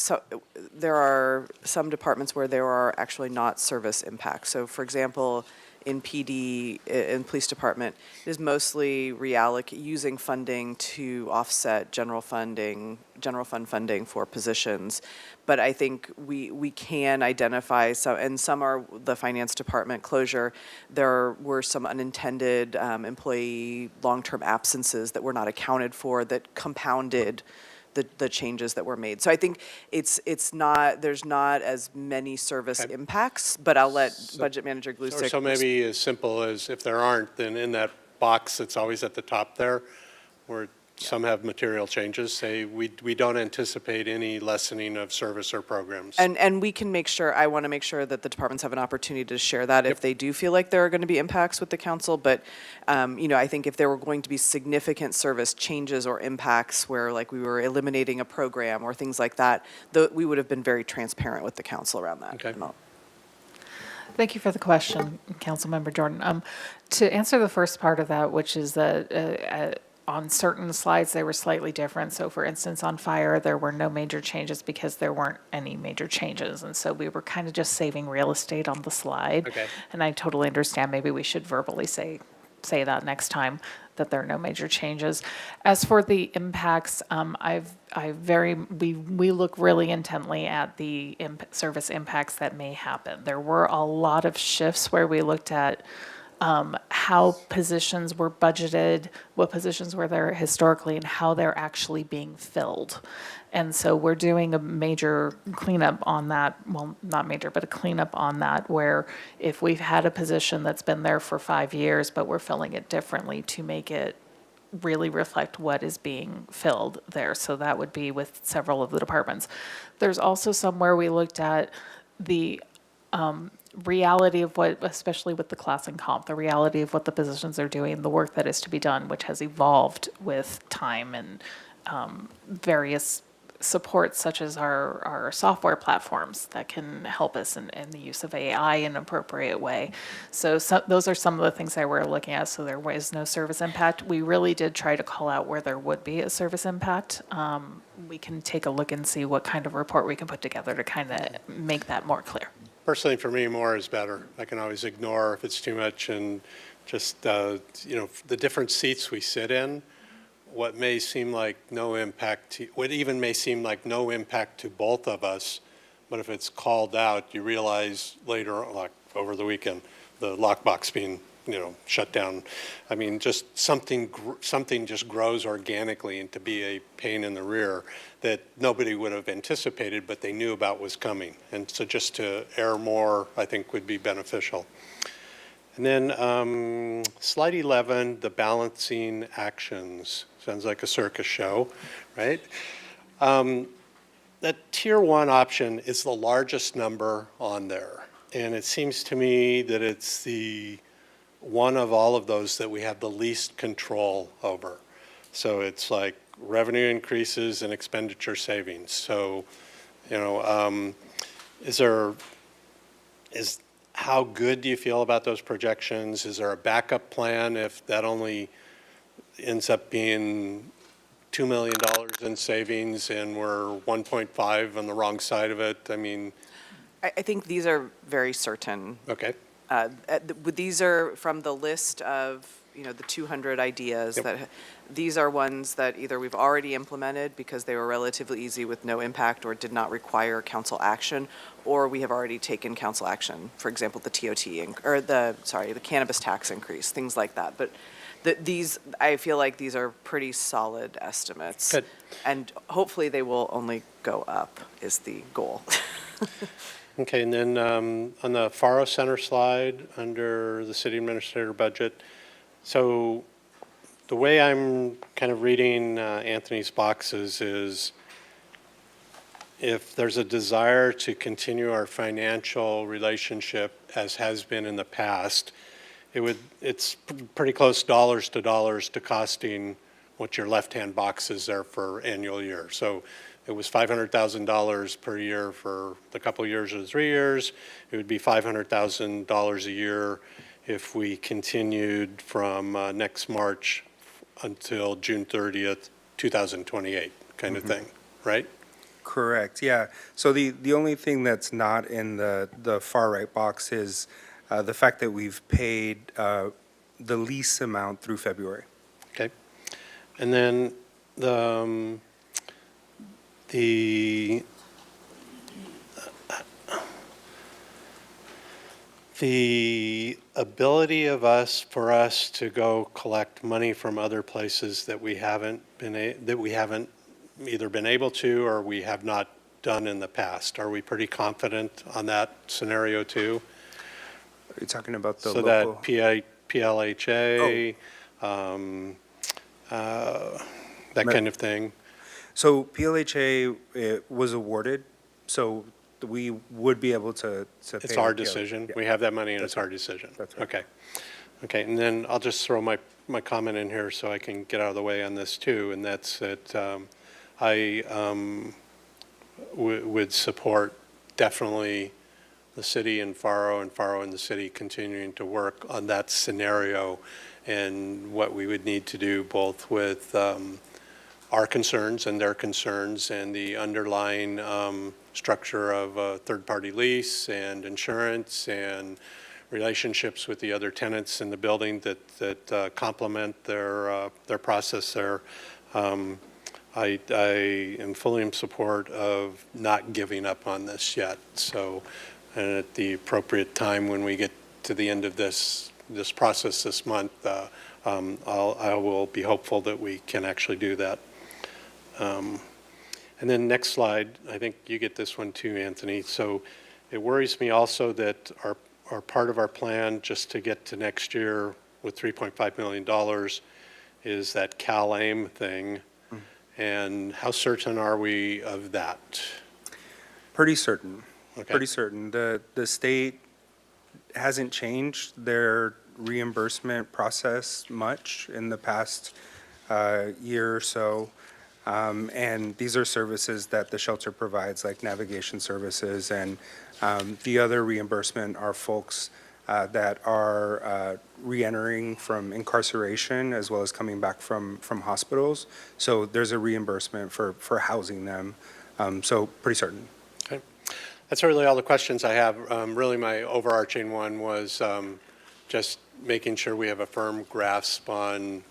there are some departments where there are actually not service impacts. So for example, in PD, in police department, it is mostly using funding to offset general fund funding for positions. But I think we can identify some, and some are the finance department closure. There were some unintended employee long-term absences that were not accounted for that compounded the changes that were made. So I think there's not as many service impacts, but I'll let Budget Manager Glusick. So maybe as simple as if there aren't, then in that box that's always at the top there, where some have material changes, say we don't anticipate any lessening of service or programs. And we can make sure, I want to make sure that the departments have an opportunity to share that if they do feel like there are going to be impacts with the council. But, I think if there were going to be significant service changes or impacts where like we were eliminating a program or things like that, we would have been very transparent with the council around that. Okay. Thank you for the question, Councilmember Jordan. To answer the first part of that, which is that on certain slides, they were slightly different. So for instance, on fire, there were no major changes because there weren't any major changes. And so we were kind of just saving real estate on the slide. Okay. And I totally understand, maybe we should verbally say that next time, that there are no major changes. As for the impacts, we look really intently at the service impacts that may happen. There were a lot of shifts where we looked at how positions were budgeted, what positions were there historically, and how they're actually being filled. And so we're doing a major cleanup on that, well, not major, but a cleanup on that, where if we've had a position that's been there for 5 years, but we're filling it differently to make it really reflect what is being filled there. So that would be with several of the departments. There's also somewhere we looked at the reality of what, especially with the class and comp, the reality of what the positions are doing, the work that is to be done, which has evolved with time and various supports such as our software platforms that can help us in the use of AI in an appropriate way. So those are some of the things that we're looking at. So there was no service impact. We really did try to call out where there would be a service impact. We can take a look and see what kind of report we can put together to kind of make that more clear. Personally, for me, more is better. I can always ignore if it's too much, and just, the different seats we sit in, what may seem like no impact, what even may seem like no impact to both of us, but if it's called out, you realize later, like over the weekend, the lockbox being, shut down. I mean, just something just grows organically and to be a pain in the rear that nobody would have anticipated, but they knew about was coming. And so just to err more, I think, would be beneficial. And then slide 11, the balancing actions. Sounds like a circus show, right? That tier 1 option is the largest number on there. And it seems to me that it's the one of all of those that we have the least control over. So it's like revenue increases and expenditure savings. So, how good do you feel about those projections? Is there a backup plan if that only ends up being $2 million in savings and we're 1.5 on the wrong side of it? I mean, I think these are very certain. Okay. These are from the list of, the 200 ideas that these are ones that either we've already implemented because they were relatively easy with no impact or did not require council action, or we have already taken council action. For example, the the cannabis tax increase, things like that. But I feel like these are pretty solid estimates. Good. And hopefully they will only go up is the goal. Okay, and then on the Faro Center slide under the city administrator budget, so the way I'm kind of reading Anthony's boxes is if there's a desire to continue our financial relationship as has been in the past, it's pretty close dollars to costing what your left-hand box is there for annual year. So it was $500,000 per year for the couple years or 3 years. It would be $500,000 a year if we continued from next March until June 30th, 2028. kind of thing, right? Correct, yeah. So the only thing that's not in the far right box is the fact that we've paid the lease amount through February. Okay. And then the ability for us to go collect money from other places that we haven't either been able to or we have not done in the past. Are we pretty confident on that scenario too? Are you talking about the So local? that PLHA, that kind of thing? So PLHA was awarded, so we would be able to pay. It's our the PLHA. decision. Yeah. We have that money and That's it's our right. decision. That's right. Okay. Okay, and then I'll just throw my comment in here so I can get out of the way on this too, and that's that I would support definitely the city and Faro and the city continuing to work on that scenario and what we would need to do both with our concerns and their concerns and the underlying structure of a third-party lease and insurance and relationships with the other tenants in the building that complement their process there. I am fully in support of not giving up on this yet. So, and at the appropriate time when we get to the end of this process this month, I will be hopeful that we can actually do that. And then next slide, I think you get this one too, Anthony. So it worries me also that our part of our plan just to get to next year with $3.5 million is that CalAIM thing. And how certain are we of that? Pretty certain. Okay. Pretty certain. The state hasn't changed their reimbursement process much in the past year or so. And these are services that the shelter provides, like navigation services, and the other reimbursement are folks that are reentering from incarceration as well as coming back from hospitals. So there's a reimbursement for housing them. So pretty certain. Okay. That's really all the questions I have. Really, my overarching one was just making sure we have a firm grasp on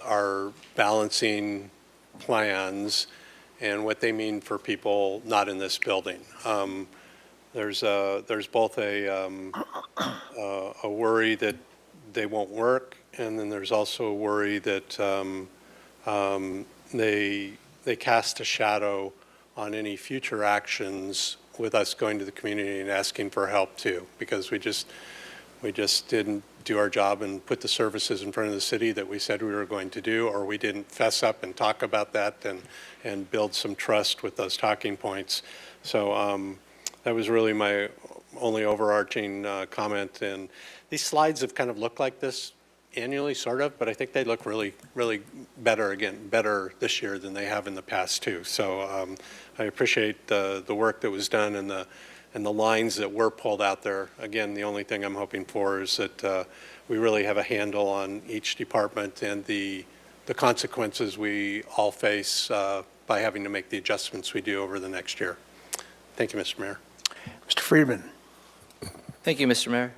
our balancing plans and what they mean for people not in this building. There's both a worry that they won't work, and then there's also a worry that they cast a shadow on any future actions with us going to the community and asking for help too, because we just didn't do our job and put the services in front of the city that we said we were going to do, or we didn't fess up and talk about that and build some trust with those talking points. So that was really my only overarching comment. And these slides have kind of looked like this annually, sort of, but I think they look really, really better this year than they have in the past too. So I appreciate the work that was done and the lines that were pulled out there. Again, the only thing I'm hoping for is that we really have a handle on each department and the consequences we all face by having to make the adjustments we do over the next year. Thank you, Mr. Mayor. Mr. Friedman. Thank you, Mr. Mayor.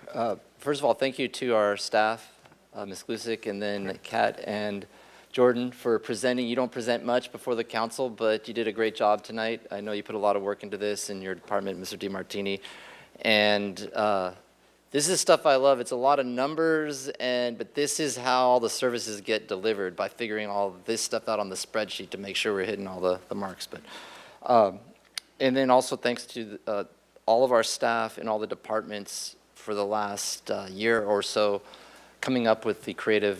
First of all, thank you to our staff, Ms. Glusick, and then Kat and Jordan for presenting. You don't present much before the council, but you did a great job tonight. I know you put a lot of work into this in your department, Mr. DiMartini. And this is stuff I love. It's a lot of numbers, but this is how all the services get delivered, by figuring all this stuff out on the spreadsheet to make sure we're hitting all the marks. But and then also thanks to all of our staff and all the departments for the last year or so coming up with the creative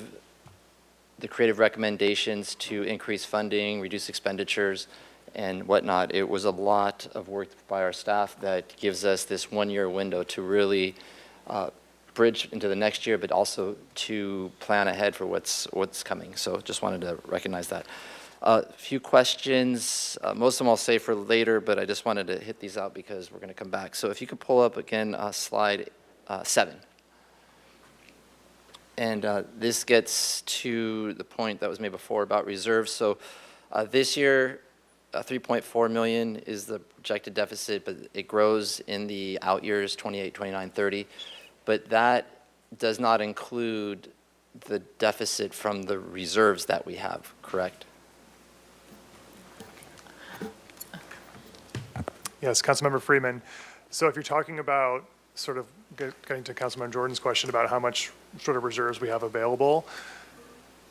recommendations to increase funding, reduce expenditures, and whatnot. It was a lot of work by our staff that gives us this one-year window to really bridge into the next year, but also to plan ahead for what's coming. So just wanted to recognize that. A few questions. Most of them I'll save for later, but I just wanted to hit these out because we're going to come back. So if you could pull up again slide 7. And this gets to the point that was made before about reserves. So this year, 3.4 million is the projected deficit, but it grows in the out years, 28, 29, 30. But that does not include the deficit from the reserves that we have, correct? Yes, Councilmember Freeman. So if you're talking about sort of getting to Councilmember Jordan's question about how much sort of reserves we have available,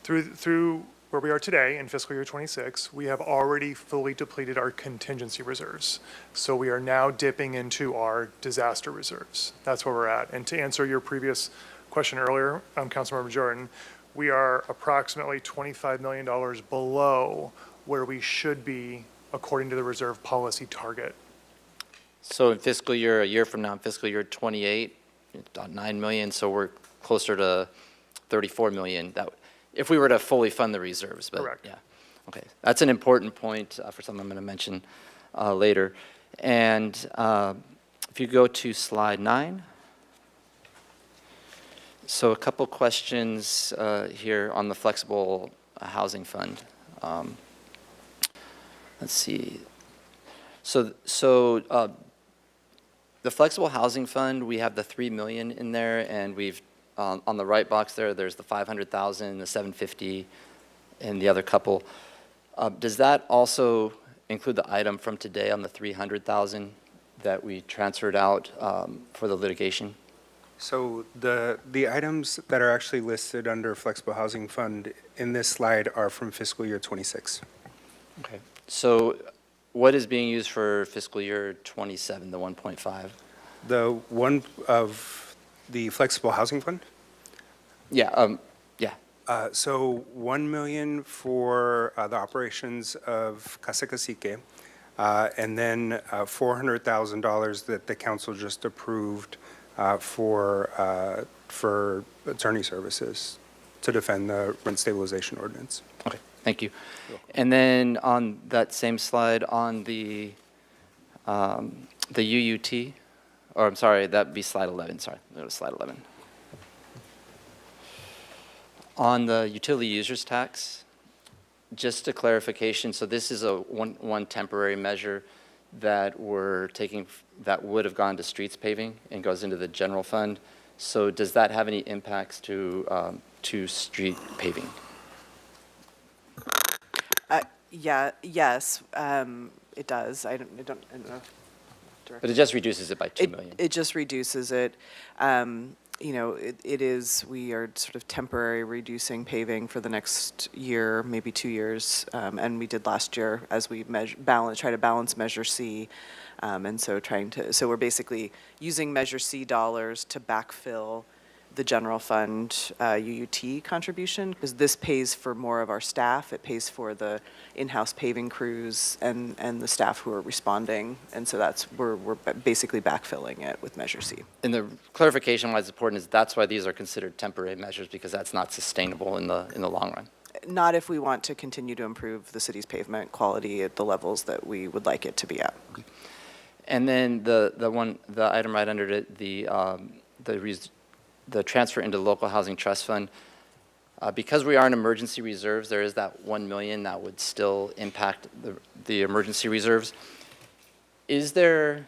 through where we are today in fiscal year 26, we have already fully depleted our contingency reserves. So we are now dipping into our disaster reserves. That's where we're at. And to answer your previous question earlier, Councilmember Jordan, we are approximately $25 million below where we should be according to the reserve policy target. So in fiscal year, a year from now, in fiscal year 28, about 9 million, so we're closer to 34 million. That, if we were to fully fund the reserves, but Correct. yeah. Okay, that's an important point for something I'm going to mention later. And if you go to slide 9. So a couple questions here on the flexible housing fund. Let's see. So the flexible housing fund, we have the 3 million in there, and we've on the right box there, there's the 500,000, the 750, and the other couple. Does that also include the item from today on the 300,000 that we transferred out for the litigation? So the items that are actually listed under Flexible Housing Fund in this slide are from fiscal year 26. Okay. So what is being used for fiscal year 27, the 1.5? The one of the Flexible Housing Fund? Yeah, So 1 million for the operations of Casa Cacique, and then $400,000 that the council just approved for attorney services to defend the rent stabilization ordinance. Okay, thank you. And then on that same slide, on the UUT, or I'm sorry, that'd be slide 11, sorry, go to slide 11. On the utility users tax, just a clarification, so this is a one temporary measure that we're taking, that would have gone to streets paving and goes into the general fund. So does that have any impacts to street paving? Yes, it does. I don't know. But it just reduces it by 2 million. It just reduces it. You know, it is, we are sort of temporary reducing paving for the next year, maybe 2 years, and we did last year as we try to balance Measure C, and so so we're basically using Measure C dollars to backfill the general fund UUT contribution, because this pays for more of our staff. It pays for the in-house paving crews and the staff who are responding, and so that's, we're basically backfilling it with Measure C. And the clarification why it's important is that's why these are considered temporary measures, because that's not sustainable in the long run. Not if we want to continue to improve the city's pavement quality at the levels that we would like it to be at. And then the item right under it, the transfer into the local housing trust fund, because we are in emergency reserves, there is that 1 million that would still impact the emergency reserves. Is there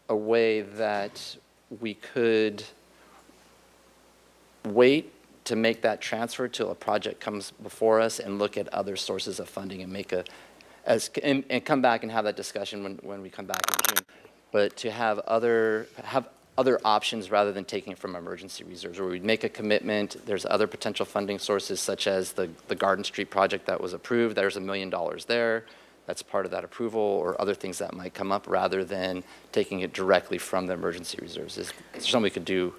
a way that we could wait to make that transfer till a project comes before us and look at other sources of funding and make and come back and have that discussion when we come back in June, but to have other options rather than taking it from emergency reserves, where we'd make a commitment, there's other potential funding sources such as the Garden Street project that was approved, there's $1 million there, that's part of that approval, or other things that might come up rather than taking it directly from the emergency reserves. Is there something we could do?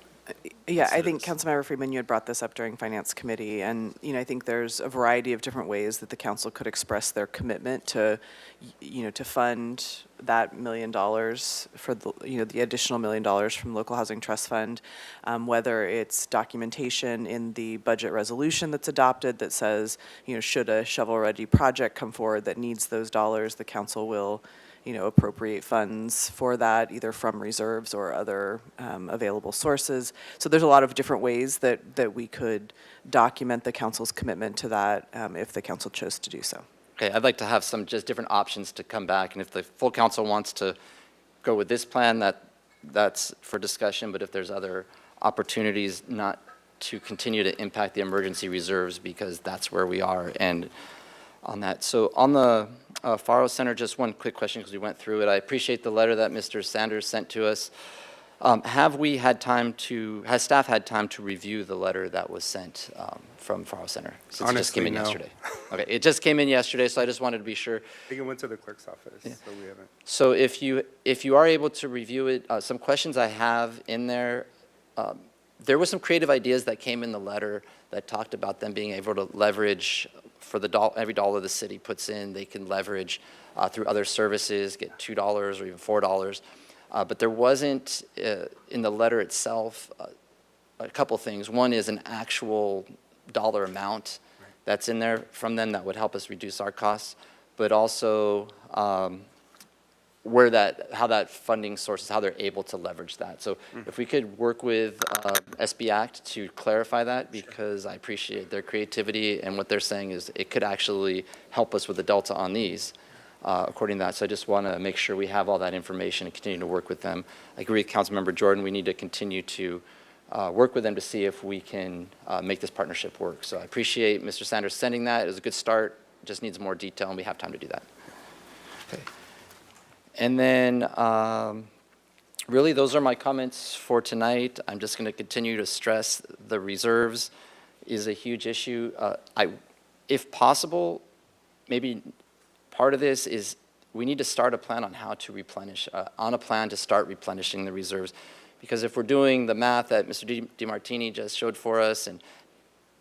Yeah, I think Councilmember Freeman, you had brought this up during Finance Committee, and I think there's a variety of different ways that the council could express their commitment to, to fund that $1 million for the additional $1 million from Local Housing Trust Fund, whether it's documentation in the budget resolution that's adopted that says, should a shovel-ready project come forward that needs those dollars, the council will appropriate funds for that, either from reserves or other available sources. So there's a lot of different ways that we could document the council's commitment to that if the council chose to do so. Okay, I'd like to have some just different options to come back, and if the full council wants to go with this plan, that's for discussion, but if there's other opportunities not to continue to impact the emergency reserves, because that's where we are, and on that. So on the Faro Center, just one quick question, because we went through it. I appreciate the letter that Mr. Sanders sent to us. Has staff had time to review the letter that was sent from Faro Center? Since it just came in Honestly, no. yesterday. Okay, it just came in yesterday, so I just wanted to be sure. I think it went to the clerk's office, so we haven't. So if you are able to review it, some questions I have in there, there were some creative ideas that came in the letter that talked about them being able to leverage for every dollar the city puts in, they can leverage through other services, get $2 or even $4. But there wasn't, in the letter itself, a couple things. One is an actual dollar amount that's in there from them that would help us reduce our costs, but also how that funding sources, how they're able to leverage that. So if we could work with SB Act to clarify that, because I appreciate their creativity, and what they're saying is it could actually help us with the delta on these. According to that. So I just want to make sure we have all that information and continue to work with them. I agree with Councilmember Jordan, we need to continue to work with them to see if we can make this partnership work. So I appreciate Mr. Sanders sending that. It was a good start, just needs more detail, and we have time to do that. Okay. And then really those are my comments for tonight. I'm just going to continue to stress the reserves is a huge issue. If possible, maybe part of this is we need to start a plan on how to replenish, to start replenishing the reserves. Because if we're doing the math that Mr. DiMartini just showed for us, and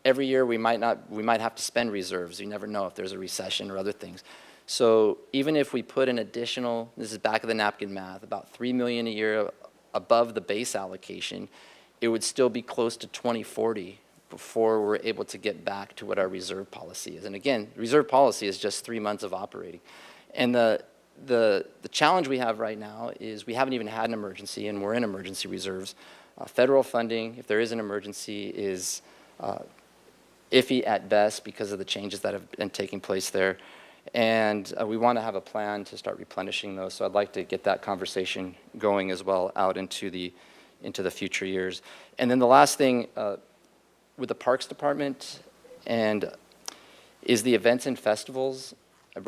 every year we might have to spend reserves. You never know if there's a recession or other things. So even if we put an additional, this is back of the napkin math, about $3 million a year above the base allocation, it would still be close to 2040 before we're able to get back to what our reserve policy is. And again, reserve policy is just 3 months of operating. And the challenge we have right now is we haven't even had an emergency, and we're in emergency reserves. Federal funding, if there is an emergency, is iffy at best because of the changes that have been taking place there. And we want to have a plan to start replenishing those. So I'd like to get that conversation going as well out into the future years. And then the last thing, with the Parks Department, and is the events and festivals. I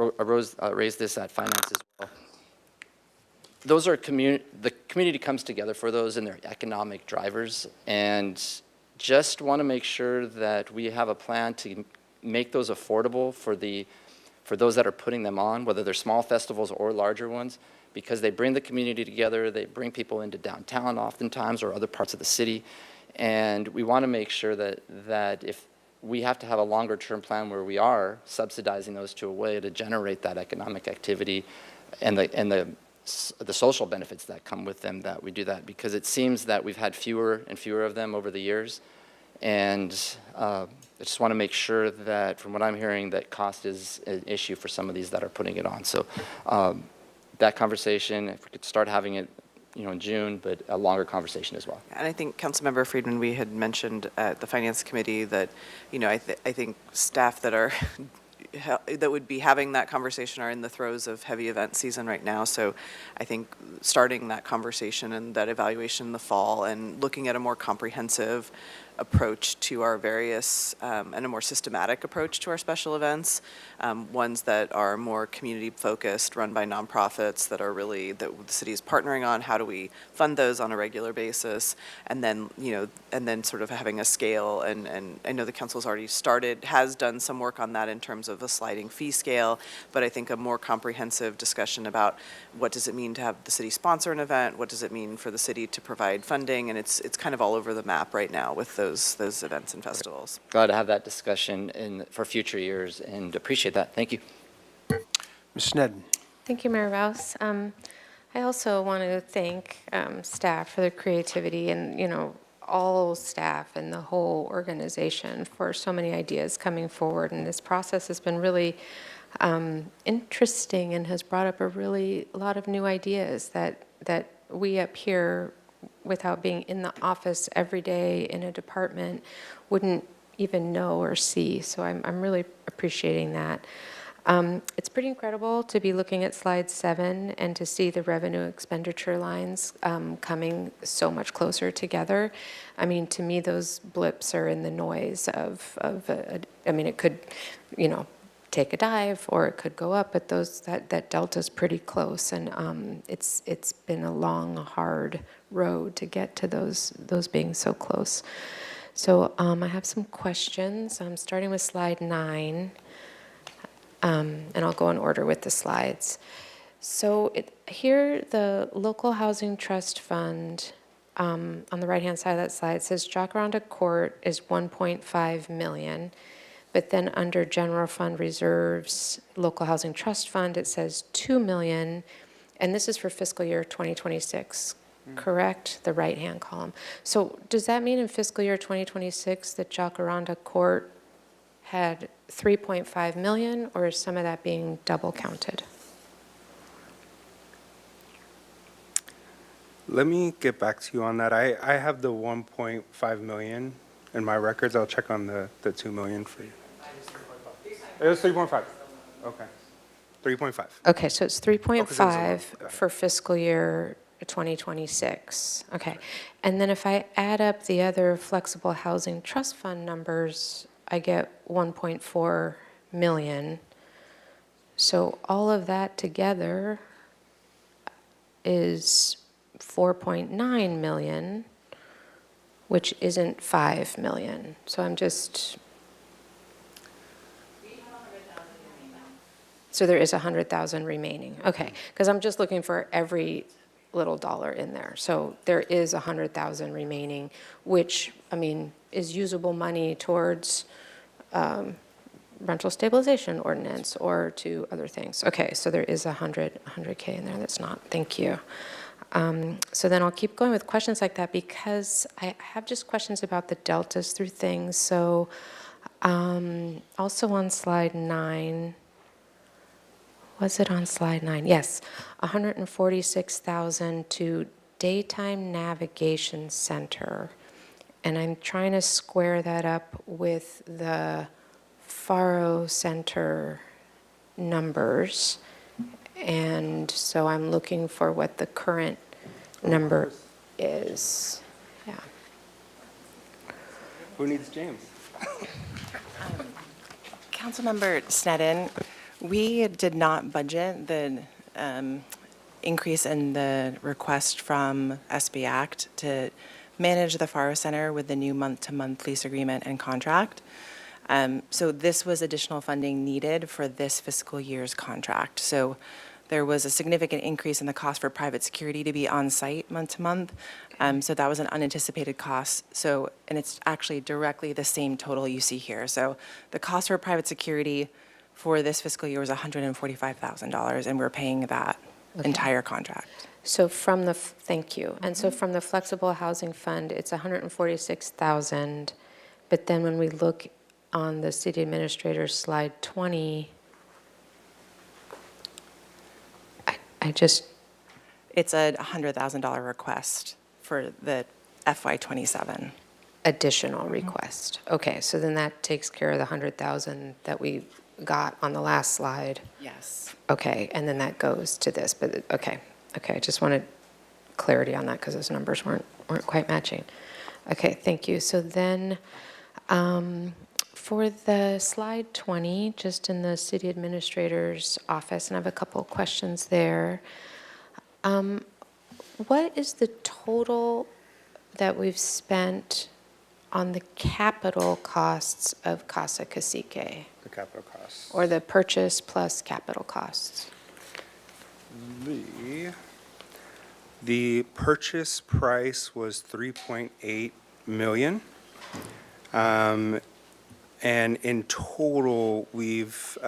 raised this at Finance as well. Those are the community comes together for those, and they're economic drivers. And just want to make sure that we have a plan to make those affordable for those that are putting them on, whether they're small festivals or larger ones, because they bring the community together. They bring people into downtown oftentimes, or other parts of the city. And we want to make sure that if we have to have a longer term plan where we are subsidizing those to a way to generate that economic activity and the social benefits that come with them, that we do that, because it seems that we've had fewer and fewer of them over the years. And I just want to make sure that, from what I'm hearing, that cost is an issue for some of these that are putting it on. So that conversation, if we could start having it in June, but a longer conversation as well. And I think Councilmember Friedman, we had mentioned at the Finance Committee that, I think staff that would be having that conversation are in the throes of heavy event season right now. So I think starting that conversation and that evaluation in the fall, and looking at a more comprehensive approach to our various, and a more systematic approach to our special events, ones that are more community focused, run by nonprofits that are really, that the city is partnering on. How do we fund those on a regular basis? And then, and then sort of having a scale, and I know the council's already has done some work on that in terms of a sliding fee scale, but I think a more comprehensive discussion about what does it mean to have the city sponsor an event? What does it mean for the city to provide funding? And it's kind of all over the map right now with those events and festivals. Glad to have that discussion for future years, and appreciate that. Thank you. Ms. Sneddon. Thank you, Mayor Rouse. I also want to thank staff for their creativity, and all staff and the whole organization for so many ideas coming forward. And this process has been really interesting and has brought up a lot of new ideas that we up here, without being in the office every day in a department, wouldn't even know or see. So I'm really appreciating that. It's pretty incredible to be looking at slide 7 and to see the revenue expenditure lines coming so much closer together. I mean, to me, those blips are in the noise I mean, it could, take a dive or it could go up, but that delta's pretty close, and it's been a long, hard road to get to those being so close. So I have some questions. I'm starting with slide 9. And I'll go in order with the slides. So here, the Local Housing Trust Fund, on the right-hand side of that slide, says Jacaranda Court is 1.5 million, but then under General Fund Reserves, Local Housing Trust Fund, it says 2 million, and this is for fiscal year 2026, correct? The right-hand column. So does that mean in fiscal year 2026 that Jacaranda Court had 3.5 million, or is some of that being double counted? Let me get back to you on that. I have the 1.5 million in my records. I'll check on the 2 million for you. It was 3.5. Okay. 3.5. Okay, so it's Okay, so it's a lot. 3.5 for fiscal year 2026. Okay. And then if I add up the other flexible housing trust fund numbers, I get 1.4 million. So all of that together is 4.9 million, which isn't 5 million. So I'm just... So there is 100,000 remaining. Okay, because I'm just looking for every little dollar in there. So there is 100,000 remaining, which, I mean, is usable money towards rental stabilization ordinance or to other things. Okay, so there is 100K in there that's not. Thank you. So then I'll keep going with questions like that because I have just questions about the deltas through things. So also on slide 9, was it on slide 9? Yes, 146,000 to Daytime Navigation Center. And I'm trying to square that up with the Faro Center numbers. And so I'm looking for what the current number is. Yeah. Who needs James? Councilmember Sneddon, we did not budget the increase in the request from SB Act to manage the Faro Center with the new month-to-month lease agreement and contract. So this was additional funding needed for this fiscal year's contract. So there was a significant increase in the cost for private security to be on site month-to-month. So that was an unanticipated cost. So, and it's actually directly the same total you see here. So the cost for private security for this fiscal year was $145,000, and we're paying that entire contract. So from the, thank you. And so from the Flexible Housing Fund, it's 146,000. But then when we look on the city administrator's slide 20, I just... It's a $100,000 request for the FY27. Additional request. Okay, so then that takes care of the 100,000 that we got on the last slide. Yes. Okay, and then that goes to this, but okay, I just wanted clarity on that because those numbers weren't quite matching. Okay, thank you. So then, for the slide 20, just in the city administrator's office, and I have a couple of questions there. What is the total that we've spent on the capital costs of Casa Cacique? The capital costs. Or the purchase plus capital costs? The purchase price was 3.8 million. And in total, we've,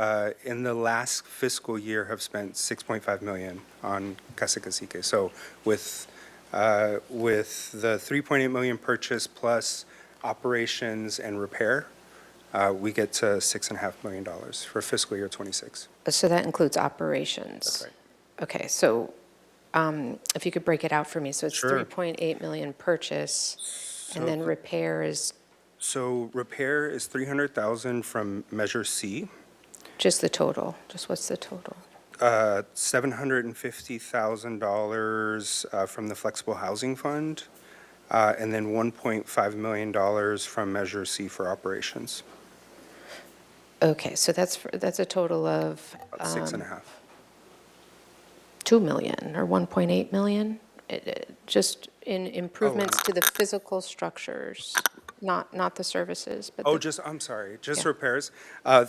in the last fiscal year, have spent 6.5 million on Casa Cacique. So with the 3.8 million purchase plus operations and repair, we get to $6.5 million for fiscal year 26. So that includes operations? That's right. Okay, so if you could break it out for me. So it's Sure. 3.8 million purchase, and then repair is? So repair is 300,000 from Measure C. Just the total, just what's the total? $750,000 from the Flexible Housing Fund, and then $1.5 million from Measure C for operations. Okay, so that's a total of About 6.5. 2 million or 1.8 million? Just in improvements to the physical structures, not the services, but Oh, the, I'm sorry, just Yeah. repairs.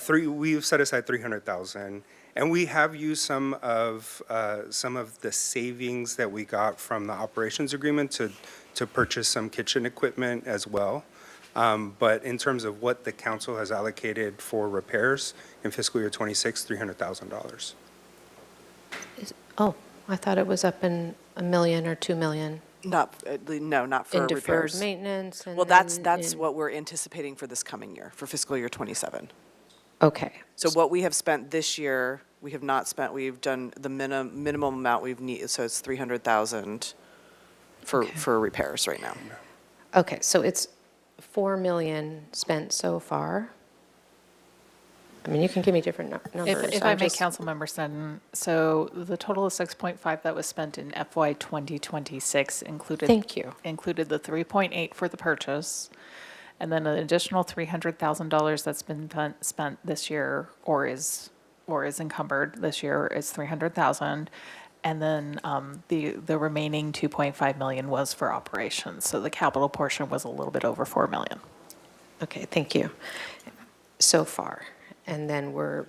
We've set aside 300,000, and we have used some of the savings that we got from the operations agreement to purchase some kitchen equipment as well. But in terms of what the council has allocated for repairs in fiscal year '26, $300,000. oh, I thought it was up in $1 million or 2 million. Not, no, not for In deferred repairs. maintenance and Well, that's then in- what we're anticipating for this coming year, for fiscal year '27. Okay, So what we have spent this year, we have not spent, we've done the minimum amount we've needed, so it's 300,000 for repairs right now. okay, so it's 4 million spent so far. I mean, you can give me different numbers. If I'm I may, just- Councilmember Sutton, so the total of 6.5 that was spent in FY 2026 included. Thank you. Included the 3.8 for the purchase, and then an additional $300,000 that's been spent this year or is encumbered this year is 300,000. And then the remaining 2.5 million was for operations. So the capital portion was a little bit over 4 million. Okay, thank you. So far. And then we're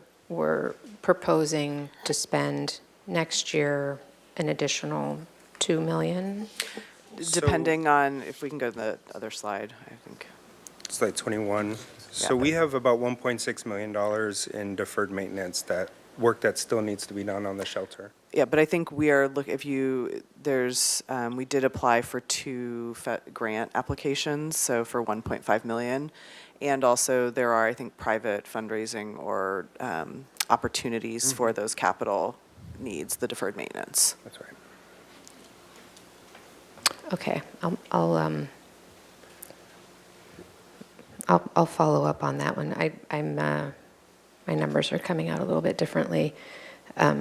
proposing to spend next year an additional 2 million? Depending on, if we can go to the other slide, I think. Slide 21. So Yeah. we have about $1.6 million in deferred maintenance, that work that still needs to be done on the shelter. Yeah, but I think we are, we did apply for 2 grant applications, so for 1.5 million. And also there are, I think, private fundraising or opportunities for those capital needs, the deferred maintenance. That's right. Okay, I'll follow up on that one. My numbers are coming out a little bit differently. I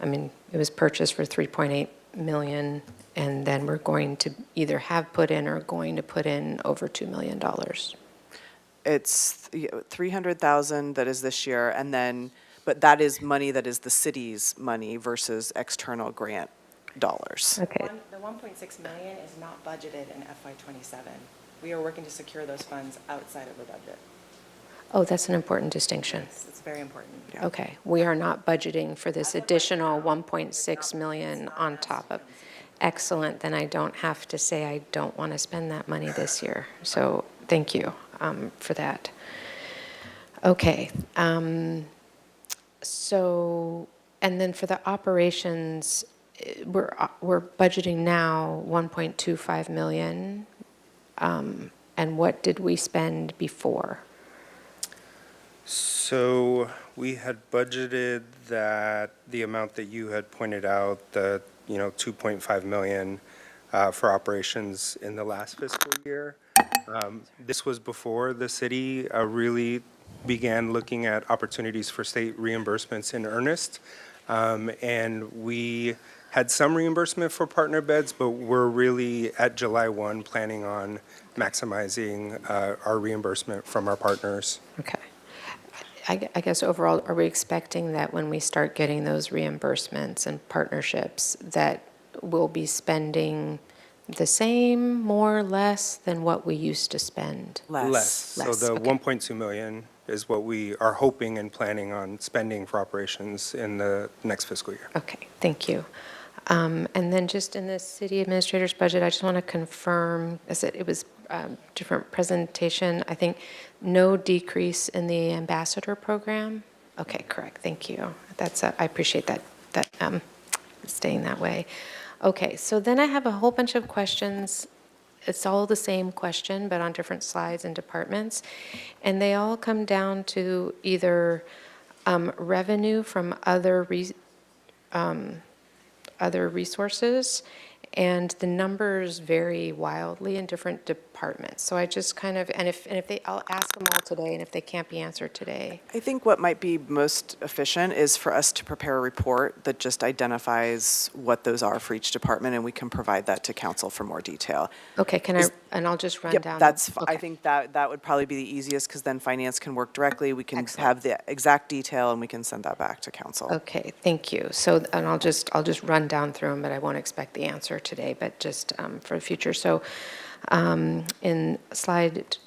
mean, it was purchased for 3.8 million, and then we're going to either have put in or going to put in over $2 million. It's 300,000 that is this year, and then, but that is money that is the city's money versus external grant dollars. Okay. The 1.6 million is not budgeted in FY '27. We are working to secure those funds outside of the budget. Oh, that's an important distinction. It's very important. Okay, we are not budgeting for this additional 1.6 million on top of. Excellent, then I don't have to say I don't want to spend that money this year. So thank you for that. Okay, so, and then for the operations, we're budgeting now 1.25 million. And what did we spend before? So we had budgeted that the amount that you had pointed out, the 2.5 million for operations in the last fiscal year. This was before the city really began looking at opportunities for state reimbursements in earnest. And we had some reimbursement for partner beds, but we're really at July 1 planning on maximizing our reimbursement from our partners. Okay. I guess overall, are we expecting that when we start getting those reimbursements and partnerships, that we'll be spending the same, more, less than what we used to spend? Less. So the okay. 1.2 million is what we are hoping and planning on spending for operations in the next fiscal year. Okay, thank you. And then just in the city administrator's budget, I just want to confirm, as it was different presentation, I think no decrease in the ambassador program? Okay, correct, thank you. That's, I appreciate that staying that way. Okay, so then I have a whole bunch of questions. It's all the same question, but on different slides and departments. And they all come down to either revenue from other resources, and the numbers vary wildly in different departments. departments. So I just kind of, and if they, I'll ask them all today, and if they can't be answered today. I think what might be most efficient is for us to prepare a report that just identifies what those are for each department, and we can provide that to council for more detail. Okay, and I'll just run Yep, down. I think that would probably be the easiest, because then finance can work directly. We can have the exact detail, and we can send that back to council. Okay, thank you. So, and I'll just run down through them, but I won't expect the answer today, but just for the future. So, in slide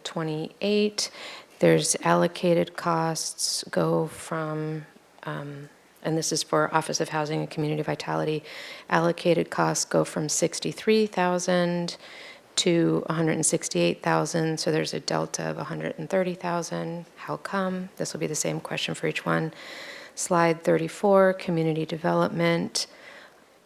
28, there's allocated costs go from, and this is for Office of Housing and Community Vitality, allocated costs go from 63,000 to 168,000, so there's a delta of 130,000. How come? This will be the same question for each one. Slide 34, community development,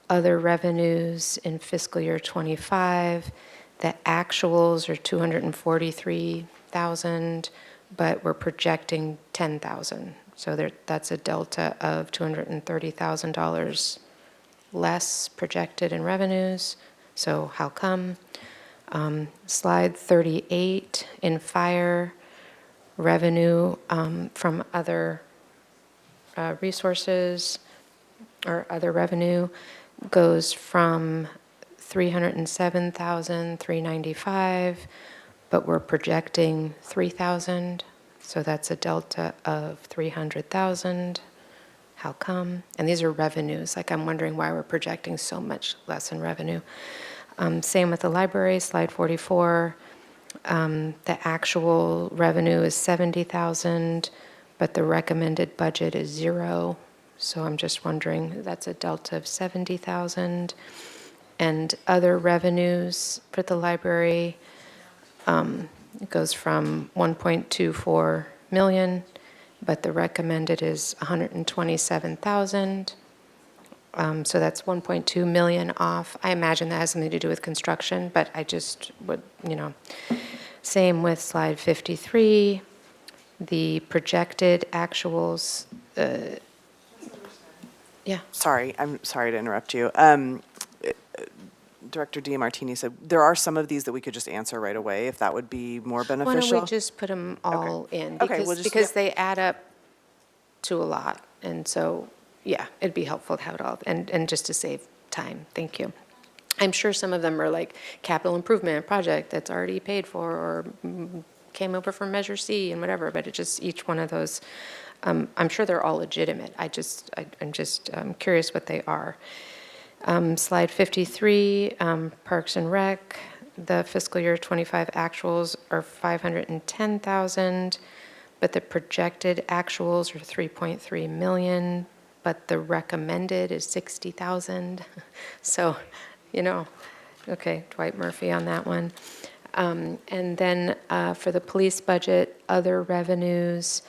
other revenues in fiscal year 25. The actuals are 243,000, but we're projecting 10,000. So that's a delta of $230,000 less projected in revenues. So how come? Slide 38, in fire, revenue from other resources or other revenue goes from 307,395, but we're projecting 3,000, so that's a delta of 300,000. How come? And these are revenues. Like, I'm wondering why we're projecting so much less in revenue. Same with the library, slide 44. The actual revenue is 70,000, but the recommended budget is 0. So I'm just wondering, that's a delta of 70,000. And other revenues for the library, it goes from 1.24 million, but the recommended is 127,000. So that's 1.2 million off. I imagine that has something to do with construction, but I just would, Same with slide 53. The projected actuals, yeah. Sorry, I'm sorry to interrupt you. Director Diamartini said there are some of these that we could just answer right away, if that would be more beneficial. Why don't we just put them all in? Okay, we'll just- Because they add up to a lot. And so, yeah, it'd be helpful to have it all, and just to save time. Thank you. I'm sure some of them are like capital improvement project that's already paid for, or came over from Measure C and whatever, but it just, each one of those, I'm sure they're all legitimate. I'm just curious what they are. Slide 53, Parks and Rec, the fiscal year 25 actuals are 510,000, but the projected actuals are 3.3 million, but the recommended is 60,000. So, okay, Dwight Murphy on that one. And then for the police budget, other revenues,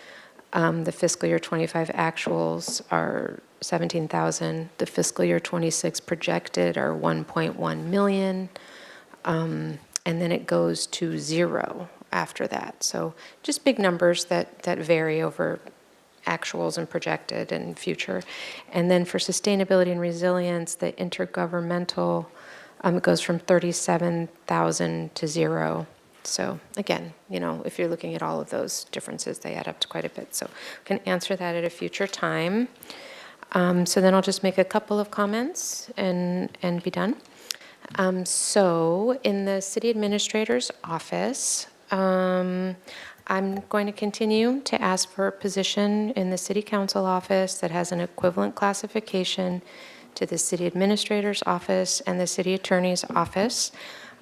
the fiscal year 25 actuals are 17,000. The fiscal year 26 projected are 1.1 million. And then it goes to 0 after that. So just big numbers that vary over actuals and projected and future. And then for sustainability and resilience, the intergovernmental, it goes from 37,000 to 0. So again, if you're looking at all of those differences, they add up to quite a bit. So we can answer that at a future time. So then I'll just make a couple of comments and be done. So in the city administrator's office, I'm going to continue to ask for a position in the city council office that has an equivalent classification to the city administrator's office and the city attorney's office.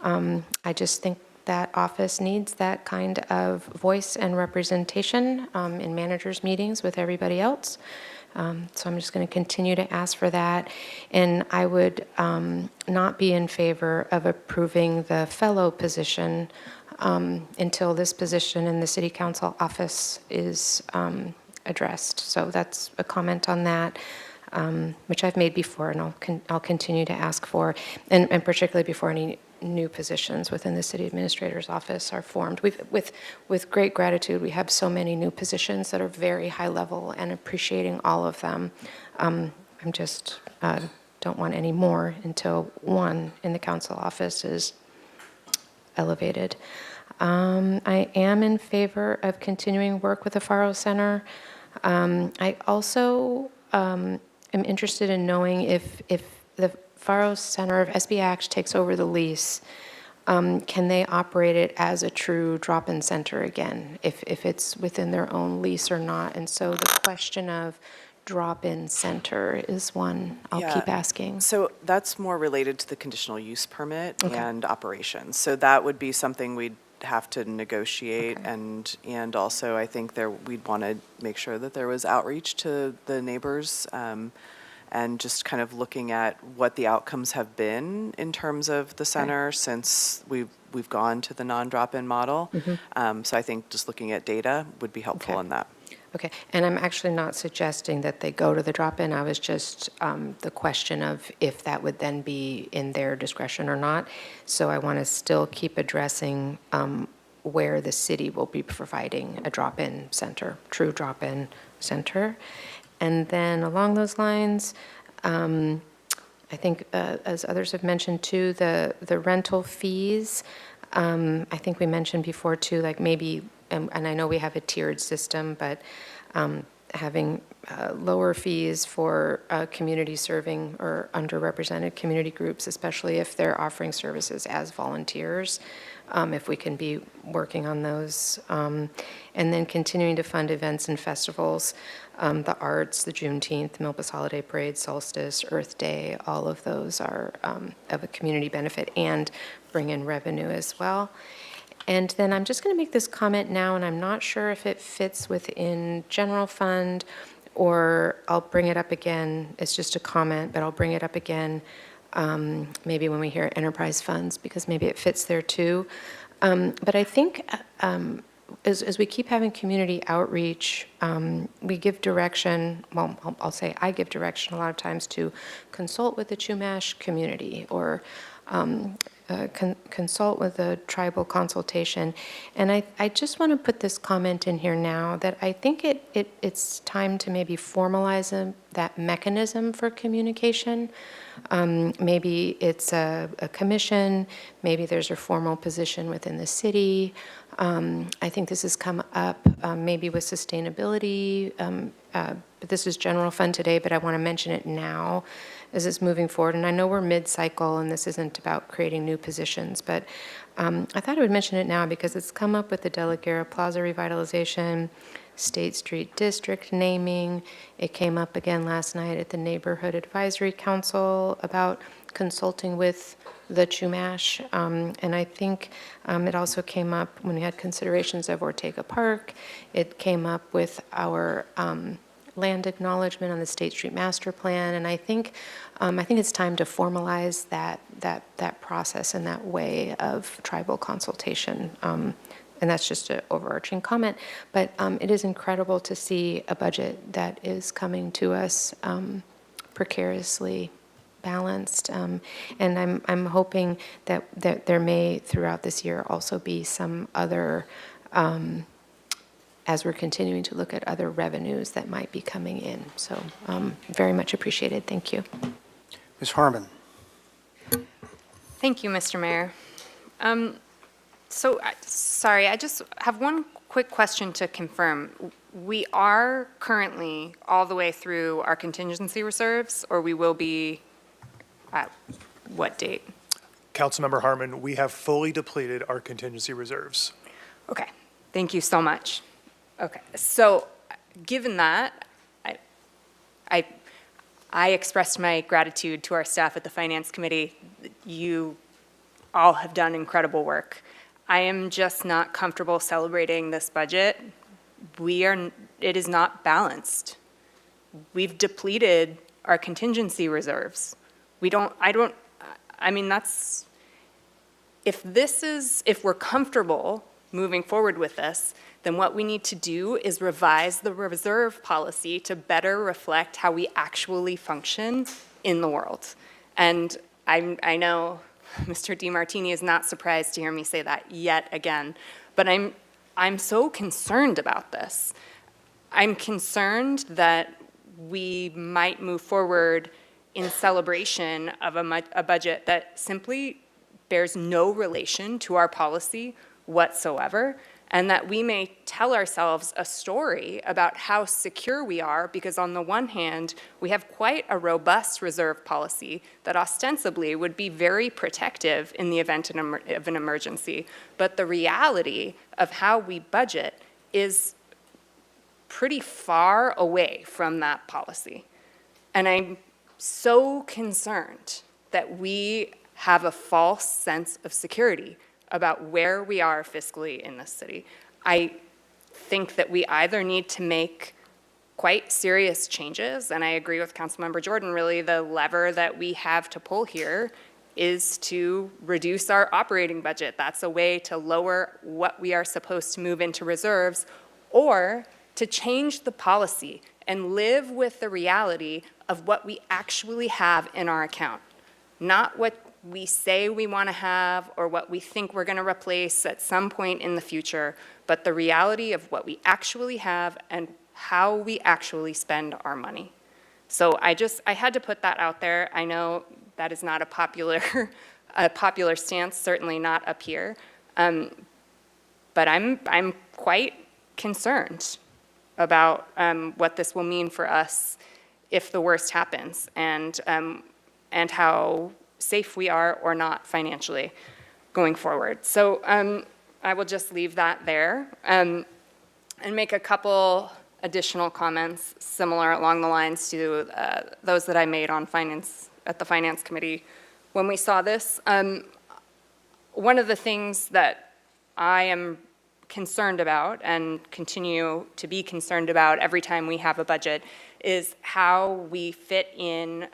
I just think that office needs that kind of voice and representation in managers' meetings with everybody else. So I'm just going to continue to ask for that. And I would not be in favor of approving the fellow position until this position in the city council office is addressed. So that's a comment on that, which I've made before, and I'll continue to ask for, and particularly before any new positions within the city administrator's office are formed. With great gratitude, we have so many new positions that are very high level, and appreciating all of them. I'm just don't want any more until one in the council office is elevated. I am in favor of continuing work with the Faro Center. I also am interested in knowing if the Faro Center, if SB Act takes over the lease, can they operate it as a true drop-in center again, if it's within their own lease or not? And so the question of drop-in center is one I'll Yeah. keep asking. So that's more related to the conditional use permit Okay. and operations. So that would be something we'd have to negotiate, and also I think we'd want to make sure that there was outreach to the neighbors, and just kind of looking at what the outcomes have been in terms of the center since we've gone to the non-drop-in model. So I think just looking at data would be helpful in that. Okay, and I'm actually not suggesting that they go to the drop-in. I was just the question of if that would then be in their discretion or not. So I want to still keep addressing where the city will be providing a drop-in center, true drop-in center. And then along those lines, I think as others have mentioned too, the rental fees, I think we mentioned before too, like maybe, and I know we have a tiered system, but having lower fees for community serving or underrepresented community groups, especially if they're offering services as volunteers, if we can be working on those. And then continuing to fund events and festivals, the arts, the Juneteenth, Milpas Holiday Parade, Solstice, Earth Day, all of those are of a community benefit and bring in revenue as well. And then I'm just going to make this comment now, and I'm not sure if it fits within general fund, or I'll bring it up again. It's just a comment, but I'll bring it up again maybe when we hear enterprise funds, because maybe it fits there too. But I think as we keep having community outreach, we give direction, well, I'll say I give direction a lot of times to consult with the Chumash community, or consult with a tribal consultation. And I just want to put this comment in here now that I think it's time to maybe formalize that mechanism for communication. Maybe it's a commission, maybe there's a formal position within the city. I think this has come up maybe with sustainability, but this is general fund today, but I want to mention it now as it's moving forward. And I know we're mid-cycle and this isn't about creating new positions, but I thought I would mention it now because it's come up with the De La Guerra Plaza revitalization, State Street District naming. It came up again last night at the Neighborhood Advisory Council about consulting with the Chumash. And I think it also came up when we had considerations of Ortega Park. It came up with our land acknowledgement on the State Street Master Plan. And I think it's time to formalize that process and that way of tribal consultation. And that's just an overarching comment. But it is incredible to see a budget that is coming to us precariously balanced. And I'm hoping that there may, throughout this year, also be some other, as we're continuing to look at other revenues that might be coming in. So very much appreciated. Thank you. Ms. Harmon. Thank you, Mr. Mayor. Sorry, I just have one quick question to confirm. We are currently all the way through our contingency reserves, or we will be at what date? Councilmember Harmon, we have fully depleted our contingency reserves. Okay, thank you so much. Okay, so given that, I expressed my gratitude to our staff at the Finance Committee. You all have done incredible work. I am just not comfortable celebrating this budget. It is not balanced. We've depleted our contingency reserves. If we're comfortable moving forward with this, then what we need to do is revise the reserve policy to better reflect how we actually function in the world. And I know Mr. DiMartini is not surprised to hear me say that yet again, but I'm so concerned about this. I'm concerned that we might move forward in celebration of a budget that simply bears no relation to our policy whatsoever, and that we may tell ourselves a story about how secure we are, because on the one hand, we have quite a robust reserve policy that ostensibly would be very protective in the event of an emergency. But the reality of how we budget is pretty far away from that policy. And I'm so concerned that we have a false sense of security about where we are fiscally in this city. I think that we either need to make quite serious changes, and I agree with Councilmember Jordan, really the lever that we have to pull here is to reduce our operating budget. That's a way to lower what we are supposed to move into reserves, or to change the policy and live with the reality of what we actually have in our account, not what we say we want to have or what we think we're going to replace at some point in the future, but the reality of what we actually have and how we actually spend our money. So I had to put that out there. I know that is not a popular stance, certainly not up here, but I'm quite concerned about what this will mean for us if the worst happens, and how safe we are or not financially going forward. So I will just leave that there and make a couple additional comments similar along the lines to those that I made on finance at the Finance Committee when we saw this. One of the things that I am concerned about and continue to be concerned about every time we have a budget is how we fit in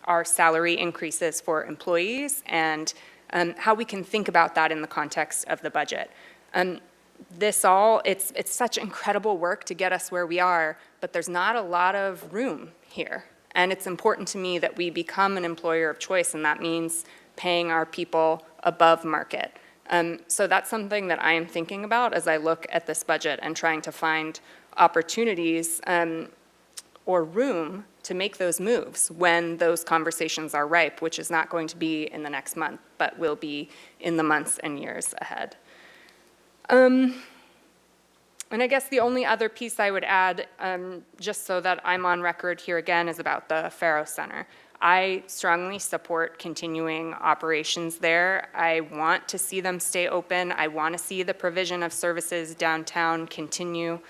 our salary increases for employees, and how we can think about that in the context of the budget. It's such incredible work to get us where we are, but there's not a lot of room here. And it's important to me that we become an employer of choice, and that means paying our people above market. So that's something that I am thinking about as I look at this budget and trying to find opportunities or room to make those moves when those conversations are ripe, which is not going to be in the next month, but will be in the months and years ahead. And I guess the only other piece I would add, just so that I'm on record here again, is about the Faro Center. I strongly support continuing operations there. I want to see them stay open. I want to see the provision of services downtown continue.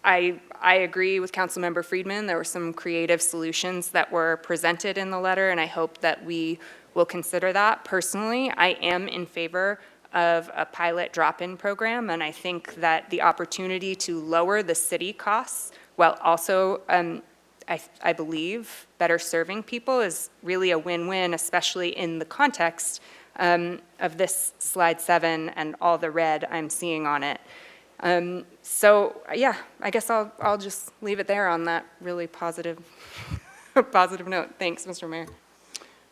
I agree with Councilmember Friedman. There were some creative solutions that were presented in the letter, and I hope that we will consider that. Personally, I am in favor of a pilot drop-in program, and I think that the opportunity to lower the city costs while also, I believe, better serving people is really a win-win, especially in the context of this slide 7 and all the red I'm seeing on it. So yeah, I guess I'll just leave it there on that really positive note. Thanks, Mr. Mayor.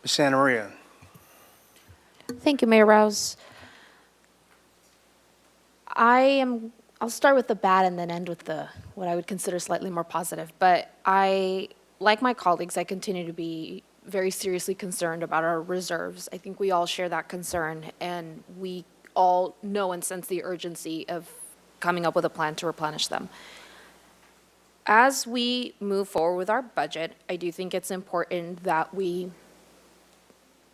Ms. Santa Maria. Thank you, Mayor Rouse. I'll start with the bad and then end with what I would consider slightly more positive. But like my colleagues, I continue to be very seriously concerned about our reserves. I think we all share that concern, and we all know and sense the urgency of coming up with a plan to replenish them. As we move forward with our budget, I do think it's important that we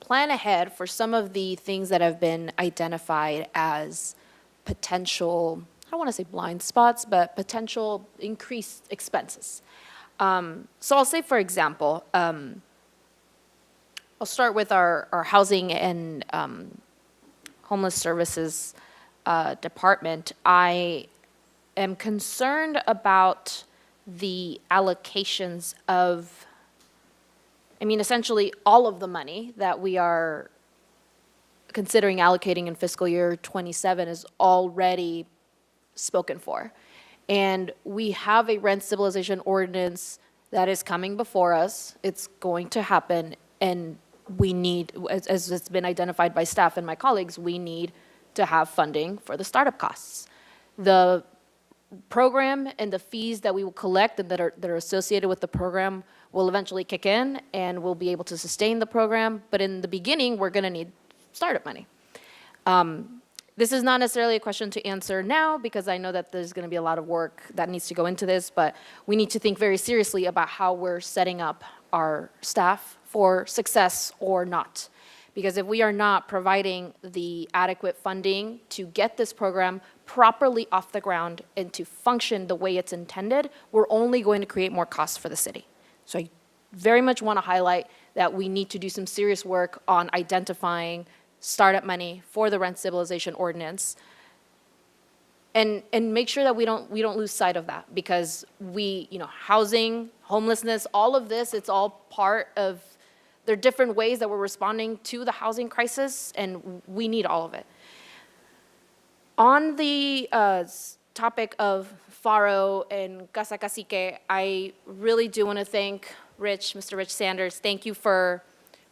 plan ahead for some of the things that have been identified as potential, I don't want to say blind spots, but potential increased expenses. So I'll say, for example, I'll start with our housing and homeless services department. I am concerned about the allocations of, essentially all of the money that we are considering allocating in fiscal year 27 is already spoken for. And we have a rent stabilization ordinance that is coming before us. It's going to happen, and we need, as it's been identified by staff and my colleagues, we need to have funding for the startup costs. The program and the fees that we will collect and that are associated with the program will eventually kick in, and we'll be able to sustain the program. But in the beginning, we're going to need startup money. This is not necessarily a question to answer now, because I know that there's going to be a lot of work that needs to go into this, but we need to think very seriously about how we're setting up our staff for success or not. Because if we are not providing the adequate funding to get this program properly off the ground and to function the way it's intended, we're only going to create more costs for the city. So I very much want to highlight that we need to do some serious work on identifying startup money for the rent stabilization ordinance, and make sure that we don't lose sight of that, because housing, homelessness, all of this, it's all part of, there are different ways that we're responding to the housing crisis, and we need all of it. On the topic of FARO and Casa Cacique, I really do want to thank Mr. Rich Sanders. Thank you for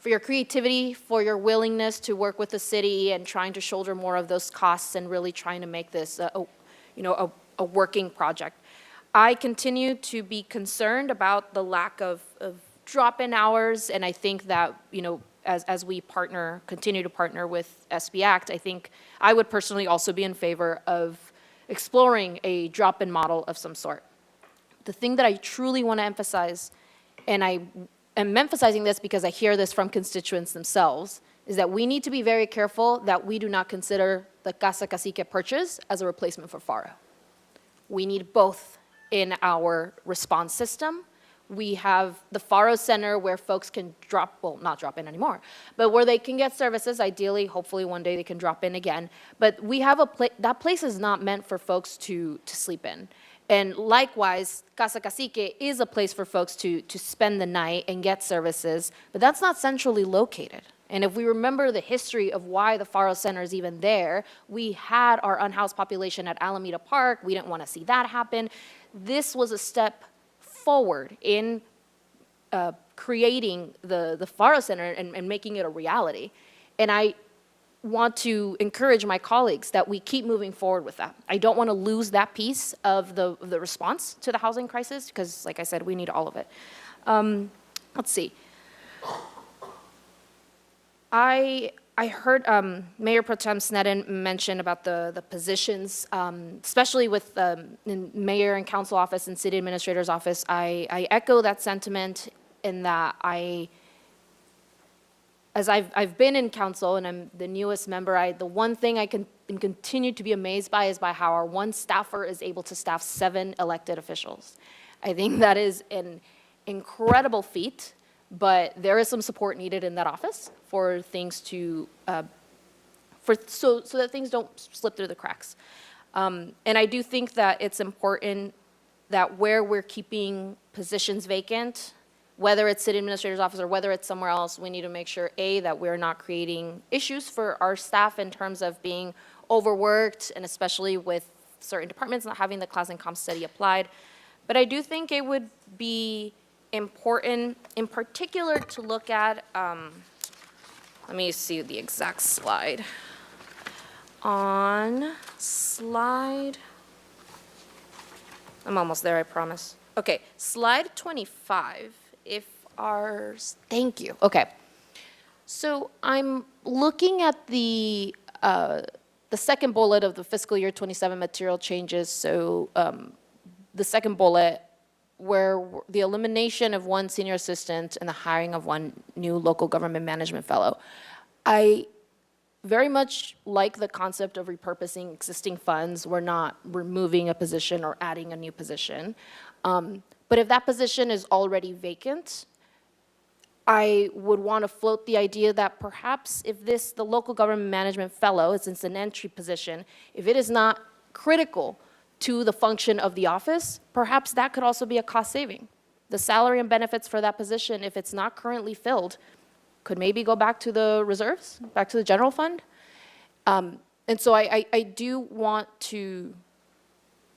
your creativity, for your willingness to work with the city and trying to shoulder more of those costs and really trying to make this a working project. I continue to be concerned about the lack of drop-in hours, and I think that, as we continue to partner with SB Act, I think I would personally also be in favor of exploring a drop-in model of some sort. The thing that I truly want to emphasize, and I am emphasizing this because I hear this from constituents themselves, is that we need to be very careful that we do not consider the Casa Cacique purchase as a replacement for FARO. We need both in our response system. We have the FARO Center where folks can not drop in anymore, but where they can get services. Ideally, hopefully one day they can drop in again. But we have that place is not meant for folks to sleep in. And likewise, Casa Cacique is a place for folks to spend the night and get services, but that's not centrally located. And if we remember the history of why the FARO Center is even there, we had our unhoused population at Alameda Park. We didn't want to see that happen. This was a step forward in creating the FARO Center and making it a reality. And I want to encourage my colleagues that we keep moving forward with that. I don't want to lose that piece of the response to the housing crisis, because, like I said, we need all of it. Let's see. I heard Mayor Pro Tem Sneddon mention about the positions, especially with in Mayor and Council office and City Administrator's office. I echo that sentiment in that as I've been in council and I'm the newest member, the one thing I can continue to be amazed by is by how our one staffer is able to staff 7 elected officials. I think that is an incredible feat, but there is some support needed in that office for things to, so that things don't slip through the cracks. And I do think that it's important that where we're keeping positions vacant, whether it's city administrator's office or whether it's somewhere else, we need to make sure, A, that we're not creating issues for our staff in terms of being overworked, and especially with certain departments not having the class and comp study applied. But I do think it would be important, in particular, to look at, let me see the exact slide. On slide, I'm almost there, I promise. Okay, slide 25, thank you, okay. So I'm looking at the second bullet of the fiscal year 27 material changes. So the second bullet, where the elimination of 1 senior assistant and the hiring of 1 new local government management fellow. I very much like the concept of repurposing existing funds. We're not removing a position or adding a new position. But if that position is already vacant, I would want to float the idea that perhaps if the local government management fellow, since an entry position, if it is not critical to the function of the office, perhaps that could also be a cost saving. The salary and benefits for that position, if it's not currently filled, could maybe go back to the reserves, back to the general fund. And so I do want to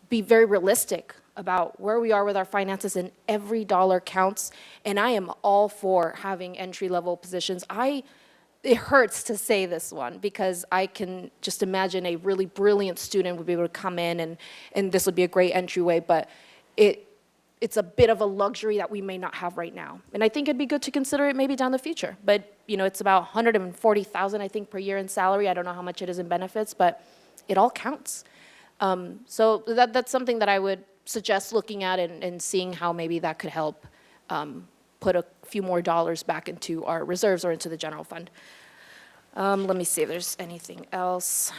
be very realistic about where we are with our finances, and every dollar counts. And I am all for having entry-level positions. it hurts to say this one because I can just imagine a really brilliant student would be able to come in and this would be a great entryway, but it's a bit of a luxury that we may not have right now. And I think it'd be good to consider it maybe down the future. But, you know, it's about 140,000, I think, per year in salary. I don't know how much it is in benefits, but it all counts. So that's something that I would suggest looking at and seeing how maybe that could help put a few more dollars back into our reserves or into the general fund. Let me see if there's anything else.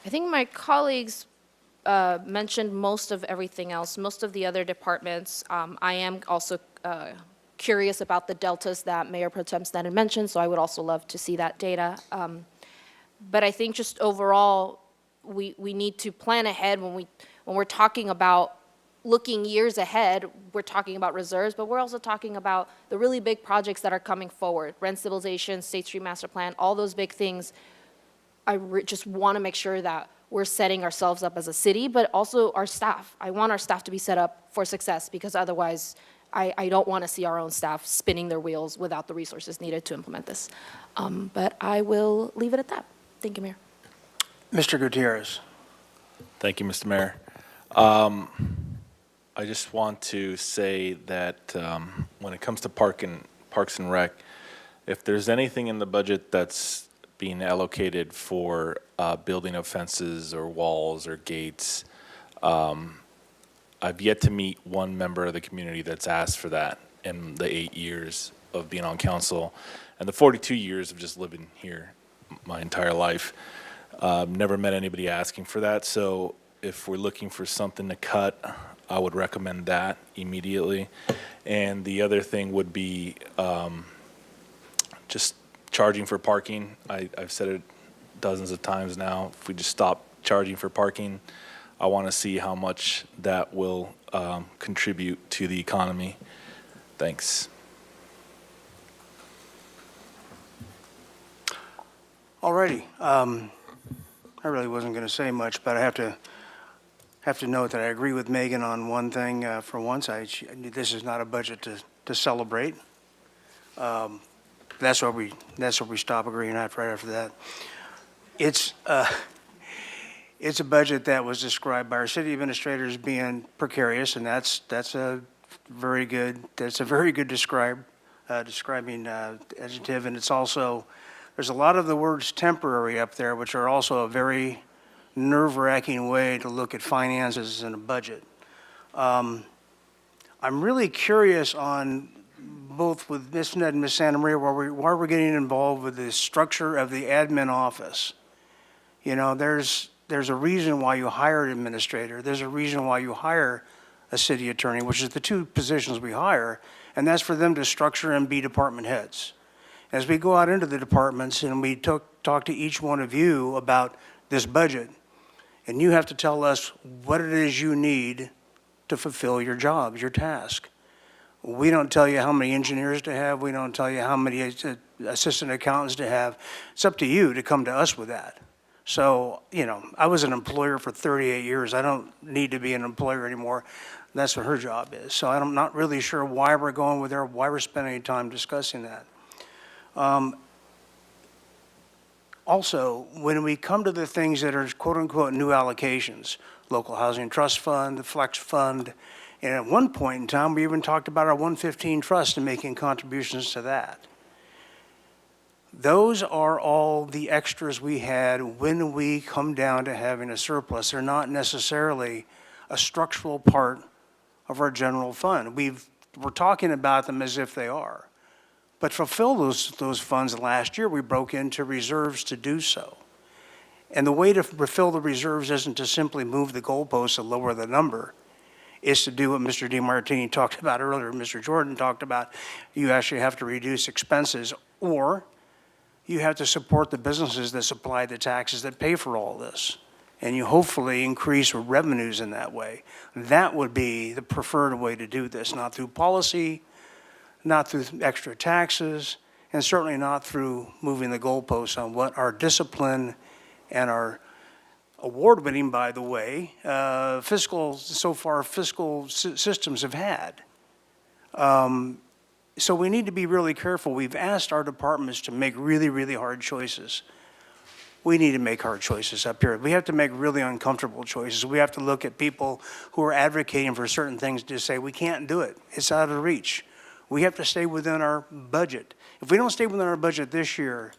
I think my colleagues mentioned most of everything else, most of the other departments. I am also curious about the deltas that Mayor Pro Tem Sneddon mentioned, so I would also love to see that data. But I think just overall, we need to plan ahead when we're talking about looking years ahead. We're talking about reserves, but we're also talking about the really big projects that are coming forward, rent stabilization, State Street Master Plan, all those big things. I just want to make sure that we're setting ourselves up as a city, but also our staff. I want our staff to be set up for success because otherwise I don't want to see our own staff spinning their wheels without the resources needed to implement this. But I will leave it at that. Thank you, Mayor. Mr. Gutierrez. Thank you, Mr. Mayor. I just want to say that when it comes to Parks and Rec, if there's anything in the budget that's being allocated for building of fences or walls or gates, I've yet to meet one member of the community that's asked for that in the 8 years of being on council and the 42 years of just living here my entire life. Never met anybody asking for that. So if we're looking for something to cut, I would recommend that immediately. And the other thing would be just charging for parking. I've said it dozens of times now. If we just stop charging for parking, I want to see how much that will contribute to the economy. Thanks. All righty. I really wasn't going to say much, but I have to note that I agree with Megan on one thing. For once, this is not a budget to celebrate. That's where we stop agreeing right after that. It's a budget that was described by our city administrator as being precarious, and that's a very good describing adjective. And it's also, there's a lot of the words temporary up there, which are also a very nerve-wracking way to look at finances in a budget. I'm really curious on both with Ms. Ned and Ms. Santa Maria, why we're getting involved with the structure of the admin office. You know, there's a reason why you hire an administrator. There's a reason why you hire a city attorney, which is the two positions we hire, and that's for them to structure and be department heads. As we go out into the departments and we talk to each one of you about this budget, and you have to tell us what it is you need to fulfill your job, your task. We don't tell you how many engineers to have. We don't tell you how many assistant accountants to have. It's up to you to come to us with that. So, you know, I was an employer for 38 years. I don't need to be an employer anymore. That's what her job is. So I'm not really sure why we're going with her, why we're spending any time discussing that. Also, when we come to the things that are quote-unquote new allocations, local housing trust fund, the flex fund, and at one point in time, we even talked about our 115 trust and making contributions to that. Those are all the extras we had when we come down to having a surplus. They're not necessarily a structural part of our general fund. We're talking about them as if they are. But fulfill those funds last year, we broke into reserves to do so. And the way to refill the reserves isn't to simply move the goalposts and lower the number. It's to do what Mr. DeMartini talked about earlier, Mr. Jordan talked about. You actually have to reduce expenses, or you have to support the businesses that supply the taxes that pay for all this. And you hopefully increase revenues in that way. That would be the preferred way to do this, not through policy, not through extra taxes, and certainly not through moving the goalposts on what our discipline and our award-winning, by the way, fiscal systems have had. So we need to be really careful. We've asked our departments to make really, really hard choices. We need to make hard choices up here. We have to make really uncomfortable choices. We have to look at people who are advocating for certain things to say, we can't do it. It's out of reach. We have to stay within our budget. If we don't stay within our budget this year,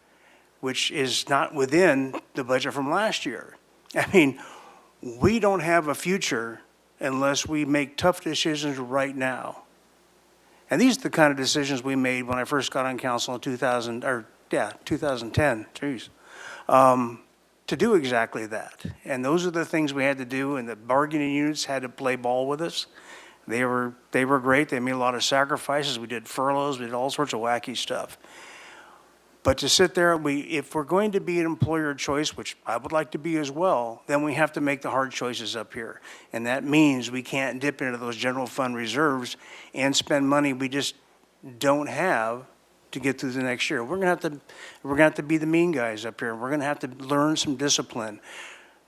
which is not within the budget from last year, I mean, we don't have a future unless we make tough decisions right now. And these are the kind of decisions we made when I first got on council in 2010, geez, to do exactly that. And those are the things we had to do, and the bargaining units had to play ball with us. They were great. They made a lot of sacrifices. We did furloughs. We did all sorts of wacky stuff. But to sit there, if we're going to be an employer of choice, which I would like to be as well, then we have to make the hard choices up here. And that means we can't dip into those general fund reserves and spend money we just don't have to get through the next year. We're gonna have to be the mean guys up here. We're gonna have to learn some discipline.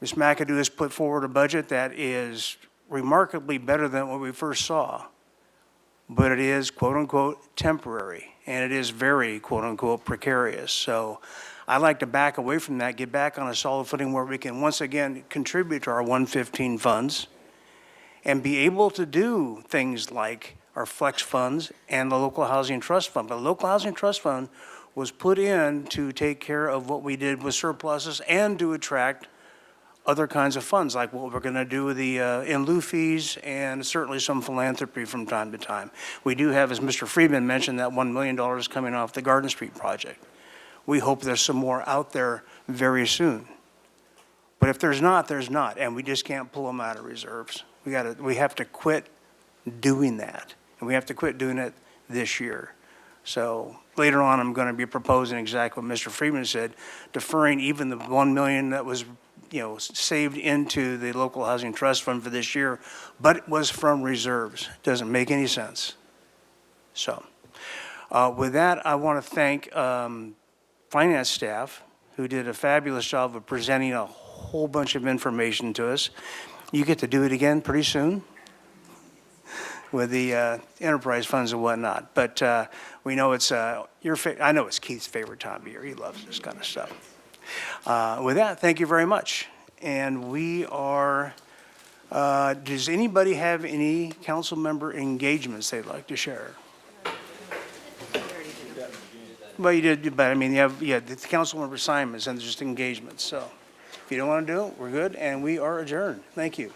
Ms. McAdoo has put forward a budget that is remarkably better than what we first saw, but it is quote-unquote temporary. And it is very, quote-unquote, precarious. So I'd like to back away from that, get back on a solid footing where we can once again contribute to our 115 funds and be able to do things like our flex funds and the local housing trust fund. But the local housing trust fund was put in to take care of what we did with surpluses and to attract other kinds of funds, like what we're going to do with the in lieu fees and certainly some philanthropy from time to time. We do have, as Mr. Friedman mentioned, that $1 million coming off the Garden Street project. We hope there's some more out there very soon. But if there's not, there's not, and we just can't pull them out of reserves. We have to quit doing that, and we have to quit doing it this year. So later on, I'm going to be proposing exactly what Mr. Friedman said, deferring even the $1 million that was saved into the local housing trust fund for this year, but it was from reserves. Doesn't make any sense. So with that, I want to thank finance staff who did a fabulous job of presenting a whole bunch of information to us. You get to do it again pretty soon with the enterprise funds and whatnot. But we know it's I know it's Keith's favorite time of year. He loves this kind of stuff. With that, thank you very much. And we are, does anybody have any council member engagements they'd like to share? Well, you did, but I mean, the council member assignments and just engagements. So if you don't want to do it, we're good, and we are adjourned. Thank you.